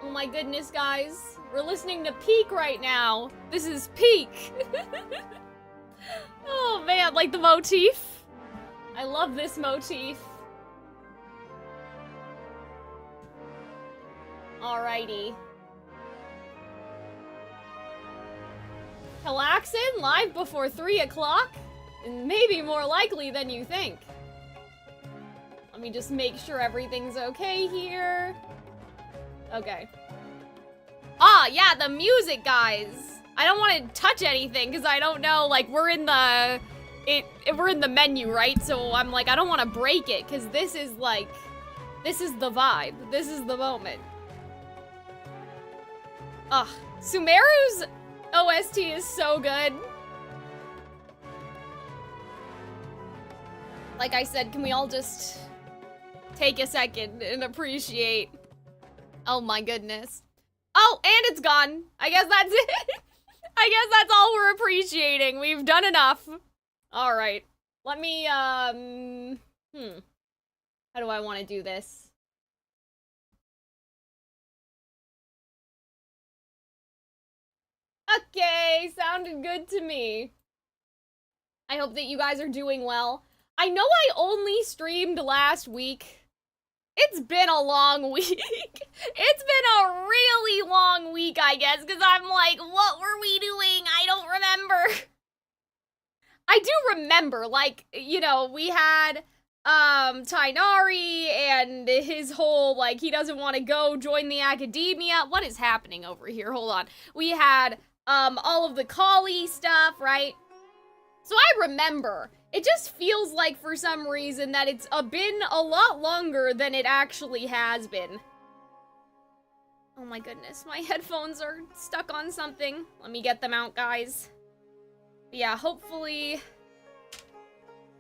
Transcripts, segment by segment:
Oh my goodness, guys. We're listening to Peak right now. This is Peak. Oh man, like the motif. I love this motif. Alrighty. Calxiyn live before 3 o'clock? Maybe more likely than you think. Let me just make sure everything's okay here. Okay. Ah, yeah, the music, guys. I don't want to touch anything because I don't know, like, we're in the menu, right? So I'm like, I don't want to break it because this is like, this is the vibe. This is the moment. Ugh, Sumeru's OST is so good. Like I said, can we all just take a second and appreciate? Oh my goodness. Oh, and it's gone. I guess that's it. I guess that's all we're appreciating. We've done enough. All right. Let me, how do I want to do this? Okay, sounded good to me. I hope that you guys are doing well. I know I only streamed last week. It's been a long week. It's been a really long week, I guess, because I'm like, what were we doing? I don't remember. I do remember, like, you know, we had, Tainari and his whole, like, he doesn't want to go join the academia. What is happening over here? Hold on. We had, all of the Calxiyn stuff, right? So I remember. It just feels like, for some reason, that it's been a lot longer than it actually has been. Oh my goodness, my headphones are stuck on something. Let me get them out, guys. But yeah, hopefully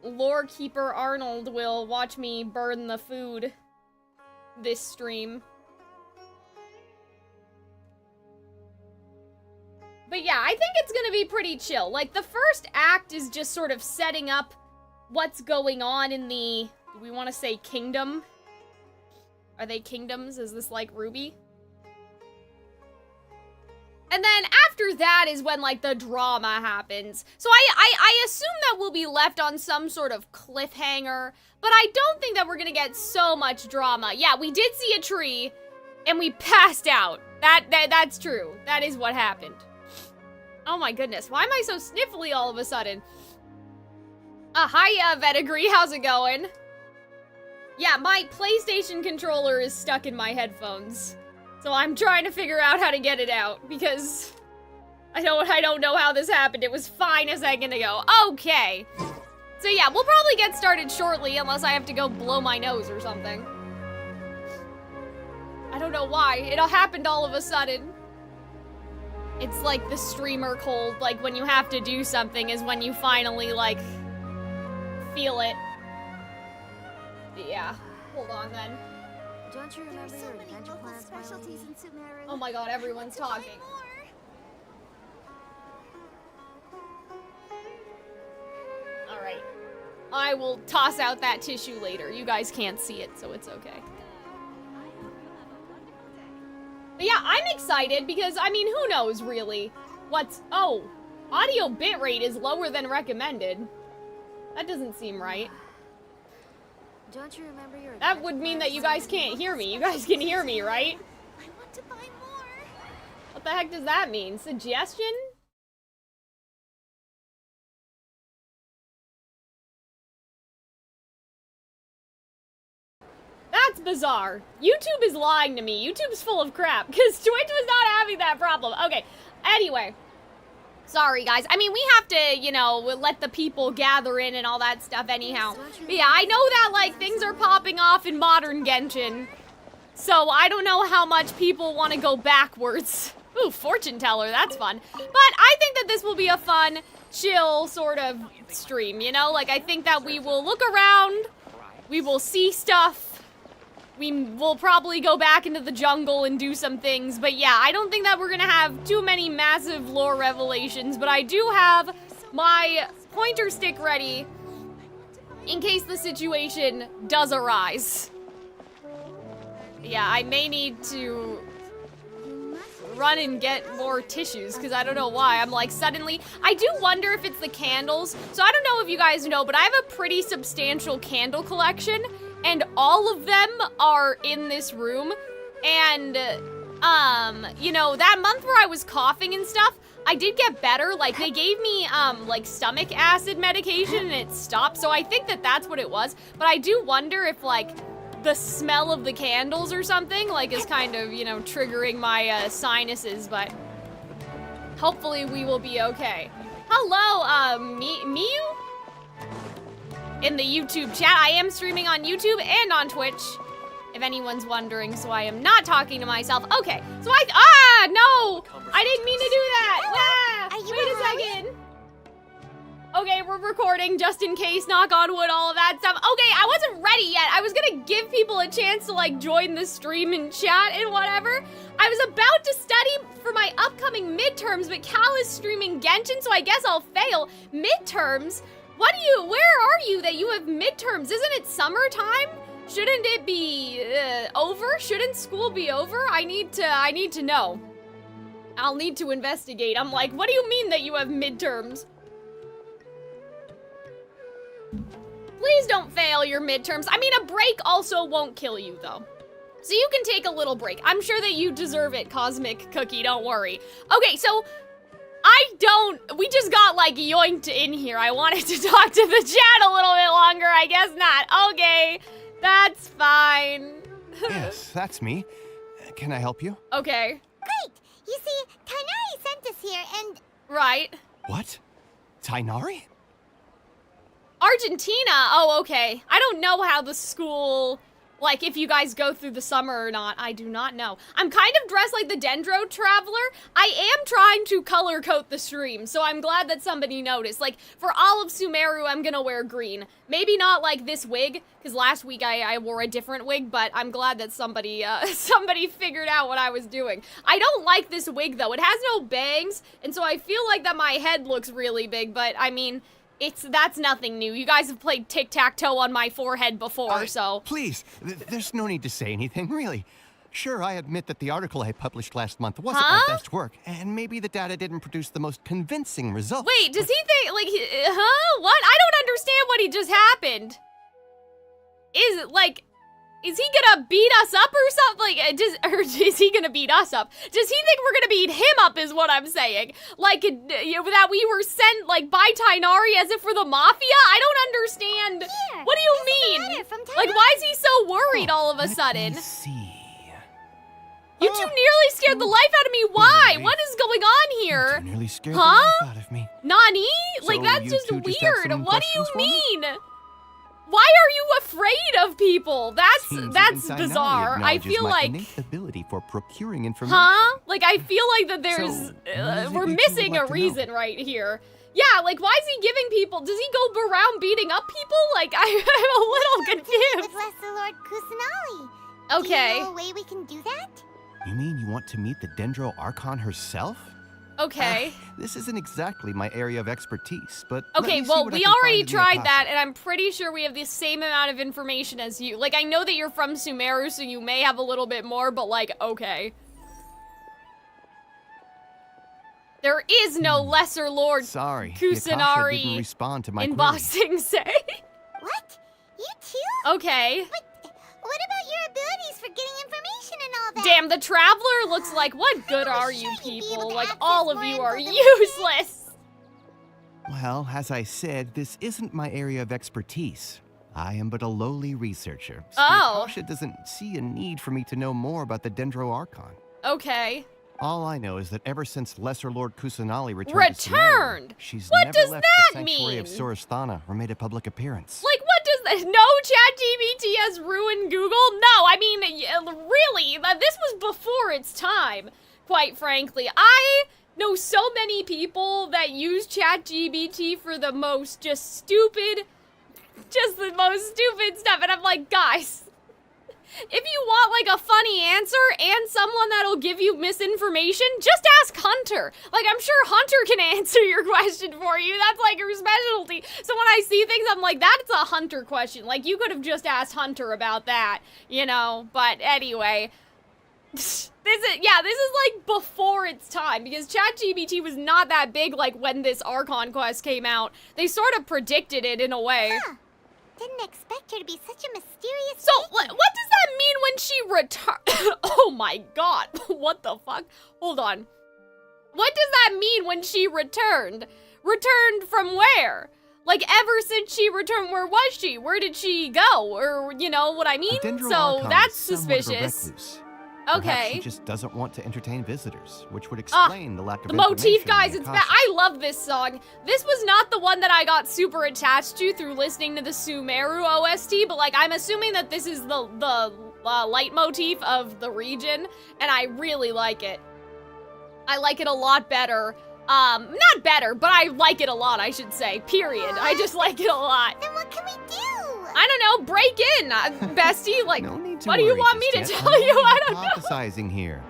Lore Keeper Arnold will watch me burn the food this stream. But yeah, I think it's gonna be pretty chill. Like, the first act is just sort of setting up what's going on in the, do we want to say kingdom? Are they kingdoms? Is this like Ruby? And then after that is when, like, the drama happens. So I assume that we'll be left on some sort of cliffhanger, but I don't think that we're gonna get so much drama. Yeah, we did see a tree, and we passed out. That's true. That is what happened. Oh my goodness, why am I so sniffly all of a sudden? Hi, Vetigree, how's it going? Yeah, my PlayStation controller is stuck in my headphones. So I'm trying to figure out how to get it out, because I don't know how this happened. It was fine a second ago. Okay. So yeah, we'll probably get started shortly, unless I have to go blow my nose or something. I don't know why. It all happened all of a sudden. It's like the streamer cold, like when you have to do something is when you finally, like, feel it. Yeah, hold on then. Don't you remember your adventure plans, specialties in Sumeru? Oh my god, everyone's talking. Alright. I will toss out that tissue later. You guys can't see it, so it's okay. But yeah, I'm excited because, I mean, who knows, really? Oh, audio bitrate is lower than recommended. That doesn't seem right. Don't you remember your That would mean that you guys can't hear me. You guys can hear me, right? I want to buy more. What the heck does that mean? Suggestion? That's bizarre. YouTube is lying to me. YouTube's full of crap, because Twitch was not having that problem. Okay, anyway. Sorry, guys. I mean, we have to, you know, let the people gather in and all that stuff anyhow. But yeah, I know that, like, things are popping off in modern Genshin. So I don't know how much people want to go backwards. Ooh, fortune teller, that's fun. But I think that this will be a fun, chill sort of stream, you know? Like, I think that we will look around, we will see stuff, we will probably go back into the jungle and do some things, but yeah, I don't think that we're gonna have too many massive lore revelations, but I do have my pointer stick ready in case the situation does arise. Yeah, I may need to run and get more tissues, because I don't know why. I'm like suddenly, I do wonder if it's the candles. So I don't know if you guys know, but I have a pretty substantial candle collection, and all of them are in this room. And, you know, that month where I was coughing and stuff, I did get better. Like, they gave me, like, stomach acid medication, and it stopped. So I think that that's what it was. But I do wonder if, like, the smell of the candles or something, like, is kind of, you know, triggering my, sinuses. But hopefully we will be okay. Hello, Miu? In the YouTube chat. I am streaming on YouTube and on Twitch, if anyone's wondering, so I am not talking to myself. Okay, so no! I didn't mean to do that! Are you Wait a second. Okay, we're recording just in case, knock on wood, all of that stuff. Okay, I wasn't ready yet. I was gonna give people a chance to, like, join the stream and chat and whatever. I was about to study for my upcoming midterms, but Cal is streaming Genshin, so I guess I'll fail. Midterms? Where are you that you have midterms? Isn't it summertime? Shouldn't it be over? Shouldn't school be over? I need to know. I'll need to investigate. I'm like, what do you mean that you have midterms? Please don't fail your midterms. I mean, a break also won't kill you, though. So you can take a little break. I'm sure that you deserve it, Cosmic Cookie, don't worry. Okay, so we just got, like, yoinked in here. I wanted to talk to the chat a little bit longer, I guess not. Okay, that's fine. Yes, that's me. Can I help you? Okay. Great! You see, Tainari sent us here, and... Right. What? Tainari? Argentina? Oh, okay. I don't know how the school, like, if you guys go through the summer or not. I do not know. I'm kind of dressed like the Dendro Traveler. I am trying to color code the stream, so I'm glad that somebody noticed. Like, for all of Sumeru, I'm gonna wear green. Maybe not, like, this wig, because last week I wore a different wig, but I'm glad that somebody figured out what I was doing. I don't like this wig, though. It has no bangs, and so I feel like that my head looks really big, but, I mean... that's nothing new. You guys have played tic-tac-toe on my forehead before, so... Please, there's no need to say anything, really. Sure, I admit that the article I published last month wasn't my best work, and maybe the data didn't produce the most convincing results. Wait, does he think, like, What? I don't understand what he just happened. Is he gonna beat us up or something? Like, or is he gonna beat us up? Does he think we're gonna beat him up is what I'm saying? Like, you know, that we were sent, like, by Tainari as if for the Mafia? I don't understand. Here, What do you this is a mean? letter from Tainari. Like, why is he so worried all of a sudden? Let's see. You two nearly scared the life out of me. Why? Really? What is going on here? You nearly scared Huh? the life out of me. Nani? Like, So that's you just two just have weird. some What do you questions for me? mean? Why are you afraid of people? That's Seems that's even Tainari bizarre. I acknowledges feel my like, innate ability for procuring information. huh? Like, I feel like that there's So, what is it we're you two missing would a like to know? reason right here. Yeah, like, why is he giving people? Does he go around beating up people? Like, I'm a little confused. With Lesser Lord Kusanali. Okay. Do you know a way we can do that? You mean you want to meet the Dendro Archon herself? Okay. This isn't exactly my area of expertise, but let Okay, me see well, what I we can find already in the tried Akasha. that, and I'm pretty sure we have the same amount of information as you. Like, I know that you're from Sumeru, so you may have a little bit more, but, like, okay. There is no Lesser Lord Sorry, the Akasha Kusanari didn't respond to my in query. Boxing Say. What? You too? Okay. What about your abilities for getting information and all that? Damn, the Traveler looks like, what good are you sure you'd be able people? to Like, access all of more you are info than we useless. Well, as I said, this isn't my area of expertise. I am but a lowly researcher. So Oh. the Akasha doesn't see a need for me to know more about the Dendro Archon. Okay. All I know is that ever since Lesser Lord Kusanali returned to Returned? Sumeru, she's What never does left that the sanctuary of mean? Sorasthana or made a public appearance. Like, what does that? No, ChatGPT has ruined Google? No, I mean, really, this was before its time, quite frankly. I know so many people that use ChatGPT for the most the most stupid stuff, and I'm like, guys, if you want, like, a funny answer and someone that'll give you misinformation, just ask Hunter. Like, I'm sure Hunter can answer your question for you. That's, like, her specialty. So when I see things, I'm like, that's a Hunter question. Like, you could have just asked Hunter about that, you know? But anyway, This is like before its time, because ChatGPT was not that big like when this Archon Quest came out. They sort of predicted it in a way. Huh. Didn't expect her to be such a mysterious So, being. what does that mean when she returned? Oh my god, what the fuck? Hold on. What does that mean when she returned? Returned from where? Like, ever since she returned, where was she? Where did she go? Or, you know what I mean? So, that's suspicious. Perhaps Okay. she just doesn't want to entertain visitors, which would explain the lack of The motif, information guys, in it's the bad. Akasha. I love this song. This was not the one that I got super attached to through listening to the Sumeru OST, but like, I'm assuming that this is the leitmotif of the region, and I really like it. I like it a lot better. Not better, but I like it a lot, I should say. Period. I just like it a lot. Then what can we do? I don't know, break in, bestie. Like, No need to what do you worry want me just to yet. tell you? I don't know. Hypothesizing here.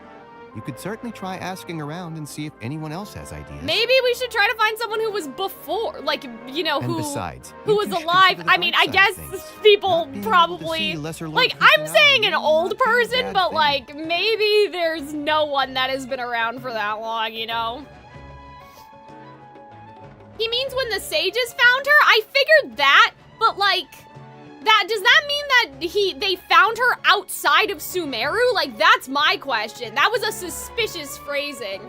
You could certainly try asking around and see if anyone else has ideas. Maybe we should try to find someone who was before, like, you know, And who besides, who maybe was you should alive. consider the I mean, I bright guess side of things. people Not being able to probably, see lesser-loved like, I'm personality saying an may old not be a person, bad but thing. like, maybe there's no one that has been around for that long, you know? He means when the sages found her? I figured that, but like, does that mean that they found her outside of Sumeru? Like, that's my question. That was a suspicious phrasing,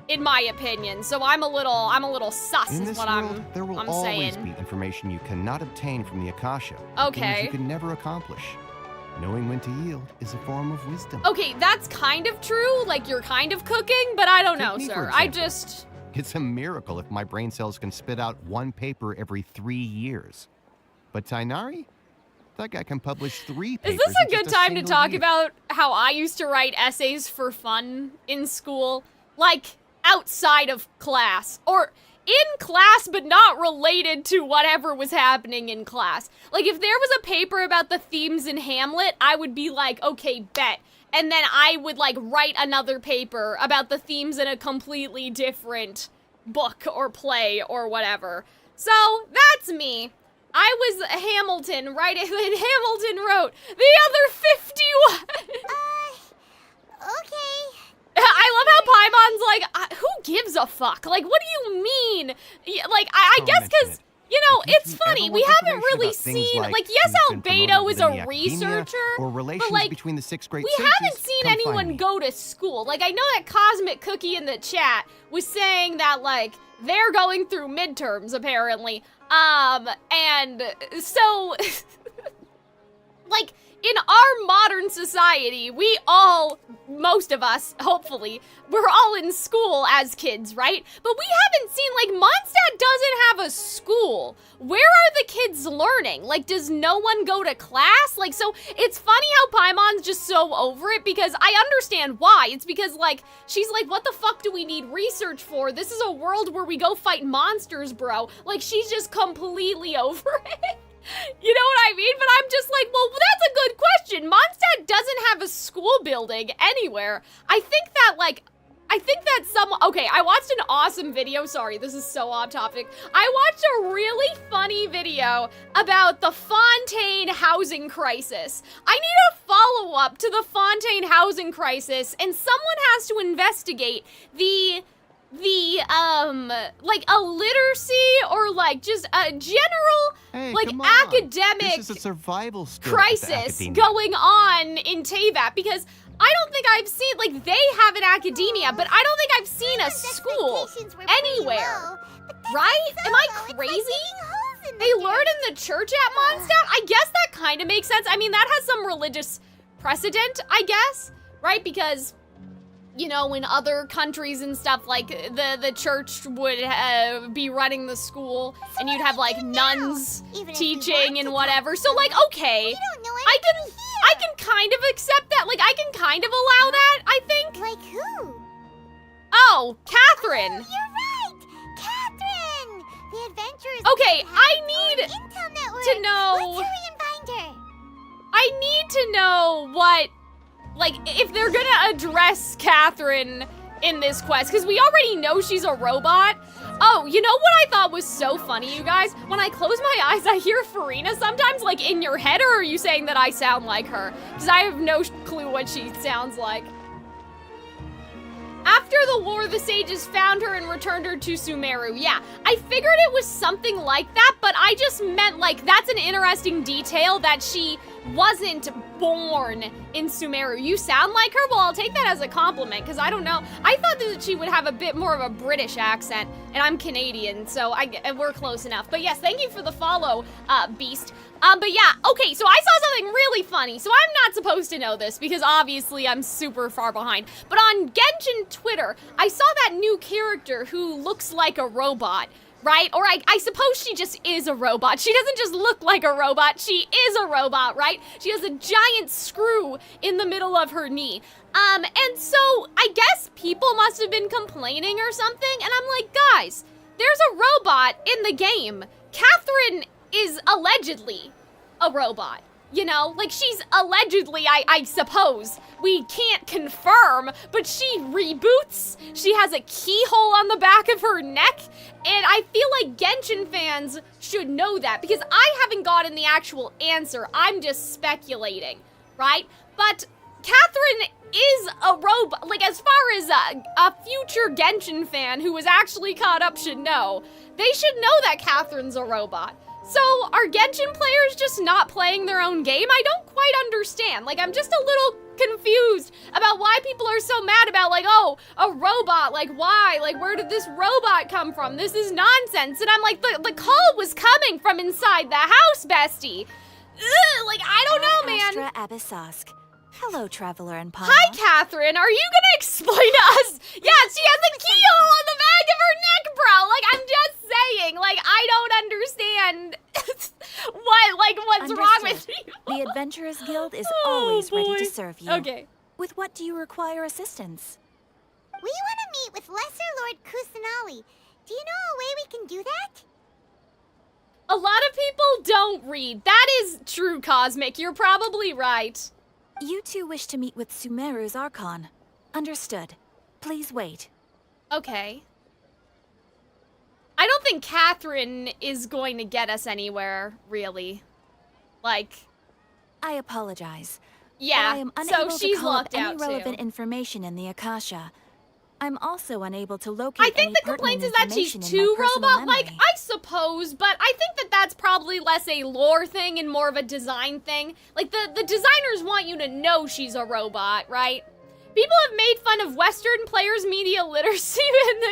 in my opinion. So I'm a little sus, In is this what world, there will I'm always saying. be information you cannot obtain from the Akasha. Okay. Things you can never accomplish. Knowing when to yield is a form of wisdom. Okay, that's kind of true. Like, you're kind of cooking, but I don't know, Take me, for sir. I example. just... It's a miracle if my brain cells can spit out one paper every 3 years. But Tainari? That guy can publish 3 papers Is this a in good just time to single talk year. about how I used to write essays for fun in school? Like, outside of class. Or in class, but not related to whatever was happening in class. Like, if there was a paper about the themes in Hamlet, I would be like, okay, bet. And then I would, like, write another paper about the themes in a completely different book or play or whatever. So, that's me. I was Hamilton, right? And Hamilton wrote, the other 51. Okay. I love how Paimon's like, who gives a fuck? Like, what do you mean? Yeah, like, I Don't guess mention because, it. you know, If it's you funny. ever We want haven't information really about things seen, like like, yes, who's been Albedo promoted is a within the academia, researcher, or relations but, like, between the 6th grade we sages, haven't seen come find anyone me. go to school. Like, I know that Cosmic Cookie in the chat was saying that, like, they're going through midterms, apparently. And so, like, in our modern society, we all, most of us, hopefully, we're all in school as kids, right? But we haven't seen, like, Mondstadt doesn't have a school. Where are the kids learning? Like, does no one go to class? Like, so it's funny how Paimon's just so over it, because I understand why. It's because, like, she's like, what the fuck do we need research for? This is a world where we go fight monsters, bro. Like, she's just completely over it. You know what I mean? But I'm just like, well, that's a good question. Mondstadt doesn't have a school building anywhere. I think that okay, I watched an awesome video. Sorry, this is so off topic. I watched a really funny video about the Fontaine housing crisis. I need a follow-up to the Fontaine housing crisis, and someone has to investigate the like a literacy or like just a general Hey, like come on. academic This is a survival skill at the crisis academia. going on in TAVAP, because I don't think I've seen, like, they have an academia, but I don't think I've seen a school Expectations were pretty anywhere. low, but that's Right? so Am I low, it's like crazy? digging holes in the They dirt. learn in the church at Mondstadt? I guess that kind of makes sense. I mean, that has some religious precedent, I guess, right? Because, you know, in other countries and stuff, like, the church would be running the school, and you'd have, like, nuns Even if we teaching want and to whatever. So, like, okay, We don't know I anything can kind of accept that. Like, I can kind of allow that, I think. here. Like who? Oh, Catherine. Oh, you're right! Catherine! The adventurers. Okay, have I their need own intel network. to know- Let's hurry and find her. I need to know what, like, if they're gonna address Catherine in this quest, because we already know she's a robot. Oh, you know what I thought was so funny, you guys? When I close my eyes, I hear Farina sometimes, like, in your head, or are you saying that I sound like her? Because I have no clue what she sounds like. after the war, the sages found her and returned her to Sumeru. Yeah, I figured it was something like that, but I just meant, like, that's an interesting detail that she wasn't born in Sumeru. You sound like her? Well, I'll take that as a compliment, because I don't know. I thought that she would have a bit more of a British accent, and I'm Canadian, so we're close enough. But yes, thank you for the follow, Beast. But yeah, okay, so I saw something really funny. So I'm not supposed to know this, because obviously I'm super far behind. But on Genshin Twitter, I saw that new character who looks like a robot. Right? Or I suppose she just is a robot. She doesn't just look like a robot, she is a robot, right? She has a giant screw in the middle of her knee. And so I guess people must have been complaining or something, and I'm like, guys, there's a robot in the game. Catherine is allegedly a robot. You know, like she's allegedly, I suppose. We can't confirm, but she reboots. She has a keyhole on the back of her neck. And I feel like Genshin fans should know that because I haven't gotten the actual answer. I'm just speculating, right? But Catherine is a robot. Like, as far as a future Genshin fan who was actually caught up should know, they should know that Catherine's a robot. So, are Genshin players just not playing their own game? I don't quite understand. Like, I'm just a little confused about why people are so mad about, like, oh, a robot, like, why? Like, where did this robot come from? This is nonsense. And I'm like, the call was coming from inside the house, bestie. Ugh, like, I don't know, man. Astra Abyssosque. Hello, traveler and Palma. Hi, Catherine. Are you gonna explain to us? Yeah, she has a keyhole on the back of her neck, bro. Like, I'm just saying. Like, I don't understand what's wrong with you. The Adventurers Guild is always ready to serve you. Okay. With what do you require assistance? We want to meet with Lesser Lord Kusanali. Do you know a way we can do that? A lot of people don't read. That is true, Cosmic. You're probably right. You two wish to meet with Sumeru's Archon. Understood. Please wait. Okay. I don't think Catherine is going to get us anywhere, really. Like... I apologize. Yeah, but I am unable so she's to call up locked any out relevant too. information in the Akasha. I'm also unable to locate I think any the complaint is pertinent that she's information in too my personal robot-like, memory. I suppose, but I think that that's probably less a lore thing and more of a design thing. Like, the designers want you to know she's a robot, right? People have made fun of Western players' media literacy, and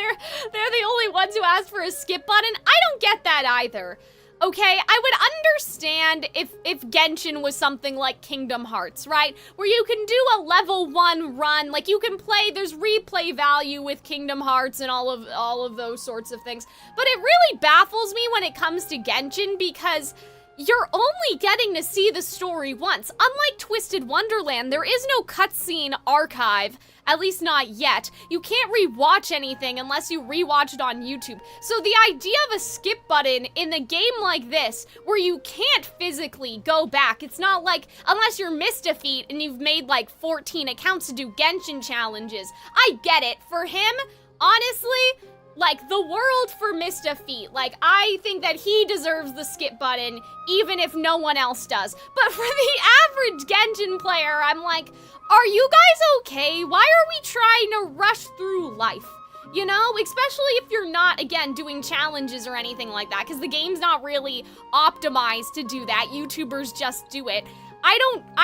they're the only ones who asked for a skip button. I don't get that either. Okay, I would understand if Genshin was something like Kingdom Hearts, right? Where you can do a level 1 run, like you can play, there's replay value with Kingdom Hearts and all of those sorts of things. But it really baffles me when it comes to Genshin because you're only getting to see the story once. Unlike Twisted Wonderland, there is no cutscene archive, at least not yet. You can't rewatch anything unless you rewatch it on YouTube. So the idea of a skip button in a game like this, where you can't physically go back, it's not like, unless you're Misdefeat and you've made like 14 accounts to do Genshin challenges. I get it. For him, honestly, like, the world for Misdefeat. Like, I think that he deserves the skip button, even if no one else does. But for the average Genshin player, I'm like, are you guys okay? Why are we trying to rush through life? You know, especially if you're not, again, doing challenges or anything like that, because the game's not really optimized to do that. YouTubers just do it. I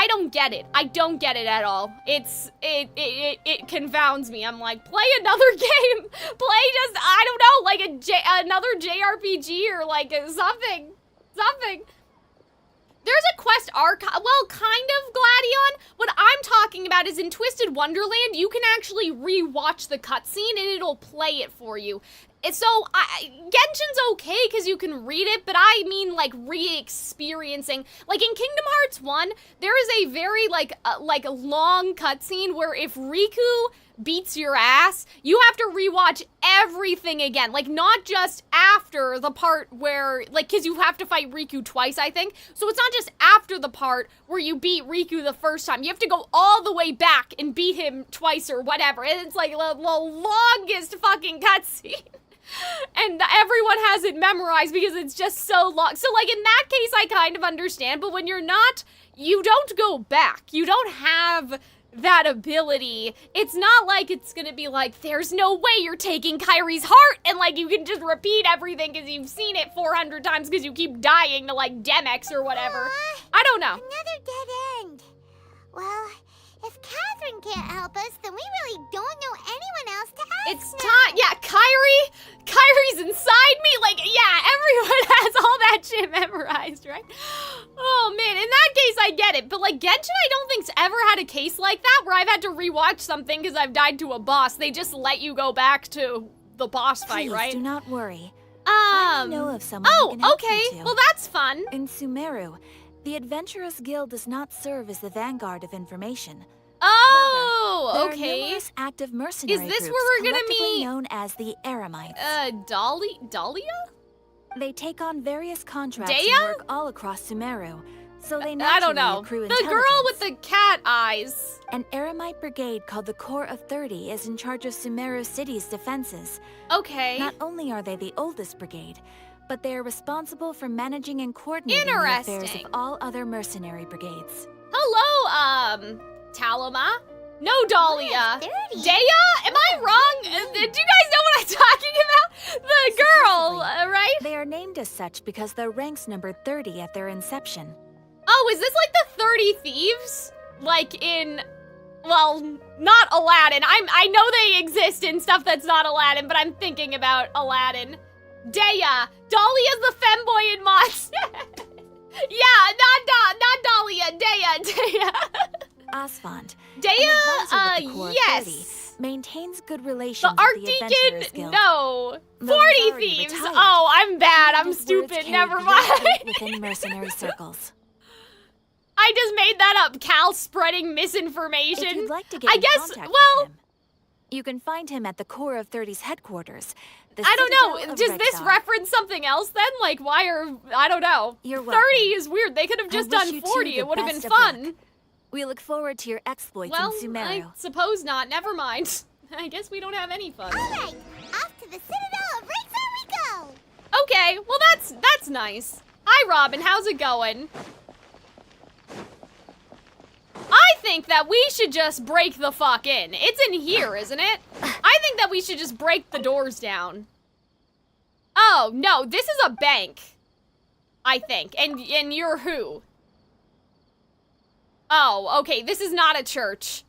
don't get it. I don't get it at all. It confounds me. I'm like, play another game. Play just, I don't know, like another JRPG or like something. There's a quest archive, well, kind of, Gladion. What I'm talking about is in Twisted Wonderland, you can actually re-watch the cutscene and it'll play it for you. So, Genshin's okay because you can read it, but I mean, like, re-experiencing. Like, in Kingdom Hearts 1, there is a very, a long cutscene where if Riku beats your ass, you have to rewatch everything again. Like, not just after the part where, like, because you have to fight Riku twice, I think. So it's not just after the part where you beat Riku the first time. You have to go all the way back and beat him twice or whatever. And it's, like, the longest fucking cutscene. And everyone has it memorized because it's just so long. So, like, in that case, I kind of understand. But when you're not, you don't go back. You don't have that ability, it's not like it's gonna be like, there's no way you're taking Kyrie's heart, and like you can just repeat everything because you've seen it 400 times because you keep dying to like Demex or whatever. I don't know. Another dead end. Well, if Catherine can't help us, then we really don't know anyone else to ask. It's time. Yeah, Kyrie's inside me. Like, yeah, everyone has all that shit memorized, right? Oh man, in that case, I get it. But like Genshin, I don't think's ever had a case like that where I've had to rewatch something because I've died to a boss. They just let you go back to the boss fight, Please, right? do not worry. I know of someone who can Oh, help okay. you too. Well, that's fun. In Sumeru, the Adventurers Guild does not serve as the vanguard of information. Oh, There are okay. numerous active mercenary Is this groups where we're gonna collectively meet- known as the Eremites. Dahlia? They take on various contracts Dea? and work all across Sumeru, so they I naturally don't know. accrue The girl with the cat eyes. An Eremite brigade called the Corps of 30 is in charge of Sumeru City's defenses. Okay. Not only are they the oldest brigade, but they are responsible for managing and coordinating the affairs Interesting. of all other mercenary brigades. Hello, Talama. No, Dahlia. 30. Dea? Am I wrong? Do you guys know what I'm talking about? The girl, Supposedly. right? They are named as such because their ranks numbered 30 at their inception. Oh, is this like the 30 Thieves? Like in, well, not Aladdin. I know they exist in stuff that's not Aladdin, but I'm thinking about Aladdin. Dea. Dahlia's the femboy in Mods. Yeah, not Dahlia. Dea. Asfand, Dea, an advisor with the Corps of 30, yes. maintains good relations The with the Adventurers Archdeacon, Guild. no. Though 40 he's already Thieves. retired, Oh, I'm bad. I'm His words stupid. carry Never great mind. weight within mercenary circles. I just made that up. Cal spreading misinformation. If you'd like to get I in guess, contact well, with him, you can find him at the Corps of 30's headquarters. The I don't know. Citadel of Does this Rexar. reference something else then? Like, why are, I don't know. You're 30 welcome. is weird. They could have just wish done you two 40. the It would have been best of fun. luck. We look forward to your exploits Well, in Sumeru. I suppose not. Never mind. I guess we don't have any fun. All right, off to the Citadel of Rexar we go. Okay, well that's nice. Hi, Robin. How's it going? I think that we should just break the fuck in. It's in here, isn't it? I think that we should just break the doors down. Oh, no, this is a bank. I think. And you're who? Oh, okay, this is not a church.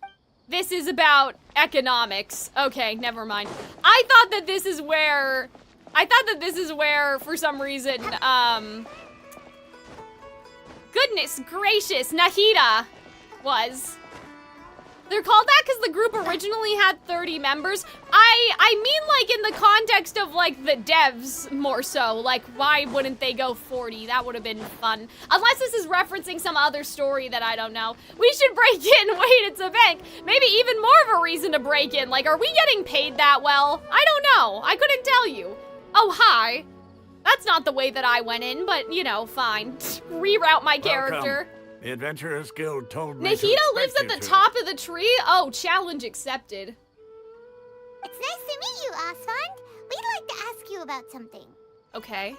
This is about economics. Okay, never mind. I thought that this is where, for some reason, goodness gracious, Nahida was. They're called that because the group originally had 30 members. I mean like in the context of like the devs more so. Like why wouldn't they go 40? That would have been fun. Unless this is referencing some other story that I don't know. We should break in. Wait, it's a bank. Maybe even more of a reason to break in. Like are we getting paid that well? I don't know. I couldn't tell you. Oh, hi. That's not the way that I went in, but you know, fine. Reroute my character. Welcome. The Adventurers Guild told me Nahida to lives expect at you the to. top of the tree? Oh, challenge accepted. It's nice to meet you, Asfand. We'd like to ask you about something. Okay.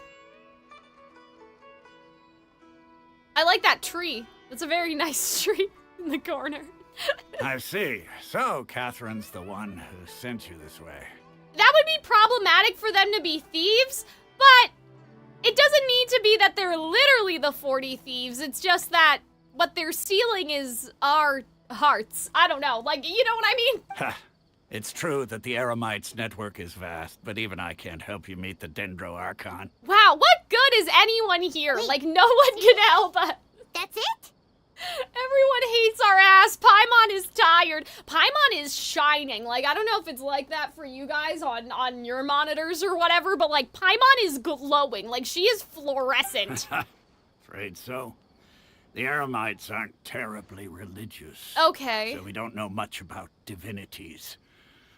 I like that tree. That's a very nice tree in the corner. I see. So, Catherine's the one who sent you this way. That would be problematic for them to be thieves, but it doesn't need to be that they're literally the 40 thieves. It's just that what they're stealing is our hearts. I don't know. Like, you know what I mean? Ha! It's true that the Eremites' network is vast, but even I can't help you meet the Dendro Archon. Wow, what good is anyone here? Wait. Like, no one can help us. That's it? Everyone hates our ass. Paimon is tired. Paimon is shining. Like, I don't know if it's like that for you guys on your monitors or whatever, but like, Paimon is glowing. Like, she is fluorescent. Afraid so. The Eremites aren't terribly religious. Okay. So we don't know much about divinities.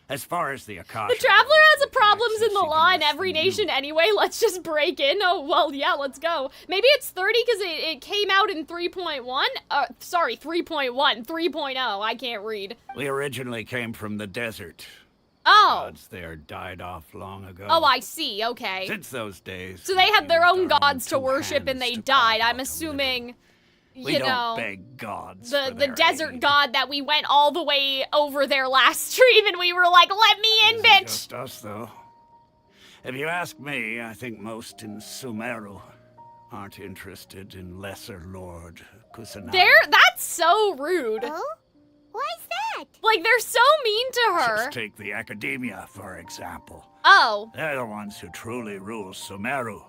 As far as the Akasha... The Traveler has a problems in the even law in less every than you. nation anyway. Let's just break in. Oh, well, yeah, let's go. Maybe it's 30 because it came out in 3.1? Sorry, 3.1. 3.0. I can't read. We originally came from the desert. Oh. Gods there died off long ago. Oh, I see. Okay. Since those days... So they had their we've own used our gods to two worship and hands they to died. carve I'm out a assuming... We don't beg gods for the their desert aid. god that we went all the way over there last stream and we were like, let me in, Isn't bitch! just us, though. If you ask me, I think most in Sumeru aren't interested in Lesser Lord Kusanagi. That's so rude. Oh? Why's that? Like, they're so mean to her. Just take the Academia, for example. Oh. They're the ones who truly rule Sumeru.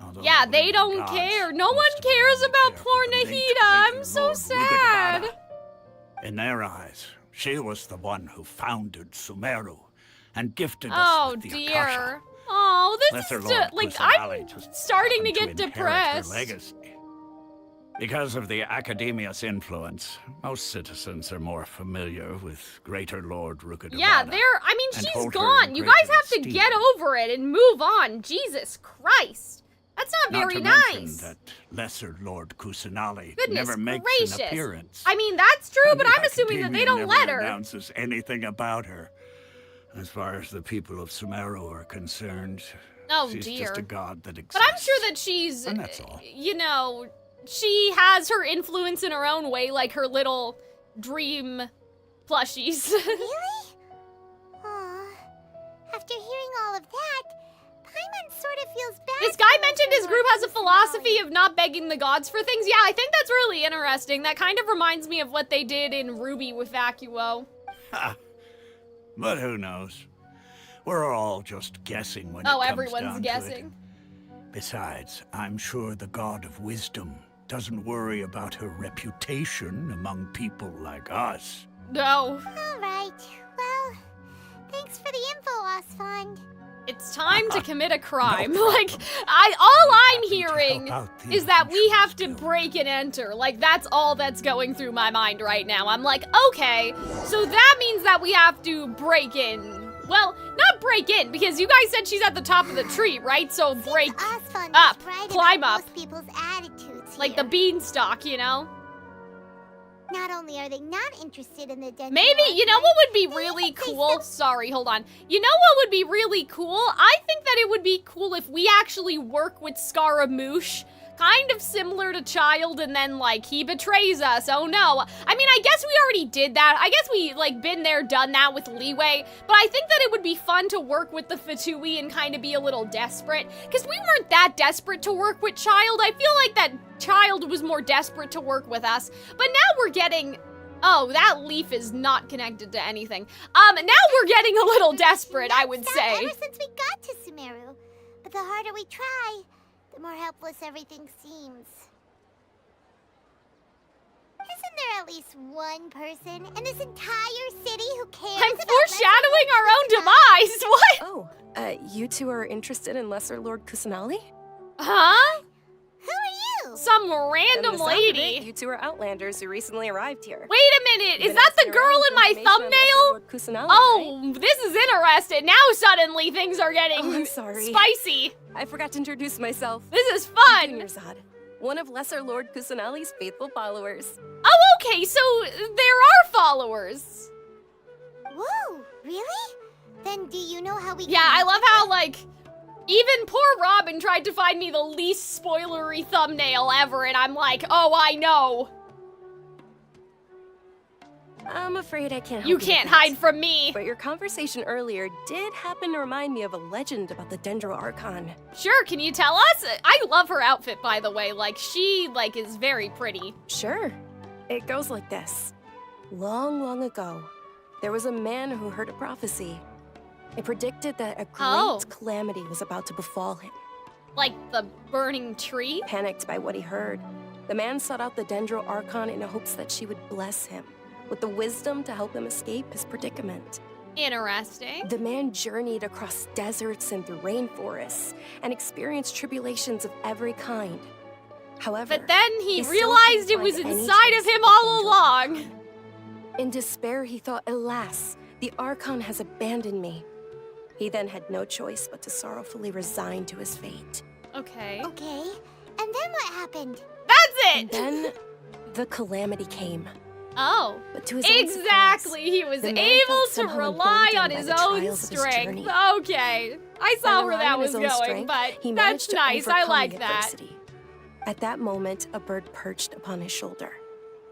Although Yeah, the they bleeding don't gods, care. No most one of them cares only about care poor for the late Nahida. I'm Waking so Lord sad. Rugadabada. In their eyes, she was the one who founded Sumeru and gifted us Oh, with the dear. Akasha. Oh, this Lesser is Lord just, like, Kusanagi I'm just starting to happened get inherit her depressed. legacy. Because of the Academia's influence, most citizens are more familiar with Greater Lord Rugadabada. Yeah, I mean, and she's hold her gone. in You greater guys have to esteem. get over it and move on. Jesus Christ. That's not very to mention nice. that Lesser Lord Kusanagi Goodness never makes gracious. an appearance. I mean, that's true, And but the I'm assuming that they Academia don't never let her. announces anything about her. As far as the people of Sumeru are concerned, Oh, she's dear. just a god that exists. But I'm sure that she's, And that's all. you know, she has her influence in her own way, like her little dream plushies. Really? Aw. After hearing all of that, Paimon sort of feels bad. This guy for mentioned his Lesser group Lord has a Kusanagi. philosophy of not begging the gods for things. Yeah, I think that's really interesting. That kind of reminds me of what they did in Ruby with Vacuo. Ha! But who knows? We're all just guessing when it Oh, comes everyone's down to guessing. it. Besides, I'm sure the god of wisdom doesn't worry about her reputation among people like us. No. All right. Well, thanks for the info, Osfond. It's time to commit a crime. No Like, problem. all I'm Happy to hearing help out the is that we adventurers have to guild. break and enter. Like, that's all that's going through my mind right now. I'm like, okay, so that means that we have to break in. Well, not break in, because you guys said she's at the top of the tree, right? So break Osfond up, is right climb about up. most people's attitudes like the here. beanstalk, you know? Not only are they not interested in the dungeon. Maybe, you know what would be They really even say cool? Sorry, hold on. You know what would be really cool? I think that it would be cool if we actually work with Scaramouche. Kind of similar to Child, and then, like, he betrays us. Oh, no. I mean, I guess we already did that. I guess we, like, been there, done that with Leeway. But I think that it would be fun to work with the Fatui and kind of be a little desperate. Because we weren't that desperate to work with Child. I feel like that Child was more desperate to work with us. But now we're getting... Oh, that leaf is not connected to anything. Now we're getting a little desperate, I would That's say. Ever since we got to Sumeru. But the harder we try, the more helpless everything seems. Isn't there at least one person in this entire city who cares I'm about foreshadowing our own Lesser Lord demise. What? Oh, you two are interested in Lesser Lord Kusanali? Huh? Who are you? Some From random the sound of it, lady. you two are Outlanders who recently arrived here. Wait a minute, You've is been that the asking girl around in for my information on Lesser thumbnail? Lord Kusanali, right? Oh, this is interesting. Now suddenly things are getting Oh, I'm sorry. spicy. I forgot to introduce myself. This is I'm fun. Junior Zod, one of Lesser Lord Kusanali's faithful followers. Oh, okay, so there are followers. Whoa, really? Then do you know how we Yeah, can I meet love with how, them? like, even poor Robin tried to find me the least spoilery thumbnail ever, and I'm like, oh, I know. I'm afraid I can't help You with can't that. hide from me. But your conversation earlier did happen to remind me of a legend about the Dendro Archon. Sure, can you tell us? I love her outfit, by the way. Like, she, like, is very pretty. Sure. It goes like this. Long, long ago, there was a man who heard a prophecy. It predicted that a great Oh. calamity was about to befall him. Like the burning tree? Panicked by what he heard, the man sought out the Dendro Archon in hopes that she would bless him with the wisdom to help him escape his predicament. Interesting. The man journeyed across deserts and through rainforests and experienced tribulations of every kind. However, But then he he still realized it couldn't was find any inside trace of him the all Dendro along. Archon. In despair, he thought, alas, the Archon has abandoned me. He then had no choice but to sorrowfully resign to his fate. Okay. Okay, and then what happened? That's And it! then the calamity came. Oh. But to his own surprise, Exactly. He was the man able felt to somehow rely emboldened on by his the own trials of his strength. journey. Okay. I saw And where relying that on was his own going, strength, but he that's managed to nice. I overcome like the that. adversity. At that moment, a bird perched upon his shoulder.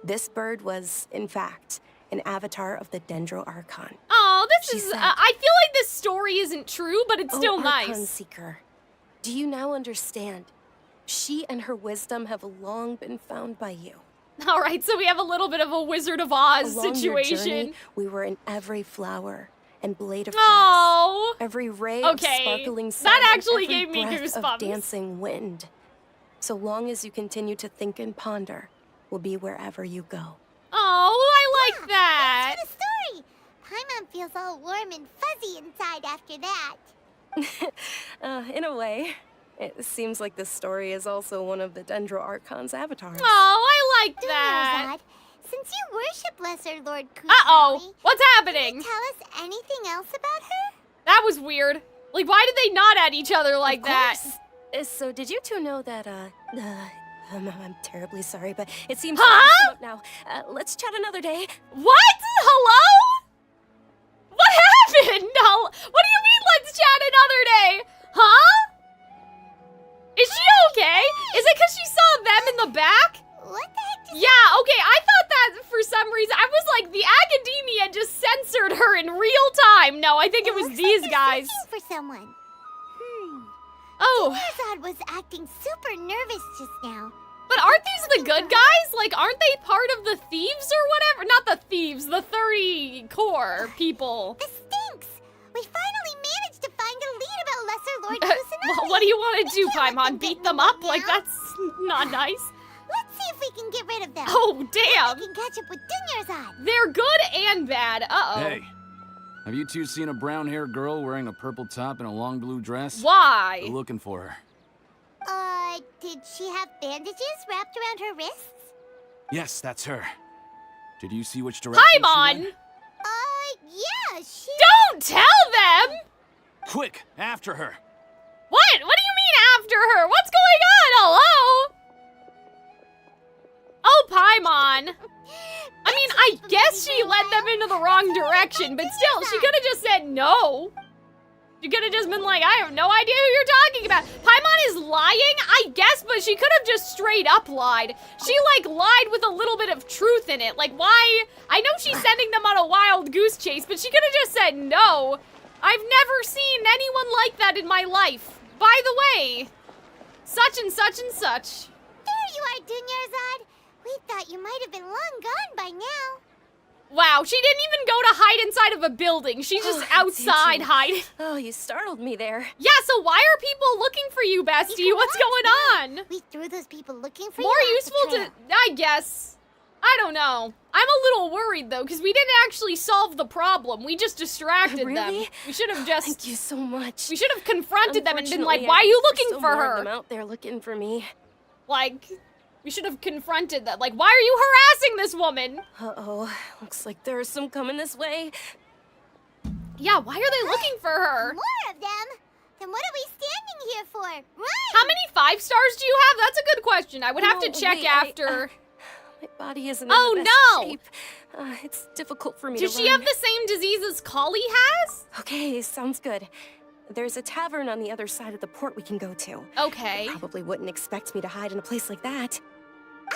This bird was, in fact, an avatar of the Dendro Archon. Oh, She this is. said, I feel like this story isn't true, but it's still Archon nice. Seeker, do you now understand? She and her wisdom have long been found by you. All right, so we have a little bit of a Wizard of Oz Along situation. your journey, we were in every flower and blade of grass, Oh. every ray Okay, of sparkling that sun, and actually every gave me breath of goosebumps. dancing wind. So long as you continue to think and ponder, we'll be wherever you go. Oh, I like that. That's the story. Paimon feels all warm and fuzzy inside after that. In a way, it seems like this story is also one of the Dendro Archon's avatars. Oh, I like that. Dunyarzad, since you worship Lesser Lord Kusanagi, Uh-oh, what's can happening? you tell us anything else about her? That was weird. Like, why did they nod at each other like Of that? course. So did you two know that, I'm terribly sorry, but it seems Huh? like come up now. Let's chat another day. What? Hello? What happened? What do you mean, let's chat another day? Huh? Is she okay? Is it because she saw them in the back? What the heck does Yeah, okay, I thought that for some reason. I was like, the academia just censored her in real time. No, I think it was looks these like guys. they're searching for someone. Oh, Dunyarzad was acting super nervous just now. but aren't these the good guys? Like, aren't they part of the thieves or whatever? Not the thieves, the 30 core people. This stinks. We finally managed to find a lead about Lesser Lord Kusanagi. What do you want to do, We can't let them Paimon? get Beat them moved up? Like, now. that's not nice. Let's see if we can get rid of them. Oh, damn. We can catch up with Dunyarzad. They're good and bad. Uh-oh. Hey, have you two seen a brown-haired girl wearing a purple top and a long blue dress? Why? We're looking for her. Did she have bandages wrapped around her wrists? Yes, that's her. Did you see which direction she Paimon! went? Yeah, she... Don't tell them! Quick, after her. What? What do you mean after her? What's going on? Hello? Oh, Paimon. I mean, I guess she led them into the wrong direction, but still, she could have just said no. She could have just been like, I have no idea who you're talking about. Paimon is lying, I guess, but she could have just straight up lied. She, like, lied with a little bit of truth in it. Like, why? I know she's sending them on a wild goose chase, but she could have just said no. I've never seen anyone like that in my life. By the way, such and such and such. There you are, Dunyarzad. We thought you might have been long gone by now. Wow, she didn't even go to hide inside of a building. She's just outside hiding. Oh, you startled me there. Yeah, so why are people looking for you, bestie? You What's can going on? We threw those people looking for More you off the useful trail. to, I guess. I don't know. I'm a little worried, though, because we didn't actually solve the problem. We just distracted them. Really? We should have just... Thank you so much. We should have confronted them and been like, Unfortunately, why I are you think there's looking still for more of her? them out there looking for me. Like, we should have confronted them. Like, why are you harassing this woman? Uh-oh, looks like there's some coming this way. Yeah, why are they looking for her? More of them? Then what are we standing here for? Run! How many 5 stars do you have? That's a good question. I would have to No, check wait, after. My body isn't Oh, in the best no! shape. It's difficult for me Does to she run. have the same disease as Callie has? Okay, sounds good. There's a tavern on the other side of the port we can go to. Okay. Probably wouldn't expect me to hide in a place like that.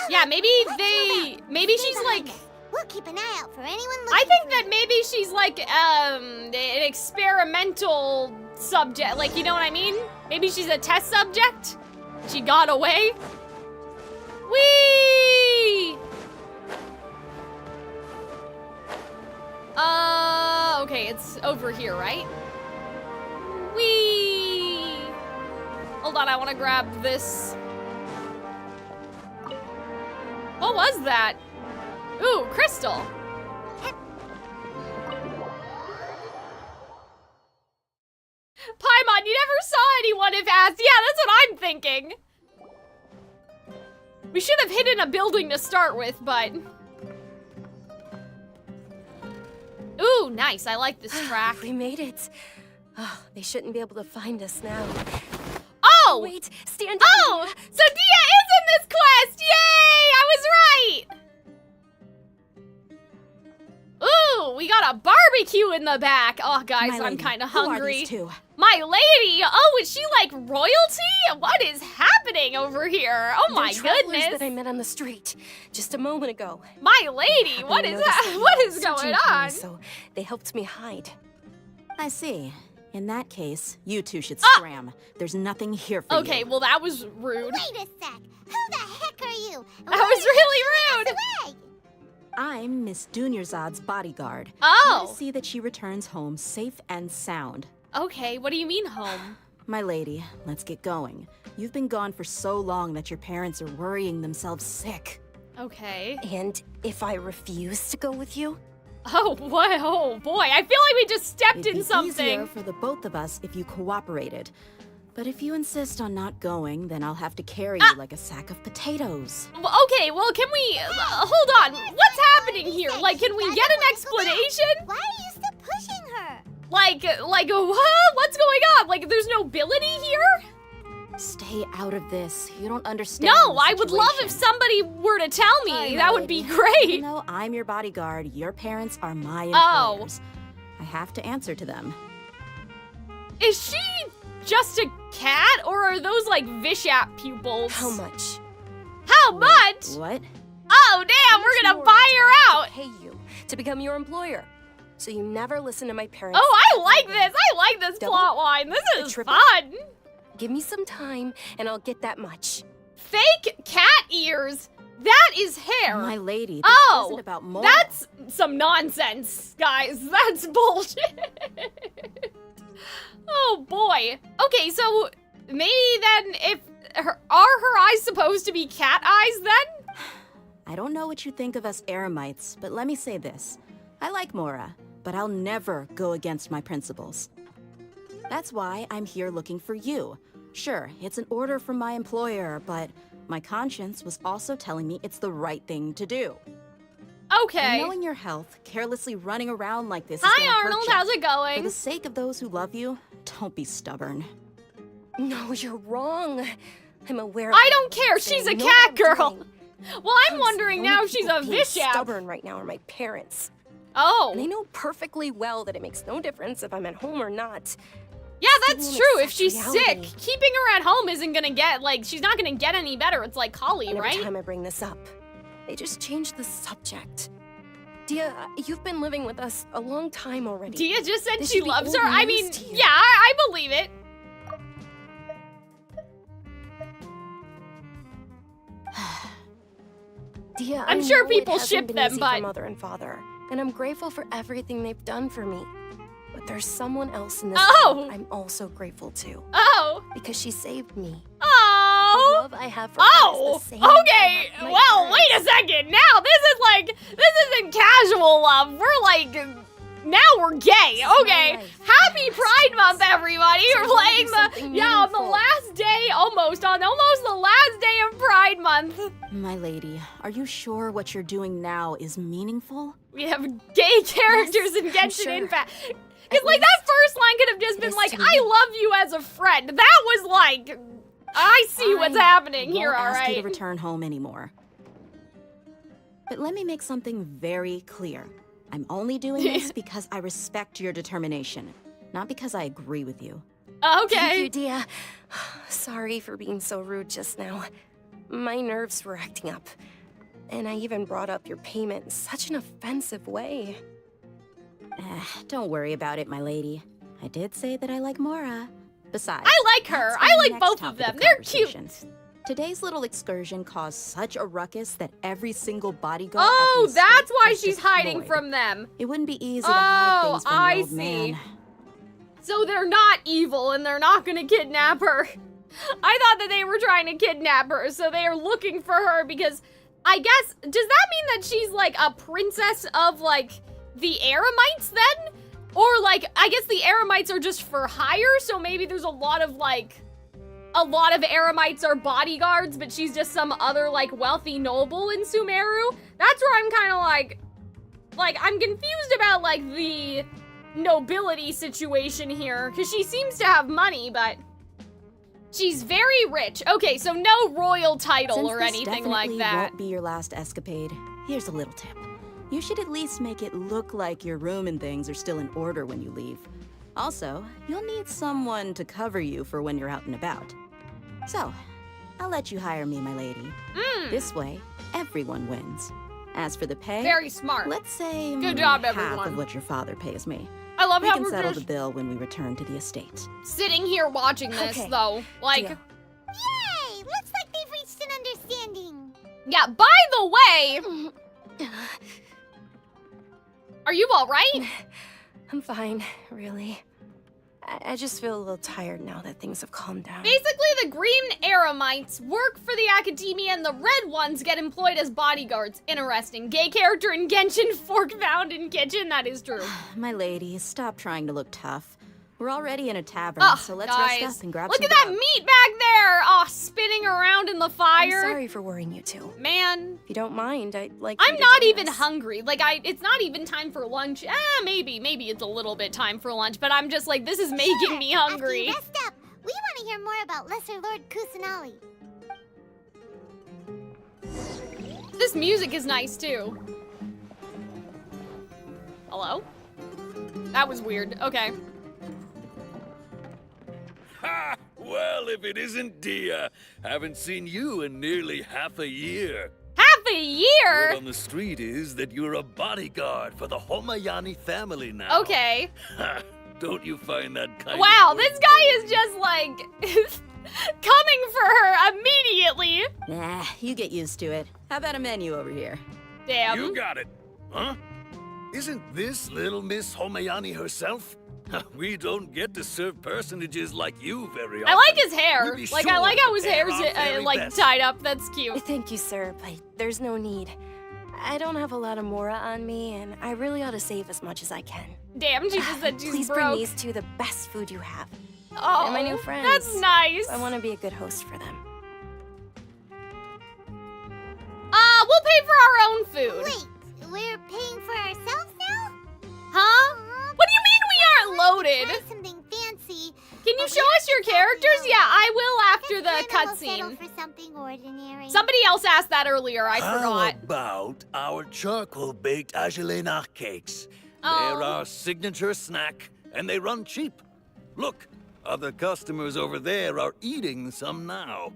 Yeah, maybe Let's they... move out. Maybe Stay she's behind like... us. We'll keep an eye out for anyone looking I think for that you. maybe she's like, an experimental subject. Like, you know what I mean? Maybe she's a test subject. She got away. Whee! Okay, it's over here, right? Whee! Hold on, I want to grab this. What was that? Ooh, crystal. Paimon, you never saw anyone if asked. Yeah, that's what I'm thinking. We should have hidden a building to start with, but... Ooh, nice. I like this track. We made it. Oh, they shouldn't be able to find us now. Oh! Wait, stand down. Oh! So Dia is in this quest! Yay! I was right! Ooh, we got a barbecue in the back. Oh, guys, My I'm lady, kind of who are hungry. these two? My lady! Oh, is she like royalty? What is happening over here? Oh my They're travelers goodness! that I met on the street just a moment ago. My lady, Happened what to is notice that? they What were is searching going for me, on? So they helped me hide. I see. In that case, you two should scram. There's nothing here for you. Okay, well that was rude. Wait a sec. Who the heck are you? That was really rude. Away. I'm Miss Dunyarzad's bodyguard. Oh. I see that she returns home safe and sound. Okay, what do you mean home? My lady, let's get going. You've been gone for so long that your parents are worrying themselves sick. Okay. And if I refuse to go with you? Oh, what? Oh boy, I feel like we just stepped It'd in be something. easier for the both of us if you cooperated. But if you insist on not going, then I'll have to carry you like a sack of potatoes. Well, okay, well, can we, hold on, what's happening here? Like, can we get an explanation? Why are you still pushing her? Like, what? What's going on? Like, there's nobility here? Stay out of this. You don't understand. No, the I would love if situation. somebody were to tell me. Sorry, my That would be lady. great. Even though I'm your bodyguard, your parents are my Oh. employers. I have to answer to them. Is she just a cat, or are those, like, Vishap pupils? How much? How much? What? Oh, damn, we're gonna More buy do her I have out. to pay you to become your employer. So you never listen to my parents. Oh, I like this. I like this Double? plot line. This is Triple? fun. Give me some time and I'll get that much. Fake cat ears. That is hair. My lady, this Oh, isn't about more. That's some nonsense, guys. That's bullshit. Oh boy. Okay, so maybe then are her eyes supposed to be cat eyes then? I don't know what you think of us Eremites, but let me say this. I like Mora, but I'll never go against my principles. That's why I'm here looking for you. Sure, it's an order from my employer, but my conscience was also telling me it's the right thing to do. And Okay. knowing your health, carelessly running around like this is Hi gonna hurt Arnold, you. how's it For going? the sake of those who love you, don't be stubborn. No, you're wrong. I'm aware of I my don't care. mistakes, She's and a I know what cat I'm girl. doing. Well, I'm wondering The now only if she's people a being Vishap. stubborn right now are my parents. And they Oh. know perfectly well that it makes no difference if I'm at home or not. Yeah, that's Still true. If accept she's reality. sick, keeping her at home isn't gonna get, like, she's not gonna get any better. It's like Kali, And every right? time I bring this up, they just change the subject. Dia, you've been living with us a long time already. Dia just said This she should be loves old her. I news mean, to you. yeah, I believe it. Dia, I'm I sure know people it hasn't ship been them, easy but- for mother and father, and I'm grateful for everything they've done for me. But there's someone else in this Oh. world I'm also grateful to Oh. because she saved me. The Oh. love I have for her Oh. is the same Okay. as my Well, parents. wait a second. Now this isn't casual love. We're like. Now we're gay. This is my Okay. life. Happy Pride Month, everybody. So We're I wanna playing do the something on the meaningful. last day, almost the last day of Pride Month. My lady, are you sure what you're doing now is meaningful? We have gay characters in I'm Genshin sure. Impact. Because, like, that first line could have just it been is like, to me. I love you as a friend. That was like, I see what's happening here, won't ask you to alright? return home anymore. But let me make something very clear. I'm only doing this because I respect your determination, not because I agree with you. Thank Okay. you, Dia. Sorry for being so rude just now. My nerves were acting up. And I even brought up your payment in such an offensive way. Don't worry about it, my lady. I did say that I like Mora. Besides, I like her. that's I the like next both of topic them. They're cute. conversation. Today's little excursion caused such a ruckus that every single bodyguard. at Oh, the that's estate why was she's hiding deployed. from them. It wouldn't be easy to hide Oh, things from I the old see. man. So they're not evil and they're not gonna kidnap her. I thought that they were trying to kidnap her, so they are looking for her because I guess, does that mean that she's like a princess of like the Eremites then? Or like, I guess the Eremites are just for hire, so maybe there's a lot of Eremites are bodyguards, but she's just some other like wealthy noble in Sumeru. That's where I'm kind of like I'm confused about like the nobility situation here, because she seems to have money, but she's very rich. Okay, so no royal title Since or this anything like definitely that. won't be your last escapade, here's a little tip. You should at least make it look like your room and things are still in order when you leave. Also, you'll need someone to cover you for when you're out and about. So, I'll let you hire me, my lady. This way, everyone wins. As for the pay, Very smart. let's say Good job, half everyone. of what your father pays me. I love We how can we're settle just the bill when we return to the estate. sitting here watching this, Okay. though. Like, Deal. Yay! Looks like they've reached an understanding. yeah, by the way, are you alright? I'm fine, really. I just feel a little tired now that things have calmed down. Basically, the green eremites work for the academia and the red ones get employed as bodyguards. Interesting. Gay character in Genshin, fork found in kitchen. That is true. My lady, stop trying to look tough. We're already in a tavern, Oh, so let's guys. rest up and grab Look some at that grub. meat back there! Oh, spinning around in the I'm fire. sorry for worrying you two. Man, If you don't mind, I'd like I'm you to not join even us. hungry. Like, it's not even time for lunch. Maybe it's a little bit time for lunch, but I'm just like, this is making me hungry. After you rest up, we want to hear more about Lesser Lord Kusanali. This music is nice, too. Hello? That was weird. Okay. Ha! Well, if it isn't Dia. Haven't seen you in nearly half a year. Half a year? Word on the street is that you're a bodyguard for the Homayani family now. Okay. Ha! Don't you find that kind Wow, of this guy is just like coming for her immediately. Nah, you get used to it. How about a menu over here? Damn. You got it. Huh? Isn't this little Miss Homayani herself? We don't get to serve personages like you very often. I like his hair. We'd be Like, I sure like to how his prepare hair's our very like best. tied up. That's cute. Thank you, sir, but there's no need. I don't have a lot of Mora on me, and I really ought to save as much as I can. Damn, she just said she's Please broke. bring these two the best food you have. Oh, They're my new friends. That's nice. I want to be a good host for them. We'll pay for our own food. Wait, we're paying for ourselves now? Huh? What do you mean we aren't Try loaded? something fancy. Can you but show we us your have to characters? know. Yeah, I will after Guess the Hannah will settle cutscene. for something ordinary. Somebody else asked that earlier. I How forgot. about our charcoal-baked Agelena cakes? Oh. They're our signature snack, and they run cheap. Look, other customers over there are eating some now.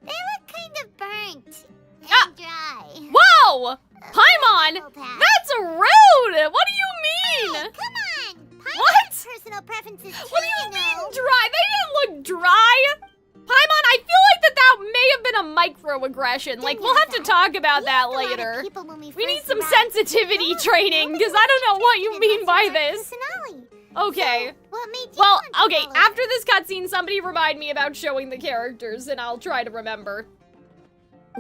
They look kind of burnt and Ah. dry. Whoa! Paimon! Personal pass. That's rude! What do you mean? Hey, come on! Paimon What? has personal preferences too, What do you know. mean dry? They didn't look dry. Paimon, I feel like that may have been a microaggression. Like, we'll have to talk about that We asked a lot of later. people when we We need first some arrived. sensitivity Look, training, nobody because I don't know what you wanted mean by Lesser Lord this. Kusanali. Okay. So, what made you Well, want to okay, follow after her? this cutscene, somebody remind me about showing the characters, and I'll try to remember.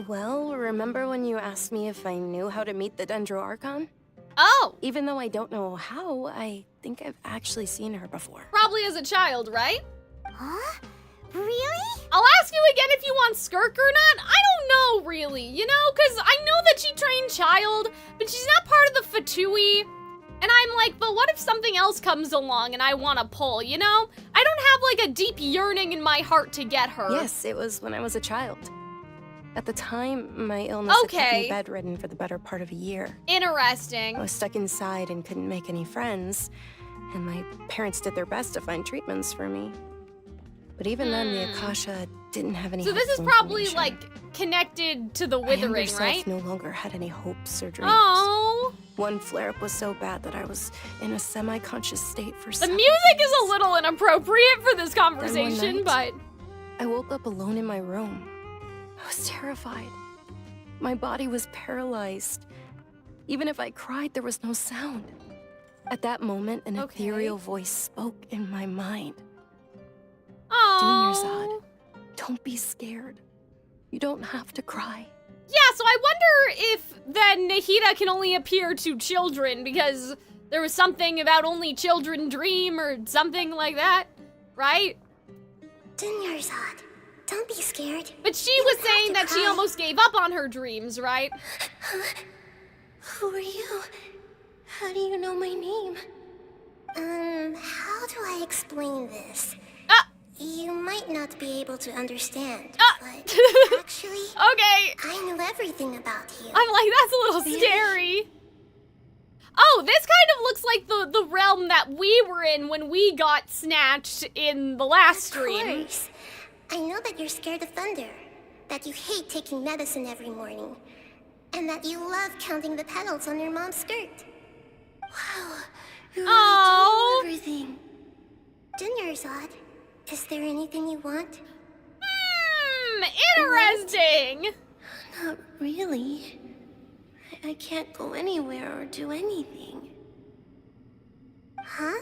Well, remember when you asked me if I knew how to meet the Dendro Archon? Oh, Even though I don't know how, I think I've actually seen her before. probably as a child, right? Huh? Really? I'll ask you again if you want Skirk or not. I don't know, really, you know? Because I know that she trained Child, but she's not part of the Fatui. And I'm like, but what if something else comes along and I want to pull, you know? I don't have, like, a deep yearning in my heart to get her. Yes, it was when I was a child. At the time, my illness had kept Okay. me bedridden for the better part of a year. Interesting. I was stuck inside and couldn't make any friends, and my parents did their best to find treatments for me. But even then, the Akasha didn't have any So this is helpful probably, information. like, connected to the I withering, myself right? no longer had any hopes or dreams. Oh. One flare-up was so bad that I was in a semi-conscious state for The several music is a days. little inappropriate for this conversation, but... night- I woke up alone in my room. I was terrified. My body was paralyzed. Even if I cried, there was no sound. At that moment, an Okay. ethereal voice spoke in my mind. Oh. Dunyarzad, don't be scared. You don't have to cry. Yeah, so I wonder if then Nahida can only appear to children because there was something about only children dream or something like that, right? Dunyarzad, don't be scared. But she You was don't have saying to that she cry. almost gave up on her dreams, right? Who are you? How do you know my name? How do I explain this? You might not be able to understand, but actually, Okay. I know everything about you. I'm like, that's a little Really? scary. Oh, this kind of looks like the realm that we were in when we got snatched in the last stream. Of course. I know that you're scared of thunder, that you hate taking medicine every morning, and that you love counting the petals on your mom's skirt. Wow, you really Oh. do know everything. Dinnerzad, is there anything you want? Interesting. Not really. I can't go anywhere or do anything. Huh?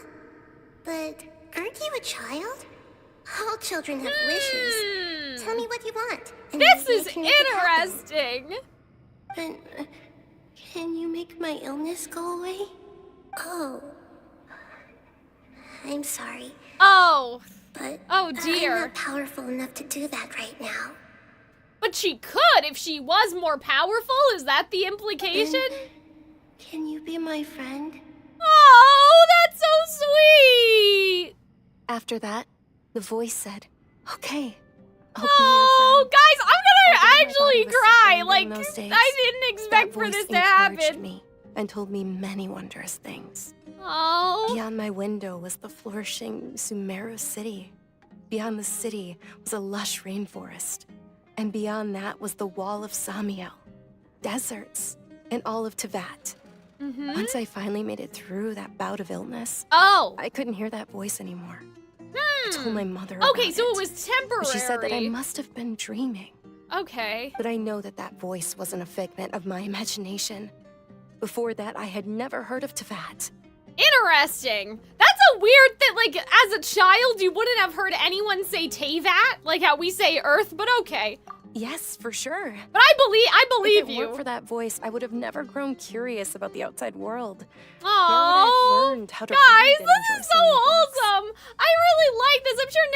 But aren't you a child? All children have wishes. Tell me what you want. And This maybe I is can make it happen. interesting. But can you make my illness go away? Oh. I'm sorry, Oh. but Oh, I'm dear. not powerful enough to do that right now. But she could if she was more powerful. Is that the implication? Can you be my friend? Oh, that's so sweet. After that, the voice said, "Okay, I'll Oh, be your friend." guys, I'm gonna Although my actually body was cry. suffering Like, during those days, I didn't That expect for voice this to encouraged happen. me and told me many wondrous things. Oh. Beyond my window was the flourishing Sumeru city. Beyond the city was a lush rainforest. And beyond that was the wall of Samiel, deserts, and all of Teyvat. Once I finally made it through that bout of illness, Oh. I couldn't hear that voice anymore. I told my mother Okay, about so it it, was temporary. but she said that I must have been dreaming. Okay. But I know that that voice wasn't a figment of my imagination. Before that, I had never heard of Teyvat. Interesting. That's a weird thing. Like, as a child, you wouldn't have heard anyone say Teyvat, like how we say Earth, but okay. Yes, for sure. But I believe If it you. weren't for that voice, I would have never grown curious about the outside world. Oh, learned how to guys, read and this enjoy is so so many books. wholesome. I really like this. I'm sure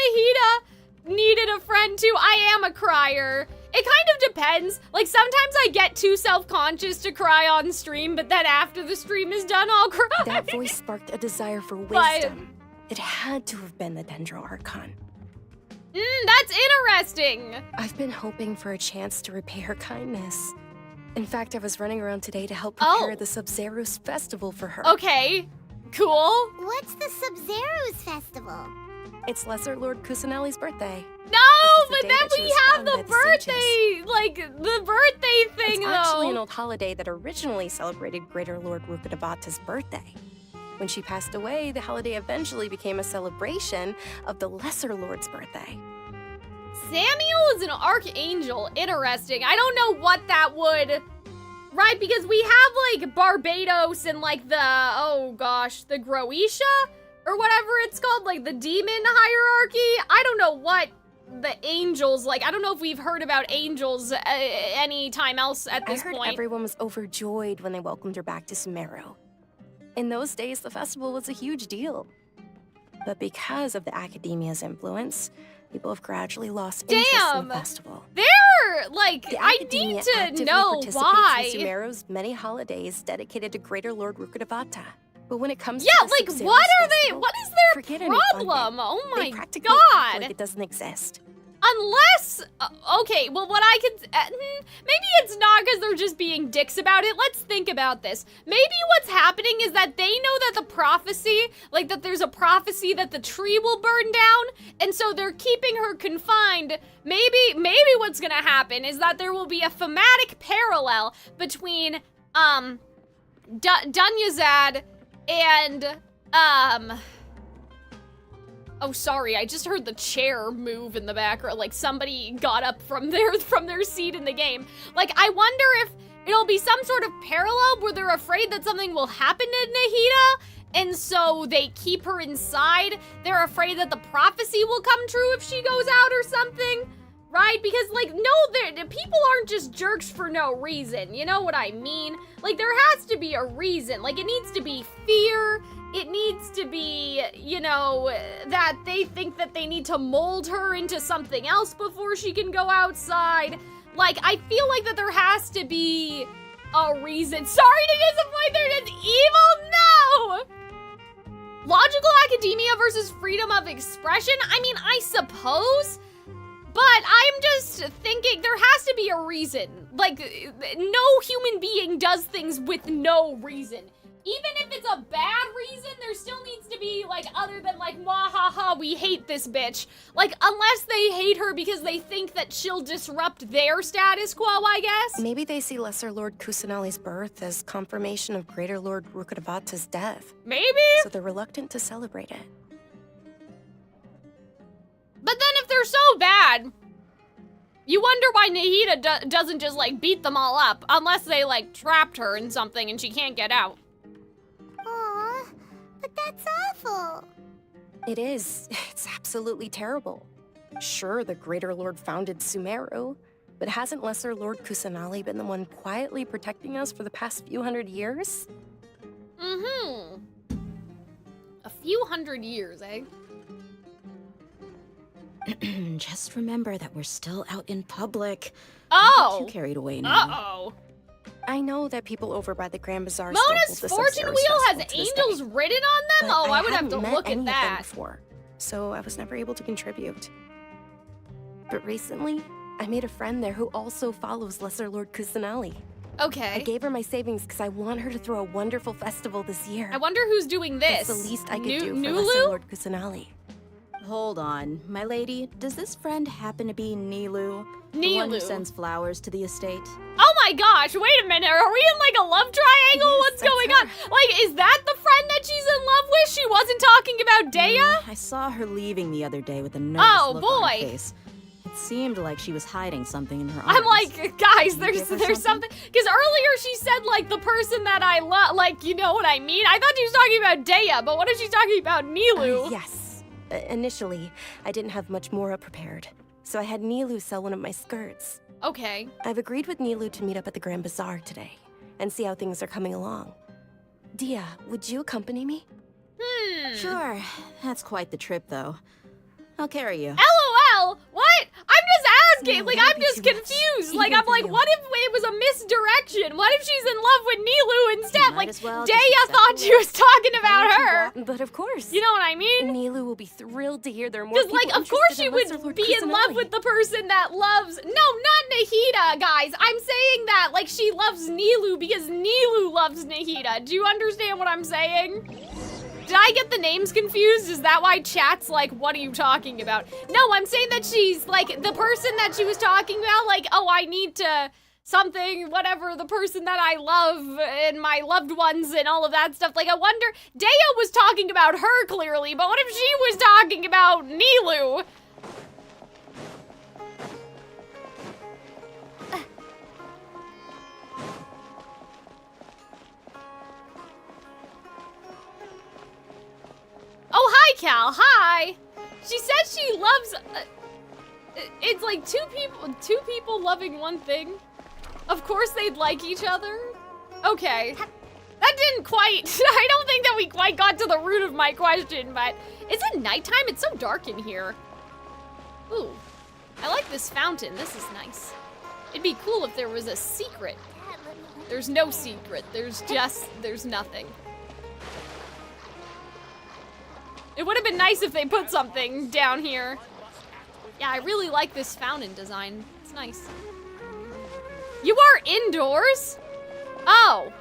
Nahida needed a friend too. I am a crier. It kind of depends. Like, sometimes I get too self-conscious to cry on stream, but then after the stream is done, I'll cry. That voice sparked a desire for But- wisdom. It had to have been the Dendro Archon. That's interesting. I've been hoping for a chance to repay her kindness. In fact, I was running around today to help Oh. prepare the Sub-Zero's festival for her. Okay, cool. What's the Sub-Zero's festival? It's Lesser Lord Kusanali's birthday. No, This is the but day then that she we was have found the by the sages. birthday, like, the birthday thing, It's actually an though. old holiday that originally celebrated Greater Lord Rukkhadevata's birthday. When she passed away, the holiday eventually became a celebration of the Lesser Lord's birthday. Samuel is an archangel. Interesting. I don't know what that would... Right, because we have, like, Barbados and, like, the... Oh, gosh. The Groetia? Or whatever it's called. Like, the demon hierarchy? I don't know what the angels... Like, I don't know if we've heard about angels any time else at this I heard point. everyone was overjoyed when they welcomed her back to Sumeru. In those days, the festival was a huge deal. But because of the academia's influence, people have gradually lost interest in the Damn! festival. They're, like, The I academia need to actively know participates why. in Sumeru's many holidays dedicated to Greater Lord Rukkhadevata. But when it comes Yeah, to the like, Sub-Zero's what are they? festival, What is their forget any fun problem? bit. Oh my They practically act god. like it doesn't exist. Unless, okay, well, what I could, maybe it's not because they're just being dicks about it. Let's think about this. Maybe what's happening is that they know that the prophecy, like that there's a prophecy that the tree will burn down, and so they're keeping her confined. Maybe what's gonna happen is that there will be a thematic parallel between, Dunyazad and, oh, sorry, I just heard the chair move in the background, like somebody got up from their seat in the game. Like, I wonder if it'll be some sort of parallel where they're afraid that something will happen to Nahida, and so they keep her inside. They're afraid that the prophecy will come true if she goes out or something, right? Because, like, no, people aren't just jerks for no reason, you know what I mean? Like, there has to be a reason. Like, it needs to be fear. It needs to be, you know, that they think that they need to mold her into something else before she can go outside. Like, I feel like that there has to be a reason. Sorry to disappoint, they're just evil? No! Logical academia versus freedom of expression? I mean, I suppose, but I'm just thinking there has to be a reason. Like, no human being does things with no reason. Even if it's a bad reason, there still needs to be, like, other than, like, wahaha, we hate this bitch. Like, unless they hate her because they think that she'll disrupt their status quo, I guess? Maybe they see Lesser Lord Kusanali's birth as confirmation of Greater Lord Rukkhadevata's death. Maybe? So they're reluctant to celebrate it. But then if they're so bad, you wonder why Nahida doesn't just, like, beat them all up. Unless they, like, trapped her in something and she can't get out. Aw, but that's awful. It is. It's absolutely terrible. Sure, the Greater Lord founded Sumeru, but hasn't Lesser Lord Kusanali been the one quietly protecting us for the past few hundred years? Mm-hmm. A few hundred years, eh? Just remember that we're still out in public. Oh! Don't get too carried away now. Uh-oh. I know that people over by the Grand Bazaar Mona's still hold the fortune Samsara's wheel has festival to this angels day. written on them? But Oh, I would have hadn't to met look any at of them that. before, so I was never able to contribute. But recently, I made a friend there who also follows Lesser Lord Kusanali. I Okay. gave her my savings because I want her to throw a wonderful festival this year. I wonder who's doing this. That's the least I could do for Nulu? Lesser Lord Kusanali. Hold on, my lady. Does this friend happen to be Nilu? The one who Nilu. sends flowers to the estate? Oh my gosh, wait a minute. Are we in like a love triangle? Yes, What's that's going her. on? Like, is that the friend that she's in love with? She wasn't talking about Dea? I saw her leaving the other day with a nervous Oh, look on boy. her face. It seemed like she was hiding something in her arms. I'm like, guys, Can you give her there's something. Because earlier she said, like, the person that I love, like, you know what I mean? I thought she was talking about Dea, but what if she's talking about Nilu? Yes. Initially, I didn't have much Mora prepared, so I had Nilu sell one of my skirts. Okay. I've agreed with Nilu to meet up at the Grand Bazaar today and see how things are coming along. Dia, would you accompany me? Sure, that's quite the trip, though. I'll carry you. LOL? What? I'm just asking. No, Like, that'd I'm be just too much, confused. even Like, I'm for like, you. what if it was a misdirection? What if she's in love with Nilu instead? Might Like, as well Dea just accept thought the she was talking about her. But of course. You know what I mean? Nilu will be thrilled to hear there are more Because, people like, of course interested she in Lesser would Lord be in love Kusanali. with the person that loves... No, not Nahida, guys. I'm saying that, like, she loves Nilu because Nilu loves Nahida. Do you understand what I'm saying? Did I get the names confused? Is that why chat's like, what are you talking about? No, I'm saying that she's, like, the person that she was talking about, like, oh, I need to... something, whatever, the person that I love and my loved ones and all of that stuff. Like, I wonder, Dea was talking about her clearly, but what if she was talking about Nilu? Oh, hi, Cal, hi! She said she loves, it's like two people loving one thing. Of course they'd like each other. Okay. That didn't quite, I don't think that we quite got to the root of my question, but is it nighttime? It's so dark in here. Ooh, I like this fountain. This is nice. It'd be cool if there was a secret. There's no secret. There's nothing. It would have been nice if they put something down here. Yeah, I really like this fountain design. It's nice. You are indoors? Oh.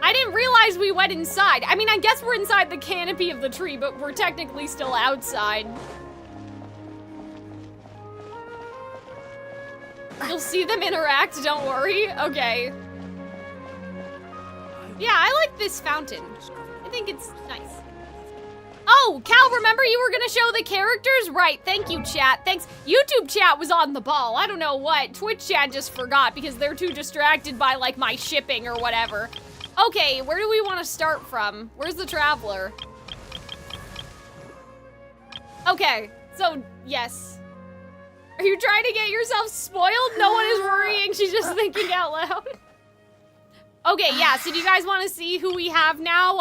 I didn't realize we went inside. I mean, I guess we're inside the canopy of the tree, but we're technically still outside. You'll see them interact, don't worry. Okay. Yeah, I like this fountain. I think it's nice. Oh, Cal, remember you were gonna show the characters? Right, thank you, chat. Thanks. YouTube chat was on the ball. I don't know what. Twitch chat just forgot because they're too distracted by, like, my shipping or whatever. Okay, where do we want to start from? Where's the traveler? Okay, so, yes. Are you trying to get yourself spoiled? No one is worrying. She's just thinking out loud. Okay, yeah, so do you guys want to see who we have now?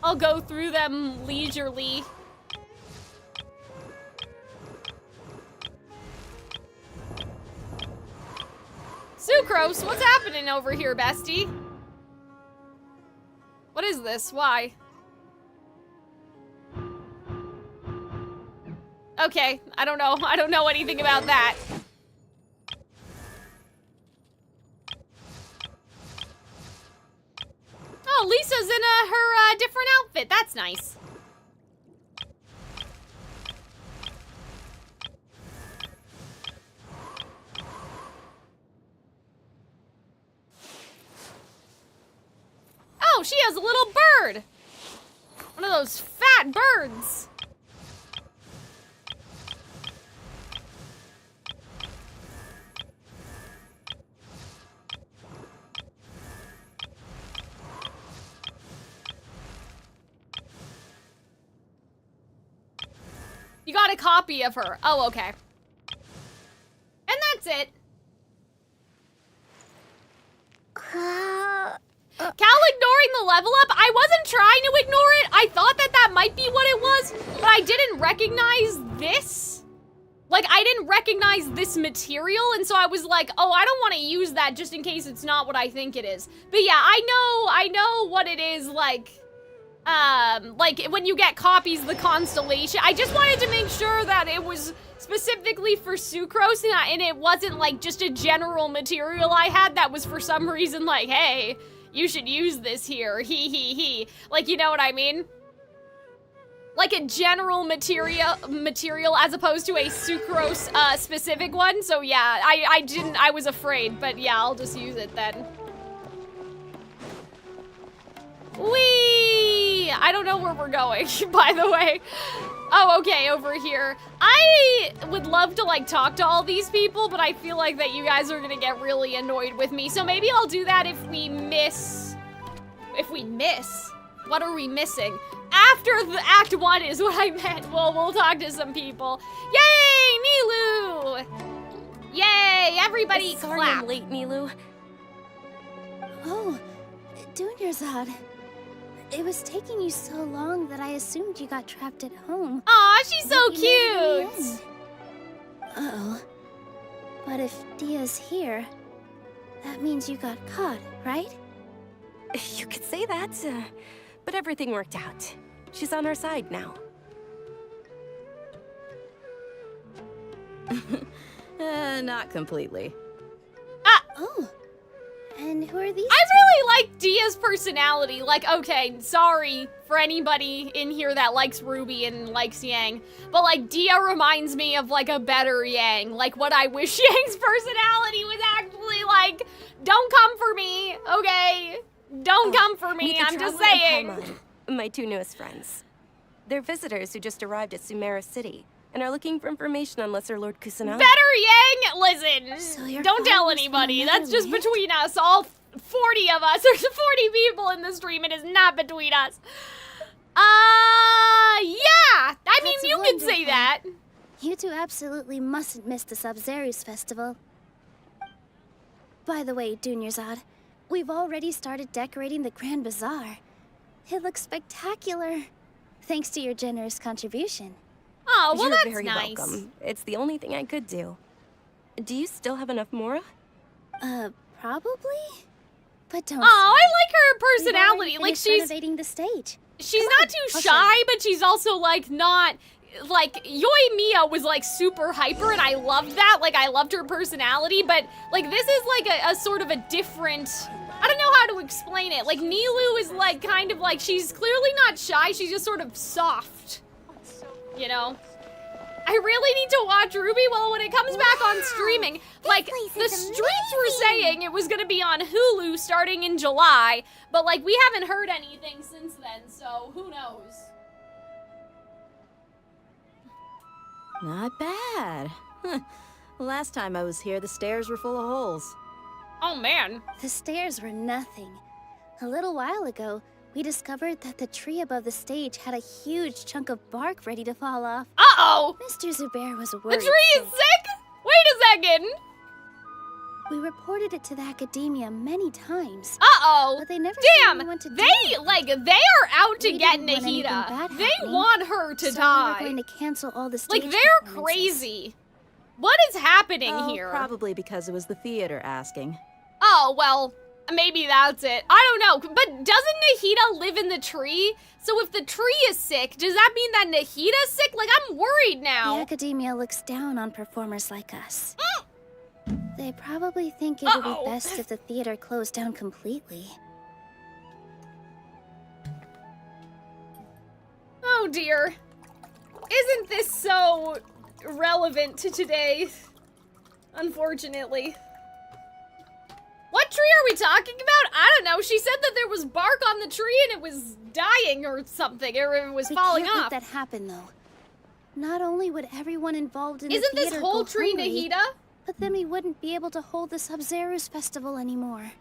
I'll go through them leisurely. Sucrose, what's happening over here, bestie? What is this? Why? Okay, I don't know. I don't know anything about that. Oh, Lisa's in her different outfit. That's nice. Oh, she has a little bird. One of those fat birds. You got a copy of her. Oh, okay. And that's it. Cal ignoring the level up? I wasn't trying to ignore it. I thought that that might be what it was, but I didn't recognize this. Like, I didn't recognize this material, and so I was like, oh, I don't want to use that just in case it's not what I think it is. But yeah, I know what it is, like when you get copies of the constellation. I just wanted to make sure that it was specifically for Sucrose, and it wasn't like just a general material I had that was for some reason like, hey, you should use this here, he. Like, you know what I mean? Like a general material as opposed to a Sucrose specific one. So yeah, I was afraid, but yeah, I'll just use it then. Whee! I don't know where we're going, by the way. Oh, okay, over here. I would love to, like, talk to all these people, but I feel like that you guys are gonna get really annoyed with me. So maybe I'll do that if we miss... If we miss? What are we missing? After the Act 1 is what I meant. Well, we'll talk to some people. Yay, Nilu! Yay, everybody Sorry clap. I'm late, Nilu. Oh, Dunyarzad. It was taking you so long that I assumed you got trapped at home. Aw, she's so But you made it in the cute! end. Uh-oh. But if Dia's here, that means you got caught, right? You could say that, but everything worked out. She's on our side now. Not completely. Oh. And who are these I really like Dia's personality. Like, okay, sorry for anybody in here that likes Ruby and likes Yang, but like Dia reminds me of like a better Yang. Like what I wish Yang's personality was actually like, don't come for me, okay? Don't come for me, Meet the I'm just Traveler and saying. Paimon, my two newest friends. They're visitors who just arrived at Sumeru City and are looking for information on Lesser Lord Kusanagi. Better Yang, listen, So your don't tell father's from anybody. That's another just land? between us, all 40 of us. There's 40 people in the stream, it is not between us. Yeah, I mean, That's you could say wonderful. that. You two absolutely mustn't miss the Sub-Zerus festival. By the way, Dunyarzad, we've already started decorating the Grand Bazaar. It looks spectacular, thanks to your generous contribution. Oh, well, You're that's very nice. welcome. It's the only thing I could do. Do you still have enough Mora? Probably? But don't Oh, I sweat. like her We've already personality. Like, finished she's renovating the stage. not too I'll show shy, you. but she's also, like, not... Like, Yoimiya was, like, super hyper, and I loved that. Like, I loved her personality, but, like, this is, like, a sort of a different... I don't know how to explain it. Like, Nilu is, like, kind of, like, she's clearly not shy. She's just sort of soft. You know? I really need to watch Ruby. Well, when it comes back on streaming, like, place the is streets were saying it was gonna be on Hulu starting in July, but, like, we haven't heard anything since then, so who knows? Not bad. Last time I was here, the stairs were full of holes. Oh, man. The stairs were nothing. A little while ago, we discovered that the tree above the stage had a huge chunk of bark ready to fall off. Uh-oh! Mr. Zubair was The worried. tree is sick? Wait a second! We reported it to the academia many times, Uh-oh! but they never Damn! told me what to do. They are out to We get didn't want anything Nahida. bad They happening, want her to so die. we were going to cancel all the stage Like, they're performances. crazy. What is happening Oh, here? probably because it was the theater asking. Oh, well, Maybe that's it. I don't know. But doesn't Nahida live in the tree? So if the tree is sick, does that mean that Nahida's sick? Like, I'm worried now. The academia looks down on performers like us. They probably think it would be best if the theater closed down completely. Oh dear. Isn't this so relevant to today? Unfortunately. What tree are we talking about? I don't know. She said that there was bark on the tree and it was dying or something, or it was falling can't off. Let that happen, though. Not only would everyone involved in Isn't the theater this whole go tree hungry, Nahida? but then we wouldn't be able to hold the Sub-Zero's festival anymore.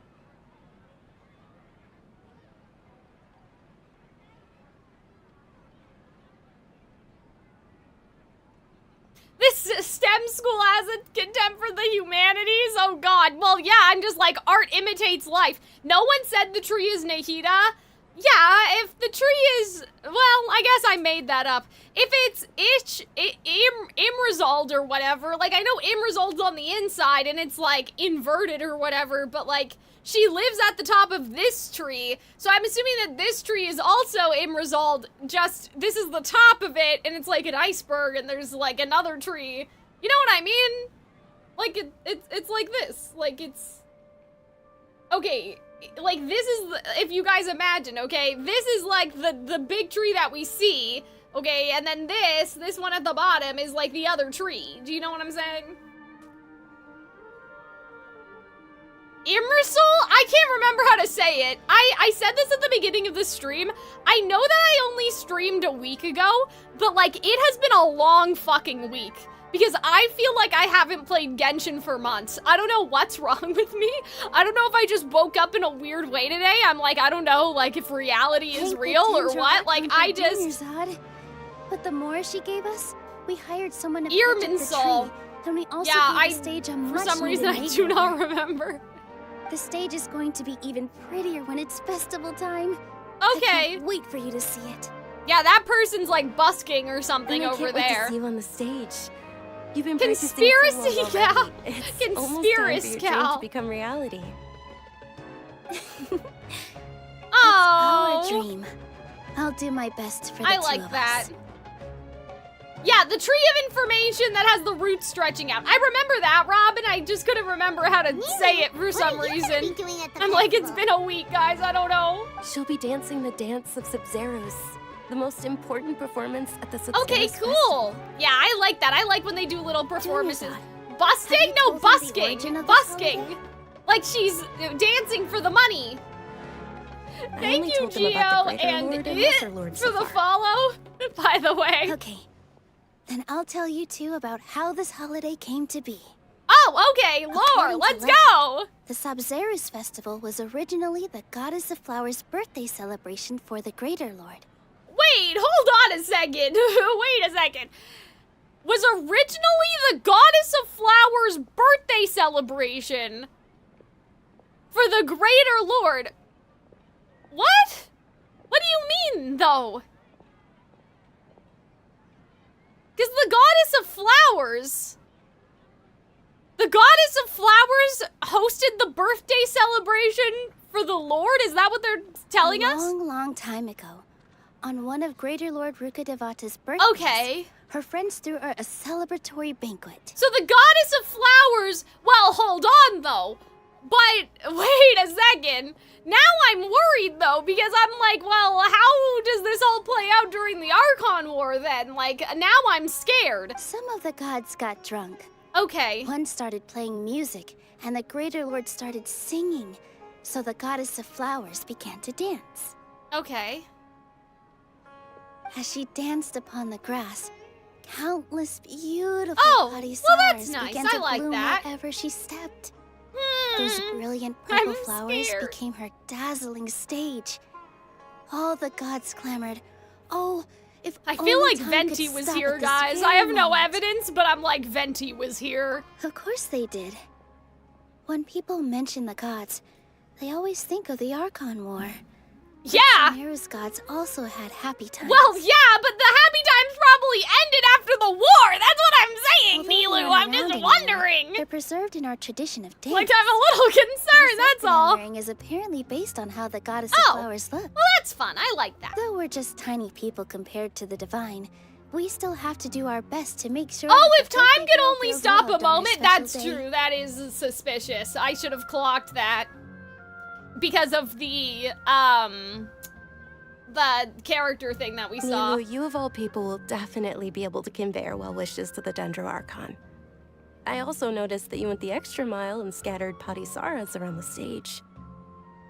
This STEM school has a contempt for the humanities? Oh god. Well, yeah, I'm just like, art imitates life. No one said the tree is Nahida. Yeah, if the tree is, well, I guess I made that up. If it's Imresolved or whatever, like, I know Imresolved's on the inside and it's like inverted or whatever, but like, she lives at the top of this tree, so I'm assuming that this tree is also Imresolved, just this is the top of it and it's like an iceberg and there's like another tree. You know what I mean? Like, it's like this. Like, it's... Okay, like, this is, if you guys imagine, okay? This is like the big tree that we see, okay? And then this one at the bottom is like the other tree. Do you know what I'm saying? Immersal? I can't remember how to say it. I said this at the beginning of the stream. I know that I only streamed a week ago, but like, it has been a long fucking week. Because I feel like I haven't played Genshin for months. I don't know what's wrong with me. I don't know if I just woke up in a weird way today. I'm like, I don't know, like, if reality is real or what. Like, I just... But the more she gave us, we hired someone to Ear protect the Minsol. tree. And we also Yeah, gave the stage a for much some reason, I needed do not makeover. remember. The stage is going to be even prettier when it's festival time. Okay. I can't wait for you to see it. Yeah, that person's like busking or something And I over can't wait there. to see you on the stage. You've been Conspiracy practicing so long Cal. already. It's almost time for Conspiracy your dream Cal. to become reality. Oh, Our dream. I'll do my best for the I two like of that. us. Yeah, the tree of information that has the roots stretching out. I remember that, Robin. I just couldn't remember how to say it for some What are you gonna reason. be doing at the I'm like, it's festival? been a week, guys. I don't know. She'll be dancing the dance of Sub-Zeros, the most important performance at the Sub-Zeros Okay, Festival. cool. Yeah, I like that. I like when they do little performances. Have Busting? you No, told her the origin busking. of this Busking. holiday? Like she's dancing for the money. I Thank only you, told them Geo, about the Greater and Lord and it Lesser Lord for so the far. follow, by the way. Okay. Then I'll tell you two about how this holiday came to be. Oh, okay, lore, According to let's legend, go! The Sub-Zeros festival was originally the Goddess of Flowers' birthday celebration for the Greater Lord. Wait, hold on a second. Wait a second. Was originally the Goddess of Flowers' birthday celebration for the Greater Lord. What? What do you mean, though? Because the Goddess of Flowers... The Goddess of Flowers hosted the birthday celebration for the Lord? Is that what they're telling us? Long time ago, on one of Greater Lord Rukkhadevata's birthdays, Okay. her friends threw her a celebratory banquet. So the Goddess of Flowers... Well, hold on, though. But, wait a second. Now I'm worried, though, because I'm like, well, how does this all play out during the Archon War, then? Like, now I'm scared. Some of the gods got drunk. Okay. One started playing music, and the Greater Lord started singing. So the Goddess of Flowers began to dance. Okay. As she danced upon the grass, countless beautiful Oh, bloody well, that's flowers nice. began I to like bloom that. wherever she stepped. Hmm. Those brilliant purple I'm flowers scared. became her dazzling stage. All the gods clamored, "Oh, if I feel only like time Venti could was stop here, at this guys. I very have no moment." evidence, but I'm like, Venti was here. Of course they did. When people mention the gods, they always think of the Archon War. Yeah! Sumeru's gods also had happy times. Well, yeah, but the happy times probably ended after the war! That's what I'm saying, Although they Nilu! aren't I'm just around anymore, wondering! They're preserved in our tradition of dance. Like, I'm a little concerned, The that's outfit I'm all. wearing is apparently based on how the goddess Oh. of flowers look. Well, that's fun. I like that. Though we're just tiny people compared to the divine, we still have to do our best to make sure. Oh, that if the time birthday could girl only feels stop a loved on her moment, special that's day. true. That is suspicious. I should have clocked that. Because of the character thing that we saw. Nilu, you of all people will definitely be able to convey our well wishes to the Dendro Archon. I also noticed that you went the extra mile and scattered Patisaras around the stage.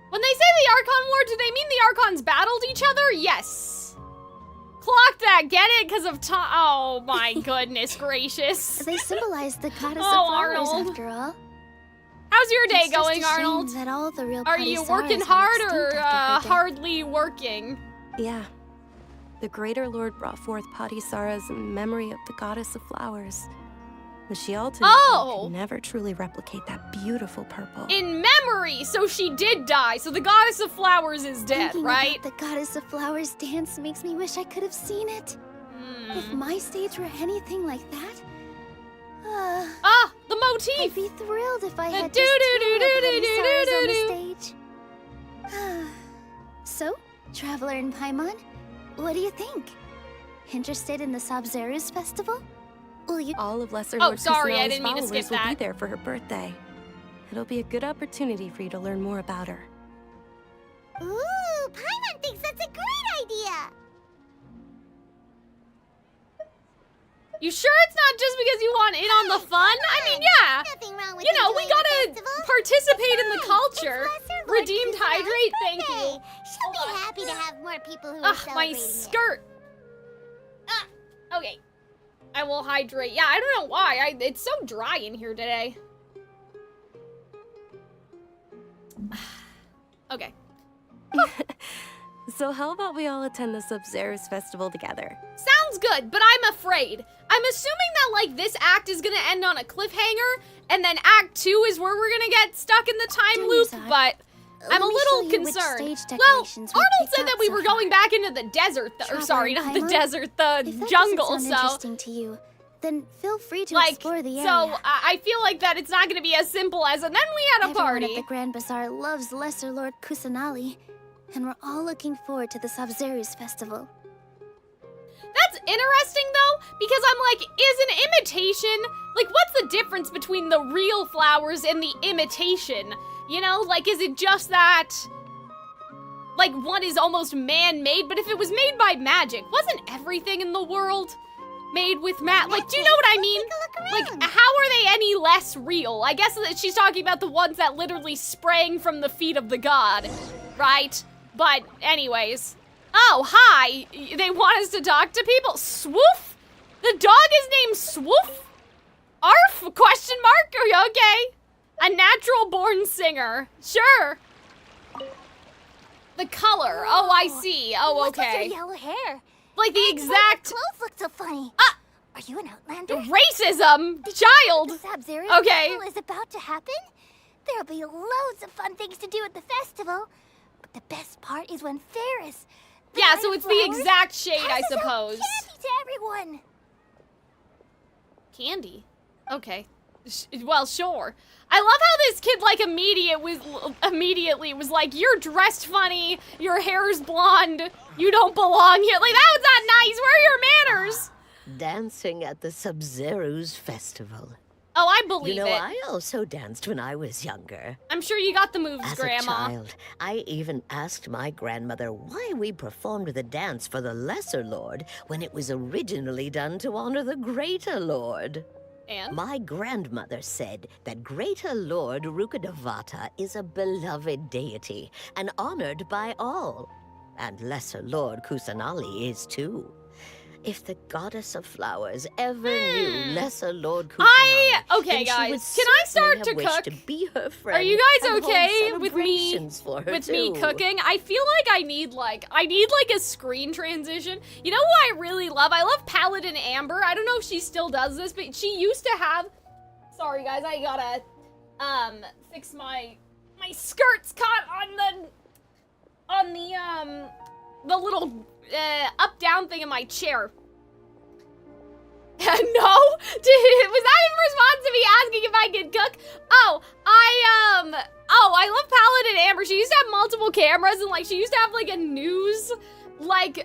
When they say the Archon War, do they mean the Archons battled each other? Yes. Clock that, get it? Because of time. Oh my goodness gracious. They symbolize the goddess Oh, of flowers, Arnold. after all. How's your day It's just going, a shame Arnold? that all the real Are you Patisaras working went hard extinct or after her death. hardly working? Yeah. The Greater Lord brought forth Patisaras in memory of the goddess of flowers. But she ultimately could never truly replicate that beautiful purple. In memory, so she did die. So the goddess of flowers is dead, Thinking right? about the goddess of flowers dance makes me wish I could have seen it. If my stage were anything like that, the motif. I'd be thrilled if I had do just do do two do do do Patisaras on do the stage. So, Traveler in Paimon, what do you think? Interested in the Sabzeruz festival? Will you? All of Lesser Oh, Lord sorry, I Kusuno's didn't mean to skip followers will be that. there for her birthday. It'll be a good opportunity for you to learn more about her. Ooh, Paimon thinks that's a great idea. You sure it's not just because you want in on the fun? I mean, yeah. Nothing wrong with You know, we enjoying the gotta festival. participate in the Besides, culture. it's Lesser Lord Redeemed Kusuno's hydrate, thank birthday. you. She'll be happy to have more people who are Ugh, celebrating my it. skirt. Okay. I will hydrate. Yeah, I don't know why. It's so dry in here today. Okay. So how about we all attend the Sabzeruz festival together? Sounds good, but I'm afraid. I'm assuming that, like, this act is gonna end on a cliffhanger, and then Act 2 is where we're gonna get stuck in the time loop, Dunyazad, but I'm a let me little show you which concerned. stage Well, decorations we Arnold picked said that out we so were far. going back into the desert, or Traveler sorry, in not the Paimon? desert, the If that jungle, doesn't sound so... interesting to you, then feel free to Like, explore the area. so I feel like that it's not gonna be as simple as, and then we had a Everyone party. at the Grand Bazaar loves Lesser Lord Kusanali, and we're all looking forward to the Sabzeruz festival. That's interesting, though, because I'm like, is an imitation... Like, what's the difference between the real flowers and the imitation? You know, like, is it just that... Like, one is almost man-made, but if it was made by magic, wasn't everything in the world made with Like, do you know what I mean? Like, how are they any less real? I guess that she's talking about the ones that literally sprang from the feet of the god, right? But, anyways... Oh, hi! They want us to talk to people. Swoof? The dog is named Swoof? Arf? Question mark? Are you okay? A natural-born singer. Sure. The color. Oh, I see. Oh, What's with okay. your yellow hair? Like the And why exact... your clothes look so funny. Are you an outlander? Racism! Child! The Sabzeruz Okay. festival is about to happen. There'll be loads of fun things to do at the festival. But the best part is when Ferris... Yeah, so it's the Flowers exact shade, I passes out suppose. candy to everyone. Candy? Okay. Well, sure. I love how this kid, like, immediately was like, you're dressed funny, your hair's blonde, you don't belong here. Like, that was not nice. Where are your manners? Dancing at the Sabzeruz festival. Oh, I believe You know, it. I also danced when I was younger. I'm sure you got the moves, As Grandma. a child, I even asked my grandmother why we performed the dance for the Lesser Lord when it was originally done to honor the Greater Lord. And? My grandmother said that Greater Lord Rukkhadevata is a beloved deity and honored by all. And Lesser Lord Kusanali is too. If the goddess of flowers ever knew Lesser Lord Kusanali, Okay, then she guys, would can I certainly start have to wished cook? to be her friend. Are you guys and hold okay with me celebrations for her me too. cooking? I feel like I need like a screen transition. You know who I really love? I love Paladin Amber. I don't know if she still does this, but she used to have... Sorry guys, I gotta fix my skirt's caught on the... the little up-down thing in my chair. No? Was that in response to me asking if I could cook? Oh, I love Paladin Amber. She used to have multiple cameras and like she used to have like a news like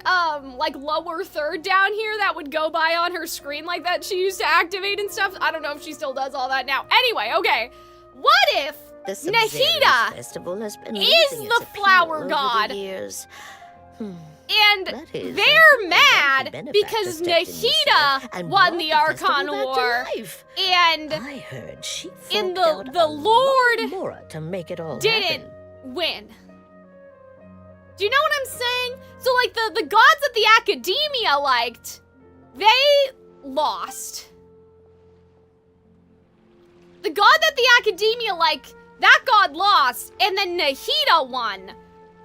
lower third down here that would go by on her screen like that she used to activate and stuff. I don't know if she still does all that now. Anyway, okay. What if Nahida is the flower god? And they're mad because Nahida won the Archon War, and I heard she the Lord Mora to make it all didn't win. Do you know what I'm saying? So like the gods that the Academia liked, they lost. The god that the Academia liked, that god lost, and then Nahida won.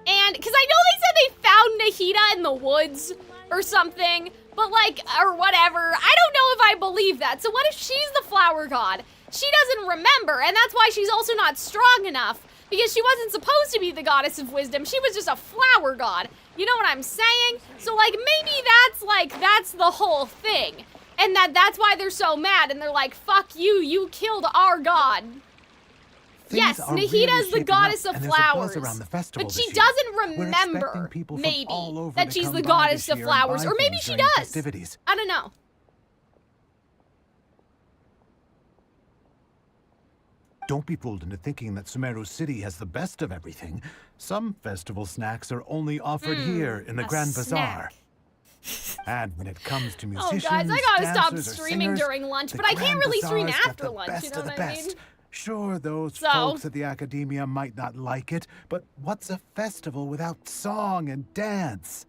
And, because I know they said they found Nahida in the woods or something, but like, or whatever. I don't know if I believe that. So what if she's the flower god? She doesn't remember, and that's why she's also not strong enough, because she wasn't supposed to be the goddess of wisdom. She was just a flower god. You know what I'm saying? So like, maybe that's the whole thing. And that's why they're so mad, and they're like, fuck you, you killed our god. Yes, Nahida's the goddess of flowers, but she doesn't remember, maybe, that she's the goddess of flowers, or maybe she does. I don't know. Don't be fooled into thinking that Sumeru City has the best of everything. Some festival snacks are only offered here in the Grand Bazaar. And when it comes to musicians, oh guys, I gotta stop streaming singers, during lunch, but I can't really stream after lunch, you know what I mean? Sure, those folks at the Academia might not like it, but what's a festival without song and dance?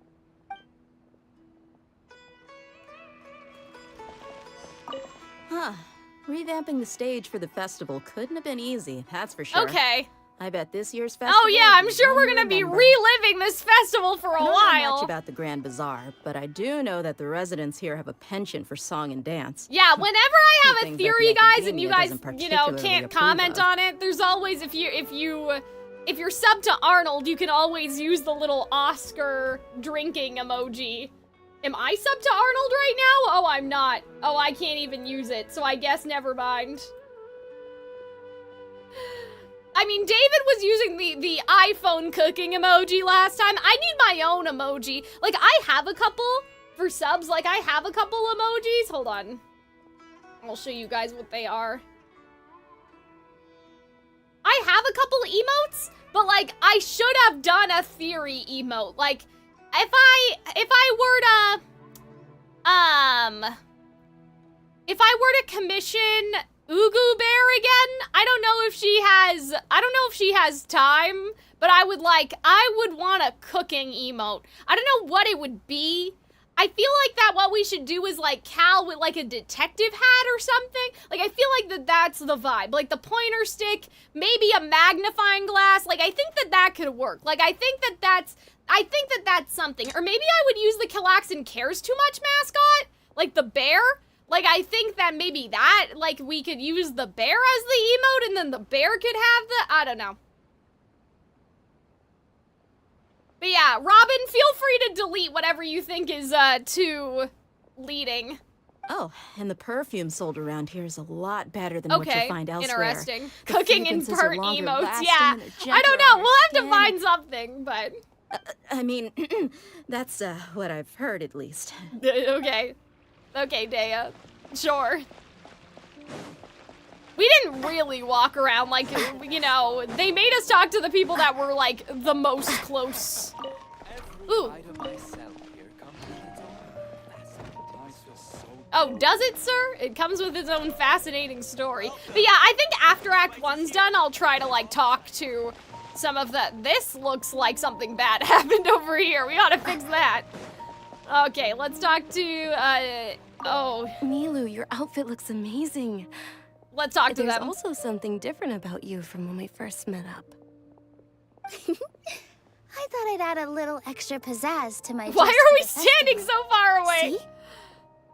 Huh. Revamping the stage for the festival couldn't have been easy, that's for sure. Okay. I bet this year's festival... Oh yeah, I'm sure we're gonna be reliving this festival for a while. I don't know much about the Grand Bazaar, but I do know that the residents here have a penchant for song and dance. Yeah, whenever I have a theory, guys, and you guys, you know, can't comment on it, there's always, if you're subbed to Arnold, you can always use the little Oscar drinking emoji. Am I subbed to Arnold right now? Oh, I'm not. Oh, I can't even use it, so I guess never mind. I mean, David was using the iPhone cooking emoji last time. I need my own emoji. Like, I have a couple for subs. Like, I have a couple emojis. Hold on. I'll show you guys what they are. I have a couple emotes, but, like, I should have done a theory emote. Like, if I were to commission Ugu Bear again, I don't know if she has time, but I would want a cooking emote. I don't know what it would be. I feel like that what we should do is like Cal with like a detective hat or something. Like I feel like that's the vibe. Like the pointer stick, maybe a magnifying glass. Like I think that could work. Like I think that's something. Or maybe I would use the Calxiyn Cares Too Much mascot, like the bear. Like, I think that maybe that, like, we could use the bear as the emote, and then the bear could have the, I don't know. But yeah, Robin, feel free to delete whatever you think is, too leading. Oh, and the perfume sold around here is a lot better than what you'll find elsewhere. Interesting. Cooking and burnt emotes, yeah. I don't know, we'll have to find something, but... I mean, that's, what I've heard, at least. Okay. Okay, Dea. Sure. We didn't really walk around like, you know, they made us talk to the people that were, like, the most close. Ooh. Oh, does it, sir? It comes with its own fascinating story. But yeah, I think after Act 1's done, I'll try to, like, talk to some of the... This looks like something bad happened over here. We ought to fix that. Okay, let's talk to, oh. Milu, your outfit looks amazing. Let's talk to them. There's also something different about you from when we first met up. I thought I'd add a little extra pizzazz to my... Why are we standing so far away?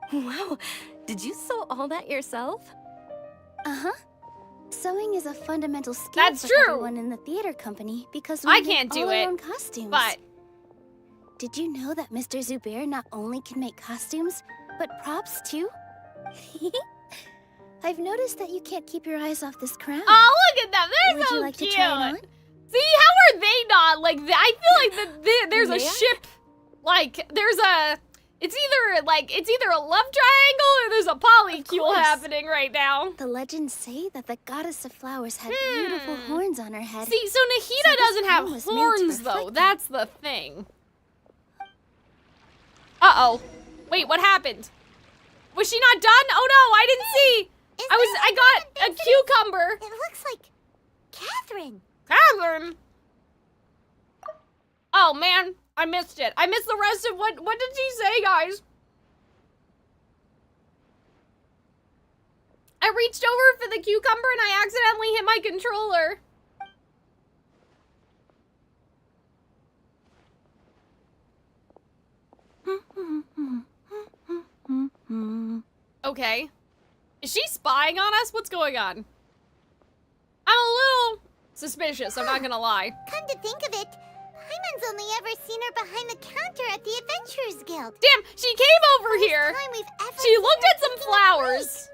See? Wow, did you sew all that yourself? Uh-huh. Sewing is a fundamental skill That's for true. everyone in the theater company because we I make can't do all our it, own costumes. but Did you know that Mr. Zubair not only can make costumes, but props too? I've noticed that you can't keep your eyes off this crown. oh, look at them. They're Would so you like cute. to try it on? See, how are they not like that? I feel like there's a May I? ship, like there's a. It's either a love triangle or there's a polycule course. happening right now. The legends say that the goddess of flowers had beautiful horns on her head. See, so Nahida So this doesn't have crown was made to horns though. reflect That's the thing. Uh-oh. Wait, what happened? Was she not done? Oh no, I didn't see. I got a cucumber. It looks like Catherine. Catherine. Oh man, I missed it. I missed the rest of what did she say, guys? I reached over for the cucumber and I accidentally hit my controller. Okay. Is she spying on us? What's going on? I'm a little suspicious, I'm not gonna lie. Come to think of it, Paimon's only ever seen her behind the counter at the Adventurers Guild. Damn, she came over here. Time we've ever She seen looked her at some taking a flowers.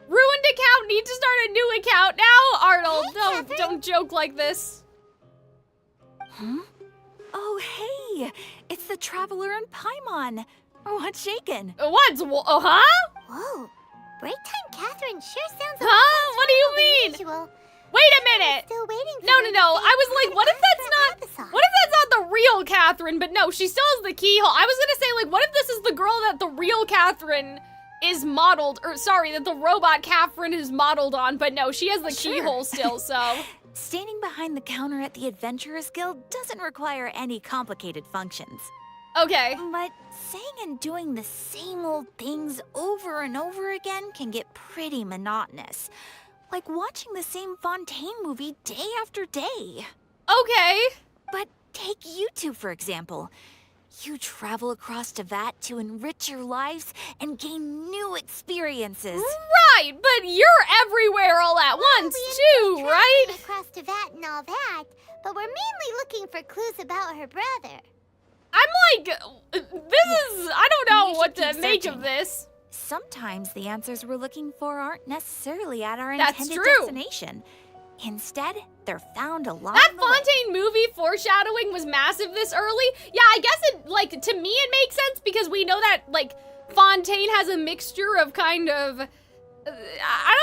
Ruined account, need to start a new account now. Arnold, Hey, no, Catherine. don't joke like this. Oh, hey! It's the Traveler and Paimon. What's shaken? Huh? Whoa, break time Catherine sure sounds a Huh? What do you mean? usual. Wait a minute. Still waiting for No. her to say I was like, what if that's not Abyssal. what if that's not the real Catherine? But no, she still has the keyhole. I was gonna say, like, what if this is the girl that the real Catherine is modeled, or sorry, that the robot Catherine is modeled on, but no, she has the keyhole still, so. Standing behind the counter at the Adventurers Guild doesn't require any complicated functions. Okay. But saying and doing the same old things over and over again can get pretty monotonous. Like watching the same Fontaine movie day after day. Okay. But take you two, for example. You travel across Tevat to enrich your lives and gain new experiences. Right, but you're everywhere all at once, too, right? Across Tevat and all that, but we're mainly looking for clues about her brother. I'm like, I don't know You what should to keep make searching. of this. Sometimes the answers we're looking for aren't necessarily at our That's intended true. destination. Instead, they're found along That the way. Fontaine movie foreshadowing was massive this early. Yeah, I guess it, like, to me it makes sense because we know that, like, Fontaine has a mixture of kind of, I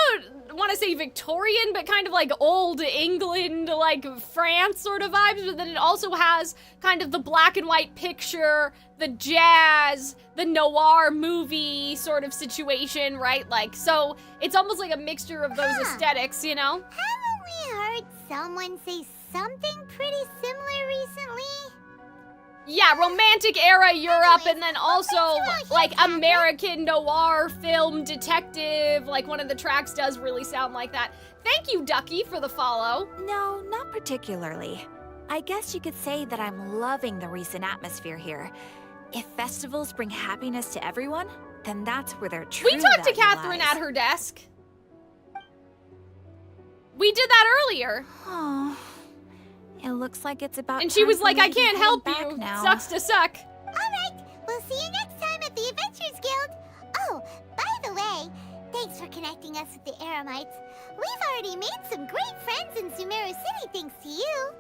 don't want to say Victorian, but kind of like old England, like France sort of vibes, but then it also has kind of the black and white picture, the jazz, the noir movie sort of situation, right? Like, so it's almost like a mixture of those aesthetics, you know? Haven't we heard someone say something pretty similar recently? Yeah, romantic era Europe, Anyways, and then what also brings you out here, like Catherine? American noir film detective. Like one of the tracks does really sound like that. Thank you, Ducky, for the follow. No, not particularly. I guess you could say that I'm loving the recent atmosphere here. If festivals bring happiness to everyone, then that's where their true We talked to value Catherine lies. at her desk. We did that earlier. Oh, it looks like it's about And she time was for like, me I to be can't heading help back you. now. Sucks to suck. Alright, we'll see you next time at the Adventurers Guild. Oh, by the way, thanks for connecting us with the Eremites. We've already made some great friends in Sumeru City thanks to you.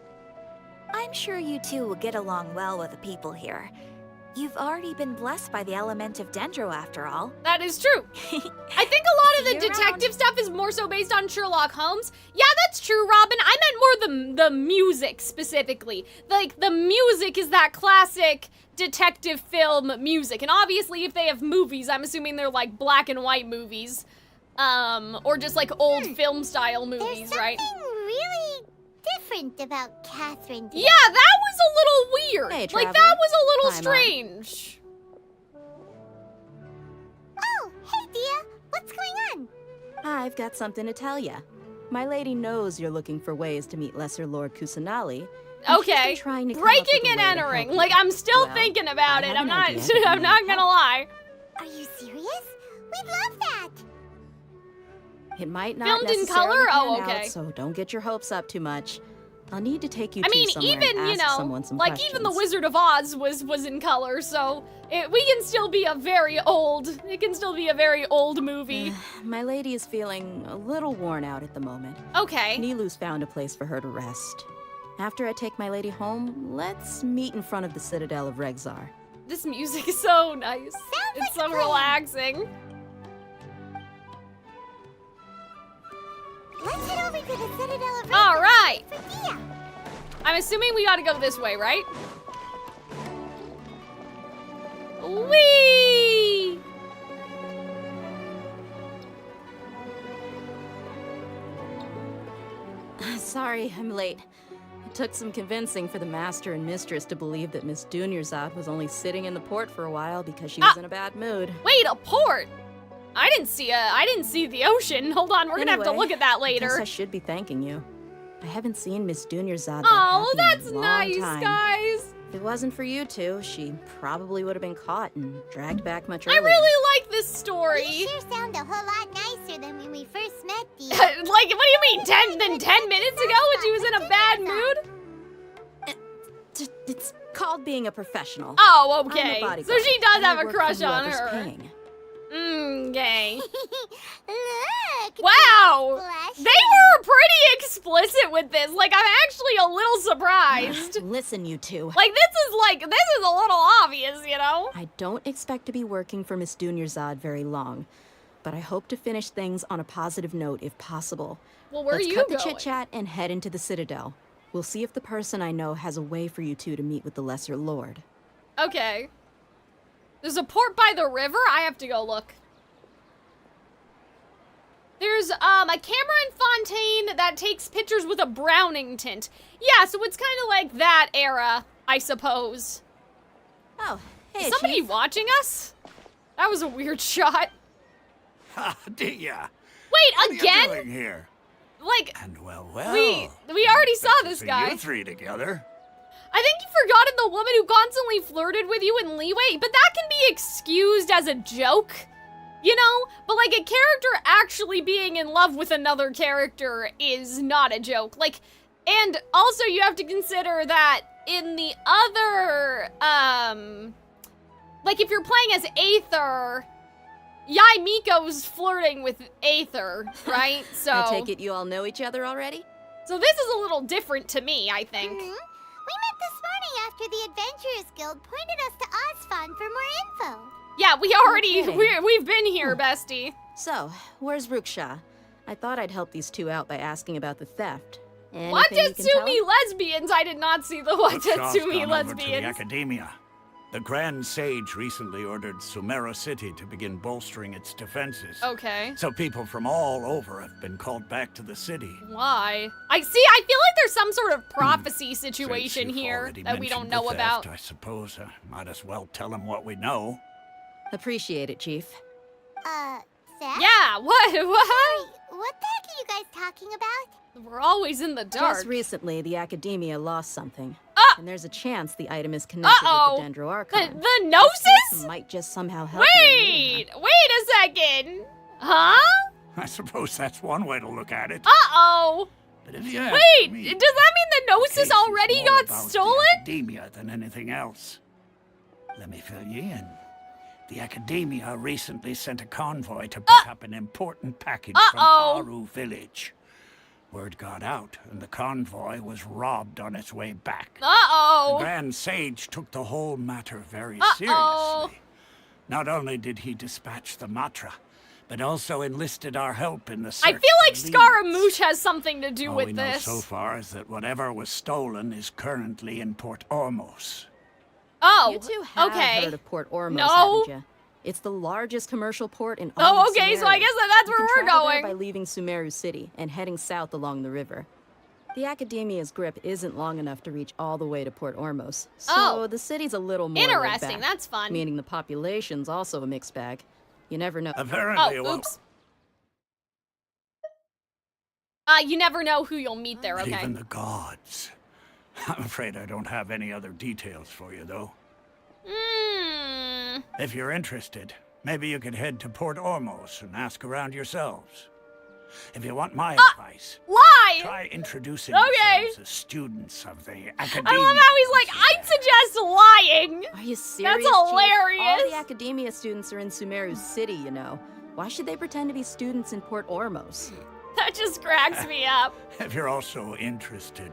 I'm sure you two will get along well with the people here. You've already been blessed by the element of Dendro, after all. That is true. I think a lot of See the you detective around. stuff is more so based on Sherlock Holmes. Yeah, that's true, Robin. I meant more the music specifically. Like the music is that classic detective film music, and obviously if they have movies, I'm assuming they're like black and white movies, or just like old film style movies, There's right? something really different about Catherine today. Yeah, that was a little weird. Hey, Like that Traveler. was a little Hi, Mom. strange. Oh, hey Dia, what's going on? I've got something to tell ya. My lady knows you're looking for ways to meet Lesser Lord Kusanali. and she's Okay. been trying to come up with Breaking a and way to entering. help Like you. I'm still Well, thinking about I it. have I'm an not idea that I'm not might gonna help. lie. Are you serious? We'd love that. It might not Filmed in necessarily color? pan Oh, okay. out, so don't get your hopes up too much. I'll need to take you I mean, somewhere even, and you ask know, someone some like questions. even the Wizard of Oz was in color, so we can still be a very old, it can still be a very old movie. My lady is feeling a little worn out at the moment. Okay. Nilu's found a place for her to rest. After I take my lady home, let's meet in front of the Citadel of Regzar. This music is so nice. It's so relaxing. Let's head over to the Citadel of All right. for Dia. I'm assuming we gotta go this way, right? Whee! Sorry, I'm late. It took some convincing for the master and mistress to believe that Miss Dunyarzad was only sitting in the port for a while because she was in a bad mood. Wait, a port? I didn't see the ocean. Hold on, we're gonna have to look at that I later. guess I should be thanking you. I haven't seen Miss Dunyarzad Oh, that happy that's in a long nice, time. guys. If it wasn't for you two, she probably would have been caught and dragged back much earlier. I really like this story. You sure sound a whole lot nicer than when we first met, Dia. Like, what do you mean, 10 minutes ago when she was in a bad mood? It's called being a professional. Oh, I'm a okay. So bodyguard, she does and I have a work for crush on whoever's her. paying. Okay. Look. Wow. Blushing. They were pretty explicit with this. Like, I'm actually a little surprised. Listen, you two. Like, this is a little obvious, you know? I don't expect to be working for Miss Dunyarzad very long, but I hope to finish things on a positive note if possible. Well, where are Let's you cut the going? chit-chat and head into the Citadel. We'll see if the person I know has a way for you two to meet with the Lesser Lord. Okay. There's a port by the river? I have to go look. There's, a camera and fontaine that takes pictures with a browning tint. Yeah, so it's kind of like that era, I suppose. Oh, hey, Is somebody Chief. watching us? That was a weird shot. Ha, Dia. Wait, What again? are you doing here? Like, And well, we already saw good to this see guy. You three together. I think you've forgotten the woman who constantly flirted with you in Leeway, but that can be excused as a joke, you know? But like a character actually being in love with another character is not a joke. Like, and also you have to consider that in the other, like if you're playing as Aether, Yai Miko's flirting with Aether, right? So I take it you all know each other already? So this is a little different to me, I think. We met this morning after the Adventurers Guild pointed us to Osfon for more info. Yeah, we already, Okay. we've been here, bestie. So, where's Ruksha? I thought I'd help these two out by asking about the theft. Anything you can tell? Watatsumi lesbians? I did not see the Ruksha's Watatsumi gone over to the lesbians. Academia. The Grand Sage recently ordered Sumeru City to begin bolstering its defenses. Okay. So people from all over have been called back to the city. Why? I feel like there's some sort of prophecy Since situation you've here already that we don't mentioned the know about. theft, I suppose I might as well tell them what we know. Appreciate it, Chief. Theft? Yeah, what? Sorry, what the heck are you guys talking about? We're always in the dark. Just recently, the Academia lost something. Ah! And there's a chance the item is connected Uh-oh. with the Dendro Archon. The Gnosis? Might just somehow help you. Wait a second. Huh? I suppose that's one way to look at it. Uh-oh. But if you ask Wait, me, does that mean the Gnosis case is already more got about stolen? The Academia than anything else. Let me fill you in. The Academia recently sent a convoy to pick up an important package from Aru village. Word got out, and the convoy was robbed on its way back. Uh-oh. The Grand Sage took the whole matter very Uh-oh. seriously. Not only did he dispatch the Matra, but also enlisted our help in the search I feel like for leads. Scaramouche has something to do All with we know this. so far is that whatever was stolen is currently in Port Ormos. Oh, You two have okay. heard of Port Ormos, No. haven't you? It's the largest commercial port in all of Oh, okay, so I Sumeru. guess that's You where can we're travel there going. by leaving Sumeru City and heading south along the river. The Academia's grip isn't long enough to reach all the way to Port Ormos, so Oh. the city's a little more laid Interesting, back, that's fun. meaning the population's also a mixed bag. You never know. Apparently, Oh, well, oops. You never know who you'll meet there, okay? even the gods. I'm afraid I don't have any other details for you, though. Hmm. If you're interested, maybe you could head to Port Ormos and ask around yourselves. If you want my advice, lie! try introducing Okay. yourselves as students of the academia. I love how he's like, I'd suggest lying. Are you serious, That's hilarious. Chief? All the academia students are in Sumeru City, you know. Why should they pretend to be students in Port Ormos? That just cracks me up. If you're also interested,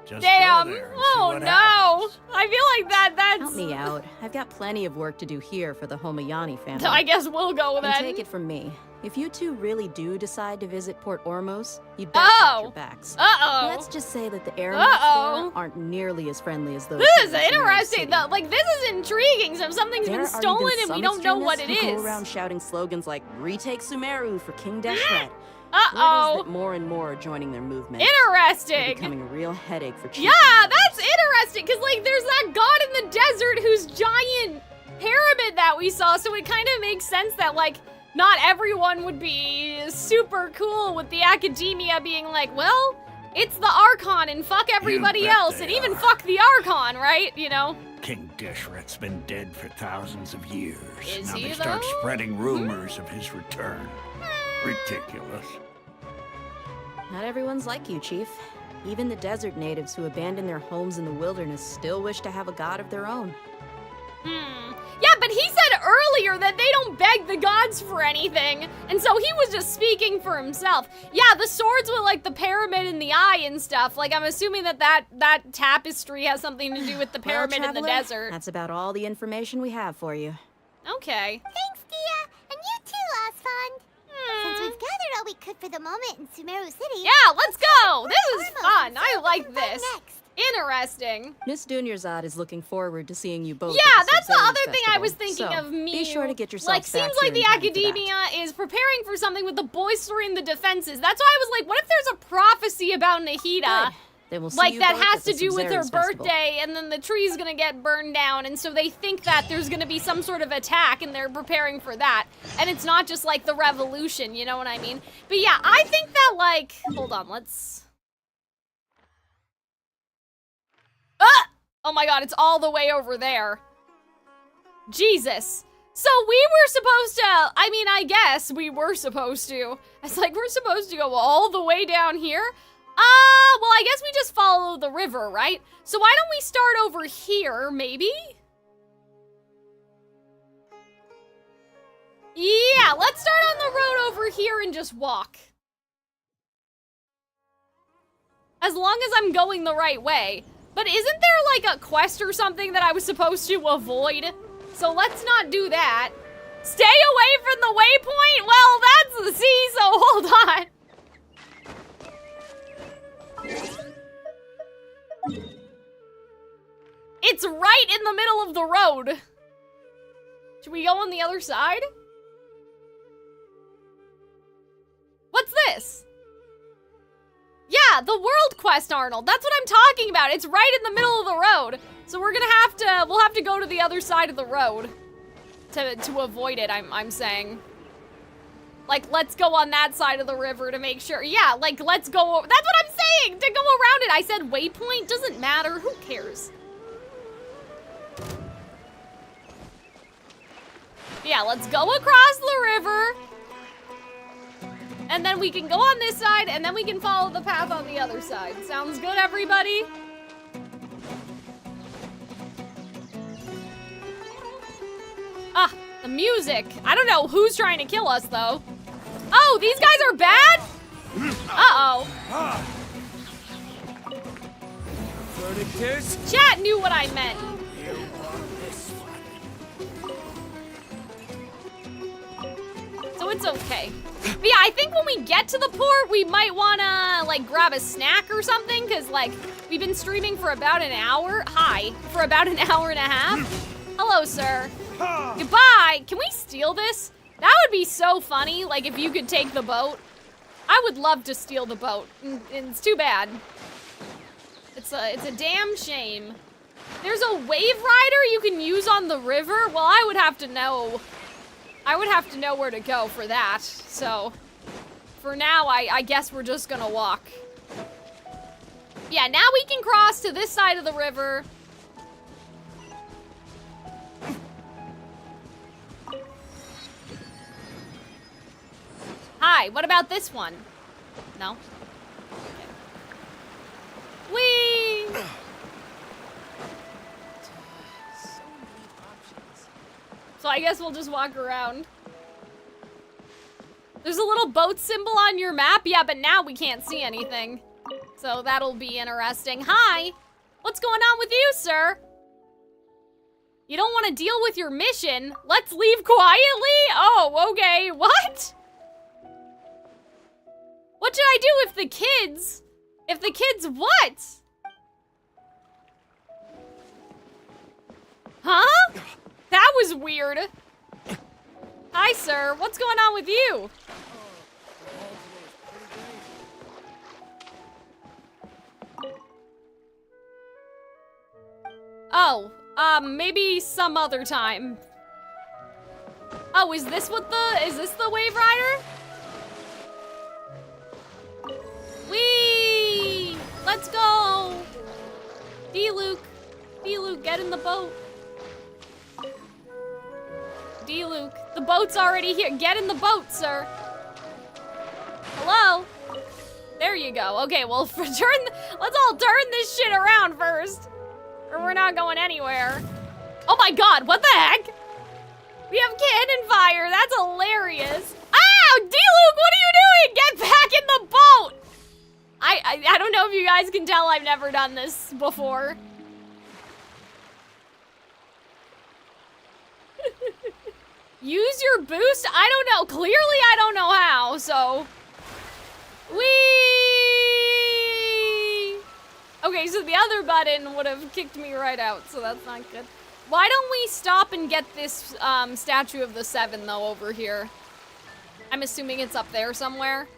just Damn. go there and see Oh what no. happens. I feel like that's... Help me out. I've got plenty of work to do here for the Homayani family. I guess we'll go And then. take it from me. If you two really do decide to visit Port Ormos, you better watch your backs. Uh-oh. Let's just say that the air there aren't nearly as friendly as those. This is in Sumeru interesting, City. though. Like, this is intriguing. So something's There been are stolen even and we some don't know what it extremists who is. go around shouting slogans like "Retake Sumeru" for King Deshret. Uh-oh. Word is that more and more are joining their movement. Interesting. They're becoming a real headache for Chief. Yeah, that's interesting, because, like, there's that god in the desert whose giant pyramid that we saw, so it kind of makes sense that, like, not everyone would be super cool with the academia being like, well, it's the Archon and fuck everybody bet else, they and even are. fuck the Archon, right? You know? King Deshret's been dead for thousands of years. Is now he, they start though? spreading rumors of his return. Ridiculous. Not everyone's like you, Chief. Even the desert natives who abandon their homes in the wilderness still wish to have a god of their own. Yeah, but he said earlier that they don't beg the gods for anything, and so he was just speaking for himself. Yeah, the swords with, like, the pyramid and the eye and stuff, like, I'm assuming that tapestry has something to do with the Well, pyramid in the traveler, desert. That's about all the information we have for you. Okay. Thanks, Dia. And you too, Osfond. Since we've gathered all we could for the moment in Sumeru City. Yeah, let's go! This is Ormos fun. and I see what like we can find this. next. Interesting. Miss Dunyarzad is looking forward to seeing you both. Yeah, at the that's the Subzerries other thing I was Festival. thinking So, of me. Be sure to get yourself Like, back seems here like in the time for that. academia is preparing for something with the bolstering the defenses. That's why I was like, what if there's a prophecy about Nahida? Good. Then we'll see Like, you that both has at the to do with her Subzerries Festival. birthday, and then the tree's gonna get burned down, and so they think that there's gonna be some sort of attack, and they're preparing for that. And it's not just like the revolution, you know what I mean? But yeah, I think that, like, hold on, let's... Ah! Oh my god, it's all the way over there. Jesus. So we were supposed to, I mean, I guess we were supposed to. It's like, we're supposed to go all the way down here? Well, I guess we just follow the river, right? So why don't we start over here, maybe? Yeah, let's start on the road over here and just walk. As long as I'm going the right way. But isn't there like a quest or something that I was supposed to avoid? So let's not do that. Stay away from the waypoint? Well, that's the sea, so hold on. It's right in the middle of the road. Should we go on the other side? What's this? Yeah, the world quest, Arnold. That's what I'm talking about. It's right in the middle of the road. So we're gonna have to, we'll have to go to the other side of the road to avoid it, I'm saying. Like, let's go on that side of the river to make sure. Yeah, like, let's go, that's what I'm saying, to go around it. I said waypoint, doesn't matter, who cares? Yeah, let's go across the river. And then we can go on this side, and then we can follow the path on the other side. Sounds good, everybody? Ah, the music. I don't know who's trying to kill us, though. Oh, these guys are bad? Uh-oh. Chat knew what I meant. So it's okay. But yeah, I think when we get to the port, we might wanna, like, grab a snack or something, because, like, we've been streaming for about an hour. Hi. For about an hour and a half. Hello, sir. Goodbye. Can we steal this? That would be so funny, like, if you could take the boat. I would love to steal the boat. It's too bad. It's a damn shame. There's a wave rider you can use on the river? Well, I would have to know. I would have to know where to go for that. So, for now, I guess we're just gonna walk. Yeah, now we can cross to this side of the river. Hi. Hi, what about this one? No? Okay. Whee! So I guess we'll just walk around. There's a little boat symbol on your map? Yeah, but now we can't see anything. So that'll be interesting. Hi! What's going on with you, sir? You don't want to deal with your mission? Let's leave quietly? Oh, okay. What? What should I do if the kids... If the kids what? Huh? That was weird. Hi, sir. What's going on with you? Oh, maybe some other time. Oh, is this the Wave Rider? Whee! Let's go! D-Luke, get in the boat. D-Luke, the boat's already here. Get in the boat, sir. Hello? There you go. Okay, well, let's all turn this shit around first. Or we're not going anywhere. Oh my god, what the heck? We have cannon fire, that's hilarious. Ow, D-Luke, what are you doing? Get back in the boat! I don't know if you guys can tell I've never done this before. Use your boost? I don't know, clearly I don't know how, so. Whee! Okay, so the other button would have kicked me right out, so that's not good. Why don't we stop and get this statue of the Seven, though, over here? I'm assuming it's up there somewhere.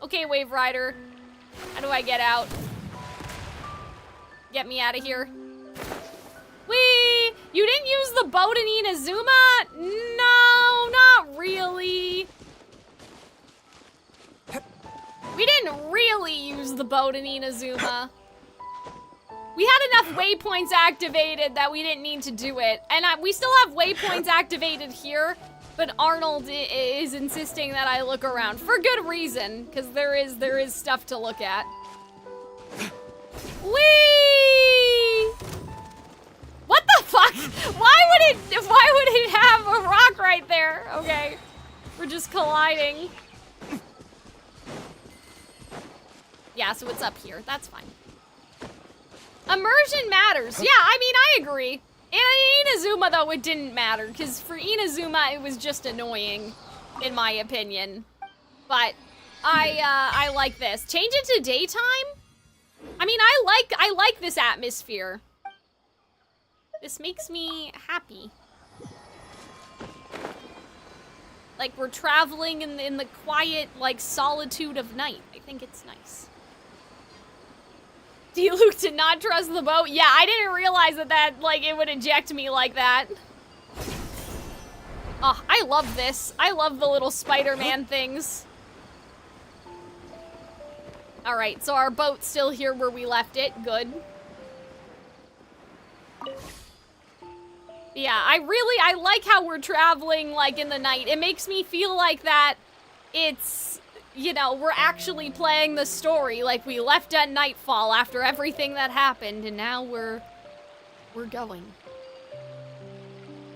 Okay, Wave Rider. How do I get out? Get me out of here. Whee! You didn't use the boat in Inazuma? No, not really. We didn't really use the boat in Inazuma. We had enough waypoints activated that we didn't need to do it. And we still have waypoints activated here, but Arnold is insisting that I look around for good reason, because there is stuff to look at. Whee! What the fuck? Why would it have a rock right there? Okay, we're just colliding. Yeah, so it's up here. That's fine. Immersion matters. Yeah, I mean, I agree. In Inazuma, though, it didn't matter, because for Inazuma, it was just annoying, in my opinion. But I like this. Change it to daytime? I mean, I like this atmosphere. This makes me happy. Like, we're traveling in the quiet, like, solitude of night. I think it's nice. D-Luke did not trust the boat. Yeah, I didn't realize that, like, it would eject me like that. Oh, I love this. I love the little Spider-Man things. All right, so our boat's still here where we left it. Good. Yeah, I like how we're traveling, like, in the night. It makes me feel like that it's, you know, we're actually playing the story. Like, we left at nightfall after everything that happened, and now we're going.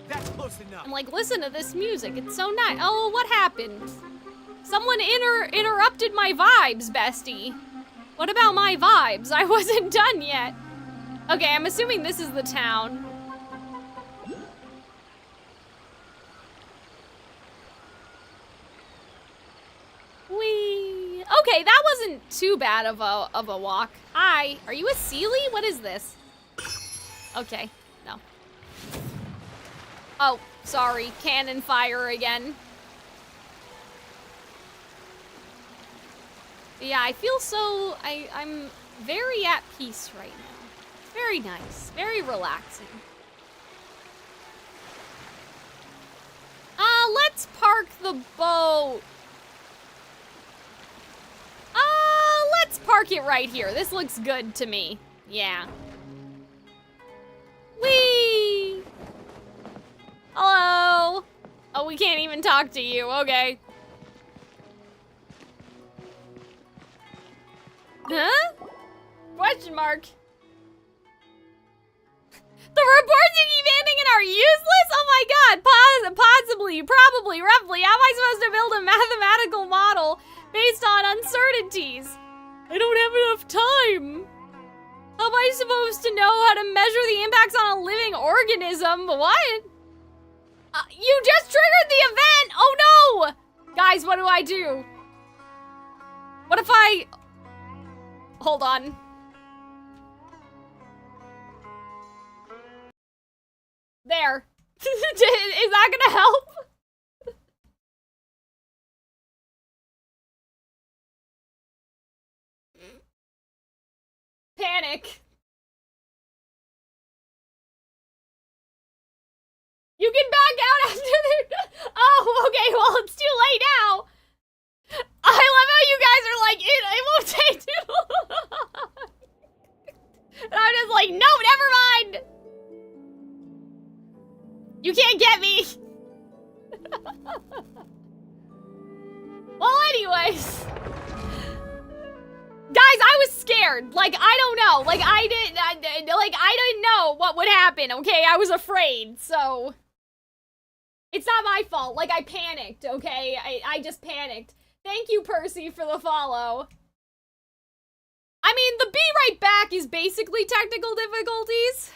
That's close enough. I'm like, listen to this music. It's so nice. Oh, what happened? Someone interrupted my vibes, bestie. What about my vibes? I wasn't done yet. Okay, I'm assuming this is the town. Whee! Okay, that wasn't too bad of a walk. Hi, are you a Sealy? What is this? Okay, no. Oh, sorry, cannon fire again. Yeah, I feel so, I'm very at peace right now. Very nice, very relaxing. Let's park the boat. Let's park it right here. This looks good to me. Yeah. Whee! Hello. Oh, we can't even talk to you. Okay. Huh? Question mark. The reports you keep handing in are useless? Oh my god, possibly, probably, roughly. How am I supposed to build a mathematical model based on uncertainties? I don't have enough time. How am I supposed to know how to measure the impacts on a living organism? What? You just triggered the event! Oh no! Guys, what do I do? What if I... Hold on. There. Is that gonna help? Panic. You can back out after the... Oh, okay, well, it's too late now. I love how you guys are like, it won't take too long. And I'm just like, no, never mind. You can't get me. Well, anyways. Guys, I was scared. Like, I don't know. Like, I didn't know what would happen, okay? I was afraid, so... It's not my fault. Like, I panicked, okay? I just panicked. Thank you, Percy, for the follow. I mean, the be right back is basically technical difficulties.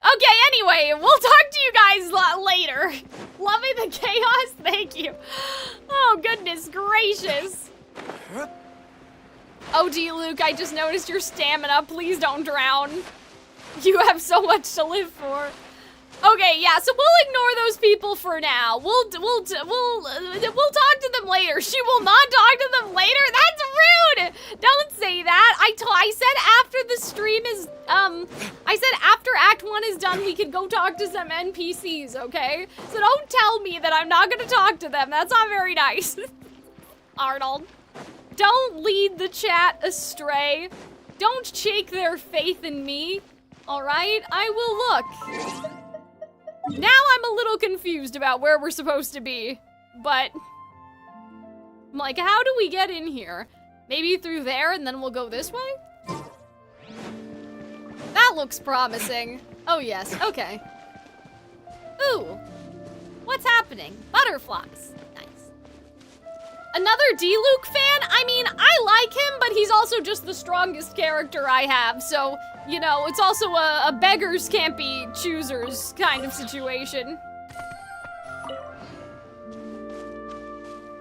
Okay, anyway, we'll talk to you guys later. Loving the chaos? Thank you. Oh, goodness gracious. OD Luke, I just noticed your stamina. Please don't drown. You have so much to live for. Okay, yeah, so we'll ignore those people for now. We'll talk to them later. She will not talk to them later? That's rude! Don't say that. I said after the stream is, I said after Act 1 is done, we could go talk to some NPCs, okay? So don't tell me that I'm not gonna talk to them. That's not very nice. Arnold. Don't lead the chat astray. Don't shake their faith in me. Alright? I will look. Now I'm a little confused about where we're supposed to be, but I'm like, how do we get in here? Maybe through there and then we'll go this way? That looks promising. Oh yes, okay. Ooh, what's happening? Butterflies, nice. Another D-Luke fan? I mean, I like him, but he's also just the strongest character I have, so... You know, it's also a beggars can't be choosers kind of situation.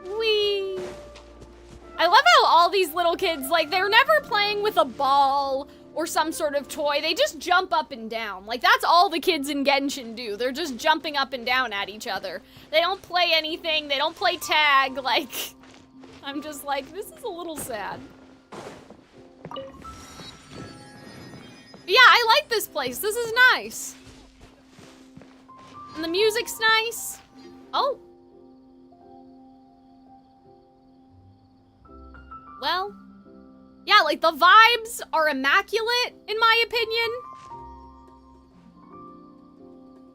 Whee! I love how all these little kids, like, they're never playing with a ball or some sort of toy. They just jump up and down. Like, that's all the kids in Genshin do. They're just jumping up and down at each other. They don't play anything. They don't play tag. Like, I'm just like, this is a little sad. Yeah, I like this place. This is nice. And the music's nice. Oh. Well. Yeah, like the vibes are immaculate, in my opinion.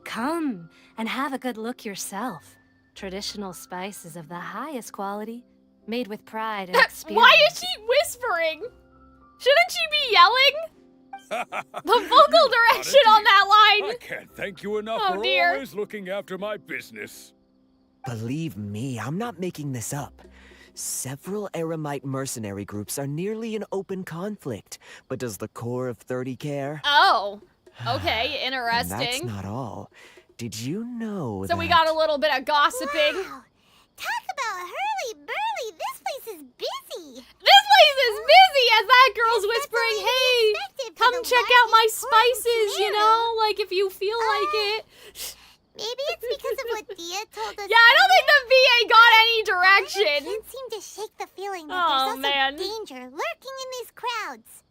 Come and have a good look yourself. Traditional spices of the highest quality, made with pride and experience. Why is she whispering? Shouldn't she be yelling? The vocal direction on that line! I can't thank you enough for always looking after my business. Believe me, I'm not making this up. Several Eremite mercenary groups are nearly in open conflict, but does the core of 30 care? Oh, okay, interesting. And that's not all. Did you know So we got a little bit of gossiping. Wow. Talk about hurly-burly. This place is busy. This place is busy as that girl's whispering, hey, come check out my spices, you know? Like, if you feel like it. Maybe it's because of what Dia told us. Yeah, I don't think the VA got any direction. I can't seem to shake the feeling that Oh, there's man. also danger lurking in these crowds.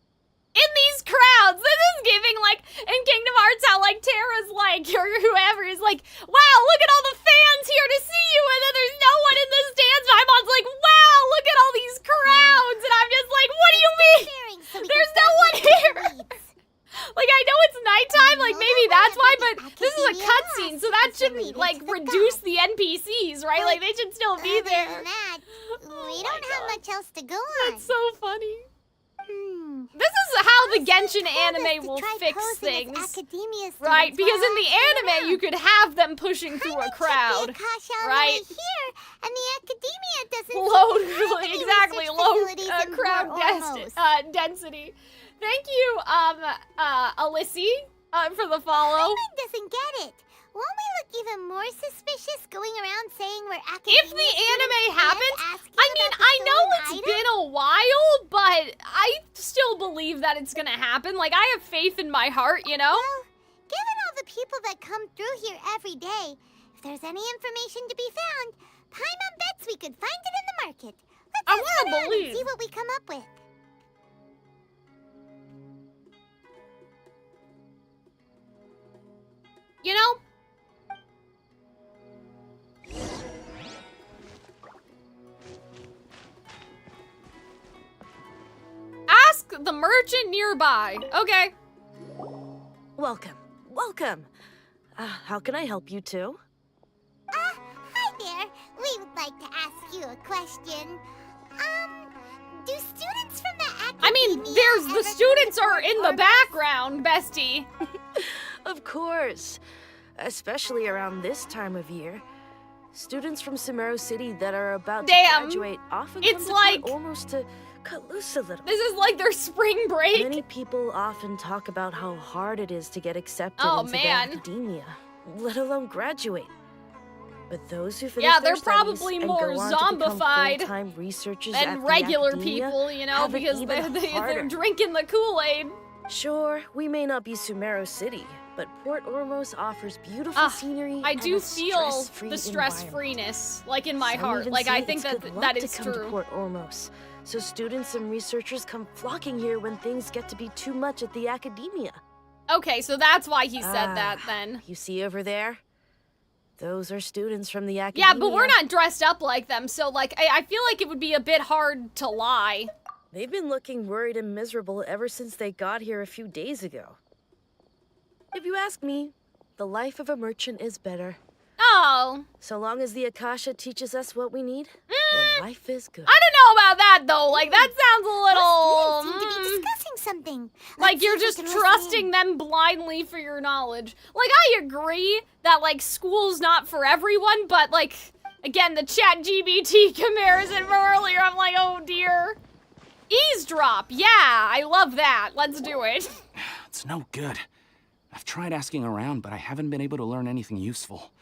In these crowds, this is giving, like, in Kingdom Hearts how, like, Terra's like, or whoever is like, wow, look at all the fans here to see you, and then there's no one in the stands, and Imon's like, wow, look at all these crowds, and I'm just like, what do you mean? There's no one here! Like, I know it's nighttime, like, maybe that's why, but this is a cutscene, so that shouldn't, like, reduce the NPCs, right? Like, they should still be there. Other than that, We don't have much else to go on. That's so funny. This is how the Genshin anime will fix things. Right, because in the anime you could have them pushing through a crowd. Right? Here, and the academia doesn't low crowd density. Thank you, Alyssy, for the follow. Paimon doesn't get it. Won't we look even more suspicious going around saying we're academia? If the anime happens, I mean, I know it's been a while, but I still believe that it's gonna happen. Like, I have faith in my heart, you know? Well, given all the people that come through here every day, if there's any information to be found, Paimon bets we could find it in the market. Let's I wanna believe. and see what we come up with. You know? Ask the merchant nearby. Okay. Welcome. Welcome. How can I help you two? Hi there. We would like to ask you a question. Do students from the academia I mean, the students are in the background, bestie. Of course. Especially around this time of year. Students from Sumeru City that are about to graduate often come to like almost to cut loose a little. This is like their spring break. Many people often talk about how hard it is to get accepted into the academia, let alone graduate. But those who finish they're their probably more zombified full-time researchers than regular people, you know, because they're drinking the Kool-Aid. Sure, we may not be Sumeru City, but Port Ormos offers beautiful scenery. I do and feel the stress-freeness, like in my heart. Like I think that is to come true. To Port Ormos, so students and researchers come flocking here when things get to be too much at the academia. Okay, so that's why he said that then. You see over there? Those are students from the academia. Yeah, but we're not dressed up like them, so like I feel like it would be a bit hard to lie. They've been looking worried and miserable ever since they got here a few days ago. If you ask me, the life of a merchant is better. Oh. So long as the Akasha teaches us what we need, then life is good. I don't know about that though. Like that sounds a little. Seem to be discussing something. Like you're just trusting them blindly for your knowledge. Like I agree that like school's not for everyone, but like again the ChatGPT comparison from earlier, I'm like, oh dear. Eavesdrop, yeah, I love that. Let's do it. It's no good. I've tried asking around, but I haven't been able to learn anything useful.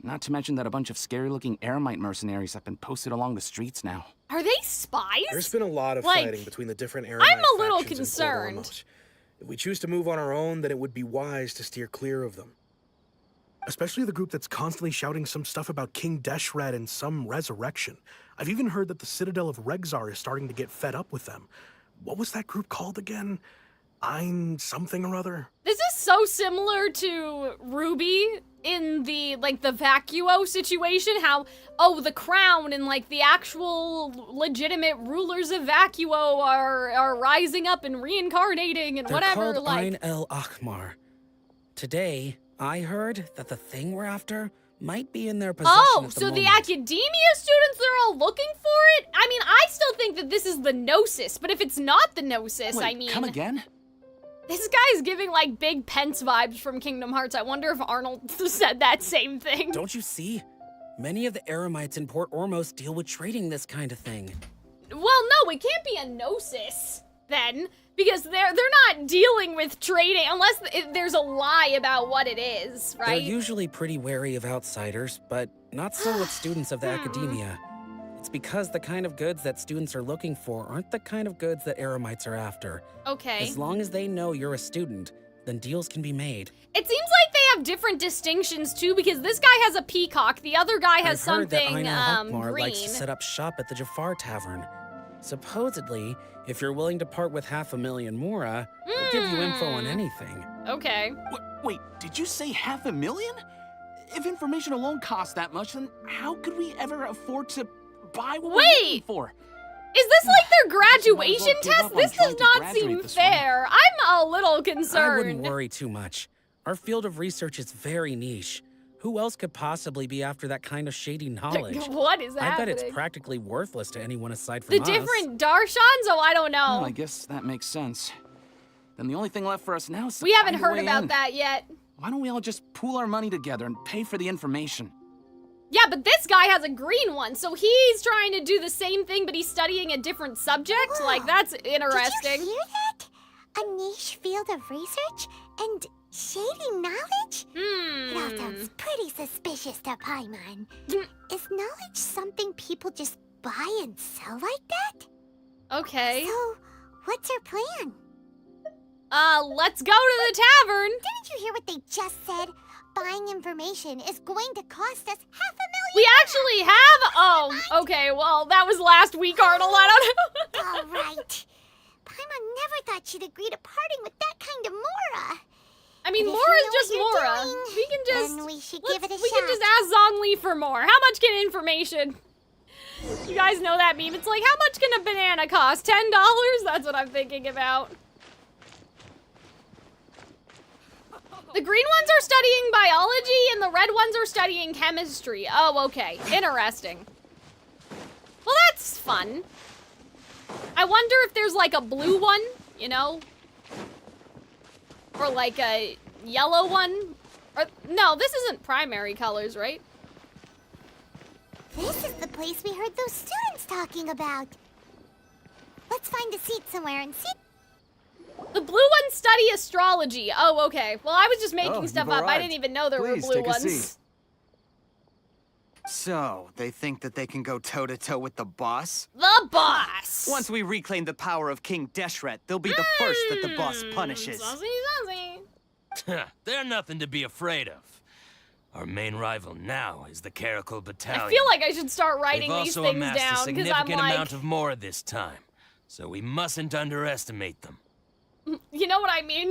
Not to mention that a bunch of scary-looking Eremite mercenaries have been posted along the streets now. Are they spies? There's been a lot of like, fighting between the different Eremite I'm a little factions concerned. in Port Ormos. If we choose to move on our own, then it would be wise to steer clear of them. Especially the group that's constantly shouting some stuff about King Deshret and some resurrection. I've even heard that the Citadel of Regzar is starting to get fed up with them. What was that group called again? Ein something or other? This is so similar to Ruby in the, like, the Vacuo situation, how, oh, the crown and, like, the actual legitimate rulers of Vacuo are rising up and reincarnating and They're whatever, called like... Ein El Akhmar. Today, I heard that the thing we're after might be in their possession at the so moment. the academia students are all looking for it? I mean, I still think that this is the Gnosis, but if it's not the Gnosis, Wait, I mean... come again? This guy's giving, like, big Pence vibes from Kingdom Hearts. I wonder if Arnold said that same thing. Don't you see? Many of the Eremites in Port Ormos deal with trading this kind of thing. Well, no, it can't be a Gnosis, then, because they're not dealing with trading, unless there's a lie about what it is, right? They're usually pretty wary of outsiders, but not so with students of the academia. It's because the kind of goods that students are looking for aren't the kind of goods that Eremites are after. Okay. As long as they know you're a student, then deals can be made. It seems like they have different distinctions, too, because this guy has a peacock, the other guy has I've heard that something, Ein El Akhmar green. likes to set up shop at the Jafar Tavern. Supposedly, if you're willing to part with 500,000 Mora, they'll give you info on anything. Okay. Wait, did you say 500,000? If information alone costs that much, then how could we ever afford to buy what we're looking for? Is this like their graduation give up test? on This trying does to not graduate seem this way. fair. I'm a little concerned. I wouldn't worry too much. Our field of research is very niche. Who else could possibly be after that kind of shady knowledge? What is happening? I bet it's practically worthless to anyone aside from the us. different Darshans? Oh, I don't know. Well, I guess that makes sense. Then the only thing left for us now is to We haven't find a heard way about in. that yet. Why don't we all just pool our money together and pay for the information? Yeah, but this guy has a green one, so he's trying to do the same thing, but he's studying a different subject? Whoa. Like, that's interesting. Did you hear that? A niche field of research and shady knowledge? It all sounds pretty suspicious to Paimon. Is knowledge something people just buy and sell like that? Okay. So, what's our plan? Let's go to the tavern. Didn't you hear what they just said? Buying information is going to cost us $500,000. We actually have. Oh, okay. Well, that was last week, Arnold. I don't know. All right. Paimon never thought she'd agree to parting with that kind of Mora. I mean, But if Mora's you know just what you're Mora. doing, We can just. then we should let's- give it a we shot. can just ask Zhongli for more. How much can information? You guys know that meme. It's like, how much can a banana cost? $10? That's what I'm thinking about. The green ones are studying biology and the red ones are studying chemistry. Oh, okay. Interesting. Well, that's fun. I wonder if there's like a blue one, you know? Or like a yellow one? Or no, this isn't primary colors, right? This is the place we heard those students talking about. Let's find a seat somewhere and sit. The blue ones study astrology. Oh, okay. Well, I was just making stuff you've up. I arrived. didn't even know there Please, were blue take a ones. seat. So, they think that they can go toe-to-toe with the boss? The boss! Once we reclaim the power of King Deshret, they'll be the first that the boss punishes. They're nothing to be afraid of. Our main rival now is the Caracal Battalion. I feel like I should start writing They've these also things amassed a down, because I'm significant like, amount of Mora this time, so we mustn't underestimate them. you know what I mean?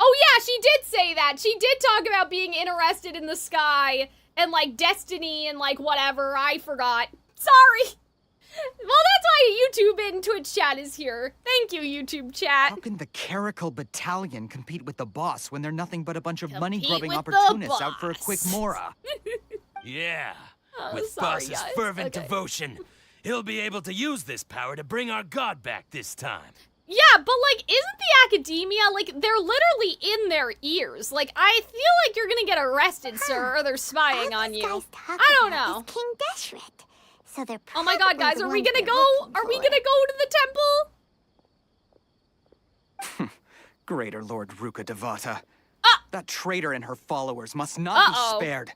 Oh yeah, she did say that. She did talk about being interested in the sky and like destiny and like whatever. I forgot. Sorry. Well, that's why YouTube and Twitch chat is here. Thank you, YouTube chat. How can the Caracal Battalion compete with the boss when they're nothing but a bunch of money-grubbing with the opportunists out for a quick boss. Mora? Yeah, Oh, with sorry, Boss's guys. fervent Okay. devotion, he'll be able to use this power to bring our god back this time. Yeah, but like, isn't the academia, like, they're literally in their ears. Like, I feel like you're gonna get arrested, sir, or they're spying on you. I don't know. King Deshret. So they're Oh my god, guys, are we gonna go? Are we gonna go to the temple? Greater Lord Ruka Devata. Ah! That traitor and her followers must not Uh-oh. be spared.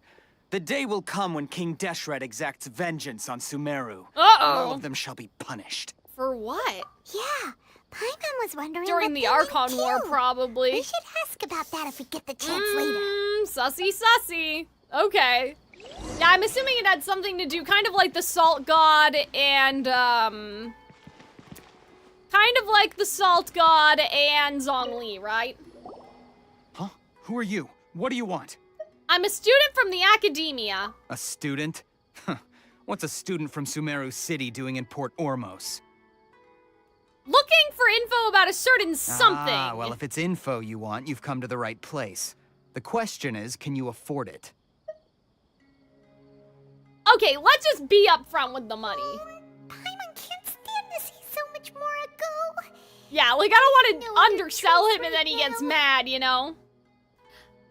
The day will come when King Deshret exacts vengeance on Sumeru. Uh-oh. All of them shall be punished. For what? Yeah, Paimon was wondering During what the they Archon mean, War, too. probably. We should ask about that if we get the chance later. Sussy, sussy. Okay. Yeah, I'm assuming it had something to do, kind of like the Salt God and, kind of like the Salt God and Zhongli, right? Huh? Who are you? What do you want? I'm a student from the academia. A student? Huh. What's a student from Sumeru City doing in Port Ormos? Looking for info about a certain something. Ah, well, if it's info you want, you've come to the right place. The question is, can you afford it? Okay, let's just be upfront with the money. Paimon can't stand to see so much Mora go. Yeah, like, I don't want to undersell him and then he gets mad, you know?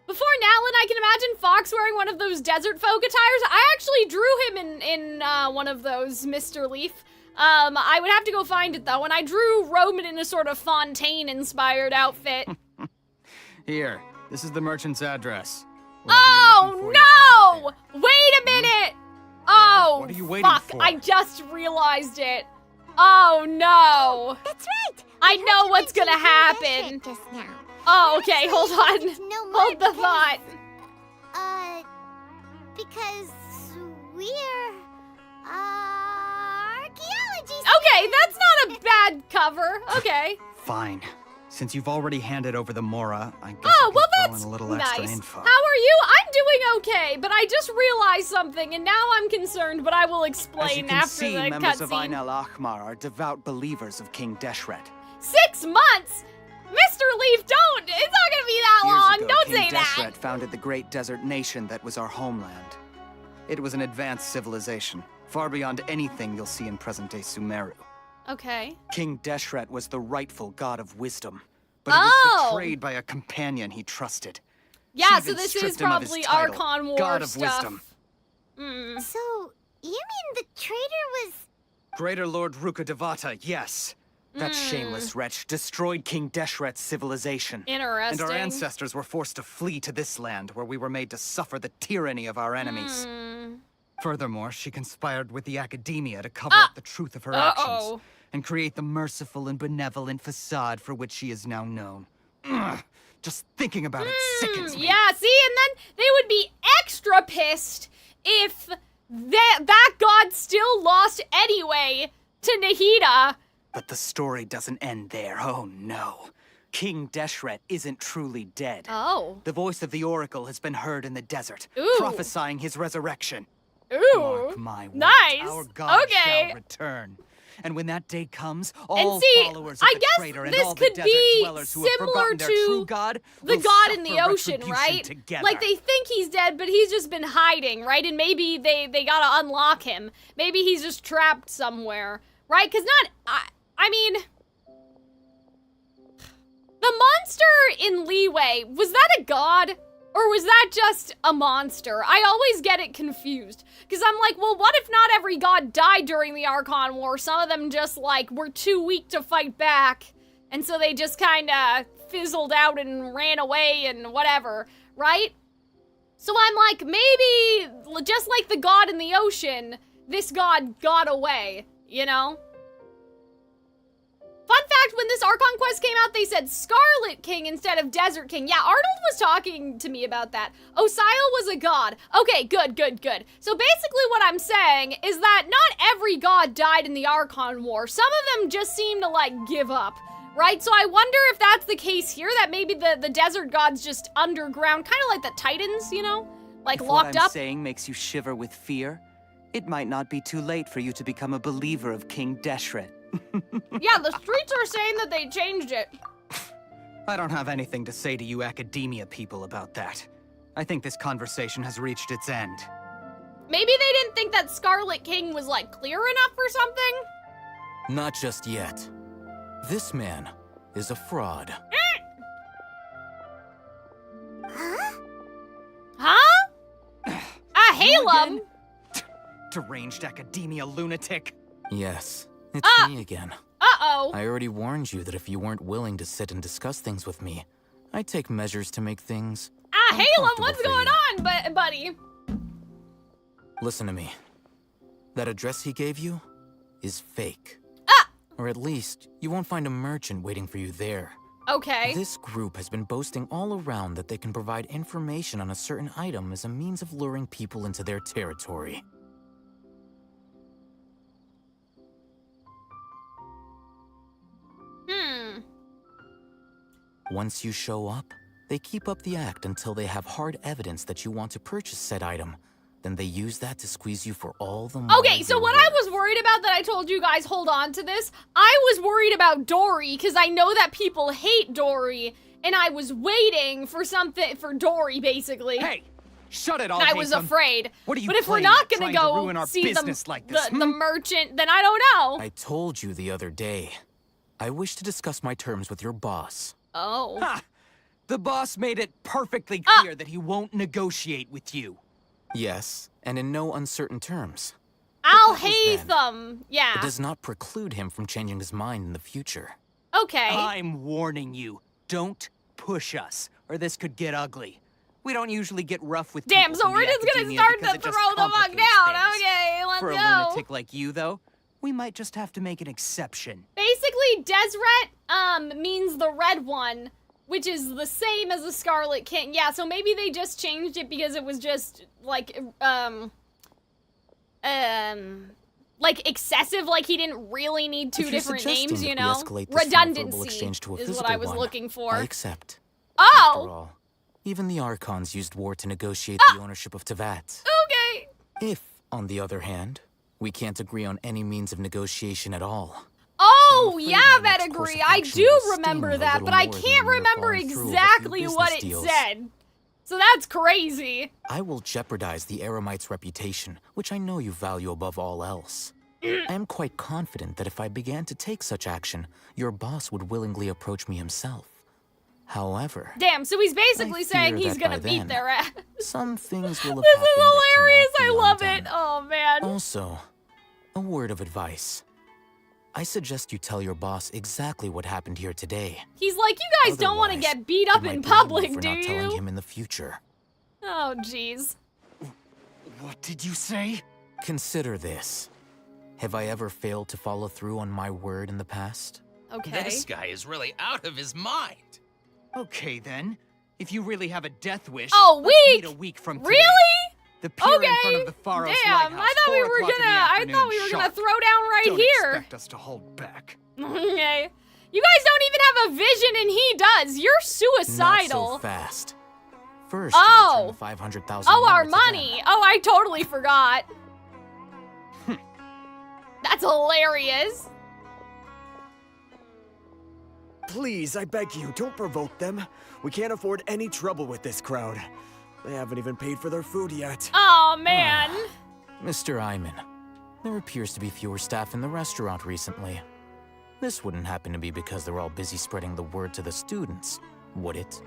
Before Nalin, I can imagine Fox wearing one of those desert folk attires. I actually drew him in one of those, Mr. Leaf. I would have to go find it, though, and I drew Roman in a sort of Fontaine-inspired outfit. Here, this is the merchant's address. Oh, no! Wait a minute! Oh, What are you waiting fuck, for? I just realized it. Oh, no. That's right. I know what's gonna happen. Just now. Oh, okay, hold on. No Hold the thought. Because we're archaeology. Okay, that's not a bad cover. Okay. Fine. Since you've already handed over the Mora, I guess Oh, I can well, throw that's in a little extra nice. info. How are you? I'm doing okay, but I just realized something, and now I'm concerned, but I will As you explain can after see, the members of cutscene. Ain al Ahmar are devout believers of King Deshret. 6 months? Mr. Master Leaf, don't! It's not gonna be that long! Years ago, Don't King say that! Deshret founded the great desert nation that was our homeland. It was an advanced civilization, far beyond anything you'll see in present-day Sumeru. Okay. King Deshret was the rightful god of wisdom, but he was betrayed by a companion he trusted. Yeah, She so even this stripped is him of his probably title, Archon War God of stuff. Wisdom. So, you mean the traitor was... Greater Lord Rukkhadevata, yes. That shameless wretch destroyed King Deshret's civilization. Interesting. And our ancestors were forced to flee to this land, where we were made to suffer the tyranny of our enemies. Furthermore, she conspired with the academia to cover up the truth of her actions, and create the merciful and benevolent facade for which she is now known. Ugh, just thinking about it sickens me. Yeah, see, and then they would be extra pissed if that god still lost anyway to Nahida. But the story doesn't end there, oh no. King Deshret isn't truly dead. Oh. The voice of the Oracle has been heard in the desert, prophesying his resurrection. Ooh. Mark my words, nice. our God okay. shall return. And when that day comes, all followers of I the guess traitor and this all the could desert be dwellers who have similar forgotten their to true God the will god in the suffer ocean, retribution right? together. Like they think he's dead, but he's just been hiding, right? And maybe they gotta unlock him. Maybe he's just trapped somewhere, right? Because I mean, the monster in Leeway, was that a god? Or was that just a monster? I always get it confused. Because I'm like, well, what if not every god died during the Archon War? Some of them just, like, were too weak to fight back. And so they just kind of fizzled out and ran away and whatever, right? So I'm like, maybe, just like the god in the ocean, this god got away, you know? Fun fact, when this Archon Quest came out, they said Scarlet King instead of Desert King. Yeah, Arnold was talking to me about that. Osial was a god. Okay, good. So basically what I'm saying is that not every god died in the Archon War. Some of them just seem to, like, give up, right? So I wonder if that's the case here, that maybe the desert god's just underground, kind of like the Titans, you know? Like, locked What I'm up. saying makes you shiver with fear, it might not be too late for you to become a believer of King Deshret. Yeah, the streets are saying that they changed it. I don't have anything to say to you academia people about that. I think this conversation has reached its end. Maybe they didn't think that Scarlet King was, like, clear enough or something? Not just yet. This man is a fraud. Huh? I hail him. Deranged academia lunatic. Yes, it's me again. Uh-oh. I already warned you that if you weren't willing to sit and discuss things with me, I'd take measures to make things Hail him. What's going on, buddy? Listen to me. That address he gave you is fake. Or at least, you won't find a merchant waiting for you there. Okay. This group has been boasting all around that they can provide information on a certain item as a means of luring people into their territory. Once you show up, they keep up the act until they have hard evidence that you want to purchase said item. Then they use that to squeeze you for all the money. Okay, so what I was worried about that I told you guys hold on to this, I was worried about Dory, because I know that people hate Dory, and I was waiting for something, for Dory, basically. Hey, shut it all, and I was afraid. What are you But if we're playing not at, gonna trying to go ruin our see business like this, the merchant, then I don't know. I told you the other day. I wish to discuss my terms with your boss. Oh. Ha! The boss made it perfectly clear that he won't negotiate with you. Yes, and in no uncertain terms. I'll hate them. Yeah. It does not preclude him from changing his mind in the future. Okay. I'm warning you. Don't push us, or this could get ugly. We don't usually get rough with Damn, people so from we're the just gonna academia start because to it just throw the fuck complicates down. things. Okay, let's For a go. lunatic like you, though, we might just have to make an exception. Basically, Desret, means the red one, which is the same as the Scarlet King. Yeah, so maybe they just changed it because it was just, like excessive, like he didn't really need two different names, you know? Redundancy is what I was looking for. I accept. Oh! After all, even the Archons used war to negotiate the ownership of Teyvat. Okay. If, on the other hand, we can't agree on any means of negotiation at all, Oh, yeah, Pedigree. I do remember that, but I can't remember exactly what it said. So that's crazy. I will jeopardize the Eremite's reputation, which I know you value above all else. I am quite confident that if I began to take such action, your boss would willingly approach me himself. However... Damn, so he's basically saying he's gonna beat their ass. Some things will have This is hilarious, I love it. Oh, man. Also, a word of advice. I suggest you tell your boss exactly what happened here today. He's like, you guys don't want to get beat up in public, do not telling you? him in the future. Oh, jeez. What did you say? Consider this. Have I ever failed to follow through on my word in the past? Okay. This guy is really out of his mind. Okay, then. If you really have a death wish, oh, let's meet a week from today. Really? The pier in front of the Pharos Damn, Lighthouse, I thought we were gonna throw down right don't here. Expect us to hold back. Okay. You guys don't even have a vision and he does. You're suicidal. Not so fast. First, oh. you return the 500,000. Oh, our money. Oh, I totally forgot. That's hilarious. Please, I beg you, don't provoke them. We can't afford any trouble with this crowd. They haven't even paid for their food yet. Oh, man. Mr. Iman, there appears to be fewer staff in the restaurant recently. This wouldn't happen to be because they're all busy spreading the word to the students, would it?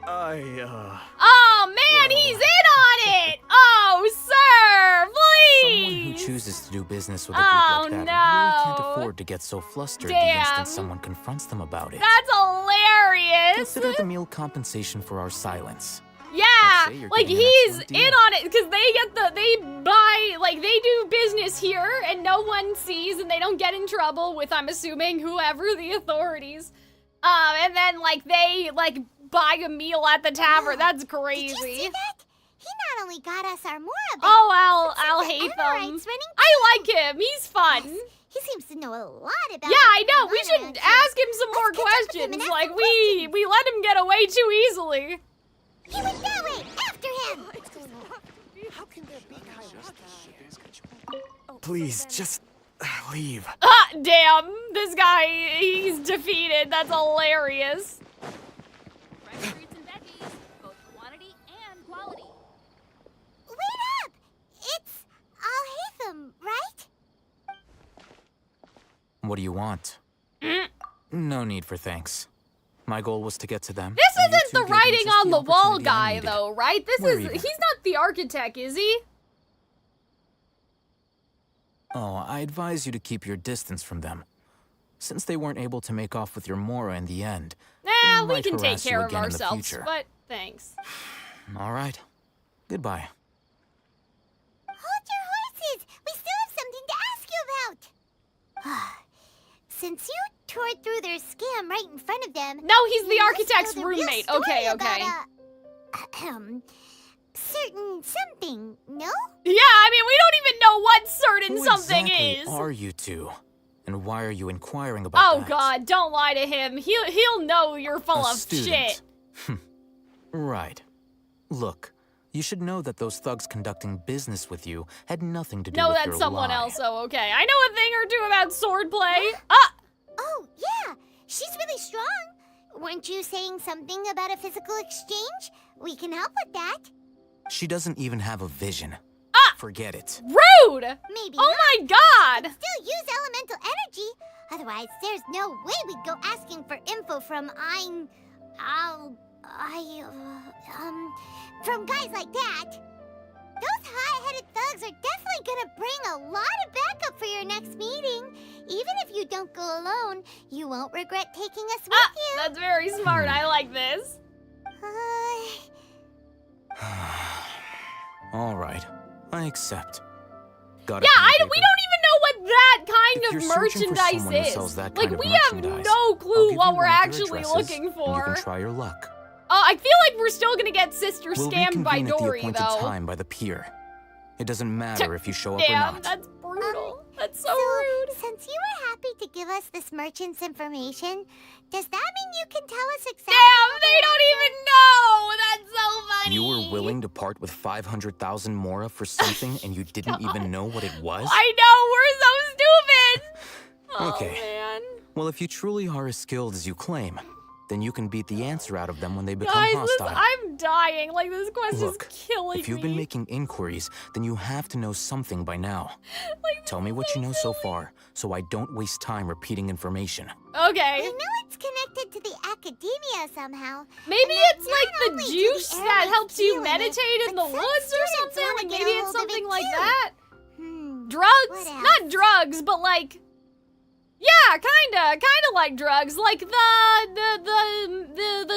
Oh, man, he's in on it! Oh, sir, please! Someone who chooses to do business with a group like that really can't afford to get so flustered the instant someone confronts them about it. That's hilarious! Consider the meal compensation for our silence. Yeah, like he's in on it because they buy, like they do business here and no one sees and they don't get in trouble with, I'm assuming, whoever the authorities. And then like they buy a meal at the tavern. That's crazy. Did you see that? He not only got us our Mora back, oh, I'll hate them. I like him. He's fun. Yes, he seems to know a lot about. Yeah, I know. We should ask him some more questions. Like we let him get away too easily. He went that way! After him! How can there be Please, just leave. Ah, damn. This guy, he's defeated. That's hilarious. Wait up! It's Al-Haytham, right? What do you want? No need for thanks. My goal was to get to them. This isn't the writing on the wall guy, though, right? He's not the architect, is he? Oh, I advise you to keep your distance from them. Since they weren't able to make off with your Mora in the end. Nah, we can take care of ourselves, but thanks. All right. Goodbye. Hold your horses! We still have something to ask you about! Since you tore through their scam right in front of them... No, he's the architect's roommate. Okay. Certain something, no? Yeah, I mean, we don't even know what certain Who something exactly is. Are you two? And why are you inquiring about that? Oh God, don't lie to him. He'll know you're full of shit. Right. Look, you should know that those thugs conducting business with you had nothing to do with No, your that's someone lie. else, so okay. I know a thing or two about swordplay. Ah! Oh, yeah, she's really strong. Weren't you saying something about a physical exchange? We can help with that. She doesn't even have a vision. Ah! Forget it. Rude! Maybe Oh not. my God! Still use elemental energy. Otherwise, there's no way we'd go asking for info from from guys like that. Those high-headed thugs are definitely gonna bring a lot of backup for your next meeting. Even if you don't go alone, you won't regret taking us with you. That's very smart. I like this. All right, I accept. Yeah, we don't even know what that kind of merchandise is. Like, we have no clue what we're actually looking for. You can try your luck. Oh, I feel like we're still gonna get sister scammed by Dory, at the appointed though. time by the pier. It doesn't matter if you show up or Damn, not. that's brutal. That's so rude. Since you were happy to give us this merchant's information, does that mean you can tell us exactly? Damn, they don't even know. That's so funny. You were willing to part with 500,000 Mora for something and you didn't even know what it was? I know, we're so stupid. Okay. Oh, man. Well, if you truly are as skilled as you claim, then you can beat the answer out of them when they become Guys, hostile. I'm dying. Like, this quest Look, is killing me. if you've been making inquiries, then you have to know something by now. Like, tell me what you know so far, so I don't waste time repeating information. Okay. We know it's connected to the academia somehow. Maybe it's like the juice that helps you meditate in the woods or something. Like, maybe it's something like that. Drugs? Not drugs, but like... Yeah, kinda like drugs, like the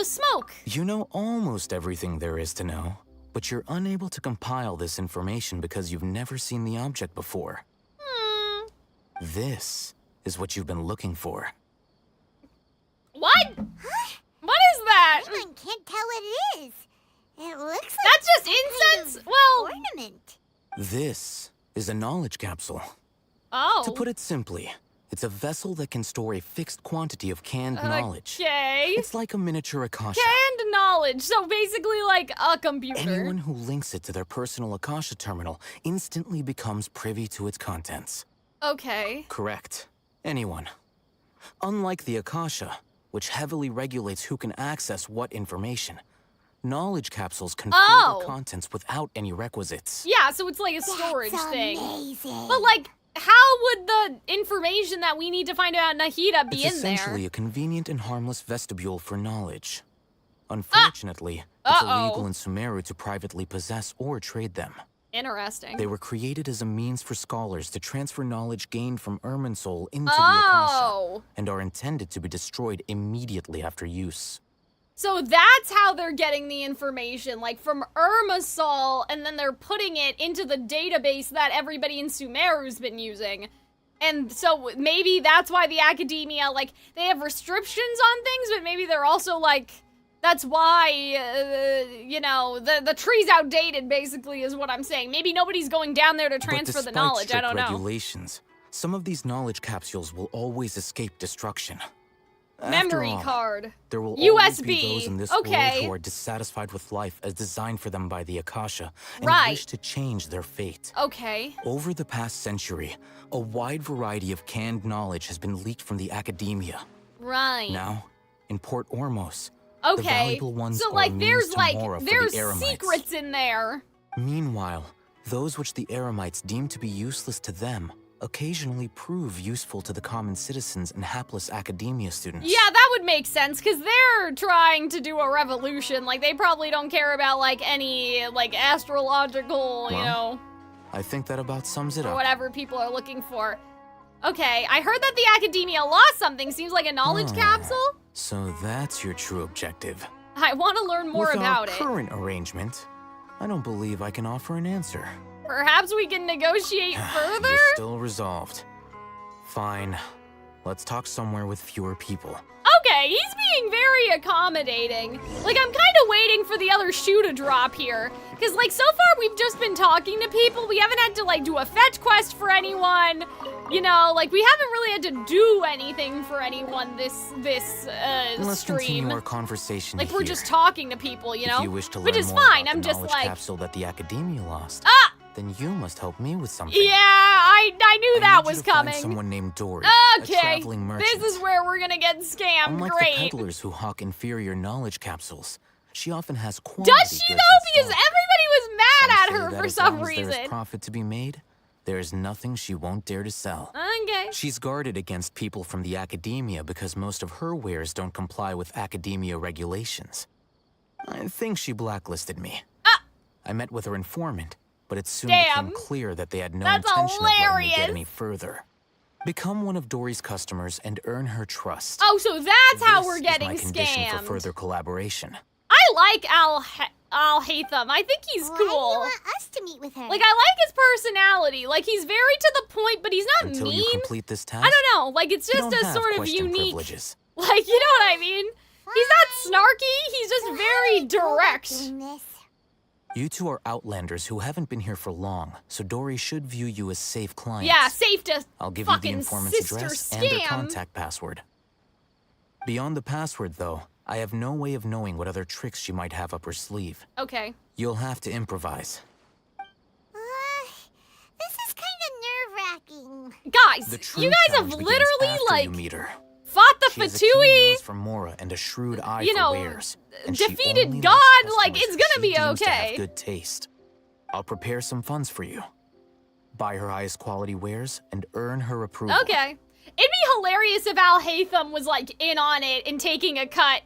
smoke. You know almost everything there is to know, but you're unable to compile this information because you've never seen the object before. This is what you've been looking for. What? What is that? Anyone can't tell what it is. It looks like that's just incense. Kind of well, ornament. This is a knowledge capsule. Oh. To put it simply, it's a vessel that can store a fixed quantity of canned knowledge. Okay. It's like a miniature Akasha. Canned knowledge, so basically like a computer. Anyone who links it to their personal Akasha terminal instantly becomes privy to its contents. Okay. Correct. Anyone. Unlike the Akasha, which heavily regulates who can access what information, knowledge capsules can store their contents without any requisites. Yeah, so it's like a storage thing. Amazing. But like, how would the information that we need to find out Nahida be it's in there? essentially a convenient and harmless vestibule for knowledge. Unfortunately, it's illegal in Sumeru to privately possess or trade them. Interesting. They were created as a means for scholars to transfer knowledge gained from Irminsul into the Akasha, and are intended to be destroyed immediately after use. So that's how they're getting the information, like from Irminsul, and then they're putting it into the database that everybody in Sumeru's been using. And so maybe that's why the academia, like, they have restrictions on things, but maybe they're also like, that's why, you know, the tree's outdated, basically, is what I'm saying. Maybe nobody's going down there to transfer the knowledge, I don't know. Regulations, some of these knowledge capsules will always escape destruction. Memory After all, card. There will USB. always be those in this world Okay. who are dissatisfied with life as designed for them by the Akasha and Right. wish to change their fate. Okay. Over the past century, a wide variety of canned knowledge has been leaked from the academia. Right. Now, in Port Ormos, the Okay. valuable ones So are like a there's means like tomorrow for there's the Eremites. secrets in there. Meanwhile, those which the Eremites deem to be useless to them occasionally prove useful to the common citizens and hapless academia students. Yeah, that would make sense, because they're trying to do a revolution. Like, they probably don't care about, like, any, like, astrological, you know, I think that about sums it or up. whatever people are looking for. Okay, I heard that the academia lost something. Seems like a knowledge capsule. So that's your true objective. I want to learn more With about our it. current arrangement, I don't believe I can offer an answer. Perhaps we can negotiate further? You're still resolved. Fine. Let's talk somewhere with fewer people. Okay, he's being very accommodating. Like, I'm kind of waiting for the other shoe to drop here. Because, like, so far we've just been talking to people. We haven't had to, like, do a fetch quest for anyone. You know, like, we haven't really had to do anything for anyone this Let's stream. continue our conversation Like, here. we're just talking to people, you know? If you wish to learn Which is more fine, about I'm the just knowledge like... capsule that the academia lost, then you must help me with something. Yeah, I knew that was To find coming. someone named Dory, a Okay, traveling merchant. this is where we're gonna get scammed. Unlike Great. the peddlers who hawk inferior knowledge capsules, she often has quality Does she goods though? in Because stock. everybody was mad at Say her that for as some long as there's reason. profit to be made, there's nothing she won't dare to sell. Okay. She's guarded against people from the academia because most of her wares don't comply with academia regulations. I think she blacklisted me. I met with her informant, but it soon became clear that they had no That's intention of letting me hilarious. get any further. Become one of Dory's customers and earn her trust. Oh, so that's how This we're is getting my condition for scammed. further collaboration. I like Al Hatham. I think he's cool. Why do you want us to meet with her? Like, I like his personality. Like, he's very to the point, but he's not Until mean. you complete this task, I don't know. Like, it's you just don't a have sort of question unique. privileges. Like, you know what I mean? He's not snarky. He's just very direct. You two are outlanders who haven't been here for long, so Dory should view you as safe clients. Yeah, safe to I'll give you the fucking informant's sister address and their scam. contact password. Beyond the password, though, I have no way of knowing what other tricks she might have up her sleeve. Okay. You'll have to improvise. This is kind of nerve-wracking. Guys, The true you guys have challenge begins literally, after like, you meet her. Fought the She has a keen Fatui. nose for Mora and a shrewd eye You for know, wares. And she defeated only God. likes Like, customers it's gonna she be deems to okay. have good taste. I'll prepare some funds for you. Buy her highest quality wares and earn her approval. Okay. It'd be hilarious if Al Haytham was, like, in on it and taking a cut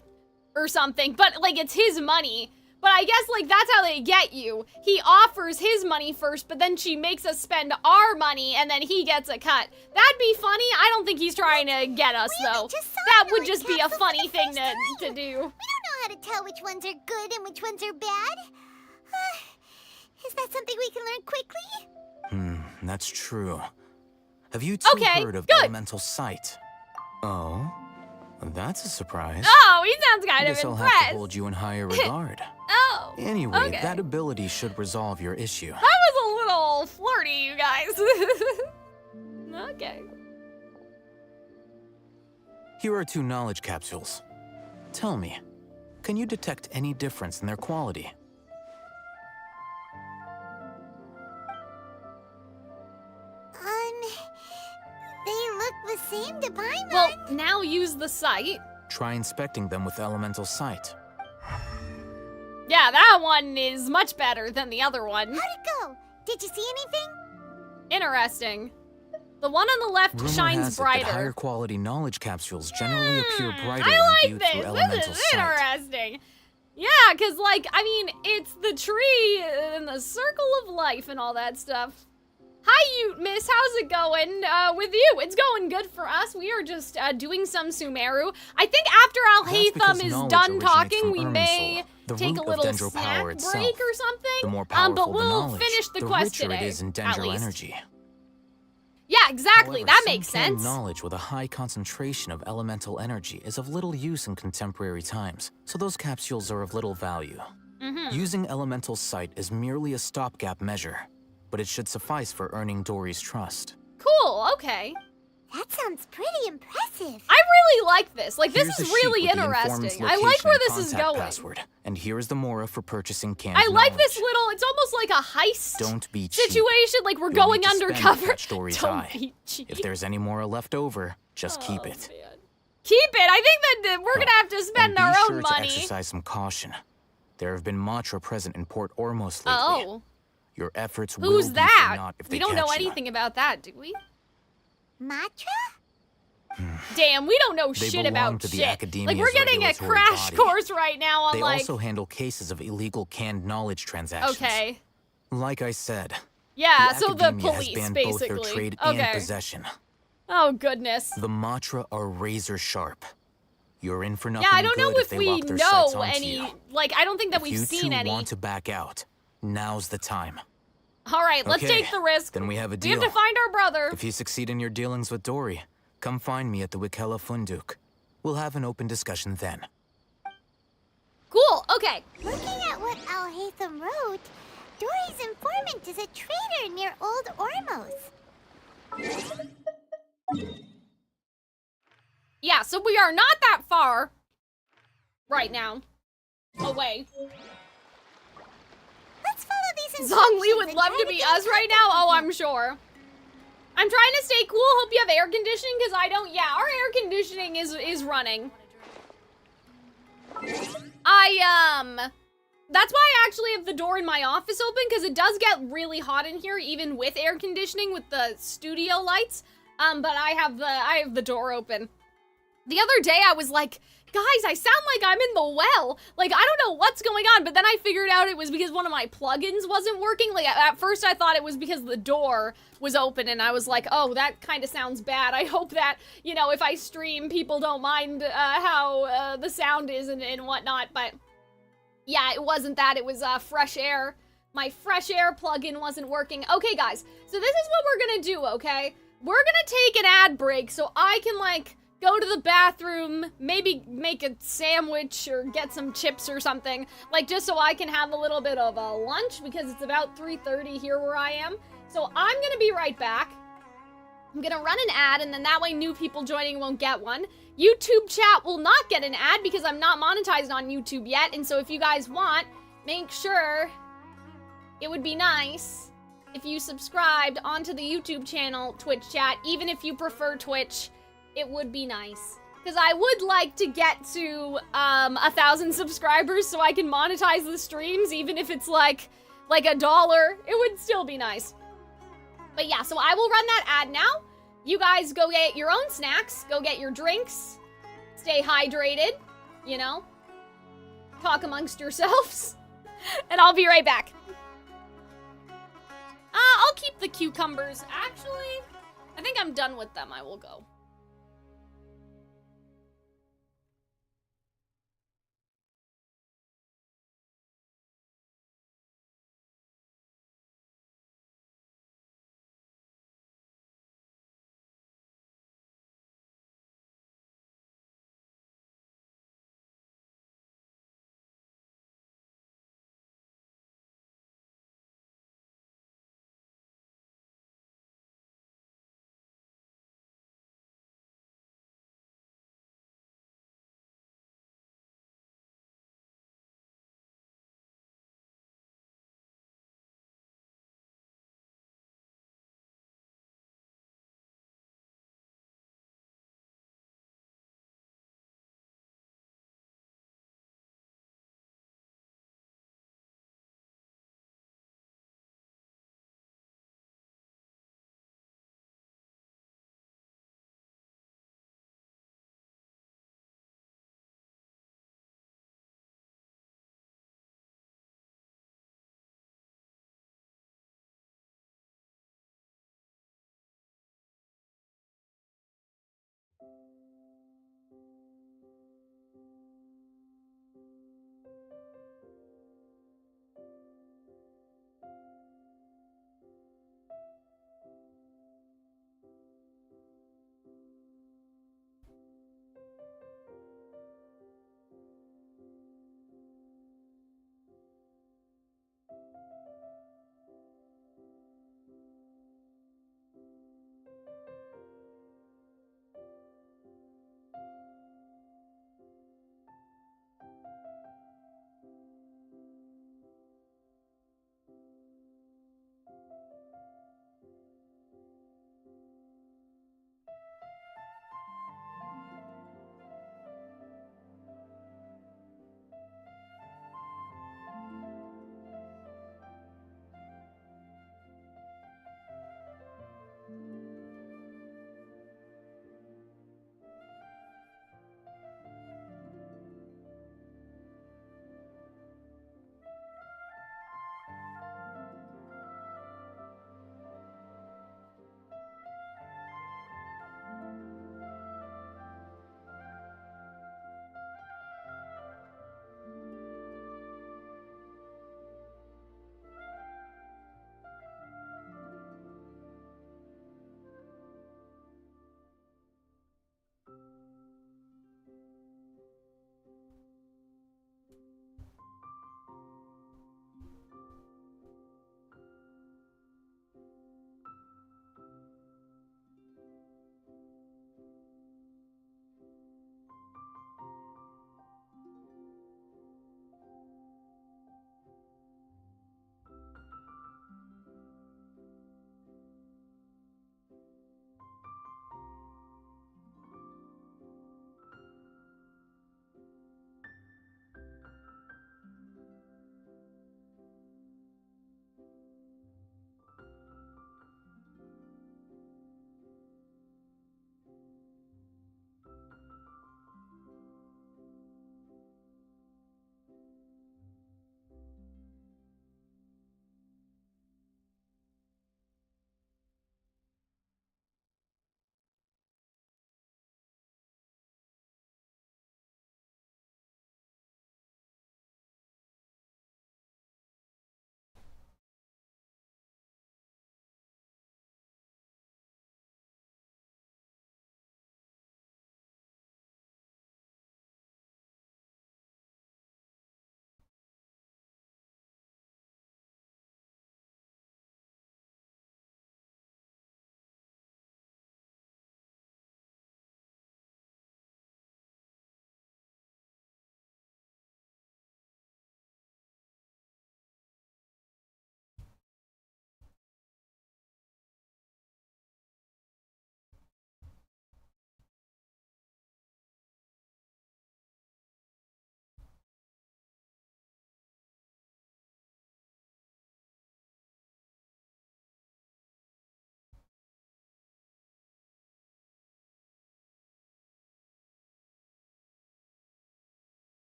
or something. But, like, it's his money. But I guess, like, that's how they get you. He offers his money first, but then she makes us spend our money, and then he gets a cut. That'd be funny. I don't think he's trying to get us, though. That would just be a funny thing to do. We don't know how to tell which ones are good and which ones are bad. Is that something we can learn quickly? That's true. Have you two heard of elemental sight? Oh, that's a surprise. Oh, he sounds kind I of guess I'll impressed. have to hold you in higher regard. Oh, Anyway, okay. that ability should resolve your issue. That was a little flirty, you guys. Okay. Here are 2 knowledge capsules. Tell me, can you detect any difference in their quality? They look the same to Paimon. Well, now use the sight. Try inspecting them with elemental sight. Yeah, that one is much better than the other one. How'd it go? Did you see anything? Interesting. The one on the left Rumor shines has it brighter. that higher quality knowledge capsules generally appear brighter when I viewed like through this. elemental This is sight. interesting. Yeah, because, like, I mean, it's the tree and the circle of life and all that stuff. Hi, you miss. How's it going with you? It's going good for us. We are just doing some Sumeru. I think after Al That's because Haytham is knowledge done originates talking, from we Irminsul, may the take a root of little Dendro snack power break itself. or something. The more powerful but the we'll knowledge, finish the the quest richer today, it is in at Dendro least. energy. Yeah, exactly. However, That some makes canned sense. knowledge with a high concentration of elemental energy is of little use in contemporary times, so those capsules are of little value. Using elemental sight is merely a stopgap measure, but it should suffice for earning Dory's trust. Cool, okay. That sounds pretty impressive. I really like this. Like, this Here's is a sheet really with the informant's interesting. I like location where and this is contact going. password. And here's the Mora for purchasing canned I like knowledge. this little, it's almost like a heist Don't be cheap. situation. Like, we're You'll going need to spend to undercover. catch Dory's Don't eye. be cheap. If there's any Mora left over, just keep Oh, it. Keep it. I think that we're gonna have to spend And our be own sure money. to exercise some caution. There have been Matra present in Port Ormos lately. Oh. Your efforts will Who's be that? for naught if they We don't know catch you. anything about that, do we? Matra? Damn, we don't know They shit belong about to the shit. Academia's Like, we're getting a regulatory crash body. course right now on, They like... also handle cases of illegal canned knowledge transactions. Okay. Like I said, Yeah, the so the Academia has police, banned both basically. their trade Okay. and possession. Oh, goodness. The Matra are razor sharp. You're in for nothing Yeah, I don't know good if they we lock their sights know onto any... you. Like, I don't think that If we've you seen two any. want to back out, now's the time. All right, let's Okay, take the risk. Then we have a We deal. have to find our brother. If you succeed in your dealings with Dory, come find me at the Wikella Funduk. We'll have an open discussion then. Cool, okay. Looking at what Al Haytham wrote, Dory's informant is a trader near Old Ormos. Yeah, so we are not that far right now away. Let's follow these Zhongli would love to be us right now. Oh, I'm sure. I'm trying to stay cool. Hope you have air conditioning, because I don't. Yeah, our air conditioning is running. That's why I actually have the door in my office open, because it does get really hot in here, even with air conditioning, with the studio lights. But I have the door open. The other day I was like, guys, I sound like I'm in the well. Like, I don't know what's going on, but then I figured out it was because one of my plugins wasn't working. Like, at first I thought it was because the door was open, and I was like, oh, that kind of sounds bad. I hope that, you know, if I stream, people don't mind how the sound is and whatnot, but yeah, it wasn't that. It was fresh air. My fresh air plugin wasn't working. Okay, guys, so this is what we're gonna do, okay? We're gonna take an ad break so I can, like, go to the bathroom, maybe make a sandwich or get some chips or something, like, just so I can have a little bit of a lunch, because it's about 3:30 here where I am. So I'm gonna be right back. I'm gonna run an ad, and then that way new people joining won't get one. YouTube chat will not get an ad because I'm not monetized on YouTube yet, and so if you guys want, make sure it would be nice if you subscribed onto the YouTube channel, Twitch chat, even if you prefer Twitch. It would be nice, Because I would like to get to 1,000 subscribers so I can monetize the streams, even if it's like $1. It would still be nice. But yeah, so I will run that ad now. You guys go get your own snacks, go get your drinks, stay hydrated, you know, talk amongst yourselves, and I'll be right back. I'll keep the cucumbers. Actually, I think I'm done with them. I will go.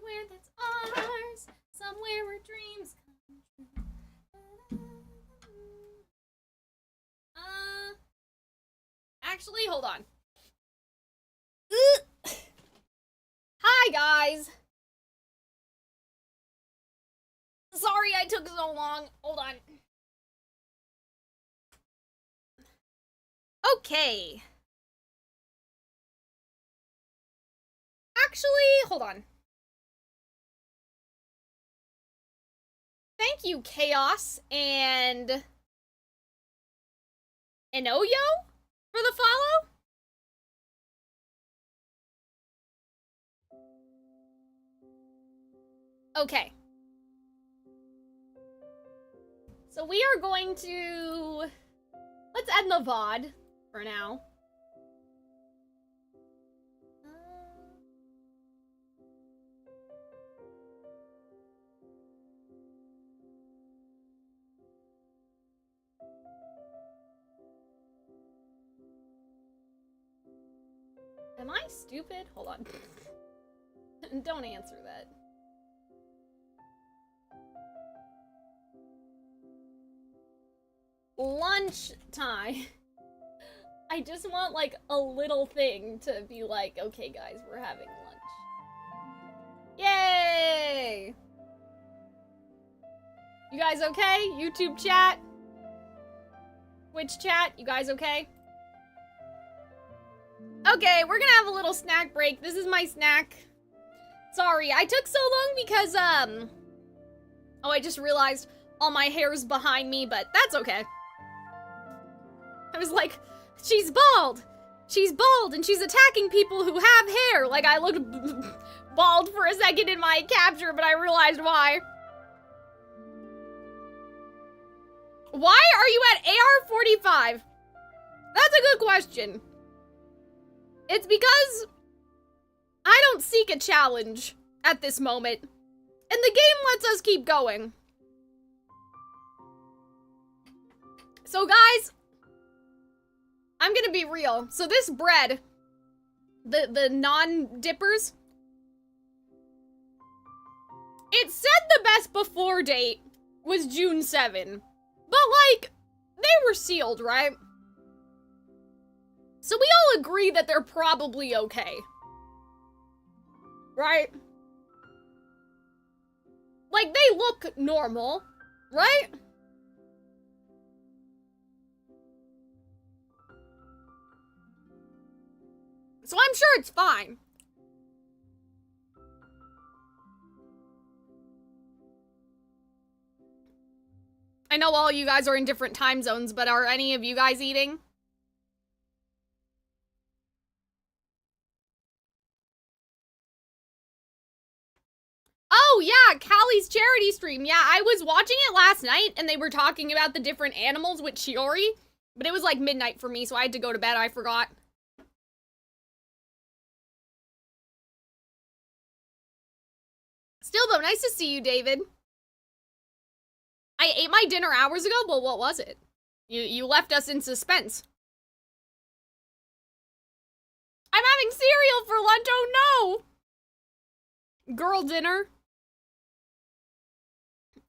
Somewhere that's ours, somewhere where dreams come true. Actually, hold on. Hi, guys. Sorry I took so long. Hold on. Okay. Actually, hold on. Thank you, Chaos and Oyo for the follow. Okay. So we are going to... Let's end the VOD for now. Am I stupid? Hold on. Don't answer that. Lunchtime. I just want like a little thing to be like, okay guys, we're having lunch. Yay! You guys okay? YouTube chat? Twitch chat? You guys okay? Okay, we're gonna have a little snack break. This is my snack. Sorry, I took so long because, oh, I just realized all my hair's behind me, but that's okay. I was like, she's bald! She's bald, and she's attacking people who have hair! Like, I looked bald for a second in my capture, but I realized why. Why are you at AR-45? That's a good question. It's because I don't seek a challenge at this moment, and the game lets us keep going. So guys, I'm gonna be real. So this bread, the non-dippers, it said the best before date was June 7, but like, they were sealed, right? So we all agree that they're probably okay. Right? Like, they look normal, right? So I'm sure it's fine. I know all you guys are in different time zones, but are any of you guys eating? Oh, yeah, Callie's charity stream. Yeah, I was watching it last night, and they were talking about the different animals with Shiori, but it was like midnight for me, so I had to go to bed. I forgot. Still, though, nice to see you, David. I ate my dinner hours ago, but what was it? You left us in suspense. I'm having cereal for lunch, oh no! Girl dinner.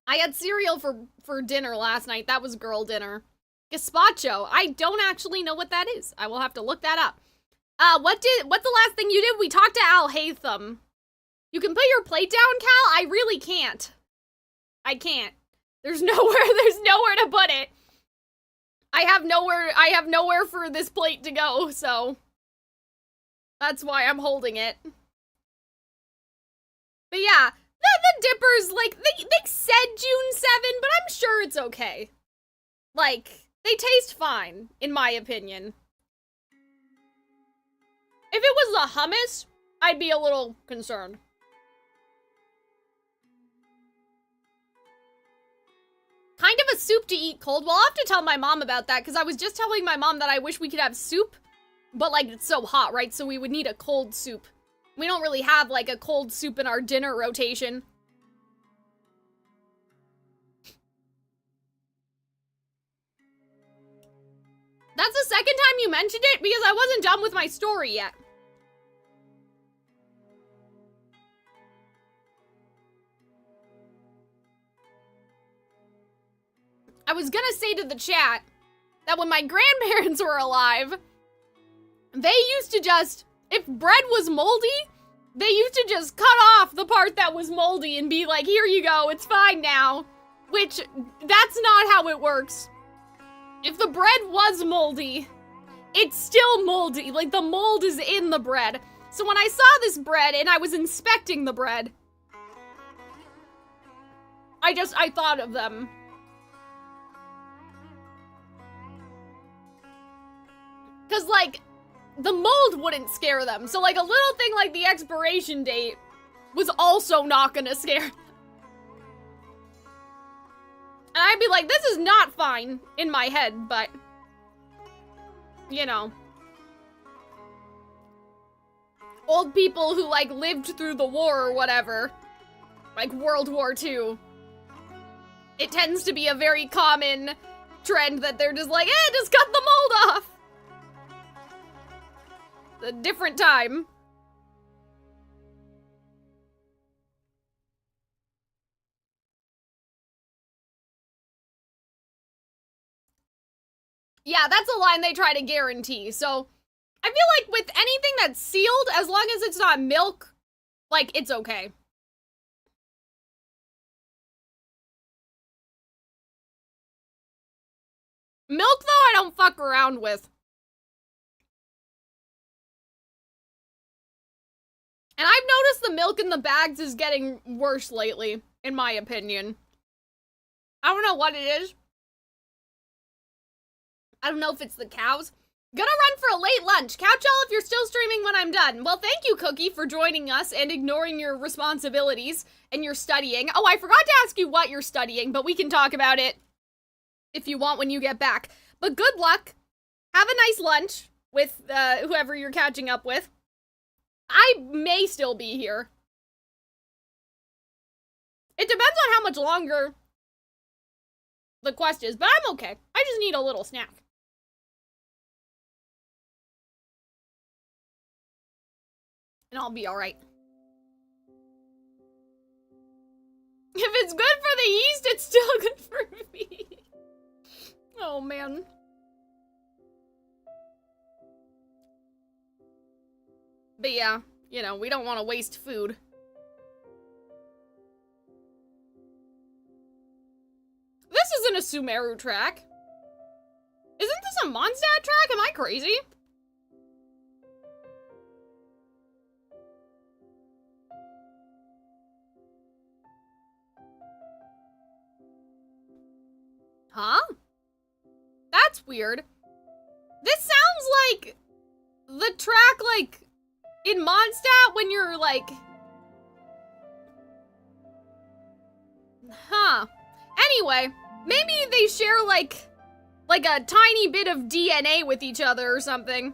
I had cereal for dinner last night. That was girl dinner. Gazpacho. I don't actually know what that is. I will have to look that up. What's the last thing you did? We talked to Al Hatham. You can put your plate down, Cal? I really can't. I can't. There's nowhere to put it. I have nowhere for this plate to go, so that's why I'm holding it. But yeah, the dippers, like, they said June 7, but I'm sure it's okay. Like, they taste fine, in my opinion. If it was a hummus, I'd be a little concerned. Kind of a soup to eat cold. Well, I'll have to tell my mom about that, because I was just telling my mom that I wish we could have soup, but, like, it's so hot, right? So we would need a cold soup. We don't really have, like, a cold soup in our dinner rotation. That's the second time you mentioned it, because I wasn't done with my story yet. was gonna say to the chat that when my grandparents were alive, they used to just, if bread was moldy, they used to just cut off the part that was moldy and be like, here you go, it's fine now. Which, that's not how it works. If the bread was moldy, it's still moldy. Like, the mold is in the bread. So when I saw this bread and I was inspecting the bread, I thought of them. Cause, like, the mold wouldn't scare them. So, like, a little thing like the expiration date was also not gonna scare them. And I'd be like, this is not fine in my head, but, you know. Old people who, like, lived through the war or whatever, like World War II, it tends to be a very common trend that they're just like, just cut the mold off. A different time. Yeah, that's a line they try to guarantee. So, I feel like with anything that's sealed, as long as it's not milk, like, it's okay. Milk, though, I don't fuck around with. And I've noticed the milk in the bags is getting worse lately, in my opinion. I don't know what it is. I don't know if it's the cows. Gonna run for a late lunch. Catch y'all if you're still streaming when I'm done. Well, thank you, Cookie, for joining us and ignoring your responsibilities and your studying. Oh, I forgot to ask you what you're studying, but we can talk about it if you want when you get back. But good luck. Have a nice lunch with whoever you're catching up with. I may still be here. It depends on how much longer the quest is, but I'm okay. I just need a little snack. And I'll be alright. If it's good for the yeast, it's still good for me. Oh, man. But yeah, you know, we don't want to waste food. This isn't a Sumeru track. Isn't this a Mondstadt track? Am I crazy? Huh? That's weird. This sounds like the track, like, in Mondstadt when you're, like... Huh. Anyway, maybe they share, like a tiny bit of DNA with each other or something.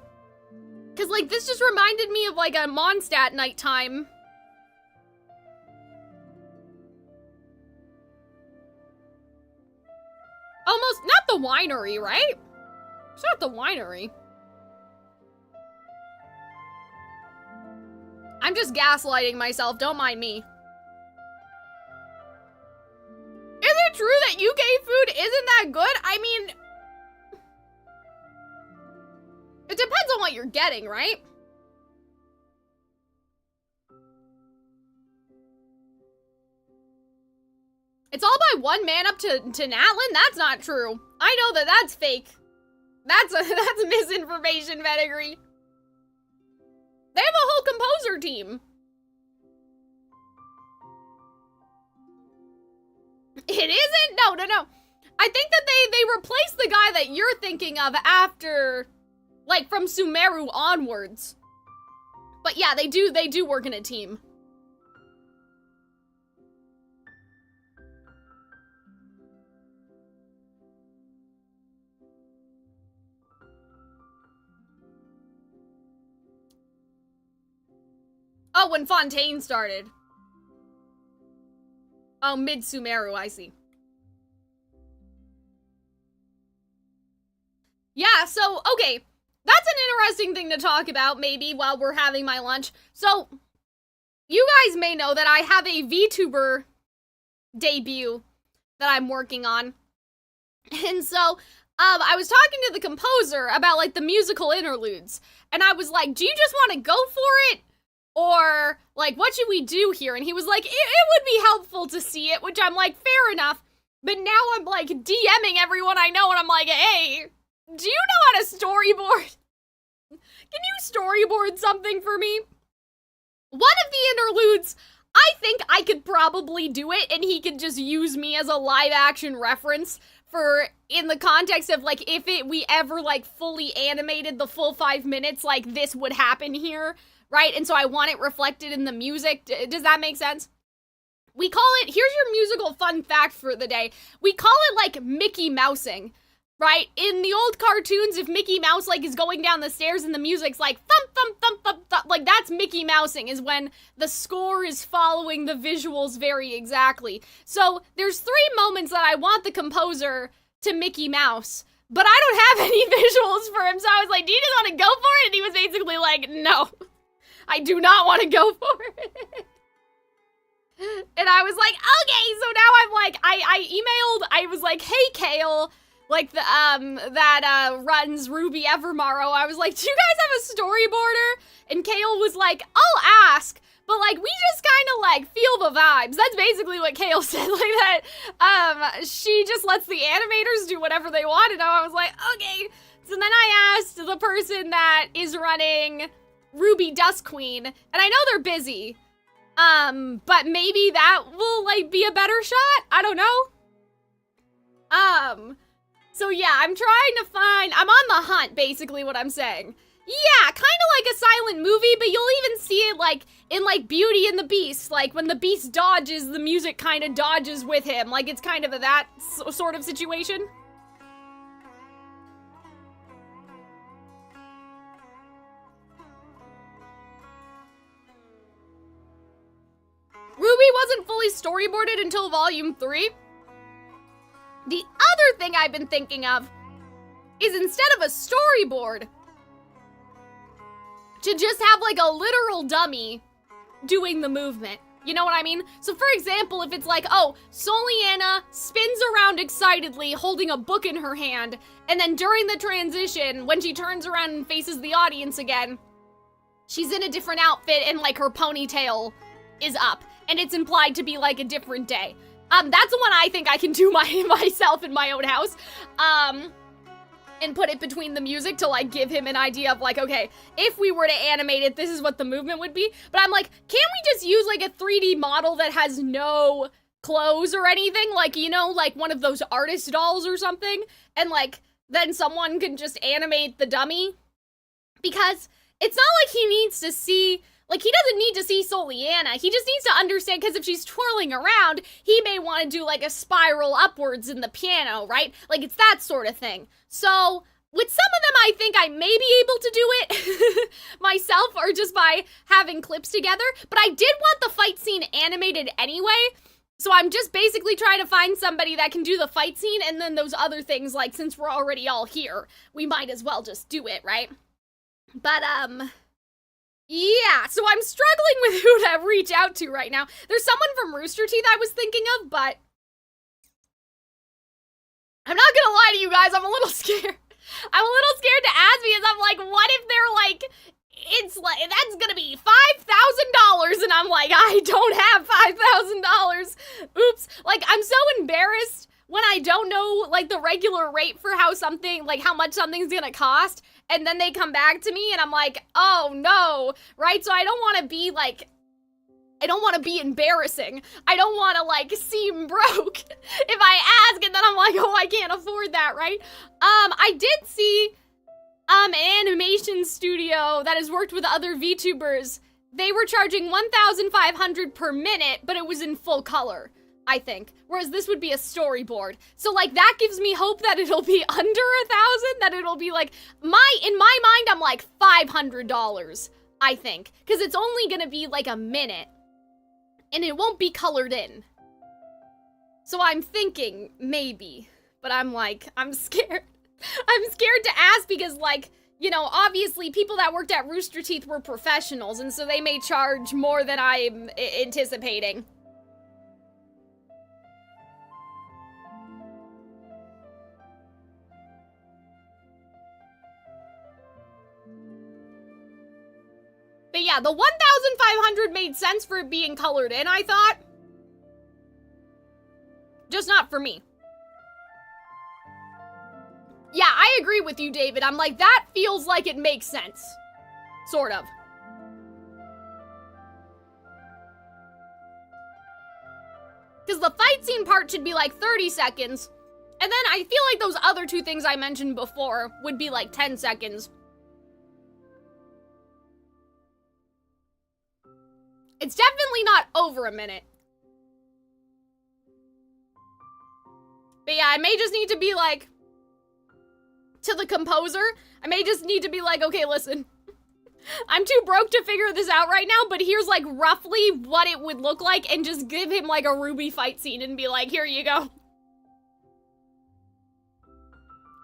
Because, like, this just reminded me of, like, a Mondstadt nighttime. Almost, not the winery, right? It's not the winery. I'm just gaslighting myself, don't mind me. Is it true that UK food isn't that good? I mean, it depends on what you're getting, right? It's all by one man up to Natlin? That's not true. I know that that's fake. That's misinformation, Pedigree. They have a whole composer team. It isn't? No. I think that they replaced the guy that you're thinking of after, like, from Sumeru onwards. But yeah, they do work in a team. Oh, when Fontaine started. Oh, mid-Sumeru, I see. Yeah, so, okay. That's an interesting thing to talk about, maybe, while we're having my lunch. So, you guys may know that I have a VTuber debut that I'm working on. And so, I was talking to the composer about, like, the musical interludes. And I was like, do you just want to go for it? Or, like, what should we do here? And he was like, it would be helpful to see it, which I'm like, fair enough. But now I'm, like, DMing everyone I know, and I'm like, hey, do you know how to storyboard? Can you storyboard something for me? One of the interludes, I think I could probably do it, and he could just use me as a live-action reference for, in the context of, like, if we ever, like, fully animated the full 5 minutes, like, this would happen here, right? And so I want it reflected in the music. Does that make sense? We call it, here's your musical fun fact for the day. We call it, like, Mickey Mousing, right? In the old cartoons, if Mickey Mouse, like, is going down the stairs and the music's like, thump, thump, thump, thump, thump, like, that's Mickey Mousing, is when the score is following the visuals very exactly. So, there's 3 moments that I want the composer to Mickey Mouse, but I don't have any visuals for him, so I was like, do you just want to go for it? And he was basically like, no, I do not want to go for it. And I was like, okay, so now I'm like, I emailed, I was like, hey, Kale, like, the, that, runs Ruby Evermorrow. I was like, do you guys have a storyboarder? And Kale was like, I'll ask, but, like, we just kind of, like, feel the vibes. That's basically what Kale said, like, that, she just lets the animators do whatever they want, and I was like, okay. So then I asked the person that is running Ruby Dust Queen, and I know they're busy, but maybe that will, like, be a better shot? I don't know. So yeah, I'm trying to find, I'm on the hunt, basically what I'm saying. Yeah, kind of like a silent movie, but you'll even see it, like, in, like, Beauty and the Beast. Like, when the Beast dodges, the music kind of dodges with him. Like, it's kind of that sort of situation. Ruby wasn't fully storyboarded until Volume 3. The other thing I've been thinking of is instead of a storyboard, to just have, like, a literal dummy doing the movement. You know what I mean? So, for example, if it's like, oh, Soliana spins around excitedly holding a book in her hand, and then during the transition, when she turns around and faces the audience again, she's in a different outfit and, like, her ponytail is up, and it's implied to be, like, a different day. That's the one I think I can do myself in my own house. And put it between the music to, like, give him an idea of, like, okay, if we were to animate it, this is what the movement would be. But I'm like, can't we just use, like, a 3D model that has no clothes or anything? Like, you know, like one of those artist dolls or something? And, like, then someone can just animate the dummy? Because it's not like he needs to see, like, he doesn't need to see Soliana. He just needs to understand, because if she's twirling around, he may want to do, like, a spiral upwards in the piano, right? Like, it's that sort of thing. So, with some of them, I think I may be able to do it myself, or just by having clips together. But I did want the fight scene animated anyway, so I'm just basically trying to find somebody that can do the fight scene, and then those other things, like, since we're already all here, we might as well just do it, right? But, yeah, so I'm struggling with who to reach out to right now. There's someone from Rooster Teeth I was thinking of, but I'm not gonna lie to you guys, I'm a little scared. I'm a little scared to ask, because I'm like, what if they're like, it's like, that's gonna be $5,000, and I'm like, I don't have $5,000. Oops. Like, I'm so embarrassed when I don't know, like, the regular rate for how something, like, how much something's gonna cost, and then they come back to me, and I'm like, oh no, right? So I don't want to be, like, I don't want to be embarrassing. I don't want to, like, seem broke if I ask, and then I'm like, oh, I can't afford that, right? I did see, an animation studio that has worked with other VTubers. They were charging $1,500 per minute, but it was in full color, I think. Whereas this would be a storyboard. So, like, that gives me hope that it'll be under 1,000, that it'll be, like, in my mind, I'm like $500, I think. Because it's only gonna be, like, a minute. And it won't be colored in. So I'm thinking, maybe. But I'm like, I'm scared. I'm scared to ask because, like, you know, obviously people that worked at Rooster Teeth were professionals, and so they may charge more than I'm anticipating. yeah, the 1,500 made sense for it being colored in, I thought. Just not for me. Yeah, I agree with you, David. I'm like, that feels like it makes sense. Sort of. Because the fight scene part should be like 30 seconds. And then I feel like those other two things I mentioned before would be like 10 seconds. It's definitely not over a minute. But yeah, I may just need to be like, to the composer, I may just need to be like, okay, listen, I'm too broke to figure this out right now, but here's like roughly what it would look like, and just give him like a Ruby fight scene and be like, here you go.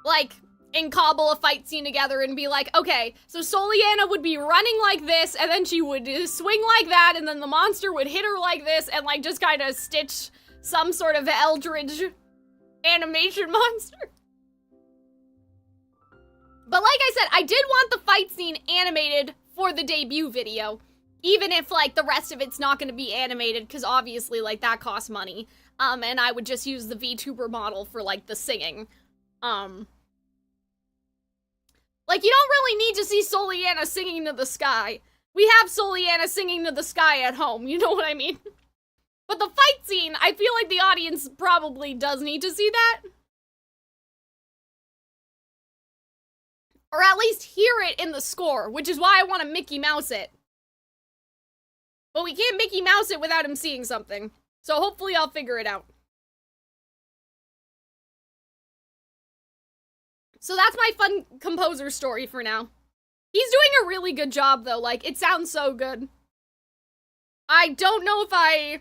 Like, and cobble a fight scene together and be like, okay, so Soliana would be running like this, and then she would swing like that, and then the monster would hit her like this, and like just kind of stitch some sort of eldritch animation monster. But like I said, I did want the fight scene animated for the debut video, even if like the rest of it's not going to be animated, because obviously like that costs money. And I would just use the VTuber model for like the singing. Like, you don't really need to see Soliana singing to the sky. We have Soliana singing to the sky at home, you know what I mean? But the fight scene, I feel like the audience probably does need to see that. Or at least hear it in the score, which is why I want to Mickey Mouse it. But we can't Mickey Mouse it without him seeing something. So hopefully I'll figure it out. So that's my fun composer story for now. He's doing a really good job though, like, it sounds so good. I don't know if I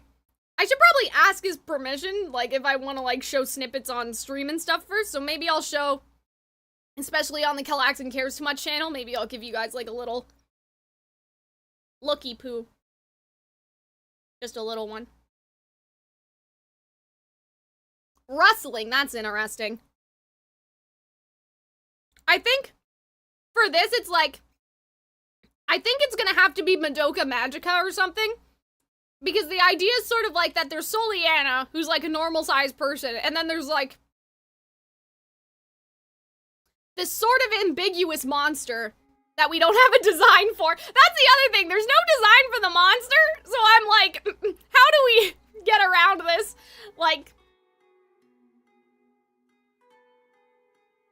should probably ask his permission, like, if I want to, like, show snippets on stream and stuff first, so maybe I'll show, especially on the Calxiyn Cares Too Much channel, maybe I'll give you guys, like, a little looky-poo. Just a little one. Rustling, that's interesting. I think for this, it's like, I think it's gonna have to be Madoka Magica or something. Because the idea is sort of like that there's Soliana, who's like a normal-sized person, and then there's like this sort of ambiguous monster that we don't have a design for. That's the other thing, there's no design for the monster, so I'm like, how do we get around this? Like,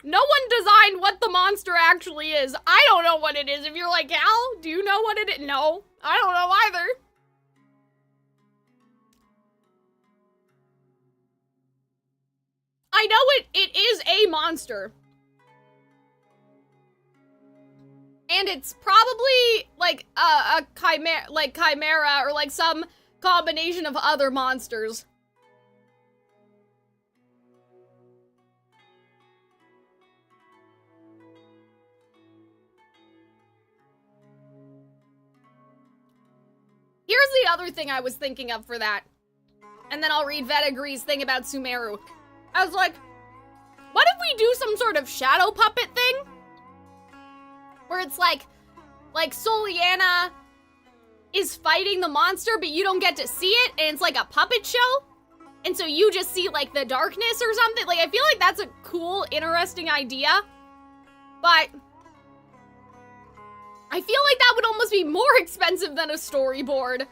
no one designed what the monster actually is. I don't know what it is. If you're like, Cal, do you know what it is? No, I don't know either. I know it is a monster. And it's probably like a chimera or like some combination of other monsters. Here's the other thing I was thinking of for that. And then I'll read Vetagree's thing about Sumeru. I was like, what if we do some sort of shadow puppet thing? Where it's like Soliana is fighting the monster, but you don't get to see it, and it's like a puppet show? And so you just see, like, the darkness or something? Like, I feel like that's a cool, interesting idea. But I feel like that would almost be more expensive than a storyboard.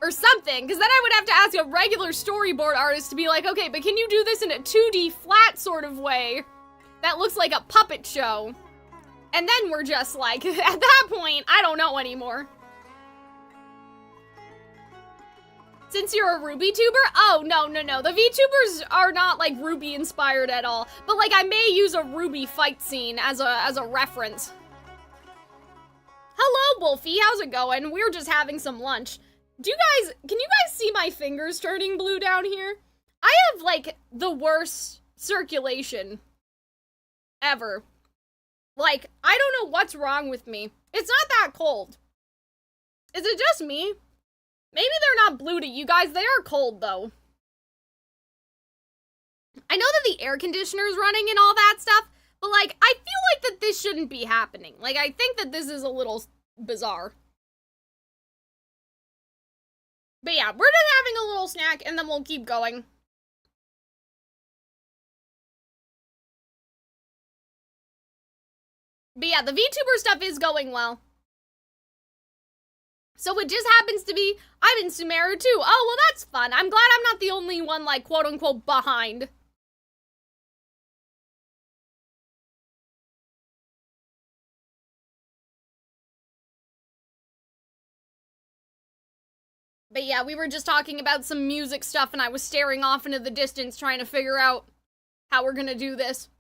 Or something, because then I would have to ask a regular storyboard artist to be like, okay, but can you do this in a 2D flat sort of way that looks like a puppet show? And then we're just like, at that point, I don't know anymore. Since you're a Ruby tuber? Oh, no. The VTubers are not, like, Ruby inspired at all. But, like, I may use a Ruby fight scene as a reference. Hello, Wolfie, how's it going? We're just having some lunch. Can you guys see my fingers turning blue down here? I have, like, the worst circulation ever. Like, I don't know what's wrong with me. It's not that cold. Is it just me? Maybe they're not blue to you guys. They are cold, though. I know that the air conditioner's running and all that stuff, but, like, I feel like that this shouldn't be happening. Like, I think that this is a little bizarre. But yeah, we're just having a little snack and then we'll keep going. But yeah, the VTuber stuff is going well. So it just happens to be, I'm in Sumeru too. Oh, well that's fun. I'm glad I'm not the only one, like, quote-unquote, behind. But yeah, we were just talking about some music stuff and I was staring off into the distance trying to figure out how we're gonna do this.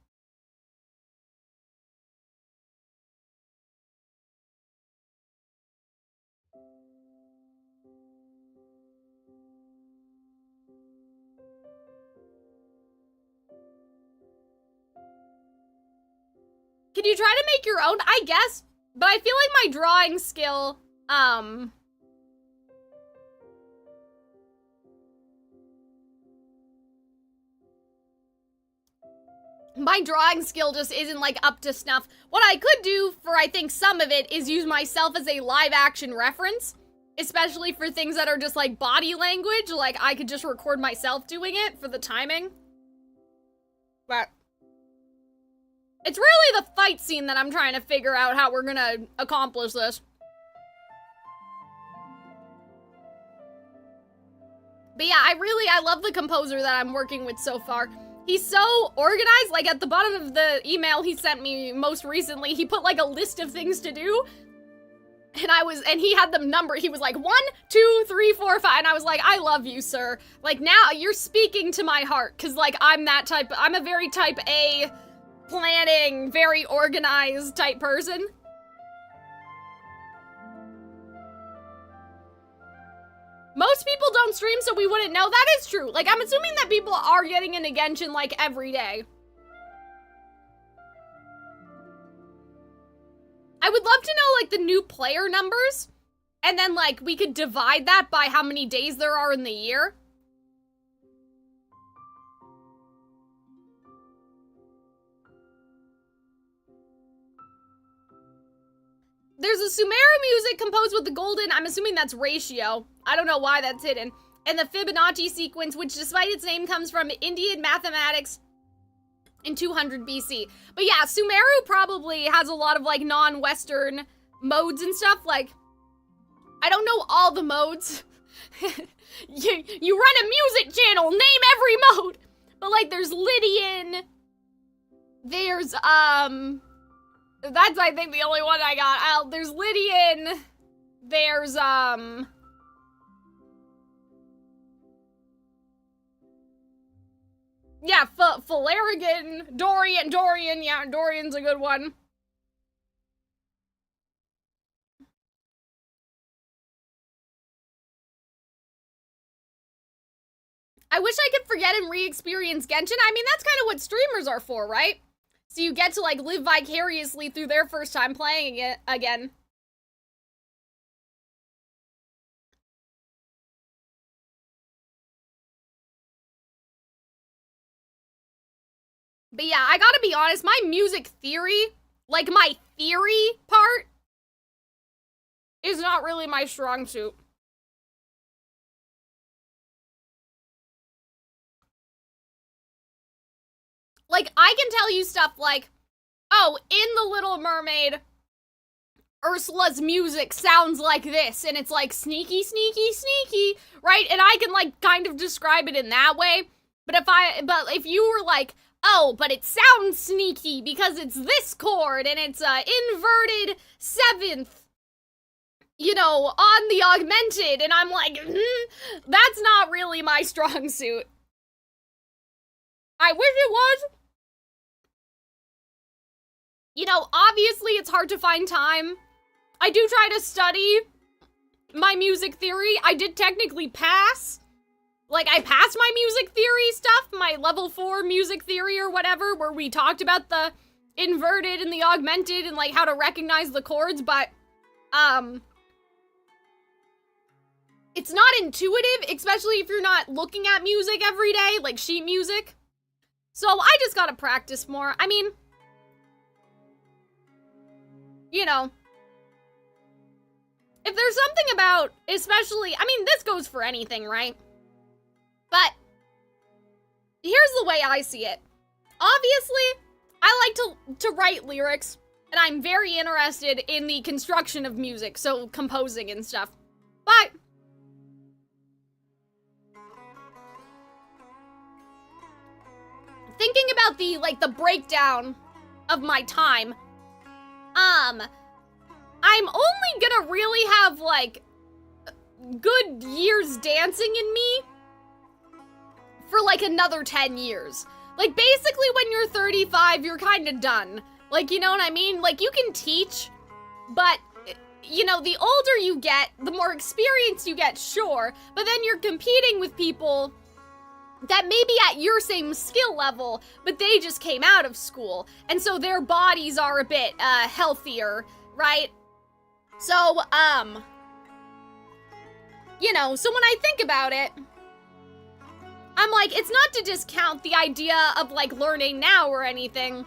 Can you try to make your own? I guess, but I feel like my drawing skill, my drawing skill just isn't, like, up to snuff. What I could do for, I think, some of it is use myself as a live-action reference, especially for things that are just, like, body language. Like, I could just record myself doing it for the timing. But it's really the fight scene that I'm trying to figure out how we're gonna accomplish this. But yeah, I love the composer that I'm working with so far. He's so organized. Like, at the bottom of the email he sent me most recently, he put, like, a list of things to do. And he had them numbered. He was like, 1, 2, 3, 4, 5. And I was like, I love you, sir. Like, now you're speaking to my heart. Cause, like, I'm a very type A, planning, very organized type person. Most people don't stream, so we wouldn't know. That is true. Like, I'm assuming that people are getting into Genshin, like, every day. I would love to know, like, the new player numbers. And then, like, we could divide that by how many days there are in the year. There's a Sumeru music composed with the golden, I'm assuming that's ratio. I don't know why that's hidden. And the Fibonacci sequence, which despite its name comes from Indian mathematics in 200 BC. But yeah, Sumeru probably has a lot of, like, non-Western modes and stuff. Like, I don't know all the modes. you run a music channel, name every mode. But, like, there's Lydian. There's, that's, I think, the only one I got. There's Lydian. There's, yeah, Falarigan, Dorian, yeah, Dorian's a good one. I wish I could forget and re-experience Genshin. I mean, that's kind of what streamers are for, right? So you get to, like, live vicariously through their first time playing it again. But yeah, I gotta be honest, my music theory, like, my theory part, is not really my strong suit. Like, I can tell you stuff like, oh, in The Little Mermaid, Ursula's music sounds like this, and it's like sneaky, sneaky, sneaky, right? And I can, like, kind of describe it in that way. But if you were like, oh, but it sounds sneaky because it's this chord and it's inverted 7th, you know, on the augmented, and I'm like, that's not really my strong suit. I wish it was. You know, obviously it's hard to find time. I do try to study my music theory. I did technically pass. Like, I passed my music theory stuff, my level 4 music theory or whatever, where we talked about the inverted and the augmented and, like, how to recognize the chords, but, it's not intuitive, especially if you're not looking at music every day, like sheet music. So I just gotta practice more. I mean, you know, if there's something about, especially, I mean, this goes for anything, right? But here's the way I see it. Obviously, I like to write lyrics, and I'm very interested in the construction of music, so composing and stuff. But thinking about the breakdown of my time, I'm only gonna really have, like, good years dancing in me for, like, another 10 years. Like, basically, when you're 35, you're kind of done. Like, you know what I mean? Like, you can teach, but, you know, the older you get, the more experience you get, sure, but then you're competing with people that may be at your same skill level, but they just came out of school, and so their bodies are a bit, healthier, right? So, you know, so when I think about it, I'm like, it's not to discount the idea of, like, learning now or anything,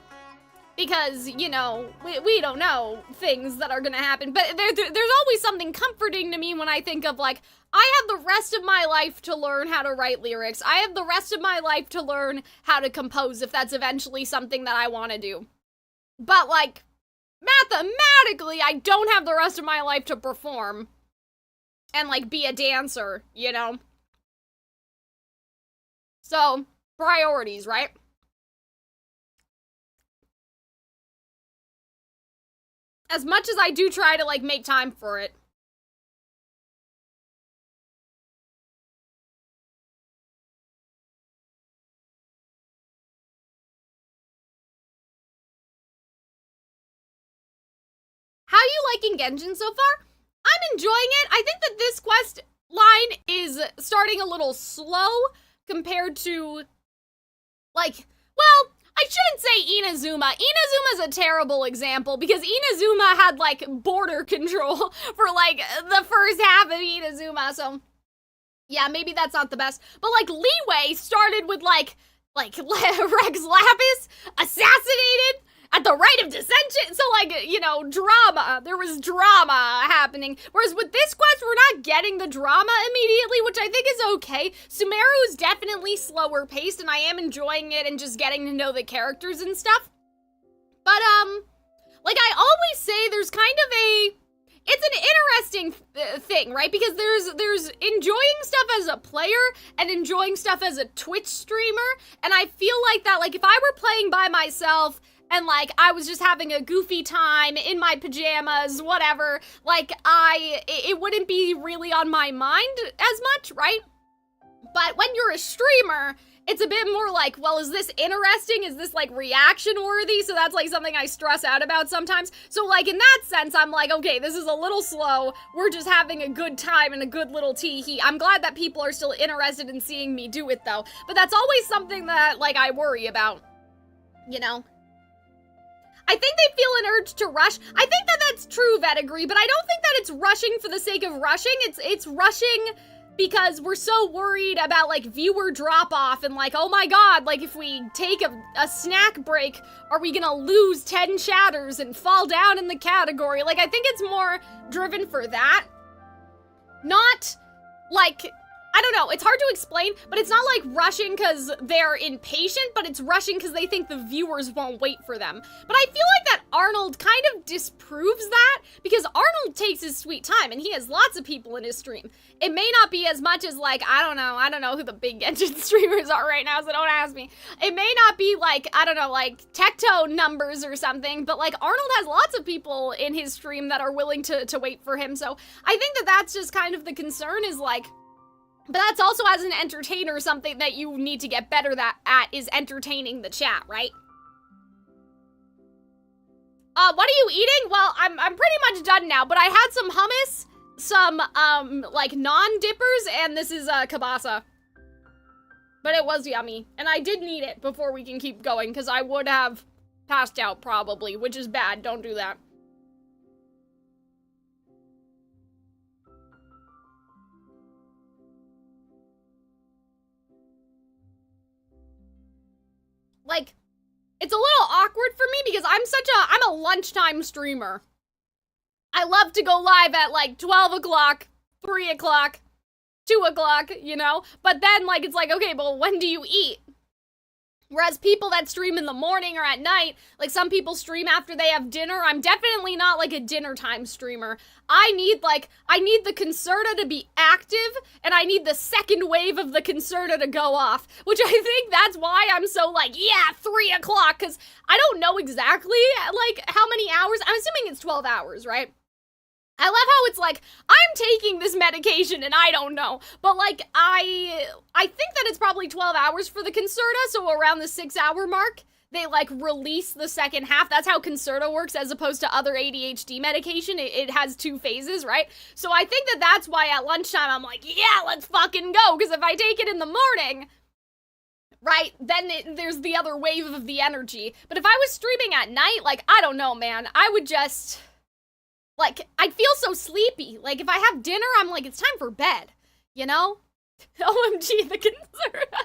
because, you know, we don't know things that are gonna happen, but there's always something comforting to me when I think of, like, I have the rest of my life to learn how to write lyrics. I have the rest of my life to learn how to compose if that's eventually something that I want to do. But, like, mathematically, I don't have the rest of my life to perform and, like, be a dancer, you know? So, priorities, right? As much as I do try to, like, make time for it. How are you liking Genshin so far? I'm enjoying it. I think that this quest line is starting a little slow compared to, like, well, I shouldn't say Inazuma. Inazuma's a terrible example because Inazuma had, like, border control for, like, the first half of Inazuma, so yeah, maybe that's not the best. But, like, Leeway started with, like Rex Lapis assassinated at the rite of dissension, so, like, you know, drama. There was drama happening. Whereas with this quest, we're not getting the drama immediately, which I think is okay. Sumeru is definitely slower paced, and I am enjoying it and just getting to know the characters and stuff. But, like I always say, there's kind of it's an interesting thing, right? Because there's enjoying stuff as a player and enjoying stuff as a Twitch streamer, and I feel like that, like, if I were playing by myself, and, like, I was just having a goofy time in my pajamas, whatever, like, it wouldn't be really on my mind as much, right? But when you're a streamer, it's a bit more like, well, is this interesting? Is this, like, reaction worthy? So that's, like, something I stress out about sometimes. So, like, in that sense, I'm like, okay, this is a little slow. We're just having a good time and a good little tee-hee. I'm glad that people are still interested in seeing me do it, though. But that's always something that, like, I worry about, you know? I think they feel an urge to rush. I think that that's true, Vetigree, but I don't think that it's rushing for the sake of rushing. It's rushing because we're so worried about, like, viewer drop-off and, like, oh my god, like, if we take a snack break, are we gonna lose 10 chatters and fall down in the category? Like, I think it's more driven for that. Not, like, I don't know, it's hard to explain, but it's not like rushing because they're impatient, but it's rushing because they think the viewers won't wait for them. But I feel like that Arnold kind of disproves that, because Arnold takes his sweet time, and he has lots of people in his stream. It may not be as much as, like, I don't know who the big Genshin streamers are right now, so don't ask me. It may not be, like, I don't know, like, Tecto numbers or something, but, like, Arnold has lots of people in his stream that are willing to wait for him, so I think that that's just kind of the concern, is, like, but that's also, as an entertainer, something that you need to get better at is entertaining the chat, right? What are you eating? Well, I'm pretty much done now, but I had some hummus, some, like, non-dippers, and this is, kielbasa. But it was yummy, and I did need it before we can keep going, because I would have passed out, probably, which is bad. Don't do that. Like, it's a little awkward for me because I'm a lunchtime streamer. I love to go live at like 12 o'clock, 3 o'clock, 2 o'clock, you know? But then like, it's like, okay, but when do you eat? Whereas people that stream in the morning or at night, like some people stream after they have dinner. I'm definitely not like a dinner time streamer. I need the Concerta to be active, and I need the second wave of the Concerta to go off, which I think that's why I'm so like, yeah, 3 o'clock, because I don't know exactly like how many hours. I'm assuming it's 12 hours, right? I love how it's like, I'm taking this medication and I don't know. But like, I think that it's probably 12 hours for the Concerta, so around the 6-hour mark, they like release the second half. That's how Concerta works as opposed to other ADHD medication. It has 2 phases, right? So I think that that's why at lunchtime I'm like, yeah, let's fucking go. Because if I take it in the morning, right, then there's the other wave of the energy. But if I was streaming at night, like, I don't know, man. I would just... like, I'd feel so sleepy. Like, if I have dinner, I'm like, it's time for bed, you know? OMG, the Concerta.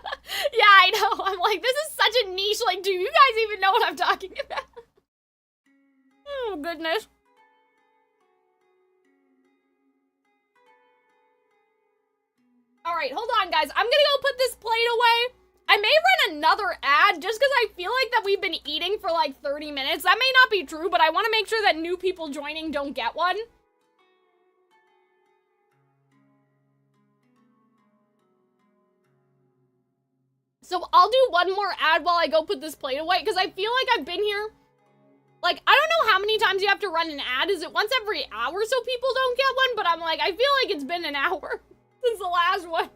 Yeah, I know. I'm like, this is such a niche. Like, do you guys even know what I'm talking about? Oh, goodness. All right, hold on, guys. I'm gonna go put this plate away. I may run another ad just because I feel like that we've been eating for like 30 minutes. That may not be true, but I want to make sure that new people joining don't get one. So I'll do one more ad while I go put this plate away, because I feel like I've been here. Like, I don't know how many times you have to run an ad. Is it once every hour so people don't get one? But I'm like, I feel like it's been an hour since the last one.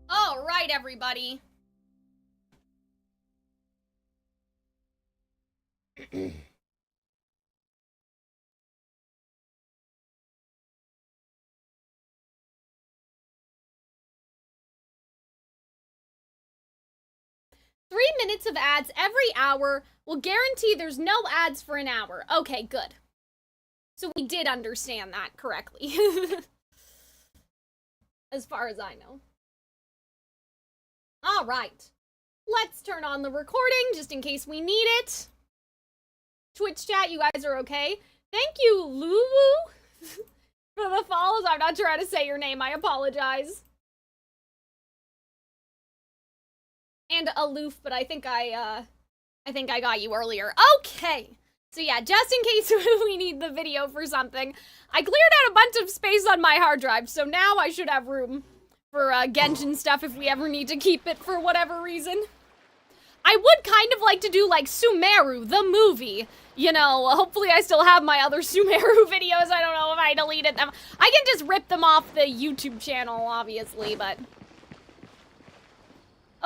All right, everybody. 3 minutes of ads every hour will guarantee there's no ads for an hour. Okay, good. So we did understand that correctly. As far as I know. All right. Let's turn on the recording just in case we need it. Twitch chat, you guys are okay? Thank you, Lulu, for the follows. I'm not sure how to say your name. I apologize. And aloof, but I think I got you earlier. Okay. So yeah, just in case we need the video for something, I cleared out a bunch of space on my hard drive, so now I should have room for Genshin stuff if we ever need to keep it for whatever reason. I would kind of like to do like Sumeru, the movie. You know, hopefully I still have my other Sumeru videos. I don't know if I deleted them. I can just rip them off the YouTube channel, obviously, but...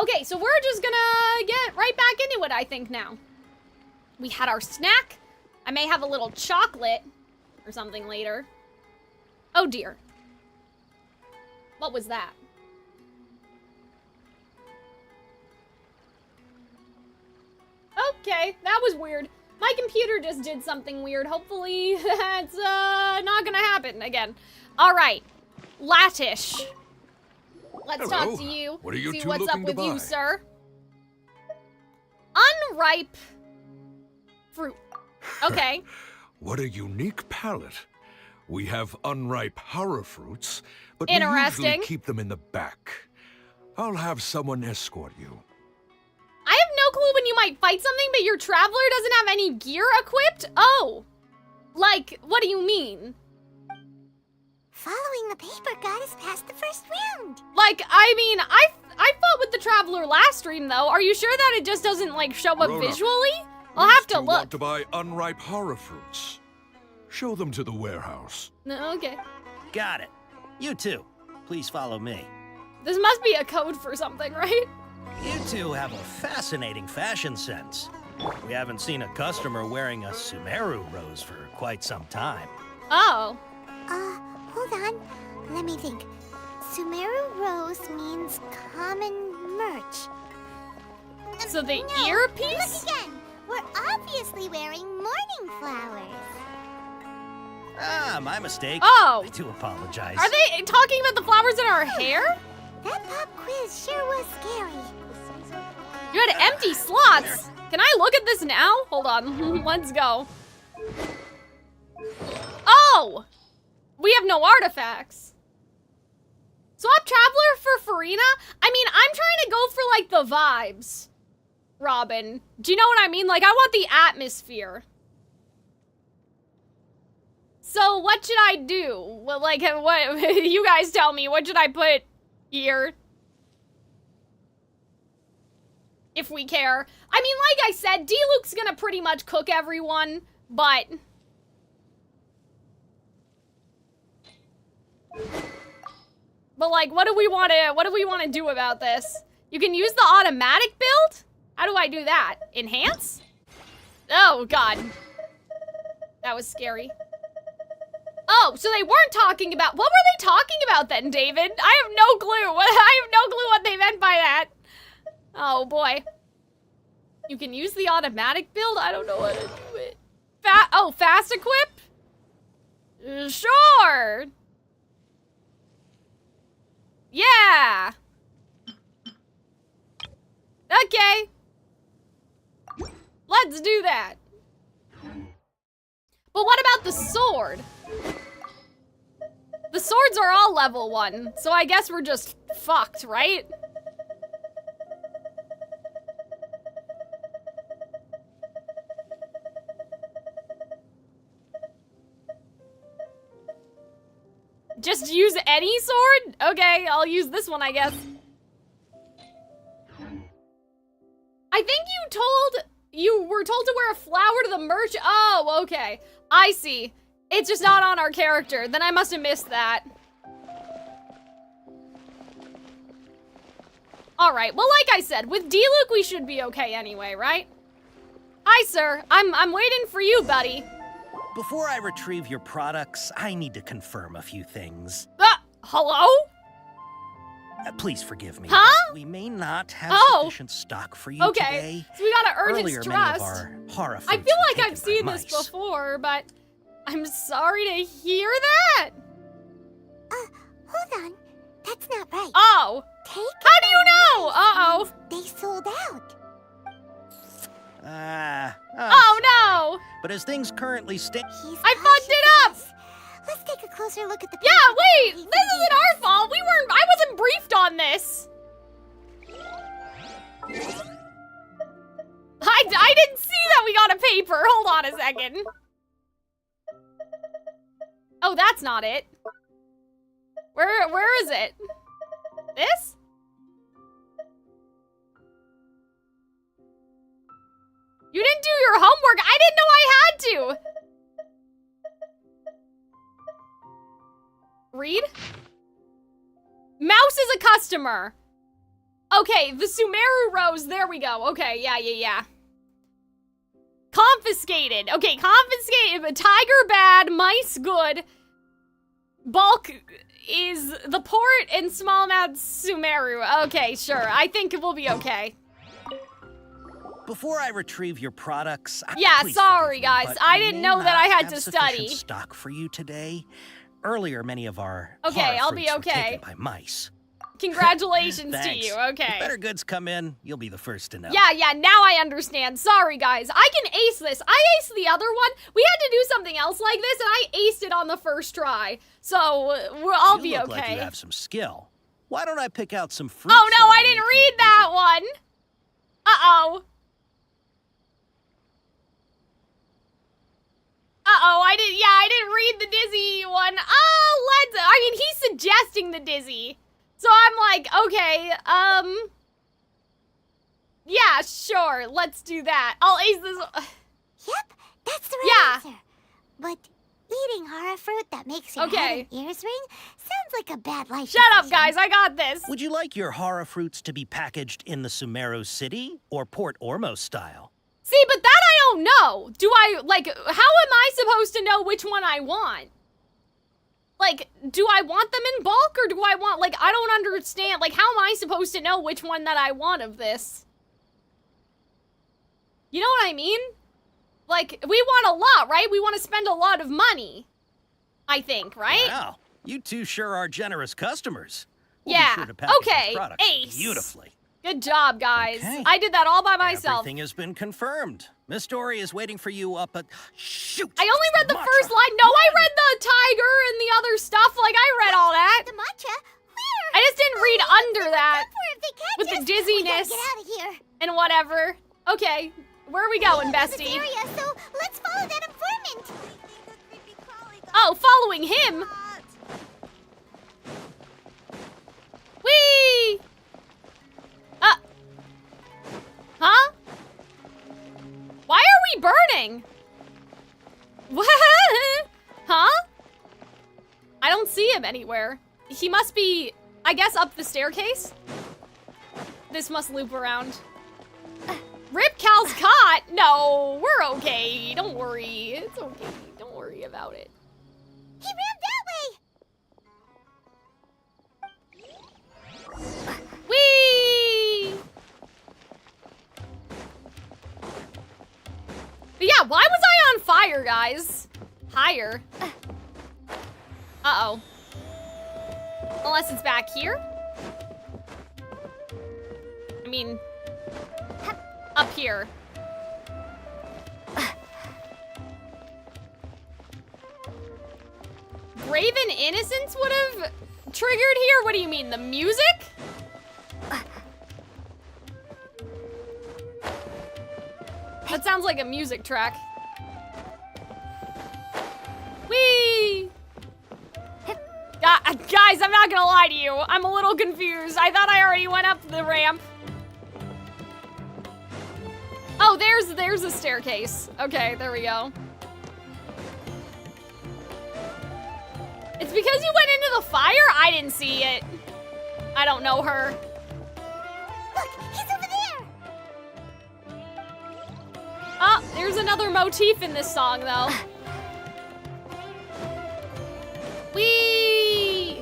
Okay, so we're just gonna get right back into it, I think, now. We had our snack. I may have a little chocolate or something later. Oh, dear. What was that? Okay, that was weird. My computer just did something weird. Hopefully that's not gonna happen again. All right, Latish. Let's talk to you. What are you see two what's up looking with to you, buy? sir. Unripe fruit. Okay. What a unique palette. We have unripe horror fruits, but we Interesting. usually keep them in the back. I'll have someone escort you. I have no clue when you might fight something, but your traveler doesn't have any gear equipped? Oh. Like, what do you mean? Following the paper got us past the first round. Like, I mean, I fought with the traveler last stream, though. Are you sure that it just doesn't, like, show up Grown-up, visually? I'll have to You look. want to buy unripe horror fruits. Show them to the warehouse. No, okay. Got it. You too. Please follow me. This must be a code for something, right? You two have a fascinating fashion sense. We haven't seen a customer wearing a Sumeru rose for quite some time. Oh. Hold on. Let me think. Sumeru Rose means common merch. So the No, earpiece? Look again. We're obviously wearing morning flowers. Ah, my mistake. Oh. I do apologize. Are they talking about the flowers in our hair? That pop quiz sure was scary. You had empty slots. Can I look at this now? Hold on. Let's go. Oh! We have no artifacts. Swap Traveler for Farina? I mean, I'm trying to go for, like, the vibes, Robin. Do you know what I mean? Like, I want the atmosphere. So, what should I do? Well, like, what? You guys tell me. What should I put here? If we care. I mean, like I said, D-Luke's gonna pretty much cook everyone, but... But, like, what do we want to do about this? You can use the automatic build? How do I do that? Enhance? Oh, God. That was scary. Oh, so they weren't talking about... What were they talking about then, David? I have no clue. I have no clue what they meant by that. Oh, boy. You can use the automatic build? I don't know how to do it. Fast equip? Sure. Yeah. Okay. Let's do that. But what about the sword? The swords are all level 1, so I guess we're just fucked, right? Just use any sword? Okay, I'll use this one, I guess. I think you were told to wear a flower to the merch. Oh, okay. I see. It's just not on our character. Then I must have missed that. Alright, well, like I said, with D-Luke, we should be okay anyway, right? Hi, sir. I'm waiting for you, buddy. Before I retrieve your products, I need to confirm a few things. Hello? Please forgive me. Huh? We may not have sufficient stock for you today. So we gotta earn Earlier, his many trust. of our horror I fruits feel were like taken I've seen by this mice. before, but I'm sorry to hear that. Hold on. That's not right. Oh. Take How do you know? Uh-oh. They sold out. Oh, no. But as things currently stand, I fucked it up. Let's take a closer look at the Yeah, wait. This isn't our fault. I wasn't briefed on this. I didn't see that we got a paper. Hold on a second. Oh, that's not it. Where is it? This? You didn't do your homework. I didn't know I had to. Read? Mouse is a customer. Okay, the Sumeru Rose. There we go. Okay, yeah. Confiscated. Okay, confiscated. Tiger bad, mice good. Bulk is the port and smallmouth Sumeru. Okay, sure. I think we'll be okay. before I retrieve your products, yeah, please sorry forgive me, guys. but I we didn't may know that I not had have to sufficient study. Stock for you today. Earlier, many of our Okay, horror I'll be fruits were okay. taken by mice. Congratulations to Thanks. you. If Okay. better goods come in, you'll be the first to know. Yeah, now I understand. Sorry, guys. I can ace this. I aced the other one. We had to do something else like this, and I aced it on the first try. So, I'll be You look okay. like you have some skill. Why don't I pick out some fruits? Oh, no, I didn't read that one. Uh-oh. I didn't read the Dizzy one. Oh, he's suggesting the Dizzy. So I'm like, okay, yeah, sure, let's do that. I'll ace this. Yep, that's the right answer. But eating horror fruit that makes your head and ears ring sounds like a bad life Shut up, guys, I got this. Would you like your horror fruits to be packaged in the Sumeru City or Port Ormos style? See, but that I don't know. How am I supposed to know which one I want? Like, do I want them in bulk or do I want, I don't understand. How am I supposed to know which one that I want of this? You know what I mean? We want a lot, right? We want to spend a lot of money. I think, right? Wow, you two sure are generous customers. We'll Yeah, be sure to package okay, your products ace. beautifully. Good job, guys. Okay. I did that all by myself. Everything has been confirmed. Miss Dory is waiting for you up at... Shoot! I only read the first line. No, I read the tiger and the other stuff. I read all that. The matcha? Where? I just didn't read under that. With the We dizziness. gotta get out of here. And whatever. Okay, where are we going, bestie? This area, so let's follow that informant. Oh, following him? Whee! Huh? Why are we burning? What? Huh? I don't see him anywhere. He must be, I guess, up the staircase? This must loop around. Rip Cal's cot? No, we're okay. Don't worry. It's okay. Don't worry about it. He ran that way. Whee! But yeah, why was I on fire, guys? Higher. Uh-oh. Unless it's back here? I mean, up here. Graven Innocence would have triggered here? What do you mean, the music? That sounds like a music track. Whee! Guys, I'm not gonna lie to you. I'm a little confused. I thought I already went up the ramp. Oh, there's a staircase. Okay, there we go. It's because you went into the fire? I didn't see it. I don't know her. There's another motif in this song, though. Whee!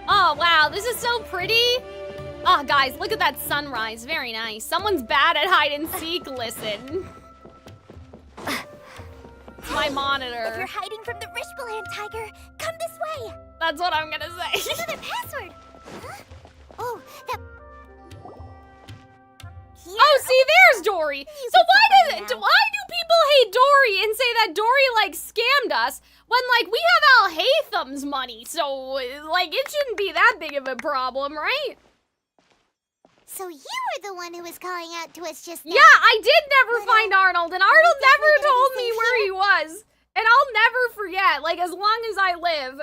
Oh, wow, this is so pretty. Oh, guys, look at that sunrise. Very nice. Someone's bad at hide and seek, listen. It's my monitor. If you're hiding from the Rishbaland tiger, come this way. That's what I'm gonna say. Another password. Huh? Oh, that... Oh, see, there's Dory. So why do people hate Dory and say that Dory, like, scammed us when, like, we have Al Haytham's money? So, like, it shouldn't be that big of a problem, right? So you were the one who was calling out to us just now. Yeah, I did never find Arnold, and Arnold never told me where he was. And I'll never forget, like, as long as I live.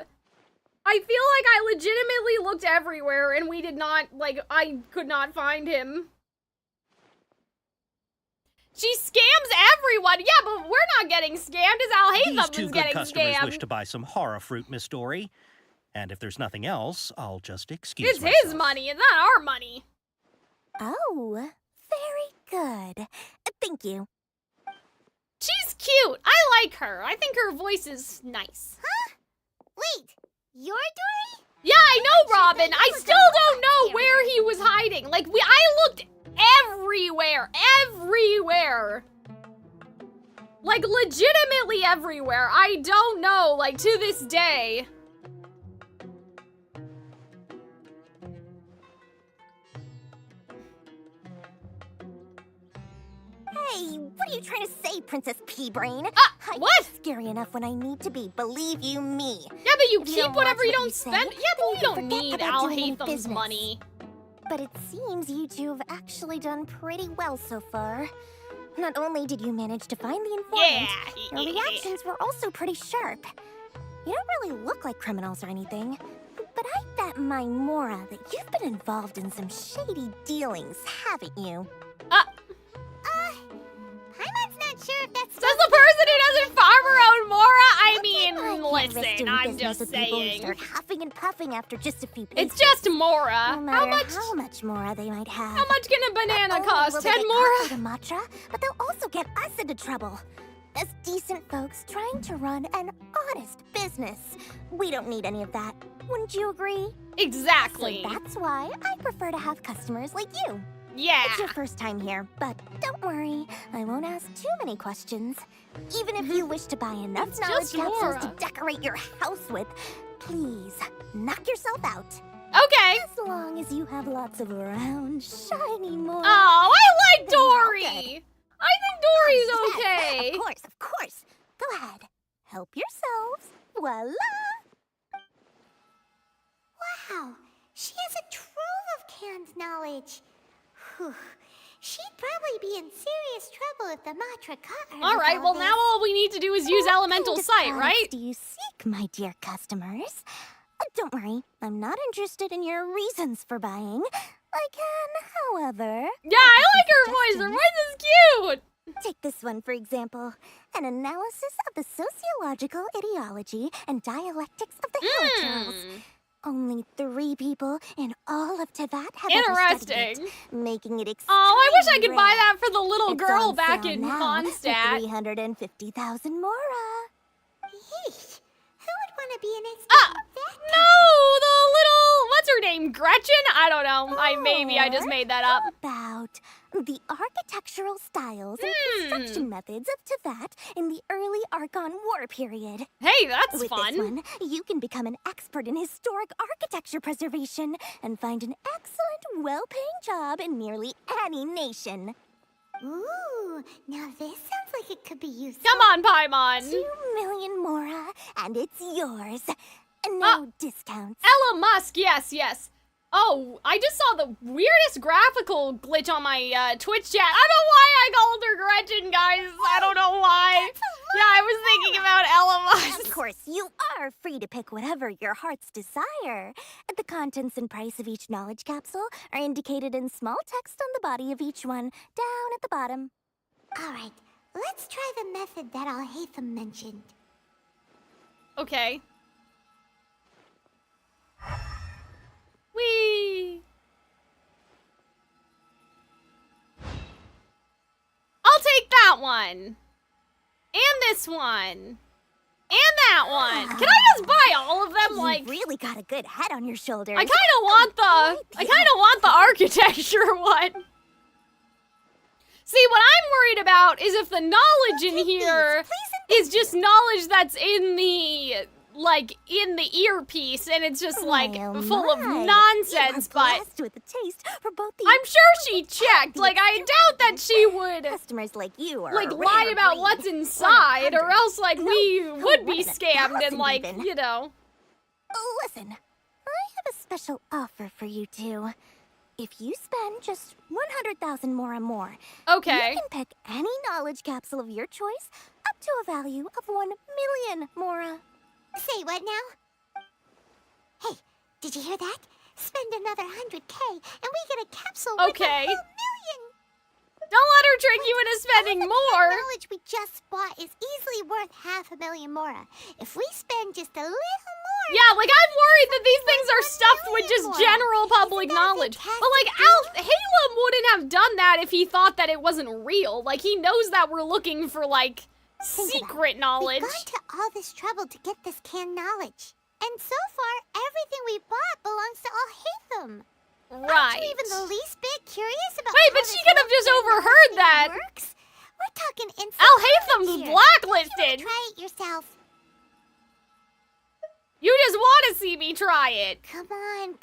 I feel like I legitimately looked everywhere, and we did not, like, I could not find him. She scams everyone. Yeah, but we're not getting scammed as Al Haytham These two is good getting customers scammed. wish to buy some horror fruit, Miss Dory. And if there's nothing else, I'll just excuse myself. It's his money, it's not our money. Oh, very good. Thank you. She's cute. I like her. I think her voice is nice. Huh? Wait, you're Dory? Yeah, I know, Robin. I still don't know where he was hiding. Like, I looked everywhere. Everywhere. Like, legitimately everywhere. I don't know, like, to this day. Hey, what are you trying to say, Princess Pea-Brain? What? I'm scary enough when I need to be, believe you me. Yeah, but you keep know whatever you what don't you say, spend. Yeah, but we then don't forget need about Al doing any Haytham's business. money. But it seems you two have actually done pretty well so far. Not only did you manage to find the informant, your reactions were also pretty sharp. You don't really look like criminals or anything, but I bet my Mora that you've been involved in some shady dealings, haven't you? Paimon's not sure if that's... Says the person who doesn't farm her own Mora? I mean, risk listen, doing I'm business just with people who saying. start huffing and puffing after just a few pieces. It's just Mora. No matter How much Mora they might have. much can a banana Not cost? only will they 10 get Mora? caught by the Matra, but they'll also get us into trouble. As decent folks trying to run an honest business. We don't need any of that. Wouldn't you agree? Exactly. So that's why I prefer to have customers like you. Yeah. It's your first time here, but don't worry. I won't ask too many questions. Even if you wish to buy enough It's knowledge just capsules Mora. to decorate your house with, please, knock yourself out. Okay. As long as you have lots of round, shiny Mora. Oh, I like then we're all Dory. good. I think Dory's okay. Of course. Go ahead. Help yourselves. Voila! Wow, she has a trove of canned knowledge. Whew. She'd probably be in serious trouble if the Matra caught her. All right, well, now all we need to do is use Elemental Sight, right? Do you seek, my dear customers? Don't worry, I'm not interested in your reasons for buying. I can, however... Yeah, I like her voice. Her voice is cute. Take this one, for example. An analysis of the sociological ideology and dialectics of the Hilichurls. Only 3 people in all of Teyvat have ever studied it, making it extremely Oh, I wish I could buy rare. that for the little It's girl on back sale in now for Mondstadt. 350,000 Mora. Yeesh. Who would want to be an expert in that? No, the little, what's her name, Gretchen? I don't know. Maybe I just made that up. About the architectural styles and construction methods of Teyvat in the early Archon War period. Hey, that's With fun. this one, you can become an expert in historic architecture preservation and find an excellent, well-paying job in nearly any nation. Ooh, now this sounds like it could be useful. Come on, Paimon. 2 million Mora, and it's yours. No discounts. Ella Musk, yes. Oh, I just saw the weirdest graphical glitch on my Twitch chat. I don't know why I called her Gretchen, guys. I don't know why. Yeah, I was thinking about Ella Musk. Of course, you are free to pick whatever your heart's desire. The contents and price of each knowledge capsule are indicated in small text on the body of each one, down at the bottom. All right, let's try the method that Al Haytham mentioned. Okay. Whee! I'll take that one. And this one. And that one. Can I just buy all of them? You really got a good head on your shoulders. I kind of want the architecture one. See, what I'm worried about is if the knowledge in here is just knowledge that's in the, like, in the earpiece, and it's just, like, full of nonsense, but with the taste for both the I'm sure she checked. Like, I doubt that she would, customers like you are like, a lie rare about breed. what's inside, or else, like, we would be one in a scammed and, thousand like, even. you know. Listen, I have a special offer for you two. If you spend just 100,000 more, okay, you can pick any knowledge capsule of your choice up to a value of 1 million Mora. Say what now? Hey, did you hear that? Spend another 100K and we get a capsule worth a Okay. whole million. Don't let her trick you into spending The more. knowledge we just bought is easily worth 500,000 Mora. If we spend just a little more... Yeah, like, I'm worried that these things are stuffed with just general public knowledge. But, like, Halem wouldn't have done that if he thought that it wasn't real. Like, he knows that we're looking for, like, secret knowledge. We've gone to all this trouble to get this canned knowledge. And so far, everything we bought belongs to Alhaitham. Right. Aren't you even the least bit curious about Wait, how but she this could have whole just thing overheard actually that. works? We're talking info Alhaitham's knowledge here. blacklisted. You try it yourself. You just want to see me try it. Come on.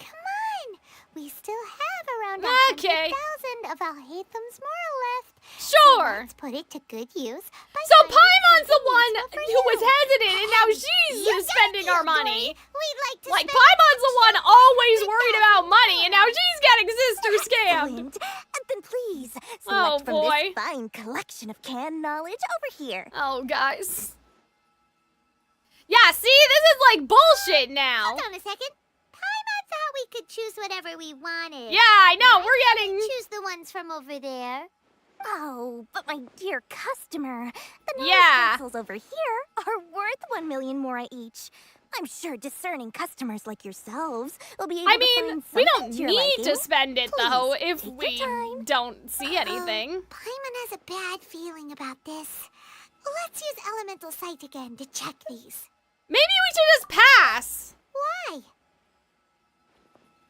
We still have around Okay. 100,000 of Alhaitham's Mora left. Sure. So let's put it to good use. So Paimon's the one who was hesitant, and now she's spending our money. We'd like to Like, Paimon's the one always worried about money, and now she's getting sister scammed. Then please, Oh, select from boy. this fine collection of canned knowledge over here. Oh, guys. Yeah, see? This is like bullshit now. Hold on a second. Paimon thought we could choose whatever we wanted. Yeah, I know. Why We're can't we getting... choose the ones from over there. Oh, but my dear customer, the knowledge Yeah. capsules over here are worth 1 million Mora each. I'm sure discerning customers like yourselves will be able I to mean, find we something don't to your need to liking. spend it, Please, though, if take your we time. don't see anything. Paimon has a bad feeling about this. Let's use Elemental Sight again to check these. Maybe we should just pass. Why?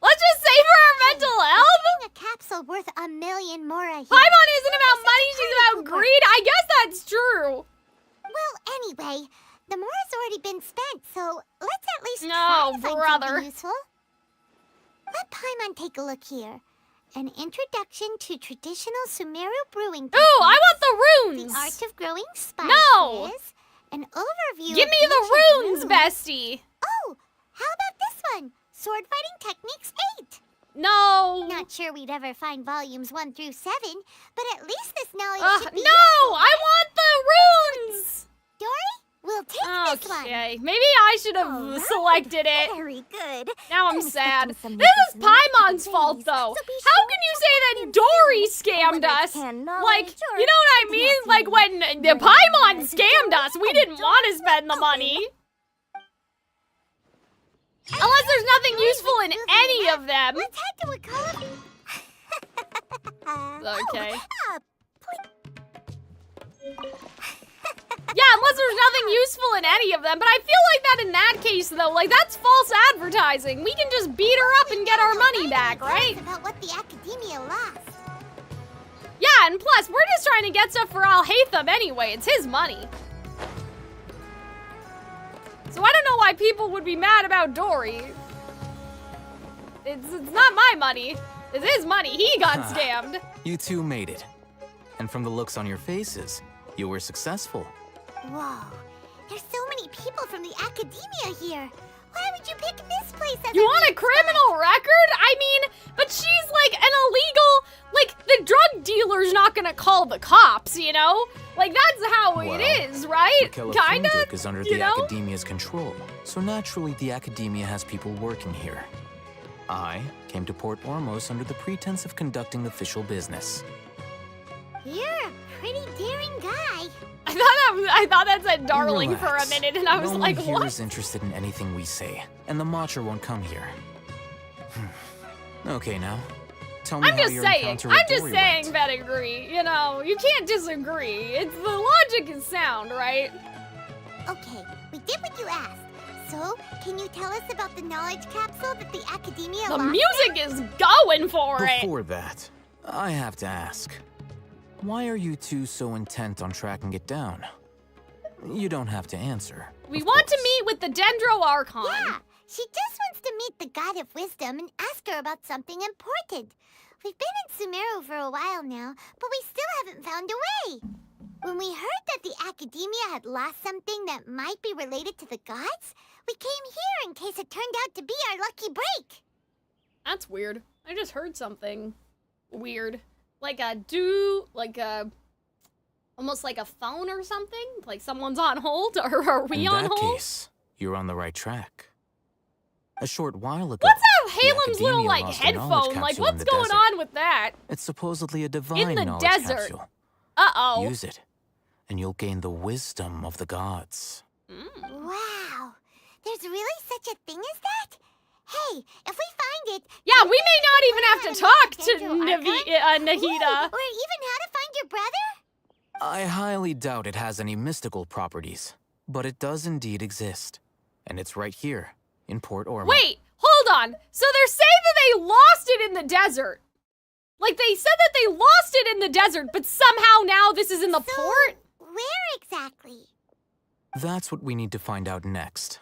Let's just save her our mental health. A capsule worth 1 million Mora here. Paimon isn't about money, she's about greed. I guess that's true. Well, anyway, the Mora's already been spent, so let's at least No, try to find brother. something useful. Let Paimon take a look here. An introduction to traditional Sumeru brewing techniques. Ooh, I want the runes. The art of growing spices. No. An overview Give of me the ancient runes, bestie. Oh, how about this one? Sword Fighting Techniques 8. No. Not sure we'd ever find volumes 1 through 7, but at least this knowledge should be No, useful, I want the runes. Dory, we'll take this one. Okay, maybe I should have selected it. Very good. Now I'm I'm sad. expecting some This is news in the next Paimon's couple fault, days, though. so be How sure can you to say check that in Dory soon, scammed whether us? it's canned knowledge Like, or you know what I something mean? else Like, you when need. the Paimon scammed us, we didn't want to spend the money. Unless there's nothing useful in any of them. Let's head to a color. Okay. Oh, Yeah, unless there's nothing useful in any of them. But I feel like that in that case, though, like, that's false advertising. We can just beat her up and get our money back, right? About what the academia lost. Yeah, and plus, we're just trying to get stuff for Alhaitham anyway. It's his money. So I don't know why people would be mad about Dory. It's not my money. It's his money. He got scammed. You two made it. And from the looks on your faces, you were successful. Whoa, there's so many people from the academia here. Why would you pick this place as You want a criminal record? I mean, but she's like an illegal, like, the drug dealer's not gonna call the cops, you know? Like, that's how it is, right? Kinda, is under you the know? Academia's control, so naturally the Academia has people working here. I came to Port Ormos under the pretense of conducting official business. You're a pretty daring guy. I thought that said darling for a Relax. minute, and I was no like, one here what? is interested in anything we say, and the Matcher won't come here. Okay, now, Tell me I'm how just your saying. encounter I'm with just Dory saying, went. pedigree. You know, you can't disagree. It's the logic is sound, right? Okay, we did what you asked. So, can you tell us about the knowledge capsule that the Academia The lost? music is going for it. Before that, I have to ask, why are you two so intent on tracking it down? You don't have to answer. We want to meet with the Dendro Archon. Yeah, she just wants to meet the God of Wisdom and ask her about something important. We've been in Sumeru for a while now, but we still haven't found a way. When we heard that the Academia had lost something that might be related to the gods, we came here in case it turned out to be our lucky break. That's weird. I just heard something weird. Almost like a phone or something? Like someone's on hold? Or are we on hold? In that case, you're on the right track. A short while ago, What's that the Halem's little, Academia like, lost a knowledge headphone? Like, capsule in what's the going desert. on with that? It's supposedly a divine In the knowledge desert. capsule. Uh-oh. Use it, and you'll gain the wisdom of the gods. Wow, there's really such a thing as that? Hey, if we find it... Yeah, we may not even have to talk to Nahida. Ooh, or even how to find your brother? I highly doubt it has any mystical properties, but it does indeed exist. And it's right here, in Port Orma. Wait, hold on. So they're saying that they lost it in the desert. Like, they said that they lost it in the desert, but somehow now this is in the port? Where exactly? That's what we need to find out next.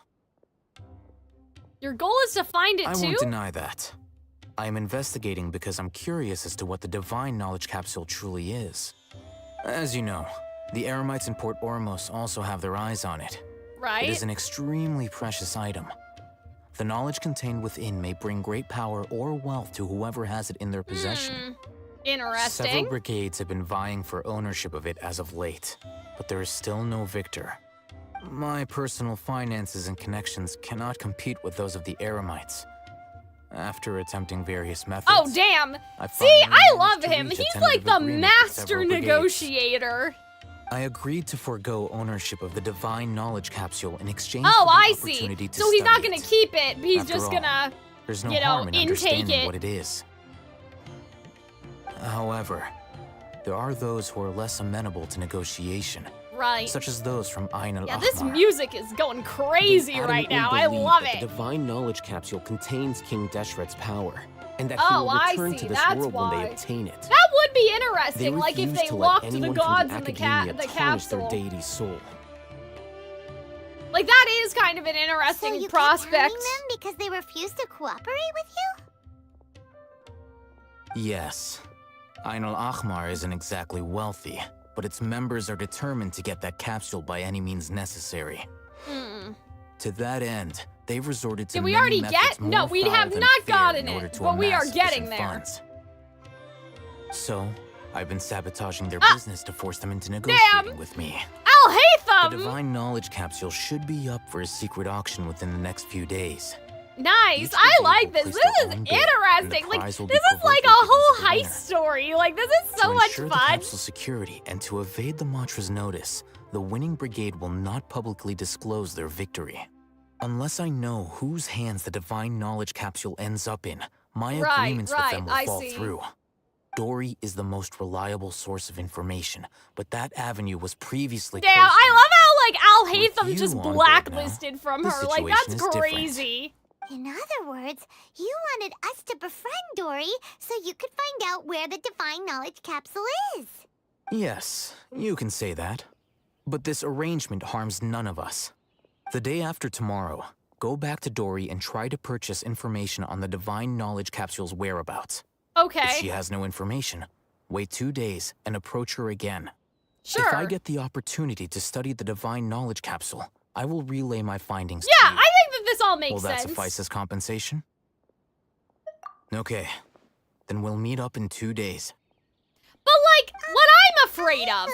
Your goal is to find it I too? won't deny that. I am investigating because I'm curious as to what the divine knowledge capsule truly is. As you know, the Eremites in Port Ormos also have their eyes on it. Right. It is an extremely precious item. The knowledge contained within may bring great power or wealth to whoever has it in their possession. Interesting. Several brigades have been vying for ownership of it as of late, but there is still no victor. My personal finances and connections cannot compete with those of the Eremites. After attempting various methods... Oh, damn! See, I love him! He's like the master negotiator! I agreed to forego ownership of the divine knowledge capsule in exchange Oh, for the I opportunity see. to So he's not study gonna it. keep it, but he's After just all, gonna, there's no you know, harm in intake understanding it. what it is. However, there are those who are less amenable to negotiation. Right. Such as those from Ain al Yeah, this Ahmar. music is going crazy right now. I love The it. divine knowledge capsule contains King Deshret's power, and that he Oh, will I return see. to this That's world when why. they obtain it. That would be They interesting, like if refuse they to let locked the anyone gods from in the the Academia the tarnish their capsule. deity's soul. Like, that is kind of an So interesting you kept prospect. harming them because they refused to cooperate with you? Yes. Ain al Ahmar isn't exactly wealthy, but its members are determined to get that capsule by any means necessary. To that end, they've resorted to Did we many already methods get? No, more we foul have than not fair gotten in order it, to but we are amass getting sufficient there. funds. So, I've been sabotaging their Ah. business to force them into negotiating with me. I'll hate The them! divine knowledge capsule should be up for a secret auction within the next few days. Nice, I like this. This is interesting. Like, this is like a whole heist story. Like, this is so to much ensure the fun. capsule's security and to evade the Mantra's notice, the winning brigade will not publicly disclose their victory. Unless I know whose hands the divine knowledge capsule ends up in, my agreements with them will I fall see. through. Dory is the most reliable source of information, but that avenue was previously Damn, closed. I love how, like, Al Haytham's you just on board blacklisted from the her. Like, situation that's is different. crazy. In other words, you wanted us to befriend Dory so you could find out where the divine knowledge capsule is. Yes, you can say that. But this arrangement harms none of us. The day after tomorrow, go back to Dory and try to purchase information on the divine knowledge capsule's whereabouts. Okay. If she has no information, wait 2 days and approach her again. Sure. If I get the opportunity to study the divine knowledge capsule, I will relay my findings Yeah, to you. I think that this all makes Will that sense. suffice as compensation? Okay, then we'll meet up in 2 days. But, like, what I'm afraid of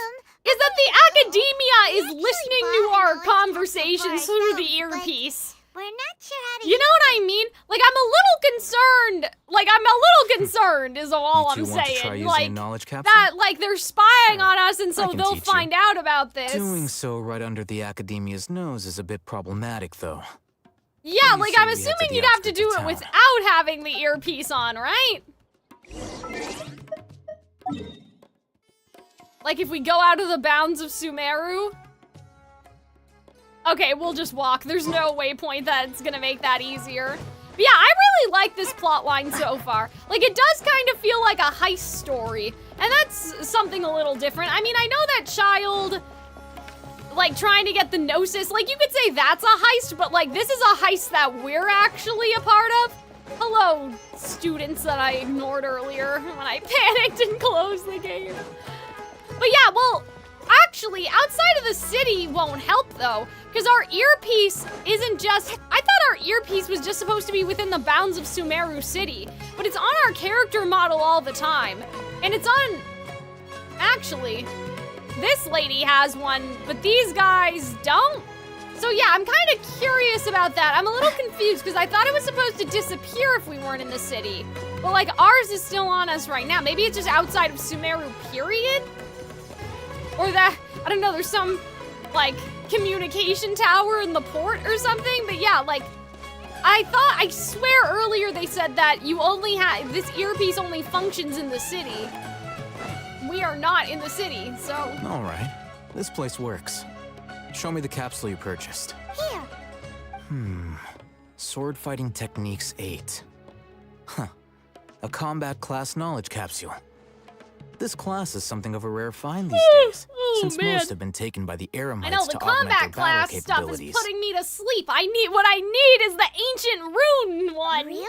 is that the Academia is listening to our conversations through the earpiece. We're not sure how to You know what I mean? Like, I'm a little concerned. Like, I'm a little concerned is all You I'm two want to saying. try using Like, a knowledge capsule? that, like, they're spying on us, and I so can they'll teach you. find out about this. Doing so right under the Academia's nose is a bit problematic, though. Yeah, You like, say I'm we head to assuming the you'd have to outskirts do of it town. without having the earpiece on, right? Like if we go out of the bounds of Sumeru? Okay, we'll just walk. There's no waypoint that's gonna make that easier. But yeah, I really like this plotline so far. Like, it does kind of feel like a heist story. And that's something a little different. I mean, I know that child, like, trying to get the Gnosis, like, you could say that's a heist, but, like, this is a heist that we're actually a part of. Hello, students that I ignored earlier when I panicked and closed the game. But yeah, well, actually, outside of the city won't help, though, because our earpiece isn't just... I thought our earpiece was just supposed to be within the bounds of Sumeru City, but it's on our character model all the time. And it's on... Actually, this lady has one, but these guys don't. So yeah, I'm kind of curious about that. I'm a little confused, because I thought it was supposed to disappear if we weren't in the city. But, like, ours is still on us right now. Maybe it's just outside of Sumeru, period? Or that, I don't know, there's some, like, communication tower in the port or something, but yeah, like, I swear earlier they said that you only have, this earpiece only functions in the city. We are not in the city, so. All right, this place works. Show me the capsule you purchased. Here. Sword Fighting Techniques 8. Huh, a combat class knowledge capsule. This class is something of a rare find these days, since most have been taken by the Eremites I know, the to augment combat their class battle stuff capabilities. is putting me to sleep. What I need is the ancient rune one. Really?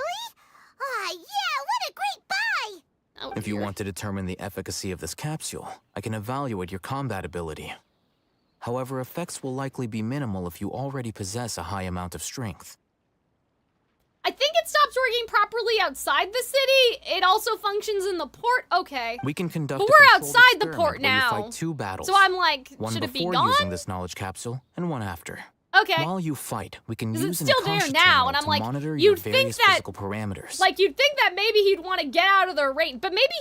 Ah, yeah, what a great buy! Oh, If you want to determine the efficacy of this capsule, I can evaluate your combat ability. However, effects will likely be minimal if you already possess a high amount of strength. I think it stops working properly outside the city. It also functions in the port. Okay. We can conduct But a we're controlled outside the experiment port where you now. fight 2 battles. So I'm like, one should it be before gone? using this knowledge capsule, and one after. Okay. While you fight, we can 'Cause use it's an still there Akasha now, terminal and I'm to like, monitor you'd your think various that- physical parameters. Like, you'd think that maybe he'd want to get out of their range, but maybe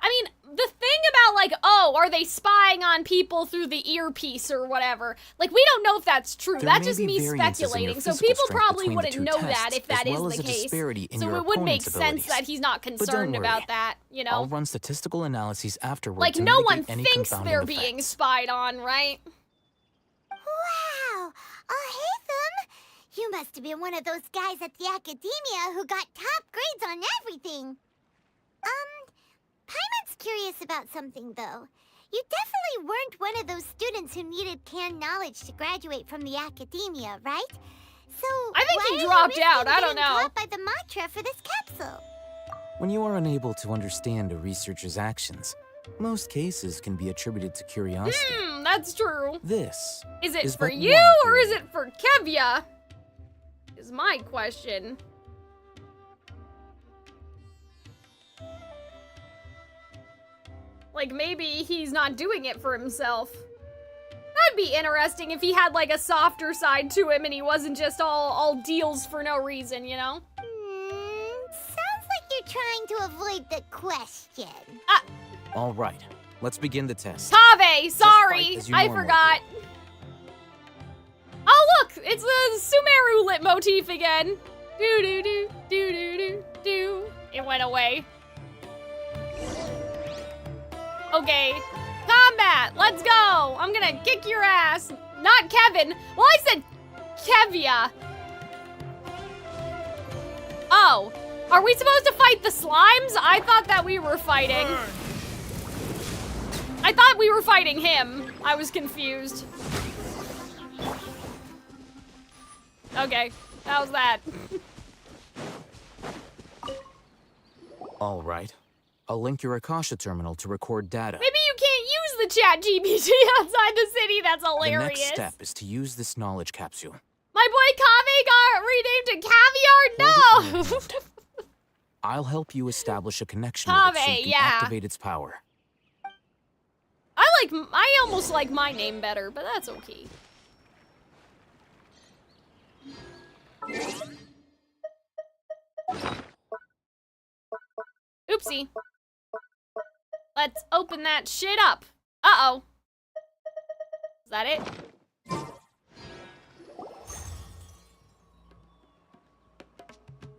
I mean, the thing about, like, oh, are they spying on people through the earpiece or whatever? Like, we don't know if that's true. There That's may just be me variances in your speculating, so physical people strength probably between the wouldn't 2 know that tests, if that as is well the as a case. disparity in So your it would make opponent's sense abilities. that he's not But don't concerned worry. about that, you know? I'll run statistical analyses afterwards. Like, to no one mitigate any thinks confounding they're effects. being spied on, right? Wow! Oh, hey, Thum! You must have been one of those guys at the Academia who got top grades on everything. Paimon's curious about something, though. You definitely weren't one of those students who needed canned knowledge to graduate from the Academia, right? So, I think why he are you dropped risking out. I don't getting know. caught by the mantra for this capsule? When you are unable to understand a researcher's actions, most cases can be attributed to curiosity. That's true. This Is it is for but you, one or is theory. it for Kevya? Is my question. Like, maybe he's not doing it for himself. That'd be interesting if he had, like, a softer side to him and he wasn't just all deals for no reason, you know? Sounds like you're trying to avoid the question. All right, let's begin the test. Tave, sorry, as you I normally forgot. Oh, look, it's the Sumeru leitmotif again. Do do do do do do do. It went away. Okay, combat, let's go. I'm gonna kick your ass. Not Kevin. Well, I said Kevya. Oh, are we supposed to fight the slimes? I thought that we were fighting. I thought we were fighting him. I was confused. Okay, that was that. All right. I'll link your Akasha terminal to record data. Maybe you can't use the chat GPT outside the city. That's hilarious. The next step is to use this knowledge capsule. My boy Kave got renamed to Caviar? No! I'll help you establish a connection with it so you Kave, can yeah. activate its power. I almost like my name better, but that's okay. Oopsie. Let's open that shit up. Uh-oh. Is that it?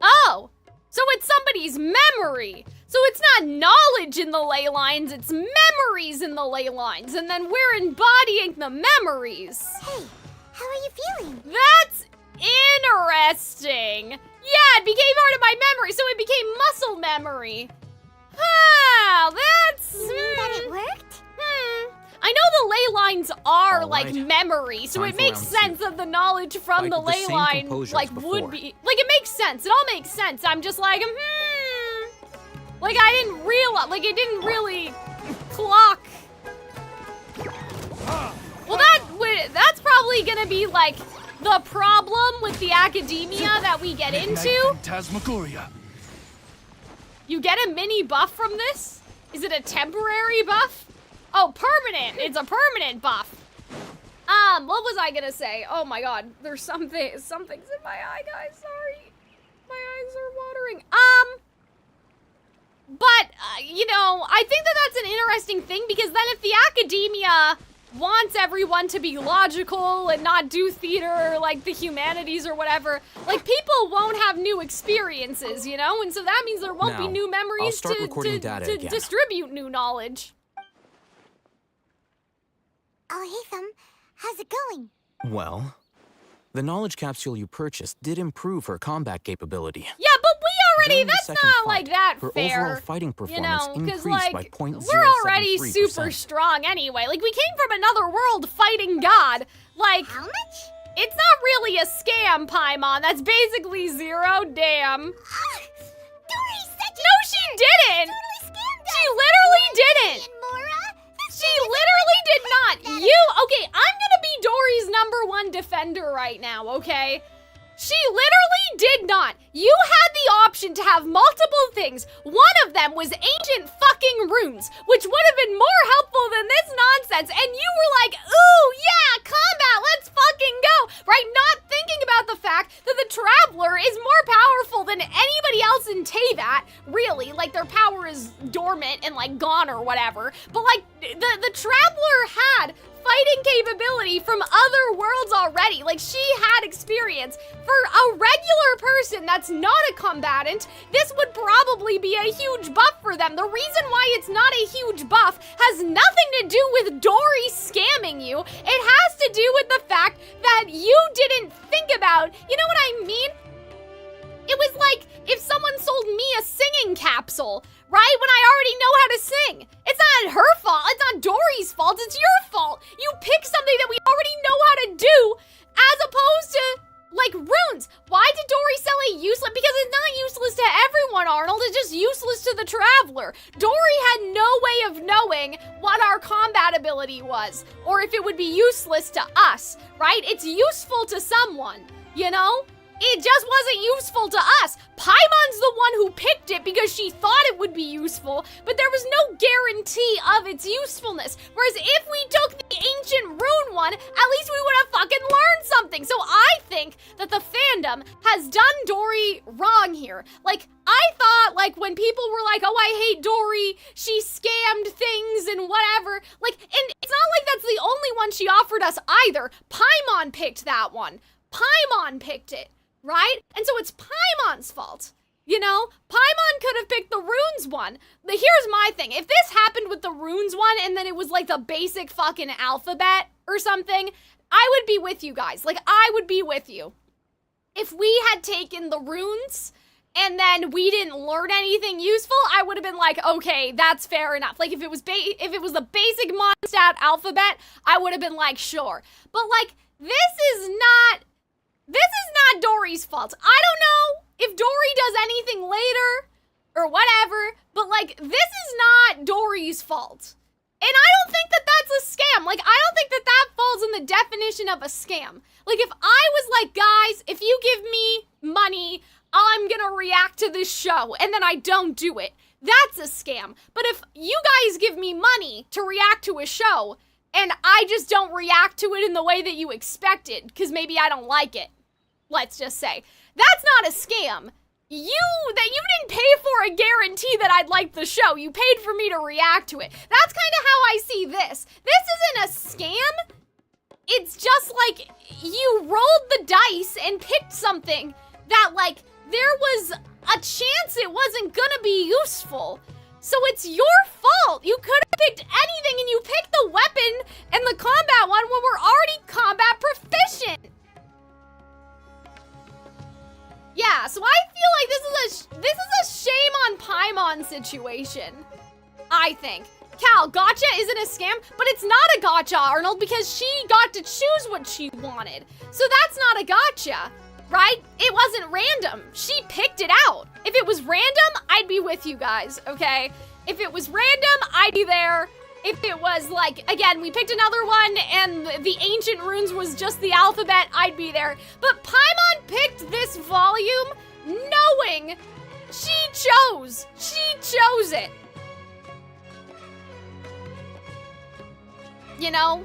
Oh! So it's somebody's memory! So it's not knowledge in the ley lines, it's memories in the ley lines, and then we're embodying the memories. Hey, how are you feeling? That's interesting. Yeah, it became part of my memory, so it became muscle memory. Ah, that's... You mean that it worked? I know the ley lines are, All like, right. memory, so Time it for makes round sense that the knowledge from Fight the with the ley same line, composure like, as would before. be... Like, it makes sense. It all makes sense. I'm just like, Like, I didn't realize... Like, it didn't really clock. Well, that's probably gonna be, like, the problem with the academia that we get into. Phantasmagoria. You get a mini buff from this? Is it a temporary buff? Oh, permanent. It's a permanent buff. What was I gonna say? Oh my god, there's something's in my eye, guys. Sorry. My eyes are watering. But, you know, I think that that's an interesting thing because then if the academia wants everyone to be logical and not do theater like the humanities or whatever, like people won't have new experiences, you know? And so that means there won't be Now, new I'll memories start recording data to again. distribute new knowledge. Oh, hey, Thumb. How's it going? Well, the knowledge capsule you purchased did improve her combat capability. Yeah, but we already, During the that's second not fight, like that her fair. overall fighting You performance know, because increased by like, 0.073%. we're already super strong anyway. Like, we came from another world fighting God. Like, how much? It's not really a scam, Paimon. That's basically zero. Damn. Dory's such a... No, she didn't. Totally scammed us. She literally didn't. And Mora? She literally did not. Okay, I'm gonna be Dory's #1 defender right now, okay? She literally did not. You had the option to have multiple things. One of them was ancient fucking runes, which would have been more helpful than this nonsense. And you were like, ooh, yeah, combat, let's fucking go. Right? Not thinking about the fact that the Traveler is more powerful than anybody else in Teyvat, really. Like, their power is dormant and, like, gone or whatever. But, like, the Traveler had fighting capability from other worlds already. Like, she had experience. For a regular person that's not a combatant, this would probably be a huge buff for them. The reason why it's not a huge buff has nothing to do with Dory scamming you. It has to do with the fact that you didn't think about, you know what I mean? It was like if someone sold me a singing capsule, right? When I already know how to sing. It's not her fault. It's not Dory's fault. It's your fault. You pick something that we already know how to do as opposed to, like, runes. Why did Dory sell it useless? Because it's not useless to everyone, Arnold. It's just useless to the Traveler. Dory had no way of knowing what our combat ability was or if it would be useless to us, right? It's useful to someone, you know? It just wasn't useful to us. Paimon's the one who picked it because she thought it would be useful, but there was no guarantee of its usefulness. Whereas if we took the ancient rune one, at least we would have fucking learned something. So I think that the fandom has done Dory wrong here. Like, I thought, like, when people were like, oh, I hate Dory, she scammed things and whatever. Like, and it's not like that's the only one she offered us either. Paimon picked that one. Paimon picked it. Right? And so it's Paimon's fault. You know? Paimon could have picked the runes one. But here's my thing. If this happened with the runes one and then it was like the basic fucking alphabet or something, I would be with you guys. Like, I would be with you. If we had taken the runes and then we didn't learn anything useful, I would have been like, okay, that's fair enough. Like, if it was the basic Mondstadt alphabet, I would have been like, sure. But, like, this is not Dory's fault. I don't know if Dory does anything later or whatever, but, like, this is not Dory's fault. And I don't think that that's a scam. Like, I don't think that that falls in the definition of a scam. Like, if I was like, guys, if you give me money, I'm gonna react to this show, and then I don't do it, that's a scam. But if you guys give me money to react to a show, and I just don't react to it in the way that you expected, because maybe I don't like it, let's just say, that's not a scam. You didn't pay for a guarantee that I'd like the show. You paid for me to react to it. That's kind of how I see this. This isn't a scam. It's just like you rolled the dice and picked something that, like, there was a chance it wasn't gonna be useful. So it's your fault. You could have picked anything and you picked the weapon and the combat one when we're already combat proficient. Yeah, so I feel like this is a shame on Paimon situation. I think. Cal, gotcha isn't a scam, but it's not a gotcha, Arnold, because she got to choose what she wanted. So that's not a gotcha, right? It wasn't random. She picked it out. If it was random, I'd be with you guys, okay? If it was random, I'd be there. If it was like, again, we picked another one and the ancient runes was just the alphabet, I'd be there. But Paimon picked this volume knowing she chose it. You know?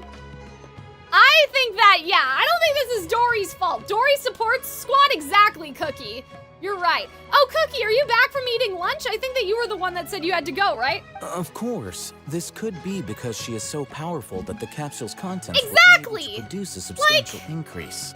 I think that, yeah, I don't think this is Dory's fault. Dory supports squad exactly, Cookie. You're right. Oh, Cookie, are you back from eating lunch? I think that you were the one that said you had to go, right? Of course. This could be because she is so powerful that the capsule's contents exactly will be able to produce a substantial increase.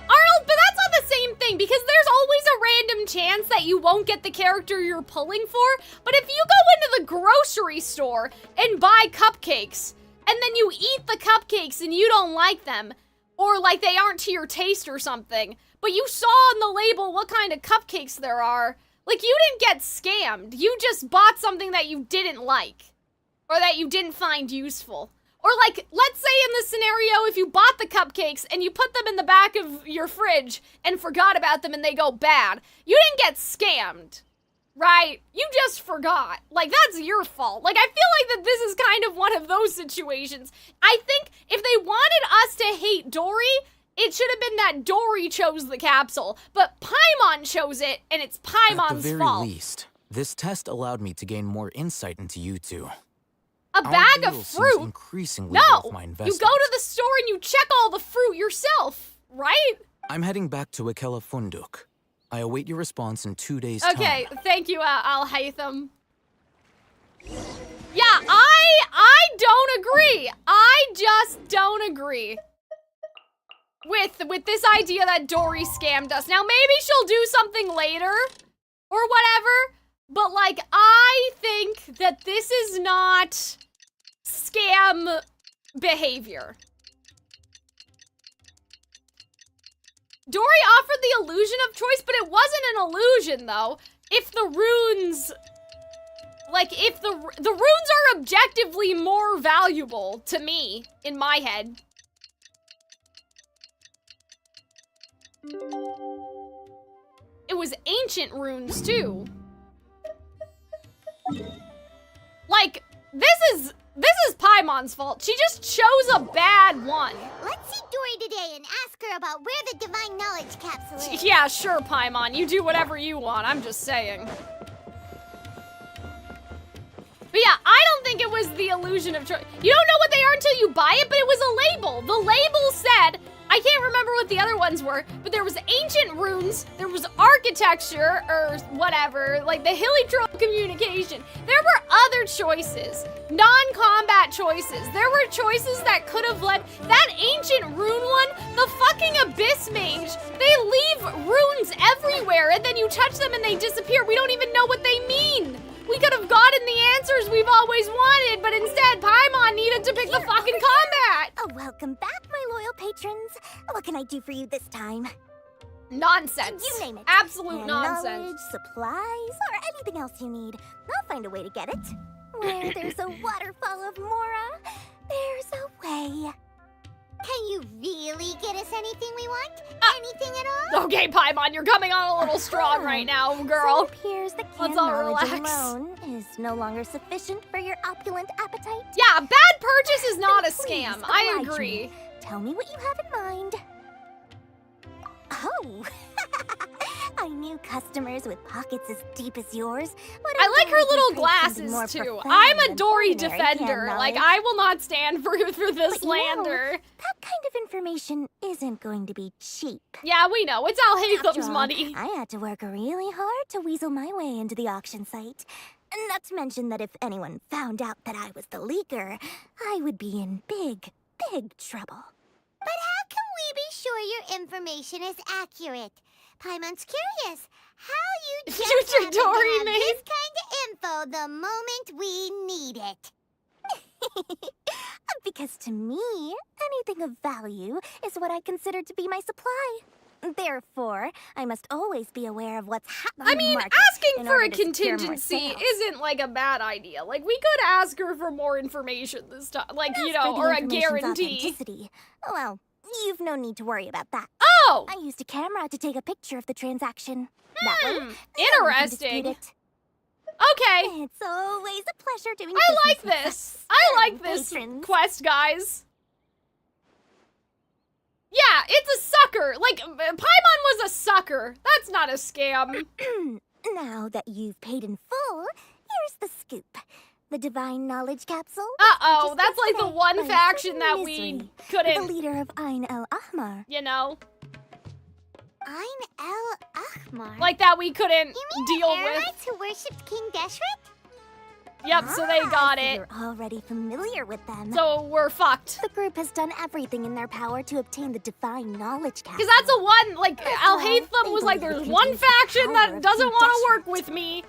Arnold, but that's not the same thing because there's always a random chance that you won't get the character you're pulling for. But if you go into the grocery store and buy cupcakes and then you eat the cupcakes and you don't like them, or like they aren't to your taste or something, but you saw on the label what kind of cupcakes there are, like you didn't get scammed. You just bought something that you didn't like or that you didn't find useful. Or like, let's say in this scenario, if you bought the cupcakes and you put them in the back of your fridge and forgot about them and they go bad, you didn't get scammed, right? You just forgot. Like, that's your fault. Like, I feel like that this is kind of one of those situations. I think if they wanted us to hate Dory, it should have been that Dory chose the capsule, but Paimon chose it, and it's Paimon's fault. At the very least, this test allowed me to gain more insight into you two. A bag of fruit? Increasingly no, worth my you investment. go to the store and you check all the fruit yourself, right? I'm heading back to Ikela Funduk. I await your response in 2 days' time. Okay, thank you, Al-Haytham. Yeah, I don't agree. I just don't agree with this idea that Dory scammed us. Now, maybe she'll do something later or whatever, but like, I think that this is not scam behavior. Dory offered the illusion of choice, but it wasn't an illusion, though. If the runes... Like, if the runes are objectively more valuable to me, in my head. It was ancient runes, too. Like, this is Paimon's fault. She just chose a bad one. Let's see Dory today and ask her about where the divine knowledge capsule is. Yeah, sure, Paimon. You do whatever you want. I'm just saying. But yeah, I don't think it was the illusion of choice. You don't know what they are until you buy it, but it was a label. The label said, I can't remember what the other ones were, but there was ancient runes, there was architecture, or whatever, like the heliotrope communication. There were other choices, non-combat choices. There were choices that could have led, that ancient rune one, the fucking Abyss Mage, they leave runes everywhere, and then you touch them and they disappear. We don't even know what they mean. We could have gotten the answers we've always wanted, but instead, Paimon needed to pick the fucking combat! Oh, welcome back, my loyal patrons. What can I do for you this time? Nonsense. You name it. Absolute nonsense. Knowledge, supplies, or anything else you need. I'll find a way to get it. Where there's a waterfall of Mora, there's a way. Can you really get us anything we want? Anything at all? Okay, Paimon, you're coming on a little strong right now, girl. So it appears that Let's all knowledge relax. alone is no longer sufficient for your opulent appetite. Yeah, bad purchase is not a Please scam. I oblige agree. me. Tell me what you have in mind. Oh, I knew customers with pockets as deep as yours. I like her little glasses too. I'm a Dory defender. Like, I will not stand for this slander. That kind of information isn't going to be cheap. Yeah, we know. It's Al-Haytham's money. I had to work really hard to weasel my way into the auction site. Not to mention that if anyone found out that I was the leaker, I would be in big, big trouble. But how can we be sure your information is accurate. Paimon's curious how you just Future happen to Dory have mate. this kind of info the moment we need it. Because to me, anything of value is what I consider to be my supply. Therefore, I must always be aware of what's happening. I mean, asking for a contingency sales. isn't like a bad idea. Like, we could ask her for more information this time. Like, you know, For the or a information's guarantee. authenticity. Well, you've no need to worry about that. Oh! I used a camera to take a picture of the transaction. That way, no one can Interesting. dispute it. Okay. It's always a pleasure doing I like business with this. I like this quest, guys. Yeah, it's a sucker. Like, Paimon was a sucker. That's not a scam. Now that you've paid in full, here's the scoop. The Divine Knowledge Capsule. Uh-oh, that's like the one faction that we couldn't... The leader of Ain El Ahmar. You know? Ain El Ahmar? Like that we couldn't deal the with. Aramites who worshipped King Deshret? Yep, so they got so it. You're already familiar with them. So we're fucked. The group has done everything in their power to obtain the Divine Knowledge Capsule. Because that's a one, like, Al-Haytham was like, there's one faction that doesn't want to work with me.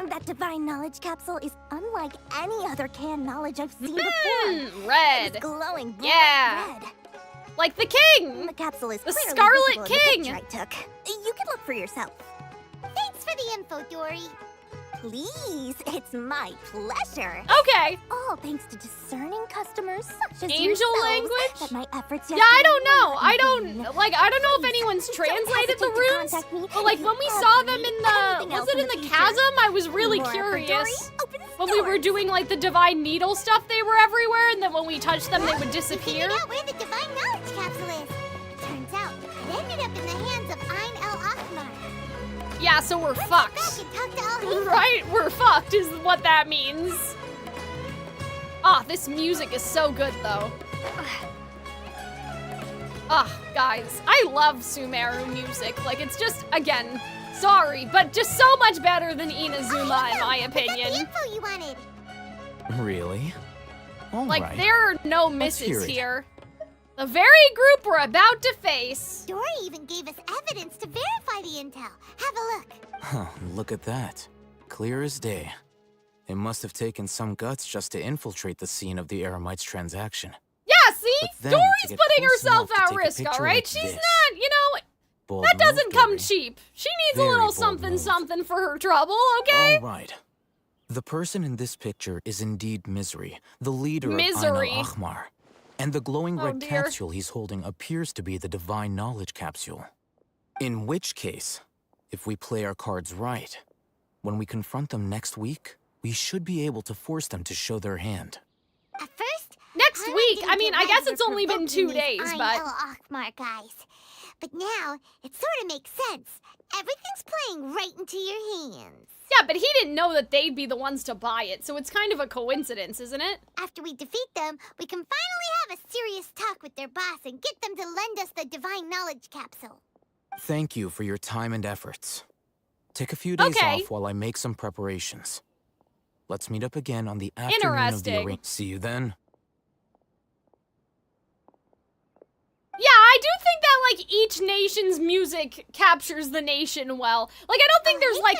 That Divine Knowledge Capsule is unlike any other canned knowledge I've seen before. Red. It's glowing bright Yeah. red. Like the king. The capsule is the clearly Scarlet visible in the King. picture I took. You can look for yourself. Thanks for the info, Dory. Please, it's my pleasure. Okay. All thanks to discerning customers such as Angel yourselves language? that my efforts Yeah, I don't know. I don't know if anyone's translated the runes, but like when we saw them in the, was it in the chasm? I was really curious. When we were doing like the divine needle stuff, they were everywhere, and then when we touched them, they would disappear. Figured out where the Divine Knowledge Capsule is. Turns out, it ended up in the hands of Ain El Ahmar. Yeah, so we're fucked. Right? We're fucked is what that means. Ah, this music is so good though. Ah, guys, I love Sumeru music. Like, it's just, again, sorry, but just so much better than Inazuma in my opinion. The info you wanted. Really? All Like, right. there are no Let's hear misses it. here. The very group we're about to face. Dory even gave us evidence to verify the intel. Have a look. Huh, look at that. Clear as day. It must have taken some guts just to infiltrate the scene of the Eremites transaction. Yeah, see? But then, Dory's to get putting close herself enough to at take a risk, picture alright? like She's this. not, you know, Bold that doesn't move, come Dory. cheap. She needs Very a little bold something move. something for her trouble, okay? All right. The person in this picture is indeed Misery, the leader Misery. of Ain Ahmar. And the glowing Oh, red dear. capsule he's holding appears to be the Divine Knowledge Capsule. In which case, if we play our cards right, when we confront them next week, we should be able to force them to show their hand. At first, Next Paimon week. didn't I mean, get I guess right it's for only been provoking 2 these days, Ain but... El Ahmar guys. But now, it sort of makes sense. Everything's playing right into your hands. Yeah, but he didn't know that they'd be the ones to buy it, so it's kind of a coincidence, isn't it? After we defeat them, we can finally have a serious talk with their boss and get them to lend us the Divine Knowledge Capsule. Thank you for your time and efforts. Take a few days Okay. off while I make some preparations. Let's meet up again on the afternoon of the Interesting. arena. See you then. Yeah, I do think that, like, each nation's music captures the nation well. Like, I don't think there's, like,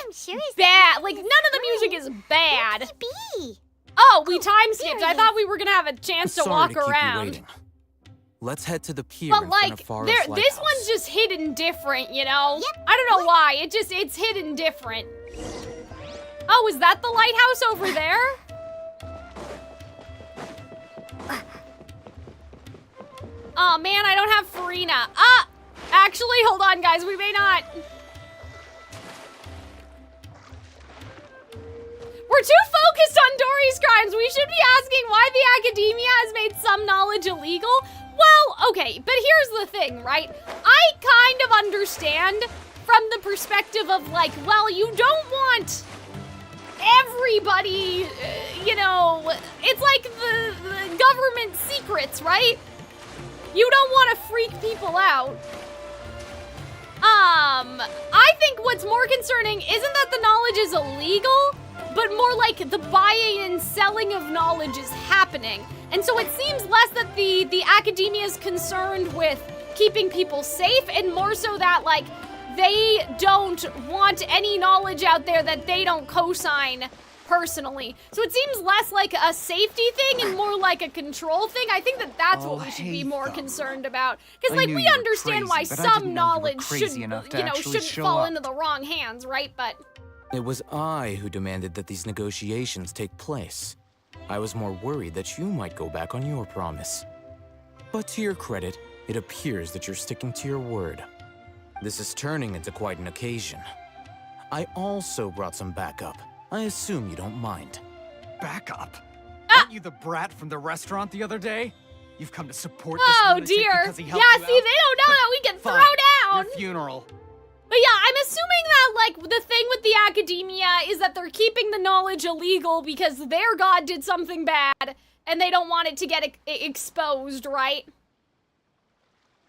bad... Like, none of the music is bad. Oh, we time skipped. I thought we were gonna have a chance to Sorry walk to keep you around. waiting. Let's head to the pier But, in front like, of Forest this Lighthouse. one's just hidden different, you know? I don't know why. It's hidden different. Oh, is that the lighthouse over there? Oh man, I don't have Farina. Ah! Actually, hold on guys, we may not. We're too focused on Dory's crimes. We should be asking why the academia has made some knowledge illegal. Well, okay, but here's the thing, right? I kind of understand from the perspective of like, well, you don't want everybody, you know, it's like the government secrets, right? You don't want to freak people out. I think what's more concerning isn't that the knowledge is illegal, but more like the buying and selling of knowledge is happening. And so it seems less that the academia is concerned with keeping people safe and more so that, like, they don't want any knowledge out there that they don't co-sign personally. So it seems less like a safety thing and more like a control thing. I think that that's what we should be more concerned about. Because, like, we understand why some knowledge should, you know, shouldn't fall into the wrong hands, right? But it was I who demanded that these negotiations take place. I was more worried that you might go back on your promise. But to your credit, it appears that you're sticking to your word. This is turning into quite an occasion. I also brought some backup. I assume you don't mind. Backup? Aren't you the brat from the restaurant the other day? You've come to support this lunatic because he helped you out? See, they don't know that we can throw down. Your funeral. But yeah, I'm assuming that, like, the thing with the academia is that they're keeping the knowledge illegal because their god did something bad, and they don't want it to get exposed, right?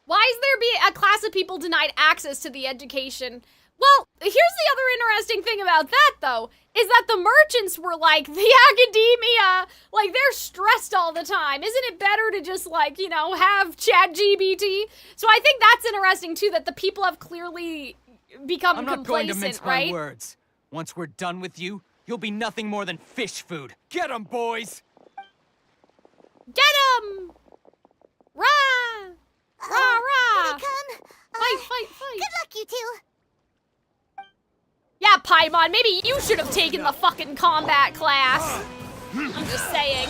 Why is there a class of people denied access to the education? Well, here's the other interesting thing about that, though, is that the merchants were like, the academia, like, they're stressed all the time. Isn't it better to just, like, you know, have ChatGPT? So I think that's interesting, too, that the people have clearly become complacent, right? I'm not going to mince my words. Once we're done with you, you'll be nothing more than fish food. Get 'em, boys! Get 'em! Rah! Rah, rah! Here they come. Fight! Good luck, you two. Yeah, Paimon, maybe you should have taken the fucking combat class. I'm just saying.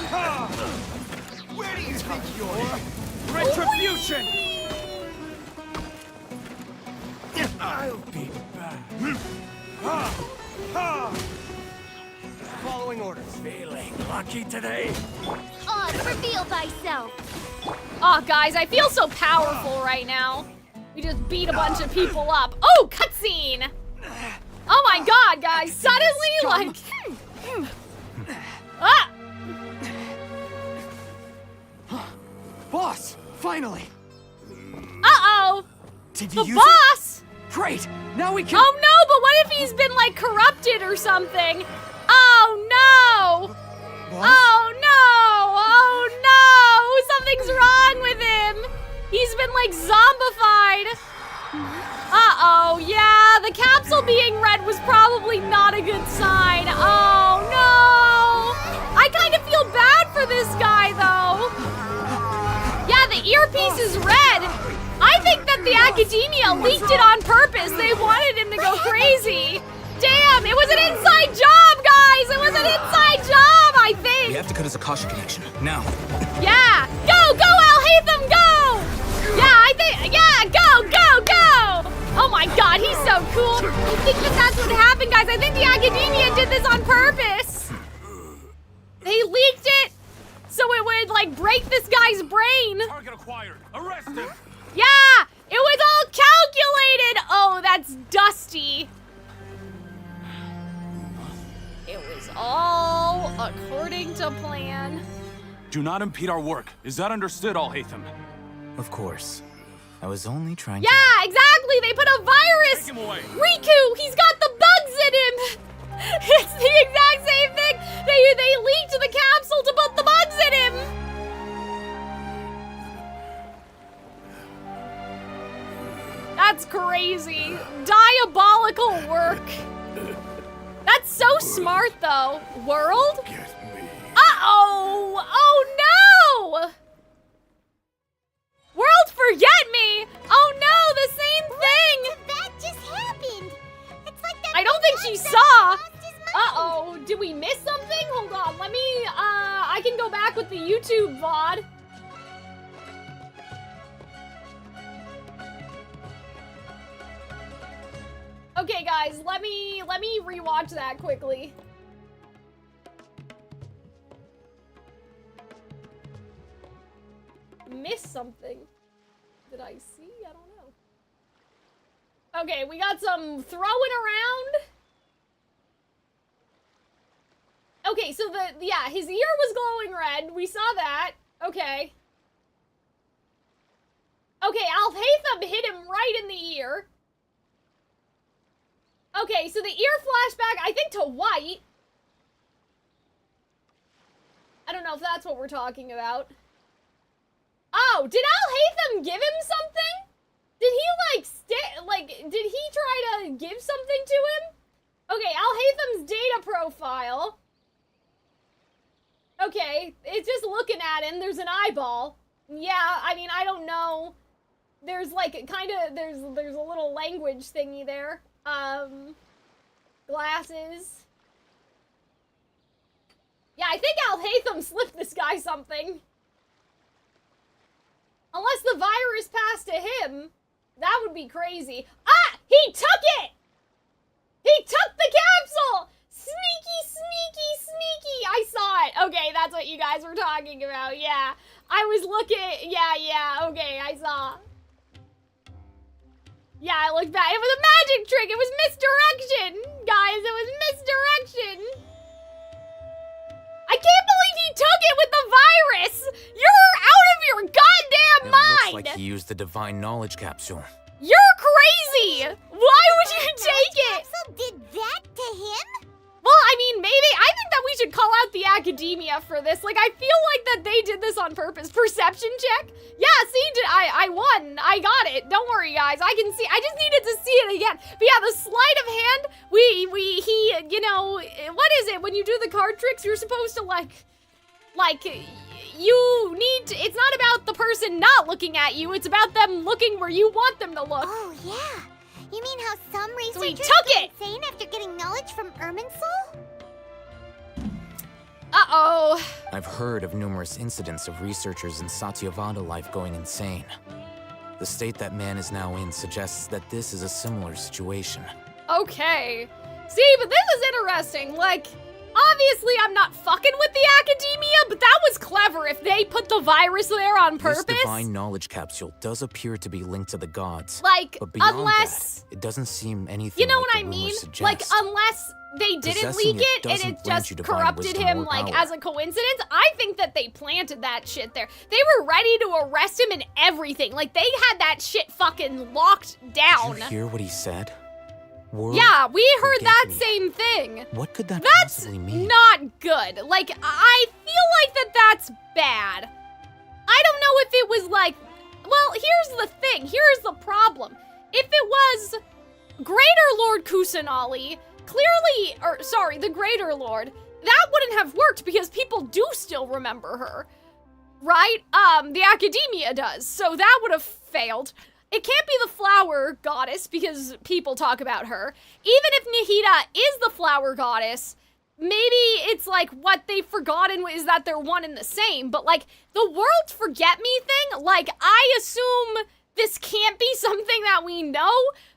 Where do you think you're? Retribution! I'll be back. Following orders. Feeling lucky today? Reveal thyself. Oh, guys, I feel so powerful right now. We just beat a bunch of people up. Oh, cutscene! Oh my god, guys, suddenly, like... Ah! Boss, finally! Uh-oh! Did you the use boss? It? Great! Now we can... Oh no, but what if he's been, like, corrupted or something? Oh no! Boss? Oh no! Oh no! Something's wrong with him! He's been, like, zombified! Uh-oh, yeah, the capsule being red was probably not a good sign. Oh, no! I kind of feel bad for this guy, though. Yeah, the earpiece is red. I think that the academia leaked it on purpose. They wanted him to go crazy. Damn, it was an inside job, guys. It was an inside job, I think. We have to cut his Akasha connection, now. Yeah, go, Al-Hatham, go! Yeah, go! Oh my god, he's so cool. I think that's what happened, guys. I think the academia did this on purpose. They leaked it so it would, like, break this guy's brain. Target acquired. Arrest him. Yeah, it was all calculated. Oh, that's Dusty. It was all according to plan. Do not impede our work. Is that understood, Al-Hatham? Of course. I was only trying to... Yeah, exactly! They put a virus! Take him away. Riku! He's got the bugs in him! It's the exact same thing! They leaked the capsule to put the bugs in him! That's crazy. Diabolical work. That's so smart, though. World? Uh-oh! Oh, no! World, forget me! Oh no, the same thing! That just happened. It's like that. I don't think she saw. Uh-oh, did we miss something? Hold on, let me, I can go back with the YouTube VOD. Okay, guys, let me rewatch that quickly. Missed something. Did I see? I don't know. Okay, we got some throwing around. Okay, so yeah, his ear was glowing red. We saw that. Okay. Okay, Al-Hatham hit him right in the ear. Okay, so the ear flashback, I think, to white. I don't know if that's what we're talking about. Oh, did Al-Hatham give him something? give something to him? Okay, Alhatham's data profile. Okay, it's just looking at him. There's an eyeball. Yeah, I mean, I don't know. There's like there's a little language thingy there. Glasses. Yeah, I think Alhatham slipped this guy something. Unless the virus passed to him. That would be crazy. Ah! He took it! He took the capsule! Sneaky, sneaky, sneaky! I saw it. Okay, that's what you guys were talking about. Yeah. I was looking. Yeah. Okay, I saw. Yeah, I looked back. It was a magic trick. It was misdirection. Guys, it was misdirection. I can't believe he took it with the virus! You're out of your goddamn mind! It looks like he used the divine knowledge capsule. You're crazy! Why would you take it? Capsule did that to him? Well, I mean, maybe. I think that we should call out the academia for this. Like, I feel like that they did this on purpose. Perception check? Yeah, see, I won. I got it. Don't worry, guys. I can see. I just needed to see it again. But yeah, the sleight of hand, he, you know, what is it? When you do the card tricks, you're supposed to, like, you need to, it's not about the person not looking at you. It's about them looking where you want them to look. Oh, yeah. You mean how some researchers get insane after getting knowledge from Irminsul? Uh-oh. I've heard of numerous incidents of researchers in Satyavada life going insane. The state that man is now in suggests that this is a similar situation. Okay. See, but this is interesting. Like, obviously I'm not fucking with the academia, but that was clever if they put the virus there on purpose. This divine knowledge capsule does appear to be linked to the gods. Like, but beyond unless... that, it doesn't seem anything you know like what the I mean? rumors suggest. Like, unless they didn't leak it and it just corrupted him, like, as a coincidence, I think that they planted that shit there. They were ready to arrest him and everything. Like, they had that shit fucking locked down. Did you hear what he said? World, yeah, we heard that me. same thing. What could that That's possibly mean? not good. Like, I feel like that's bad. I don't know if it was like, well, here's the thing. Here's the problem. If it was Greater Lord Kusanali, clearly, or sorry, the Greater Lord, that wouldn't have worked because people do still remember her, right? The academia does, so that would have failed. It can't be the flower goddess because people talk about her. Even if Nahida is the flower goddess, maybe it's like what they've forgotten is that they're one and the same. But like the world forget me thing, like I assume this can't be something that we know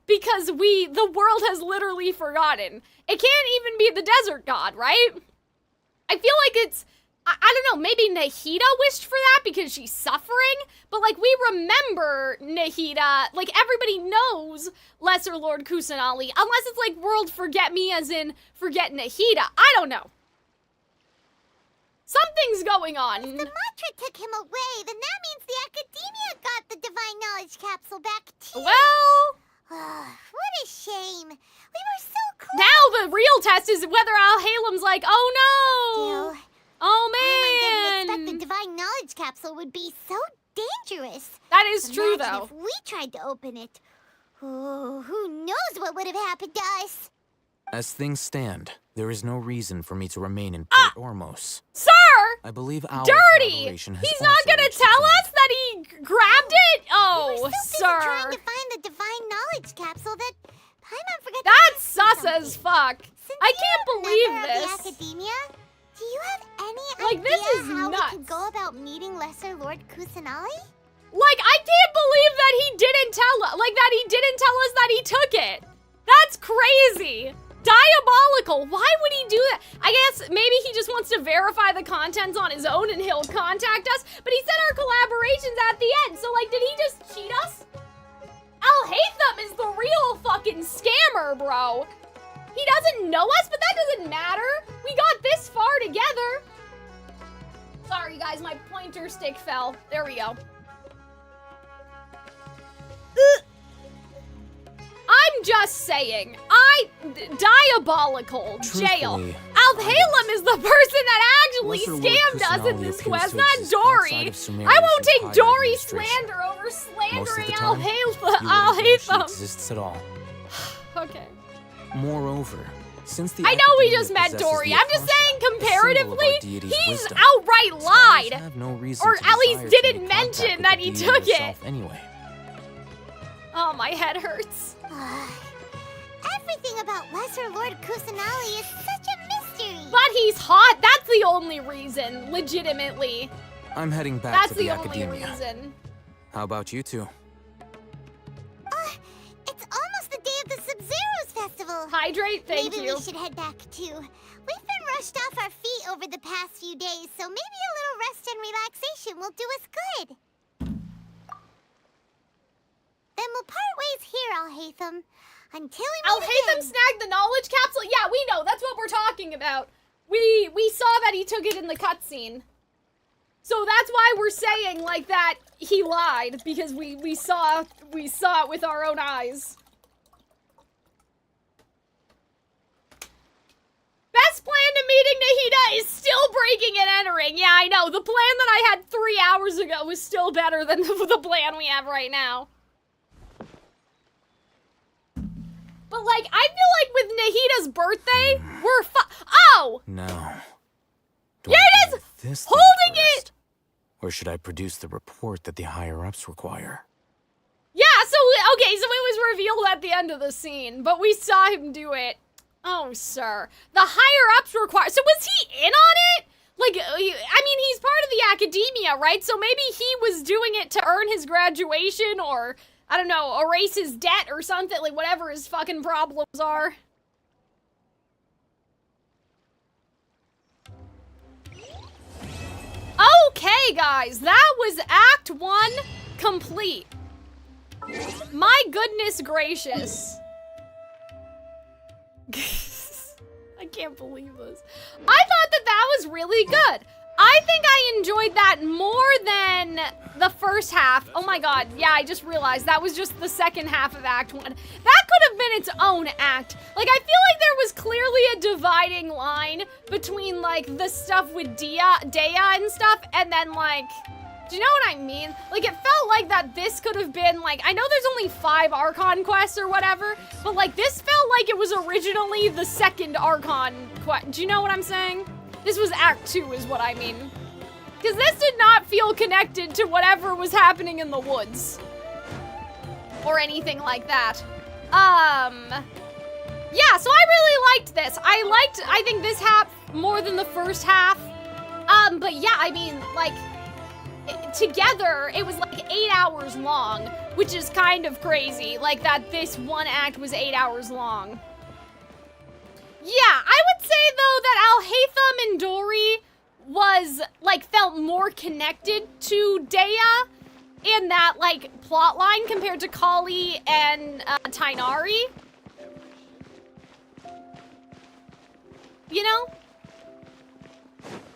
because the world has literally forgotten. It can't even be the desert god, right? I feel like it's, I don't know, maybe Nahida wished for that because she's suffering, but like we remember Nahida, like everybody knows Lesser Lord Kusanali, unless it's like world forget me as in forget Nahida. I don't know. Something's going on. If the mantra took him away, then that means the academia got the divine knowledge capsule back too. Well, what a shame. We were so close. Now the real test is whether Alhalim's like, oh no. Still, oh man! I didn't expect the divine knowledge capsule would be so dangerous. That is true, though. If we tried to open it, oh, who knows what would have happened to us? As things stand, there is no reason for me to remain in Port Ormos. Sir! I believe our Dirty! collaboration has He's not gonna tell us that he grabbed it? Oh, we were so busy sir. trying to find the divine knowledge capsule that Paimon forgot That's to sus as fuck. Since I can't believe of this. the academia, do you have any Like, idea this is how nuts. we could go about meeting Lesser Lord Kusanali? Like, I can't believe that he didn't tell us, like that he didn't tell us that he took it. That's crazy. Diabolical. Why would he do that? I guess maybe he just wants to verify the contents on his own and he'll contact us. But he said our collaboration's at the end. So, like, did he just cheat us? Alhaitham is the real fucking scammer, bro. He doesn't know us, but that doesn't matter. We got this far together. Sorry, guys, my pointer stick fell. There we go. I'm just saying, diabolical jail. Alhalim is the person that actually scammed us in this quest, not Dory. I won't take Dory's slander over slandering Alhaitham. exists at all. Okay. Moreover, since the I know we Academia just met possesses Dory. the I'm just saying, Akasha, the symbol of comparatively, our deity's he's wisdom, outright lied. have no reason Or to at least desire to didn't make contact mention with that the he deity took it. herself Anyway. Oh, my head hurts. Everything about Lesser Lord Kusanali is such a mystery. But he's hot. That's the only reason, legitimately. I'm heading back That's to the the only Academia. reason. How about you two? It's almost the day of the Sub-Zero's festival. Hydrate, thank maybe you. We should head back too. We've been rushed off our feet over the past few days, so maybe a little rest and relaxation will do us good. Then we'll part ways here, Alhaitham. Until we meet Alhaitham again. snagged the knowledge capsule? Yeah, we know. That's what we're talking about. We saw that he took it in the cutscene. So that's why we're saying, like, that he lied, because we saw it with our own eyes. Best plan to meeting Nahida is still breaking and entering. Yeah, I know. The plan that I had 3 hours ago was still better than the plan we have right now. But, like, I feel like with Nahida's birthday, we're Oh! No. Here it is! This Holding it! Or should I produce the report that the higher-ups require? Yeah, so, okay, so it was revealed at the end of the scene, but we saw him do it. Oh, sir. The higher-ups require... So was he in on it? Like, I mean, he's part of the Academia, right? So maybe he was doing it to earn his graduation or, I don't know, erase his debt or something, like whatever his fucking problems are. Okay, guys, that was Act 1 complete. My goodness gracious. I can't believe this. I thought that was really good. I think I enjoyed that more than the first half. Oh my god, yeah, I just realized that was just the second half of Act 1. That could have been its own act. Like, I feel like there was clearly a dividing line between, like, the stuff with Dea and stuff, and then, like, do you know what I mean? Like, it felt like that this could have been, like, I know there's only 5 Archon quests or whatever, but, like, this felt like it was originally the second Archon quest. Do you know what I'm saying? This was Act 2 is what I mean. Because this did not feel connected to whatever was happening in the woods. Or anything like that. Yeah, so I really liked this. I think this half more than the first half. But yeah, I mean, like, together, it was like 8 hours long, which is kind of crazy. Like, that this one act was 8 hours long. Yeah, I would say, though, that Alhaitham and Dory was, like, felt more connected to Dea in that, like, plot line compared to Kali and Tainari. You know?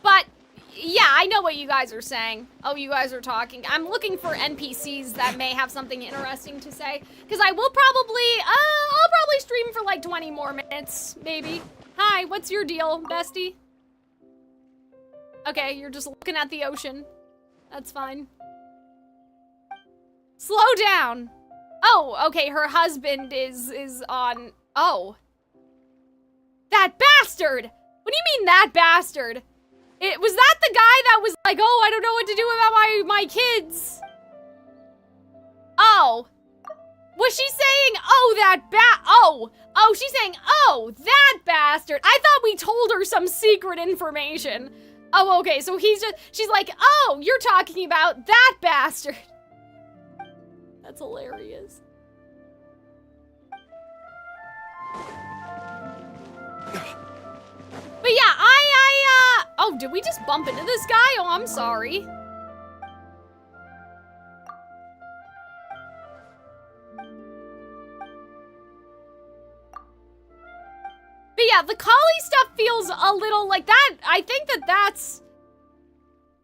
But, yeah, I know what you guys are saying. Oh, you guys are talking. I'm looking for NPCs that may have something interesting to say. Because I will probably, I'll probably stream for like 20 more minutes, maybe. Hi, what's your deal, bestie? Okay, you're just looking at the ocean. That's fine. Slow down. Oh, okay, her husband is on, oh. That bastard! What do you mean, that bastard? Was that the guy that was like, oh, I don't know what to do about my kids? Oh. Was she saying, oh, oh, she's saying, oh, that bastard. I thought we told her some secret information. Oh, okay, so she's like, oh, you're talking about that bastard. That's hilarious. But yeah, oh, did we just bump into this guy? Oh, I'm sorry. But yeah, the Kali stuff feels a little like that. I think that's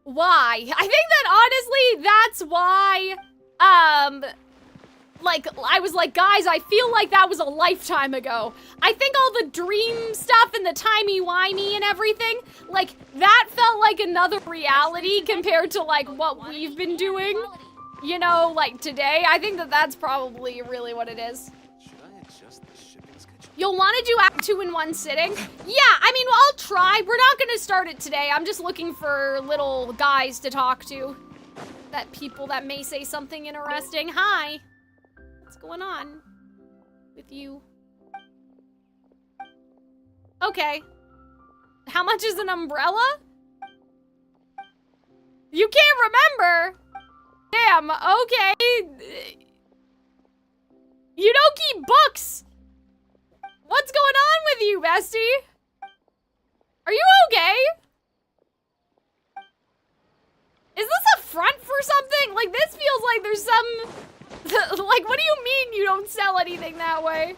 why. I think that honestly, that's why, like, I was like, guys, I feel like that was a lifetime ago. I think all the dream stuff and the timey-wimey and everything, like, that felt like another reality compared to, like, what we've been doing, you know, like, today. I think that that's probably really what it is. Should I adjust the shipping You'll want to do Act 2 in one sitting? Yeah, I mean, I'll try. We're not gonna start it today. I'm just looking for little guys to talk to. That people that may say something interesting. Hi. What's going on with you? Okay. How much is an umbrella? You can't remember? Damn, okay. You don't keep books. What's going on with you, bestie? Are you okay? Is this a front for something? Like, this feels like there's some... like, what do you mean you don't sell anything that way?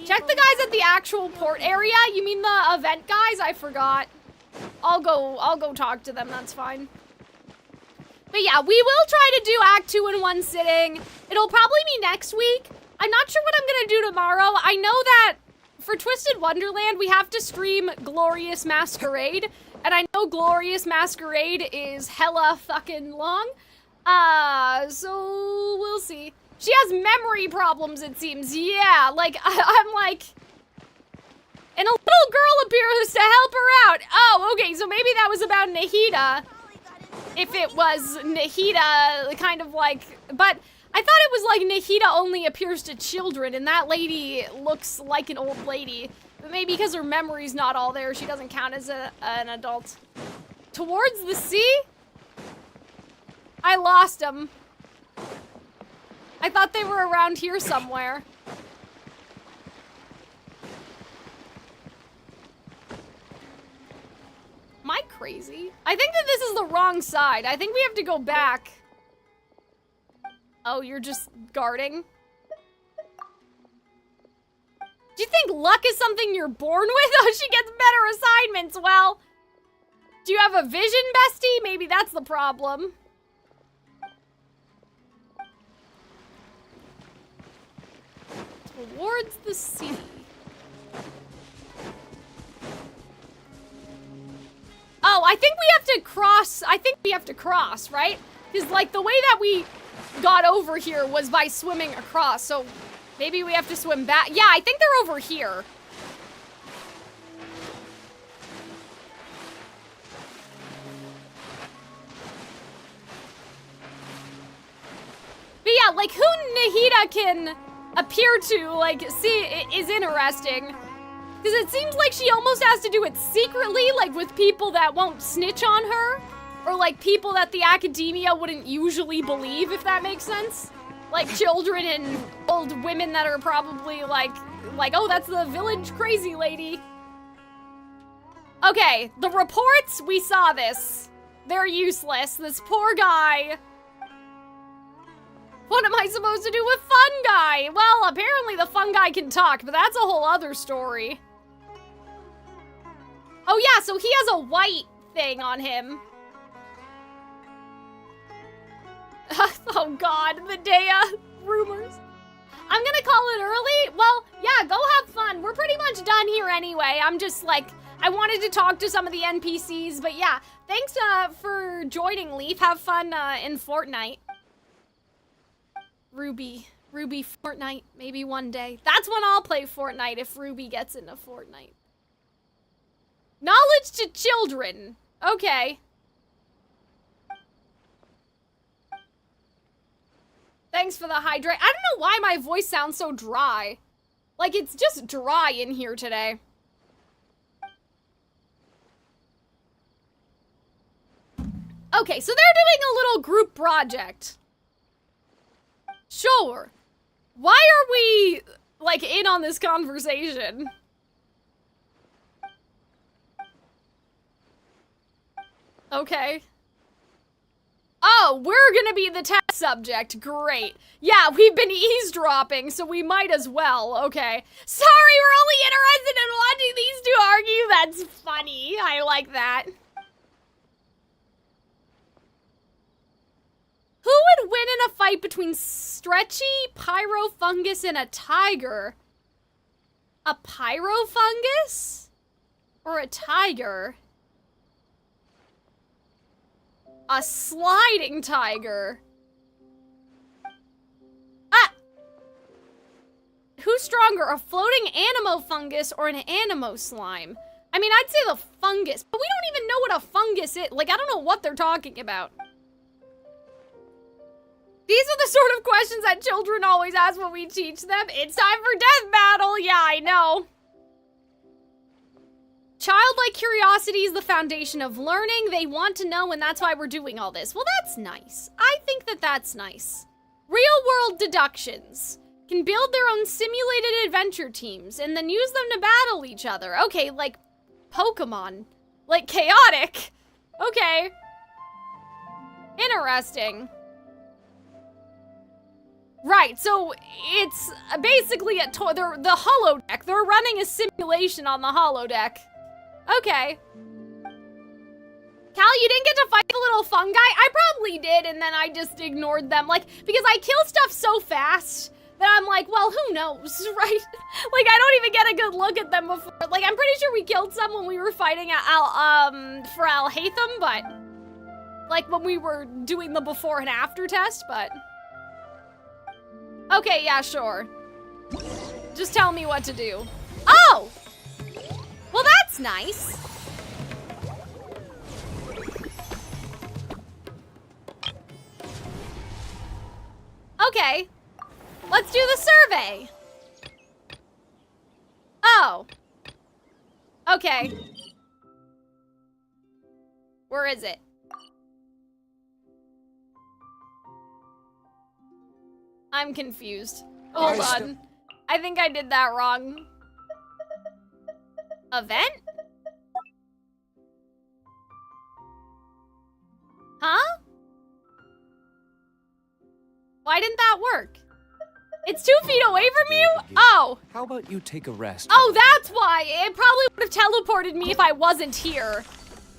Check the guys at the actual port area. You mean the event guys? I forgot. I'll go talk to them. That's fine. But yeah, we will try to do Act 2 in one sitting. It'll probably be next week. I'm not sure what I'm gonna do tomorrow. I know that for Twisted Wonderland, we have to stream Glorious Masquerade. And I know Glorious Masquerade is hella fucking long. So we'll see. She has memory problems, it seems. Yeah, like, I'm like... And a little girl appears to help her out. Oh, okay, so maybe that was about Nahida. If it was Nahida, kind of like... But I thought it was like Nahida only appears to children, and that lady looks like an old lady. But maybe because her memory's not all there, she doesn't count as an adult. Towards the sea? I lost them. I thought they were around here somewhere. Am I crazy? I think that this is the wrong side. I think we have to go back. Oh, you're just guarding? Do you think luck is something you're born with? Oh, she gets better assignments. Well, do you have a vision, bestie? Maybe that's the problem. Towards the sea. Oh, I think we have to cross, right? Because, like, the way that we got over here was by swimming across, so maybe we have to swim back. Yeah, I think they're over here. But yeah, like, who Nahida can appear to, like, see is interesting. Because it seems like she almost has to do it secretly, like with people that won't snitch on her. Or like people that the academia wouldn't usually believe, if that makes sense. Like children and old women that are probably like, oh, that's the village crazy lady. Okay, the reports, we saw this. They're useless. This poor guy. What am I supposed to do with Fun Guy? Well, apparently the Fun Guy can talk, but that's a whole other story. Oh yeah, so he has a white thing on him. Oh god, Medea rumors. I'm gonna call it early. Well, yeah, go have fun. We're pretty much done here anyway. I'm just like, I wanted to talk to some of the NPCs, but yeah. Thanks for joining, Leaf. Have fun in Fortnite. Ruby Fortnite, maybe one day. That's when I'll play Fortnite, if Ruby gets into Fortnite. Knowledge to children. Okay. Thanks for the hydrate. I don't know why my voice sounds so dry. Like, it's just dry in here today. Okay, so they're doing a little group project. Sure. Why are we, like, in on this conversation? Okay. Oh, we're gonna be the test subject. Great. Yeah, we've been eavesdropping, so we might as well. Okay. Sorry, we're only interested in watching these two argue. That's funny. I like that. Who would win in a fight between Stretchy, Pyrofungus, and a tiger? A Pyrofungus? Or a tiger? A sliding tiger. Ah! Who's stronger, a floating anemo fungus or an anemo slime? I mean, I'd say the fungus, but we don't even know what a fungus is. Like, I don't know what they're talking about. These are the sort of questions that children always ask when we teach them. It's time for death battle. Yeah, I know. Childlike curiosity is the foundation of learning. They want to know, and that's why we're doing all this. Well, that's nice. I think that that's nice. Real-world deductions. Can build their own simulated adventure teams and then use them to battle each other. Okay, like Pokemon. Like chaotic. Okay. Interesting. Right, so it's basically the holodeck. They're running a simulation on the holodeck. Okay. Cal, you didn't get to fight the little fungi? I probably did, and then I just ignored them. Like, because I kill stuff so fast that I'm like, well, who knows, right? Like, I don't even get a good look at them before. Like, I'm pretty sure we killed some when we were fighting for Alhaitham, but... Like, when we were doing the before and after test, but... Okay, yeah, sure. Just tell me what to do. Oh! Well, that's nice. Okay. Let's do the survey. Oh. Okay. Where is it? I'm confused. Hold on. I think I did that wrong. Event? Huh? Why didn't that work? It's 2 feet away from you? Oh. How about you take a rest? Oh, that's why. It probably would have teleported me if I wasn't here.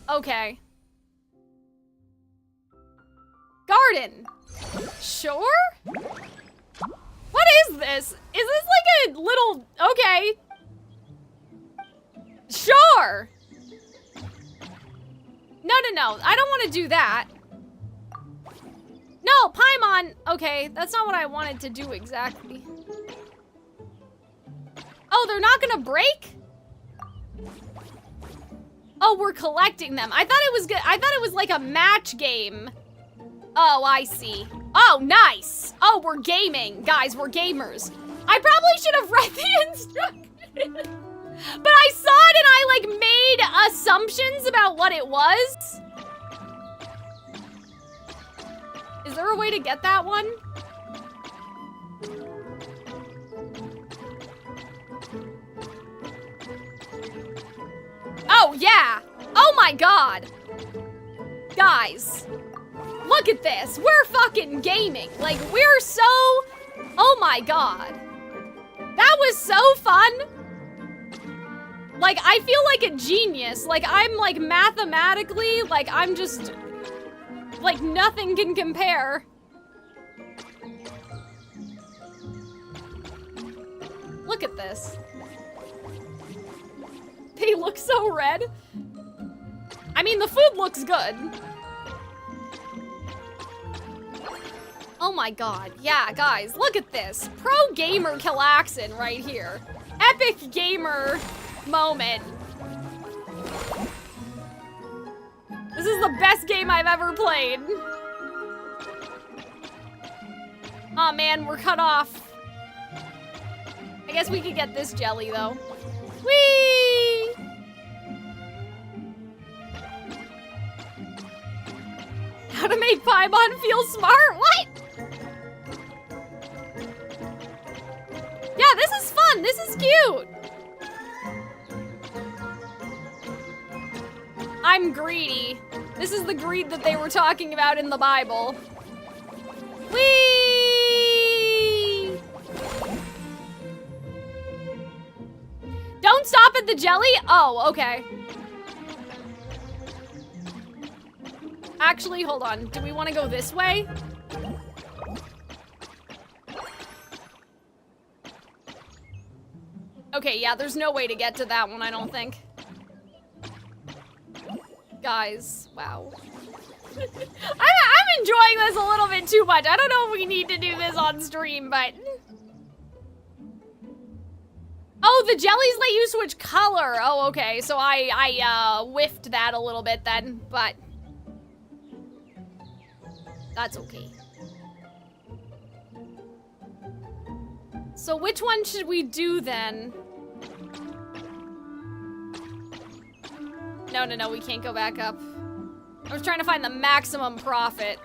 Okay. Garden. Sure? What is this? Is this like a little... Okay. Sure. No. I don't want to do that. No, Paimon. Okay, that's not what I wanted to do exactly. Oh, they're not gonna break? Oh, we're collecting them. I thought it was good. I thought it was like a match game. Oh, I see. Oh, nice. Oh, we're gaming. Guys, we're gamers. I probably should have read the instructions. But I saw it and I, like, made assumptions about what it was. Is there a way to get that one? Oh, yeah. Oh, my God. Guys. Look at this. We're fucking gaming. Like, we're so... Oh my god. That was so fun. Like, I feel like a genius. Like, I'm, like, mathematically, like, I'm just... Like, nothing can compare. Look at this. They look so red. I mean, the food looks good. Oh my god, yeah, guys, look at this. Pro gamer Calxiyn right here. Epic gamer moment. This is the best game I've ever played. Aw, man, we're cut off. I guess we could get this jelly, though. Whee! How to make Paimon feel smart? What? Yeah, this is fun. This is cute. I'm greedy. This is the greed that they were talking about in the Bible. Whee! Don't stop at the jelly? Oh, okay. Actually, hold on. Do we want to go this way? Okay, yeah, there's no way to get to that one, I don't think. Guys, wow. I'm enjoying this a little bit too much. I don't know if we need to do this on stream, but... Oh, the jellies let you switch color. Oh, okay. So I whiffed that a little bit then, but that's okay. So which one should we do then? No, we can't go back up. I was trying to find the maximum profit.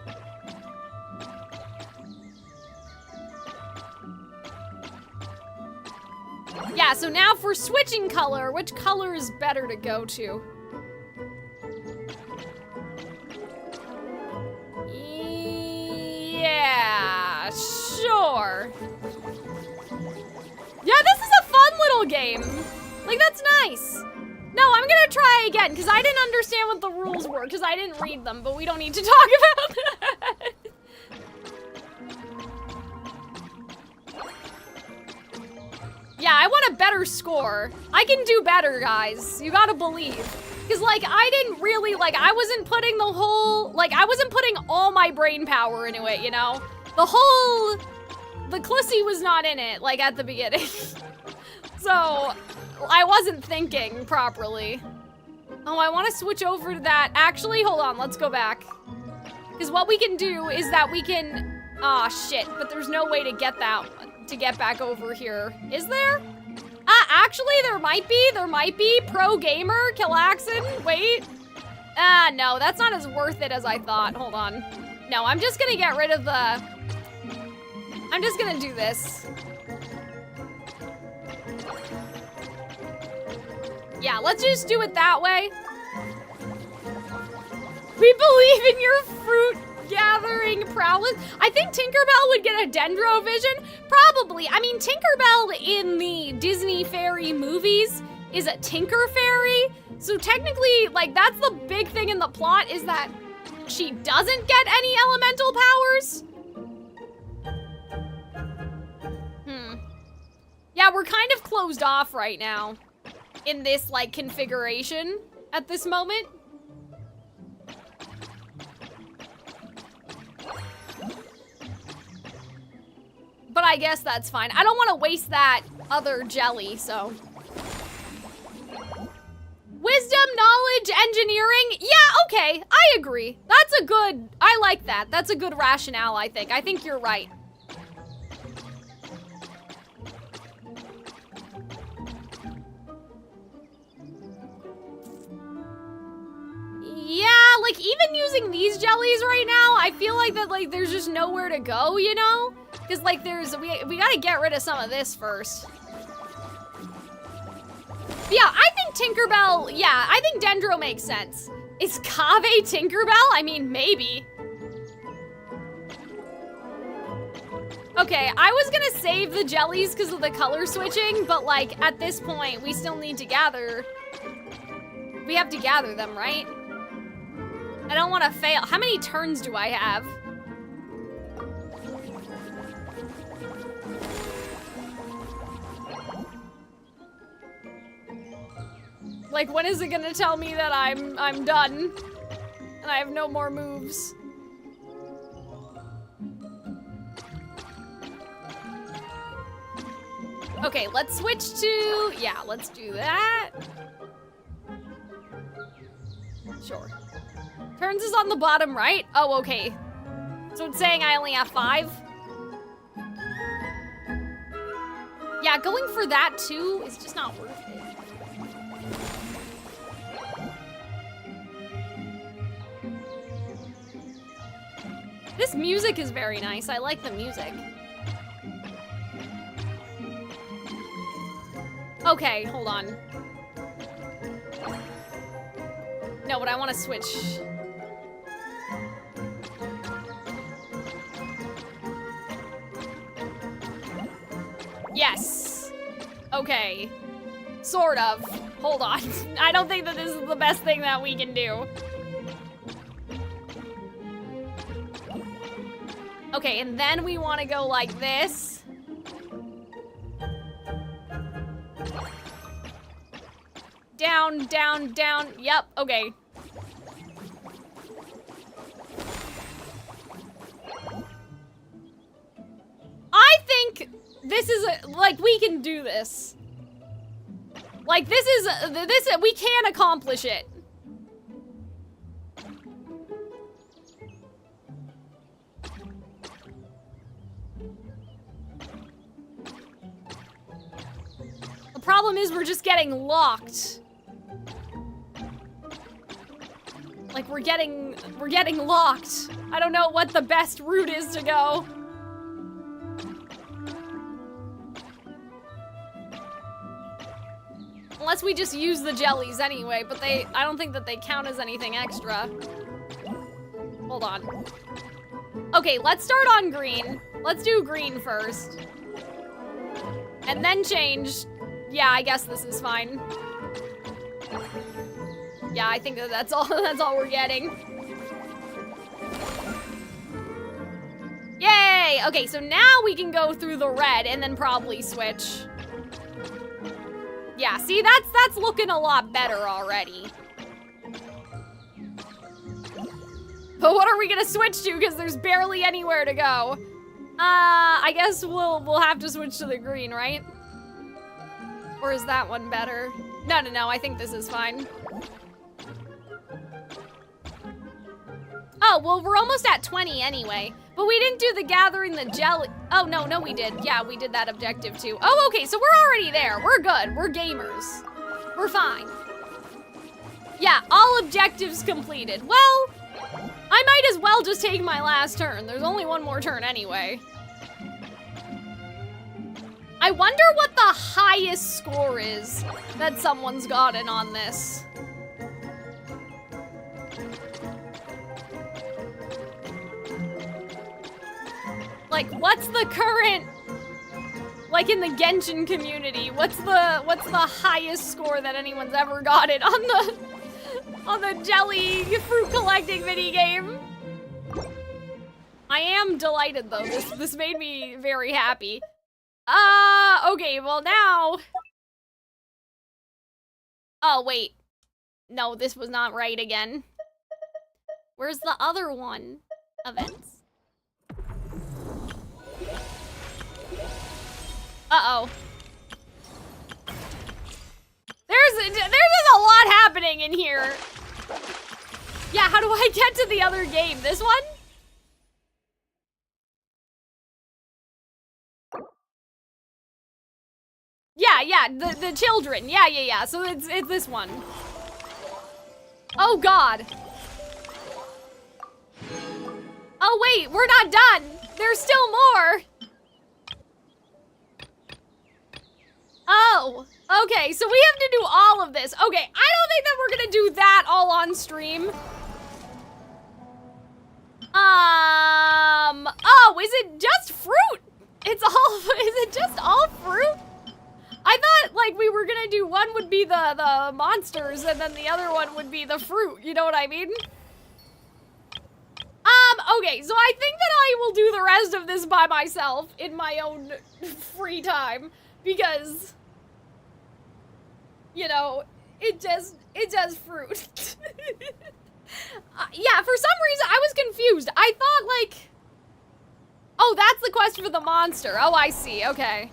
Yeah, so now for switching color, which color is better to go to? Yeah, sure. Yeah, this is a fun little game. Like, that's nice. No, I'm gonna try again, because I didn't understand what the rules were, because I didn't read them, but we don't need to talk about that. Yeah, I want a better score. I can do better, guys. You gotta believe. Because, like, I didn't really, like, I wasn't putting the whole, like, I wasn't putting all my brain power into it, you know? The Clussy was not in it, like, at the beginning. So, I wasn't thinking properly. Oh, I want to switch over to that. Actually, hold on, let's go back. Because what we can do is that we can, aw, shit, but there's no way to get that, to get back over here. Is there? Actually, there might be. Pro gamer, Calxiyn, wait. No, that's not as worth it as I thought. Hold on. No, I'm just gonna get rid of the... I'm just gonna do this. Yeah, let's just do it that way. We believe in your fruit gathering prowess. I think Tinkerbell would get a Dendro vision. Probably. I mean, Tinkerbell in the Disney fairy movies is a Tinker fairy. So technically, like, that's the big thing in the plot, is that she doesn't get any elemental powers. Yeah, we're kind of closed off right now in this, like, configuration at this moment. But I guess that's fine. I don't want to waste that other jelly, so. Wisdom, knowledge, engineering. Yeah, okay, I agree. That's a good, I like that. That's a good rationale, I think. I think you're right. Yeah, like, even using these jellies right now, I feel like that, like, there's just nowhere to go, you know? Because, like, we gotta get rid of some of this first. Yeah, I think Tinkerbell, yeah, I think Dendro makes sense. Is Kaveh Tinkerbell? I mean, maybe. Okay, I was gonna save the jellies because of the color switching, but, like, at this point, we still need to gather. We have to gather them, right? I don't want to fail. How many turns do I have? Like, when is it gonna tell me that I'm done? And I have no more moves. Okay, let's switch to... Yeah, let's do that. Sure. Turns is on the bottom right? Oh, okay. So it's saying I only have 5? Yeah, going for that too is just not worth it. This music is very nice. I like the music. Okay, hold on. No, but I want to switch. Yes. Okay. Sort of. Hold on. I don't think that this is the best thing that we can do. Okay, and then we want to go like this. Down, down, down. Yep, okay. I think this is like, we can do this. Like, we can accomplish it. The problem is we're just getting locked. Like, we're getting locked. I don't know what the best route is to go. Unless we just use the jellies anyway, but I don't think that they count as anything extra. Hold on. Okay, let's start on green. Let's do green first. And then change. Yeah, I guess this is fine. Yeah, I think that's all we're getting. Yay! Okay, so now we can go through the red and then probably switch. Yeah, see, that's looking a lot better already. But what are we gonna switch to? Because there's barely anywhere to go. I guess we'll have to switch to the green, right? Or is that one better? No, I think this is fine. Oh, well, we're almost at 20 anyway. But we didn't do the gathering the jelly. Oh, no, we did. Yeah, we did that objective too. Oh, okay, so we're already there. We're good. We're gamers. We're fine. Yeah, all objectives completed. Well, I might as well just take my last turn. There's only one more turn anyway. I wonder what the highest score is that someone's gotten on this. Like, what's the current, like in the Genshin community, what's the highest score that anyone's ever gotten on the jelly fruit collecting minigame? I am delighted though. This made me very happy. Okay, well now. Oh wait. No, this was not right again. Where's the other one? Events. Uh-oh. There's just a lot happening in here. Yeah, how do I get to the other game? This one? Yeah, the children. Yeah. So it's this one. Oh God. Oh wait, we're not done. There's still more. Oh, okay, so we have to do all of this. Okay, I don't think that we're gonna do that all on stream. Oh, is it just fruit? Is it just all fruit? I thought, like, we were gonna do, one would be the monsters, and then the other one would be the fruit, you know what I mean? Okay, so I think that I will do the rest of this by myself in my own free time, because, you know, it does fruit. Yeah, for some reason, I was confused. I thought, like, oh, that's the quest for the monster. Oh, I see, okay.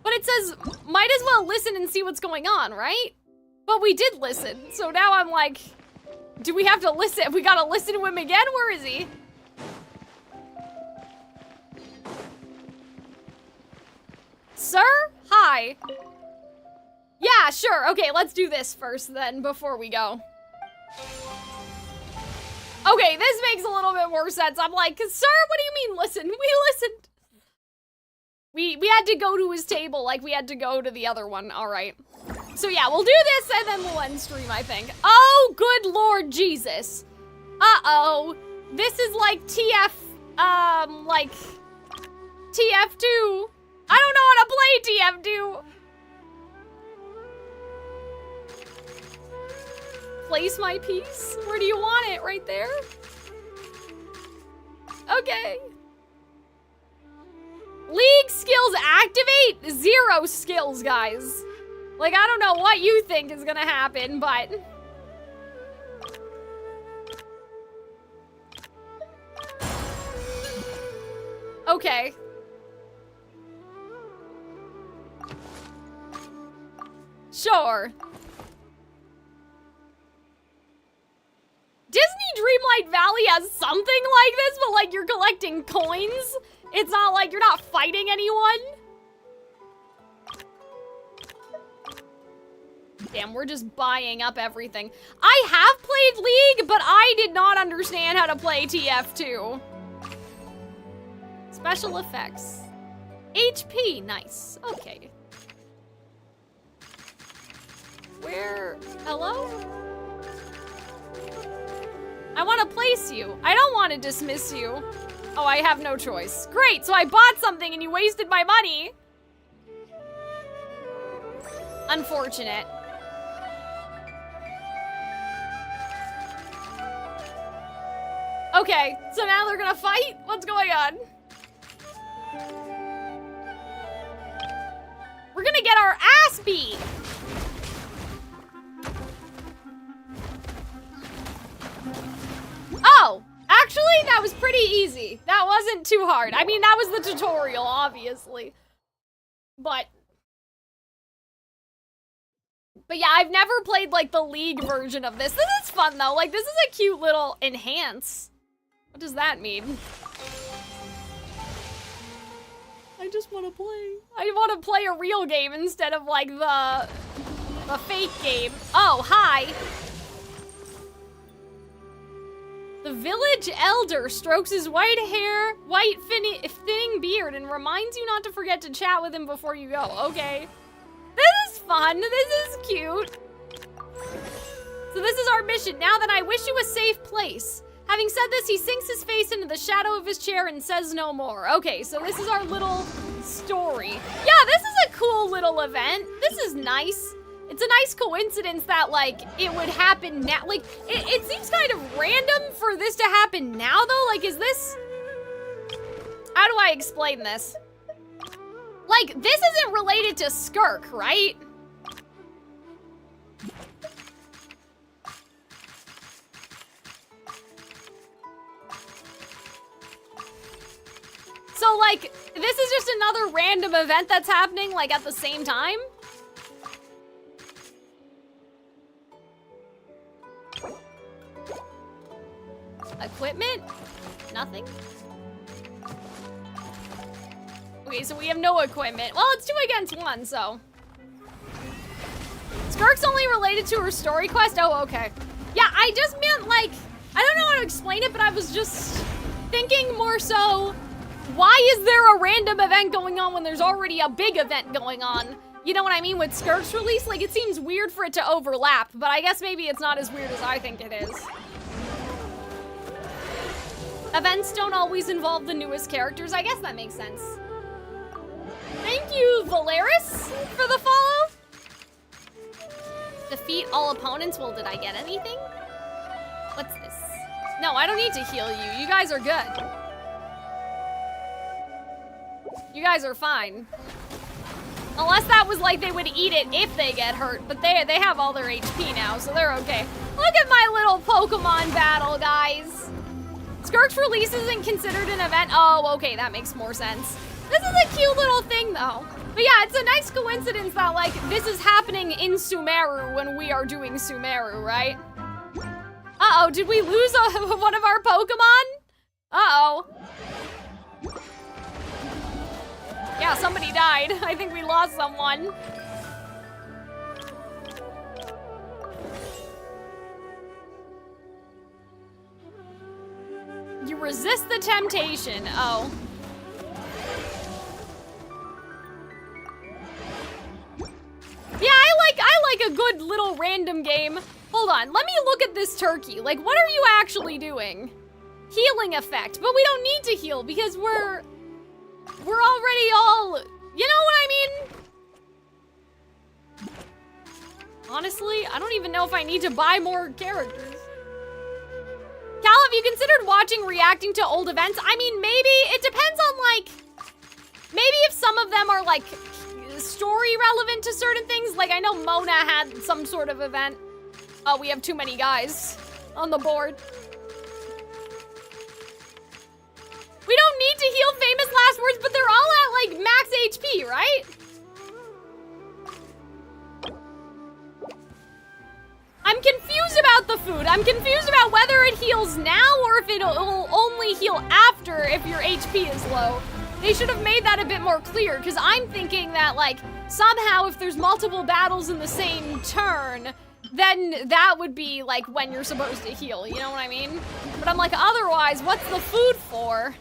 But it says, might as well listen and see what's going on, right? But we did listen, so now I'm like, do we have to listen? We gotta listen to him again? Where is he? Sir? Hi. Yeah, sure. Okay, let's do this first then, before we go. Okay, this makes a little bit more sense. I'm like, sir, what do you mean listen? We listened. We had to go to his table like we had to go to the other one. All right. So yeah, we'll do this and then we'll end stream, I think. Oh, good Lord Jesus. Uh-oh. This is like like TF2. I don't know how to play TF2. Place my piece? Where do you want it? Right there? Okay. League skills activate? 0 skills, guys. Like, I don't know what you think is gonna happen, but... Okay. Sure. Disney Dreamlight Valley has something like this, but like you're collecting coins. It's not like you're not fighting anyone. Damn, we're just buying up everything. I have played League, but I did not understand how to play TF2. Special effects. HP, nice. Okay. Where? Hello? I want to place you. I don't want to dismiss you. Oh, I have no choice. Great, so I bought something and you wasted my money. Unfortunate. Okay, so now they're gonna fight? What's going on? We're gonna get our ass beat. Oh, actually, that was pretty easy. That wasn't too hard. I mean, that was the tutorial, obviously. But yeah, I've never played, like, the League version of this. This is fun, though. Like, this is a cute little enhance. What does that mean? I just want to play. I want to play a real game instead of, like, the fake game. Oh, hi. The village elder strokes his white hair, thinning beard, and reminds you not to forget to chat with him before you go. Okay. This is fun. This is cute. So this is our mission. Now then, I wish you a safe place. Having said this, he sinks his face into the shadow of his chair and says no more. Okay, so this is our little story. Yeah, this is a cool little event. This is nice. It's a nice coincidence that, like, it would happen now. Like, it seems kind of random for this to happen now, though. Like, is this... How do I explain this? Like, this isn't related to Skirk, right? So, like, this is just another random event that's happening, like, at the same time? Equipment? Nothing? Okay, so we have no equipment. Well, it's 2 against 1, so. Skirk's only related to her story quest? Oh, okay. Yeah, I just meant, like, I don't know how to explain it, but I was just thinking more so, why is there a random event going on when there's already a big event going on? You know what I mean? With Skirk's release, like, it seems weird for it to overlap, but I guess maybe it's not as weird as I think it is. Events don't always involve the newest characters. I guess that makes sense. Thank you, Valeris, for the follow. Defeat all opponents. Well, did I get anything? What's this? No, I don't need to heal you. You guys are good. You guys are fine. Unless that was like they would eat it if they get hurt, but they have all their HP now, so they're okay. Look at my little Pokemon battle, guys. Skirk's release isn't considered an event. Oh, okay, that makes more sense. This is a cute little thing, though. But yeah, it's a nice coincidence that, like, this is happening in Sumeru when we are doing Sumeru, right? Uh-oh, did we lose one of our Pokemon? Uh-oh. Yeah, somebody died. I think we lost someone. You resist the temptation. Oh. Yeah, I like a good little random game. Hold on, let me look at this turkey. Like, what are you actually doing? Healing effect, but we don't need to heal because we're already all, you know what I mean? Honestly, I don't even know if I need to buy more characters. Cal, have you considered watching reacting to old events? I mean, maybe. It depends on, like, maybe if some of them are, like, story relevant to certain things. Like, I know Mona had some sort of event. Oh, we have too many guys on the board. We don't need to heal famous last words, but they're all at, like, max HP, right? I'm confused about whether it heals now or if it'll only heal after if your HP is low. They should have made that a bit more clear, because I'm thinking that, like, somehow if there's multiple battles in the same turn, then that would be, like, when you're supposed to heal, you know what I mean? But I'm like, otherwise, what's the food for?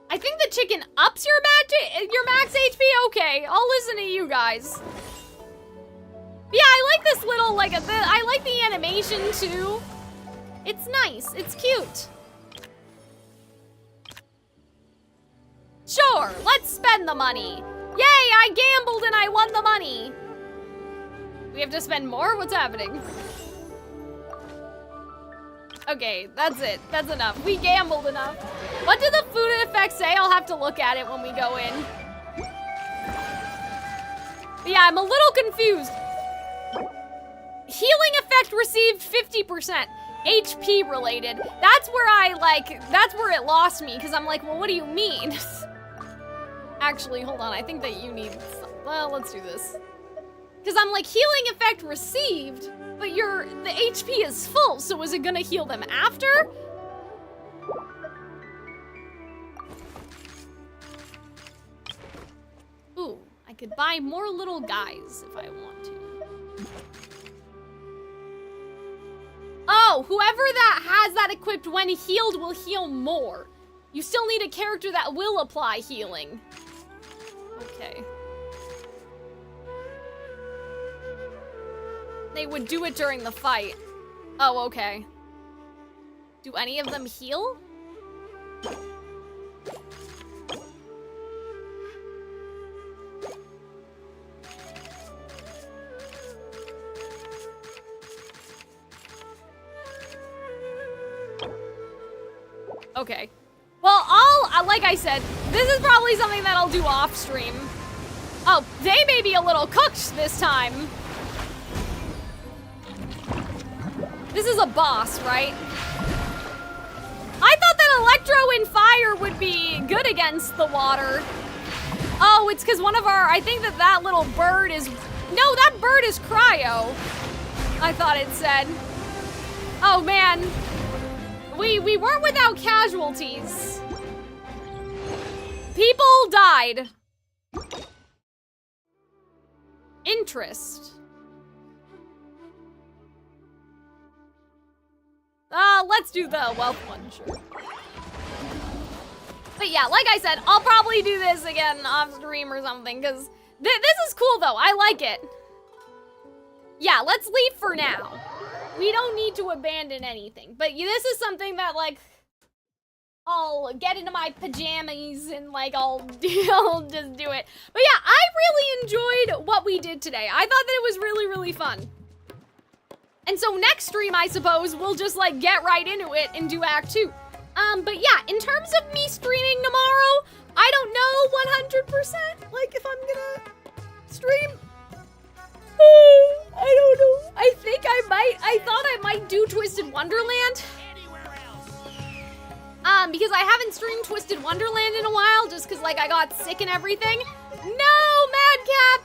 I think the chicken ups your max HP? Okay, I'll listen to you guys. Yeah, I like this little, like, I like the animation, too. It's nice. It's cute. Sure, let's spend the money. Yay, I gambled and I won the money. We have to spend more? What's happening? Okay, that's it. That's enough. We gambled enough. What do the food effects say? I'll have to look at it when we go in. But yeah, I'm a little confused. Healing effect received 50%. HP related. That's where that's where it lost me, because I'm like, well, what do you mean? Actually, hold on. I think that you need well, let's do this. Because I'm like, healing effect received, but the HP is full, so is it gonna heal them after? Ooh, I could buy more little guys if I want to. Oh, whoever that has that equipped when healed will heal more. You still need a character that will apply healing. Okay. They would do it during the fight. Oh, okay. Do any of them heal? Okay. Well, like I said, this is probably something that I'll do off stream. Oh, they may be a little cooked this time. This is a boss, right? I thought that Electro and Fire would be good against the water. Oh, it's because one of our, I think that little bird is, no, that bird is Cryo. I thought it said. Oh man. We weren't without casualties. People died. Interest. Let's do the wealth one, sure. But yeah, like I said, I'll probably do this again off stream or something, because this is cool though, I like it. Yeah, let's leave for now. We don't need to abandon anything, but this is something that, like, I'll get into my pajamas and, like, I'll just do it. But yeah, I really enjoyed what we did today. I thought that it was really, really fun. And so next stream, I suppose, we'll just, like, get right into it and do Act 2. But yeah, in terms of me streaming tomorrow, I don't know 100%, like, if I'm gonna stream. I don't know. I think I thought I might do Twisted Wonderland. Because I haven't streamed Twisted Wonderland in a while, just because, like, I got sick and everything. No, Madcap!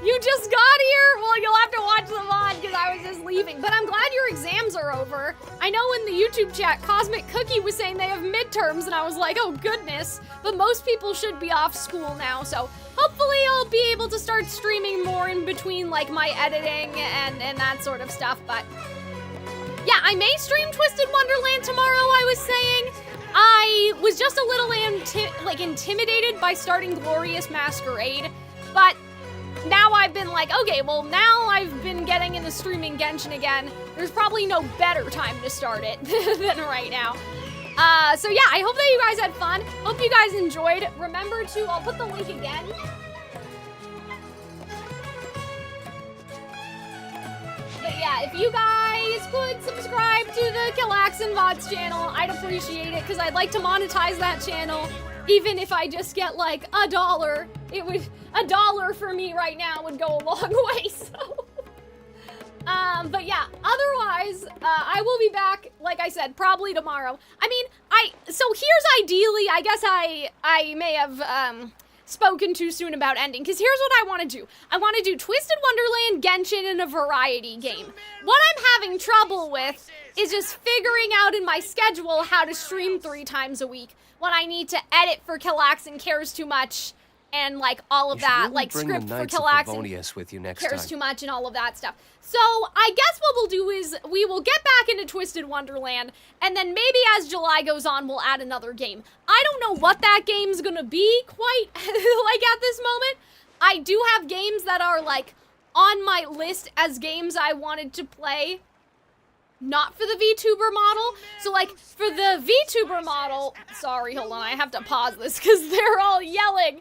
You just got here? Well, you'll have to watch the VOD, because I was just leaving. But I'm glad your exams are over. I know in the YouTube chat, Cosmic Cookie was saying they have midterms, and I was like, oh goodness. But most people should be off school now, so hopefully I'll be able to start streaming more in between, like, my editing and that sort of stuff. But yeah, I may stream Twisted Wonderland tomorrow, I was saying. I was just a little intimidated by starting Glorious Masquerade, but now I've been like, okay, well, now I've been getting into streaming Genshin again. There's probably no better time to start it than right now. So yeah, I hope that you guys had fun. Hope you guys enjoyed. Remember to, I'll put the link again. But yeah, if you guys could subscribe to the Calxiyn VODs channel, I'd appreciate it, because I'd like to monetize that channel. Even if I just get like $1, $1 for me right now would go a long way, so. But yeah, otherwise, I will be back, like I said, probably tomorrow. I mean, so here's ideally, I guess I may have, spoken too soon about ending, because here's what I want to do. I want to do Twisted Wonderland, Genshin, and a variety game. What I'm having trouble with is just figuring out in my schedule how to stream 3 times a week when I need to edit for Calxiyn Cares Too Much and like all of that, like script for Calxiyn with you next Cares time. Too Much and all of that stuff. So I guess what we'll do is we will get back into Twisted Wonderland, and then maybe as July goes on, we'll add another game. I don't know what that game's gonna be quite like at this moment. I do have games that are like on my list as games I wanted to play, not for the VTuber model. So like for the VTuber model, sorry, hold on, I have to pause this because they're all yelling.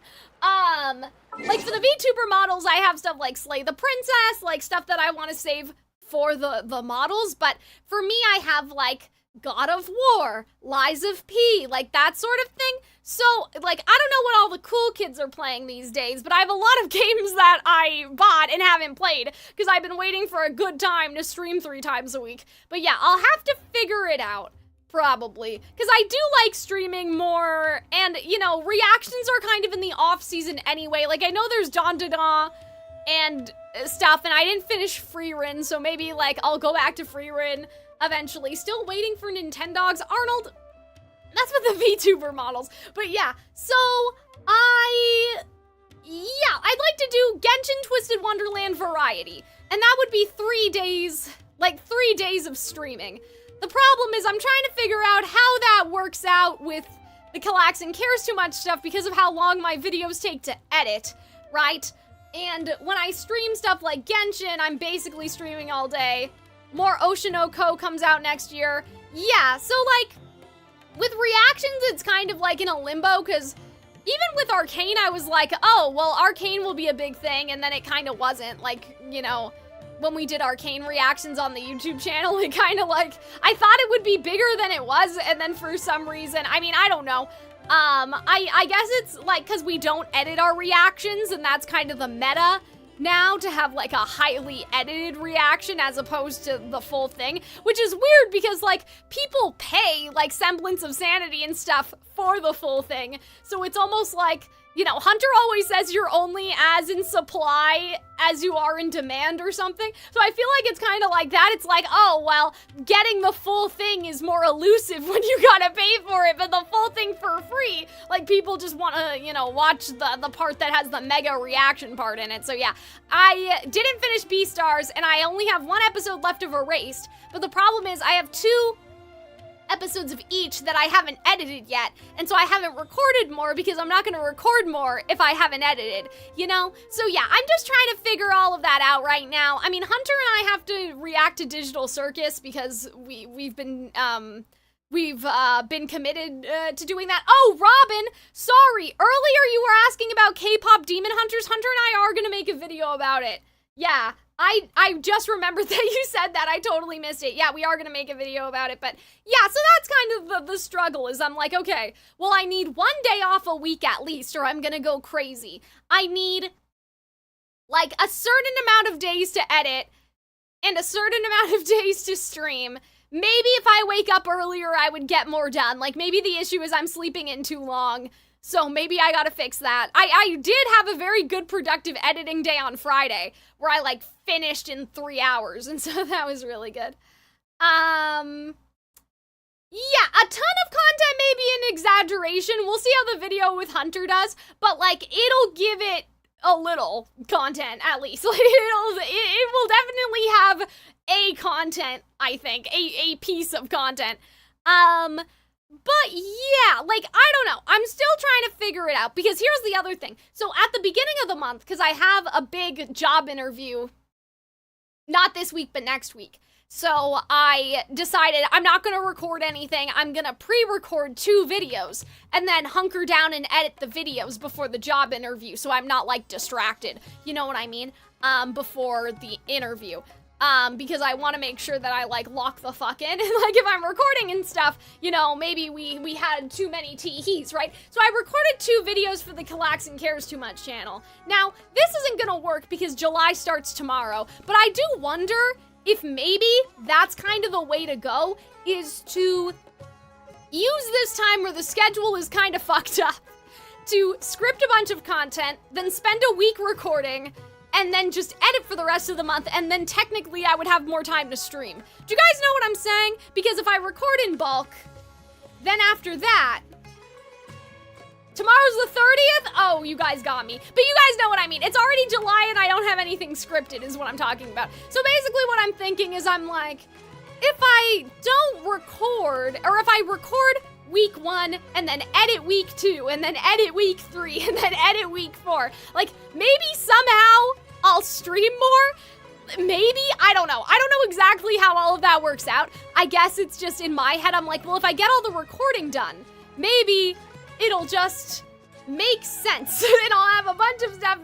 Like for the VTuber models, I have stuff like Slay the Princess, like stuff that I want to save for the models. But for me, I have like God of War, Lies of P, like that sort of thing. So like, I don't know what all the cool kids are playing these days, but I have a lot of games that I bought and haven't played because I've been waiting for a good time to stream 3 times a week. But yeah, I'll have to figure it out. Probably, because I do like streaming more, and, you know, reactions are kind of in the off-season anyway. Like, I know there's Dawn Dada and stuff, and I didn't finish Freerin, so maybe, like, I'll go back to Freerin eventually. Still waiting for Nintendogs. Arnold, that's with the VTuber models. But yeah, so I'd like to do Genshin Twisted Wonderland variety, and that would be 3 days, like 3 days of streaming. The problem is I'm trying to figure out how that works out with the Calxiyn Cares Too Much stuff because of how long my videos take to edit, right? And when I stream stuff like Genshin, I'm basically streaming all day. More Oshinoko comes out next year. Yeah, so like, with reactions, it's kind of like in a limbo, because even with Arcane, I was like, oh, well, Arcane will be a big thing, and then it kind of wasn't, like, you know, when we did Arcane reactions on the YouTube channel, it kind of like, I thought it would be bigger than it was, and then for some reason, I mean, I don't know. I guess it's like, because we don't edit our reactions, and that's kind of the meta now, to have like a highly edited reaction as opposed to the full thing, which is weird because like people pay like Semblance of Sanity and stuff for the full thing. So it's almost like, you know, Hunter always says you're only as in supply as you are in demand or something. So I feel like it's kind of like that. It's like, oh, well, getting the full thing is more elusive when you gotta pay for it, but the full thing for free, like people just want to, you know, watch the part that has the mega reaction part in it. So yeah, I didn't finish Beastars, and I only have 1 episode left of Erased, but the problem is I have 2 episodes of each that I haven't edited yet, and so I haven't recorded more because I'm not going to record more if I haven't edited, you know? So yeah, I'm just trying to figure all of that out right now. I mean, Hunter and I have to react to Digital Circus because we've been committed to doing that. Oh, Robin, sorry, earlier you were asking about K-pop Demon Hunters. Hunter and I are going to make a video about it. Yeah, I just remembered that you said that. I totally missed it. Yeah, we are going to make a video about it. But yeah, so that's kind of the struggle is I'm like, okay, well, I need 1 day off a week at least, or I'm going to go crazy. I need like a certain amount of days to edit and a certain amount of days to stream. Maybe if I wake up earlier, I would get more done. Like maybe the issue is I'm sleeping in too long. So maybe I gotta fix that. I did have a very good productive editing day on Friday where I like finished in 3 hours, and so that was really good. Yeah, a ton of content may be an exaggeration. We'll see how the video with Hunter does, but like it'll give it a little content at least. Like it will definitely have a content, I think, a piece of content. But yeah, like, I don't know. I'm still trying to figure it out because here's the other thing. So at the beginning of the month, because I have a big job interview, not this week, but next week. So I decided I'm not going to record anything. I'm going to pre-record 2 videos and then hunker down and edit the videos before the job interview. So I'm not like distracted. You know what I mean? Before the interview. Because I want to make sure that I, like, lock the fuck in. And, like, if I'm recording and stuff, you know, maybe we had too many teehees, right? So I recorded 2 videos for the Calxiyn Cares Too Much channel. Now, this isn't gonna work because July starts tomorrow, but I do wonder if maybe that's kind of the way to go, is to use this time where the schedule is kind of fucked up. to script a bunch of content, then spend a week recording, and then just edit for the rest of the month, and then technically I would have more time to stream. Do you guys know what I'm saying? Because if I record in bulk, then after that, tomorrow's the 30th? Oh, you guys got me. But you guys know what I mean. It's already July and I don't have anything scripted is what I'm talking about. So basically what I'm thinking is I'm like, if I don't record, or if I record week 1 and then edit week 2 and then edit week 3 and then edit week 4, like maybe somehow I'll stream more. Maybe, I don't know. I don't know exactly how all of that works out. I guess it's just in my head. I'm like, well, if I get all the recording done, maybe it'll just make sense and I'll have a bunch of stuff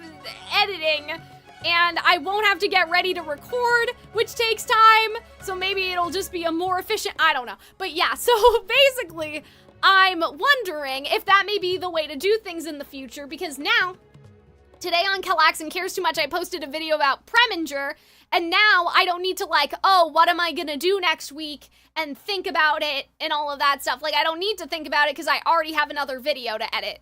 editing and I won't have to get ready to record, which takes time. So maybe it'll just be a more efficient, I don't know. But yeah, so basically I'm wondering if that may be the way to do things in the future, because now, today on Calxiyn Cares Too Much, I posted a video about Preminger, and now I don't need to like, oh, what am I gonna do next week and think about it and all of that stuff. Like, I don't need to think about it because I already have another video to edit.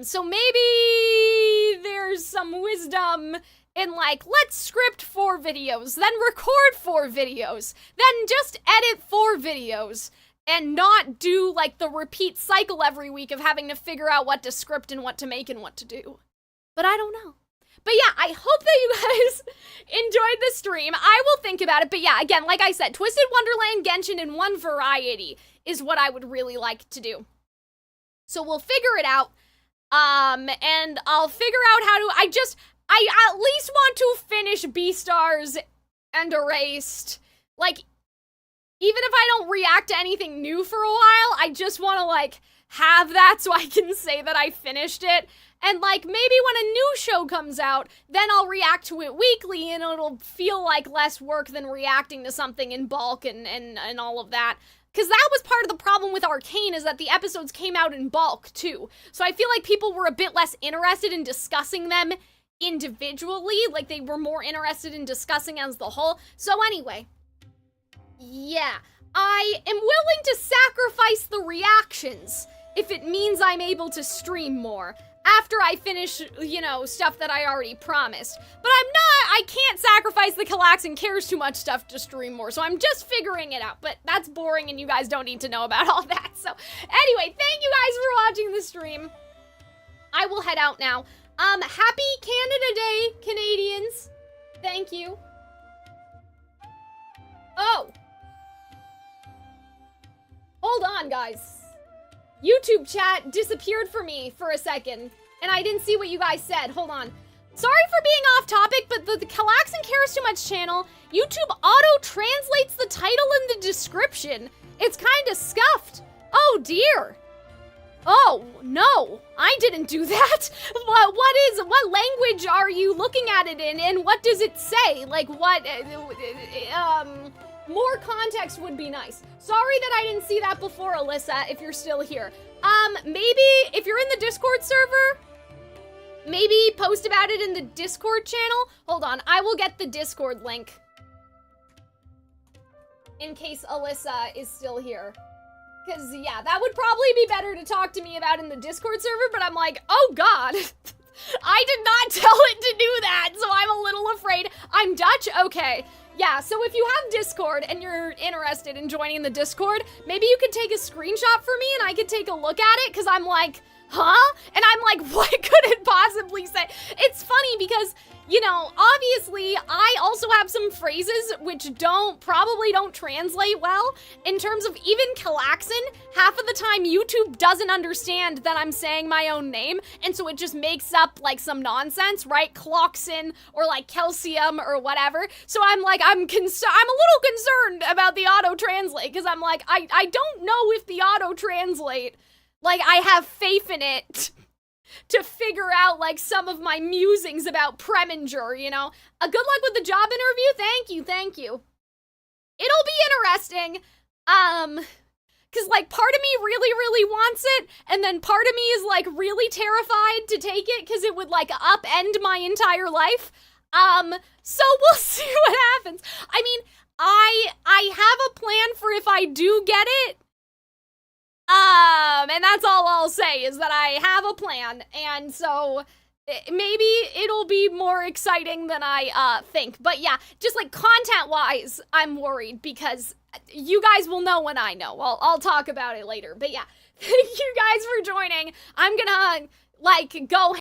So maybe there's some wisdom in like, let's script 4 videos, then record 4 videos, then just edit 4 videos, and not do like the repeat cycle every week of having to figure out what to script and what to make and what to do. But I don't know. But yeah, I hope that you guys enjoyed the stream. I will think about it. But yeah, again, like I said, Twisted Wonderland, Genshin, and one variety is what I would really like to do. So we'll figure it out. And I'll figure out how to, I at least want to finish Beastars and Erased. Like, even if I don't react to anything new for a while, I just want to like have that so I can say that I finished it. And like, maybe when a new show comes out, then I'll react to it weekly and it'll feel like less work than reacting to something in bulk and all of that. Because that was part of the problem with Arcane, is that the episodes came out in bulk too. So I feel like people were a bit less interested in discussing them individually. Like, they were more interested in discussing as the whole. So anyway, yeah, I am willing to sacrifice the reactions if it means I'm able to stream more after I finish, you know, stuff that I already promised. But I can't sacrifice the Calxiyn Cares Too Much stuff to stream more, so I'm just figuring it out. But that's boring and you guys don't need to know about all that. So anyway, thank you guys for watching the stream. I will head out now. Happy Canada Day, Canadians. Thank you. Oh. Hold on, guys. YouTube chat disappeared for me for a second, and I didn't see what you guys said. Hold on. Sorry for being off topic, but the Calxiyn Cares Too Much channel, YouTube auto-translates the title in the description. It's kinda scuffed. Oh dear. Oh, no, I didn't do that. What language are you looking at it in, and what does it say? Like, what, more context would be nice. Sorry that I didn't see that before, Alyssa, if you're still here. Maybe if you're in the Discord server, maybe post about it in the Discord channel. Hold on, I will get the Discord link in case Alyssa is still here. Because, yeah, that would probably be better to talk to me about in the Discord server, but I'm like, oh god. I did not tell it to do that, so I'm a little afraid. I'm Dutch? Okay. Yeah, so if you have Discord and you're interested in joining the Discord, maybe you could take a screenshot for me and I could take a look at it, because I'm like, huh? And I'm like, what could it possibly say? It's funny because, you know, obviously I also have some phrases which probably don't translate well. In terms of even Calxiyn, half of the time YouTube doesn't understand that I'm saying my own name, and so it just makes up like some nonsense, right? Calxiyn or like Calcium or whatever. So I'm like, I'm a little concerned about the auto-translate, because I'm like, I don't know if the auto-translate, like, I have faith in it to figure out, like, some of my musings about Preminger, you know? Good luck with the job interview. Thank you. It'll be interesting, because, like, part of me really wants it, and then part of me is, like, really terrified to take it, because it would, like, upend my entire life. So we'll see what happens. I mean, I have a plan for if I do get it. And that's all I'll say is that I have a plan, and so maybe it'll be more exciting than I think. But yeah, just like content-wise, I'm worried because you guys will know when I know. I'll talk about it later. But yeah, thank you guys for joining. I'm gonna like go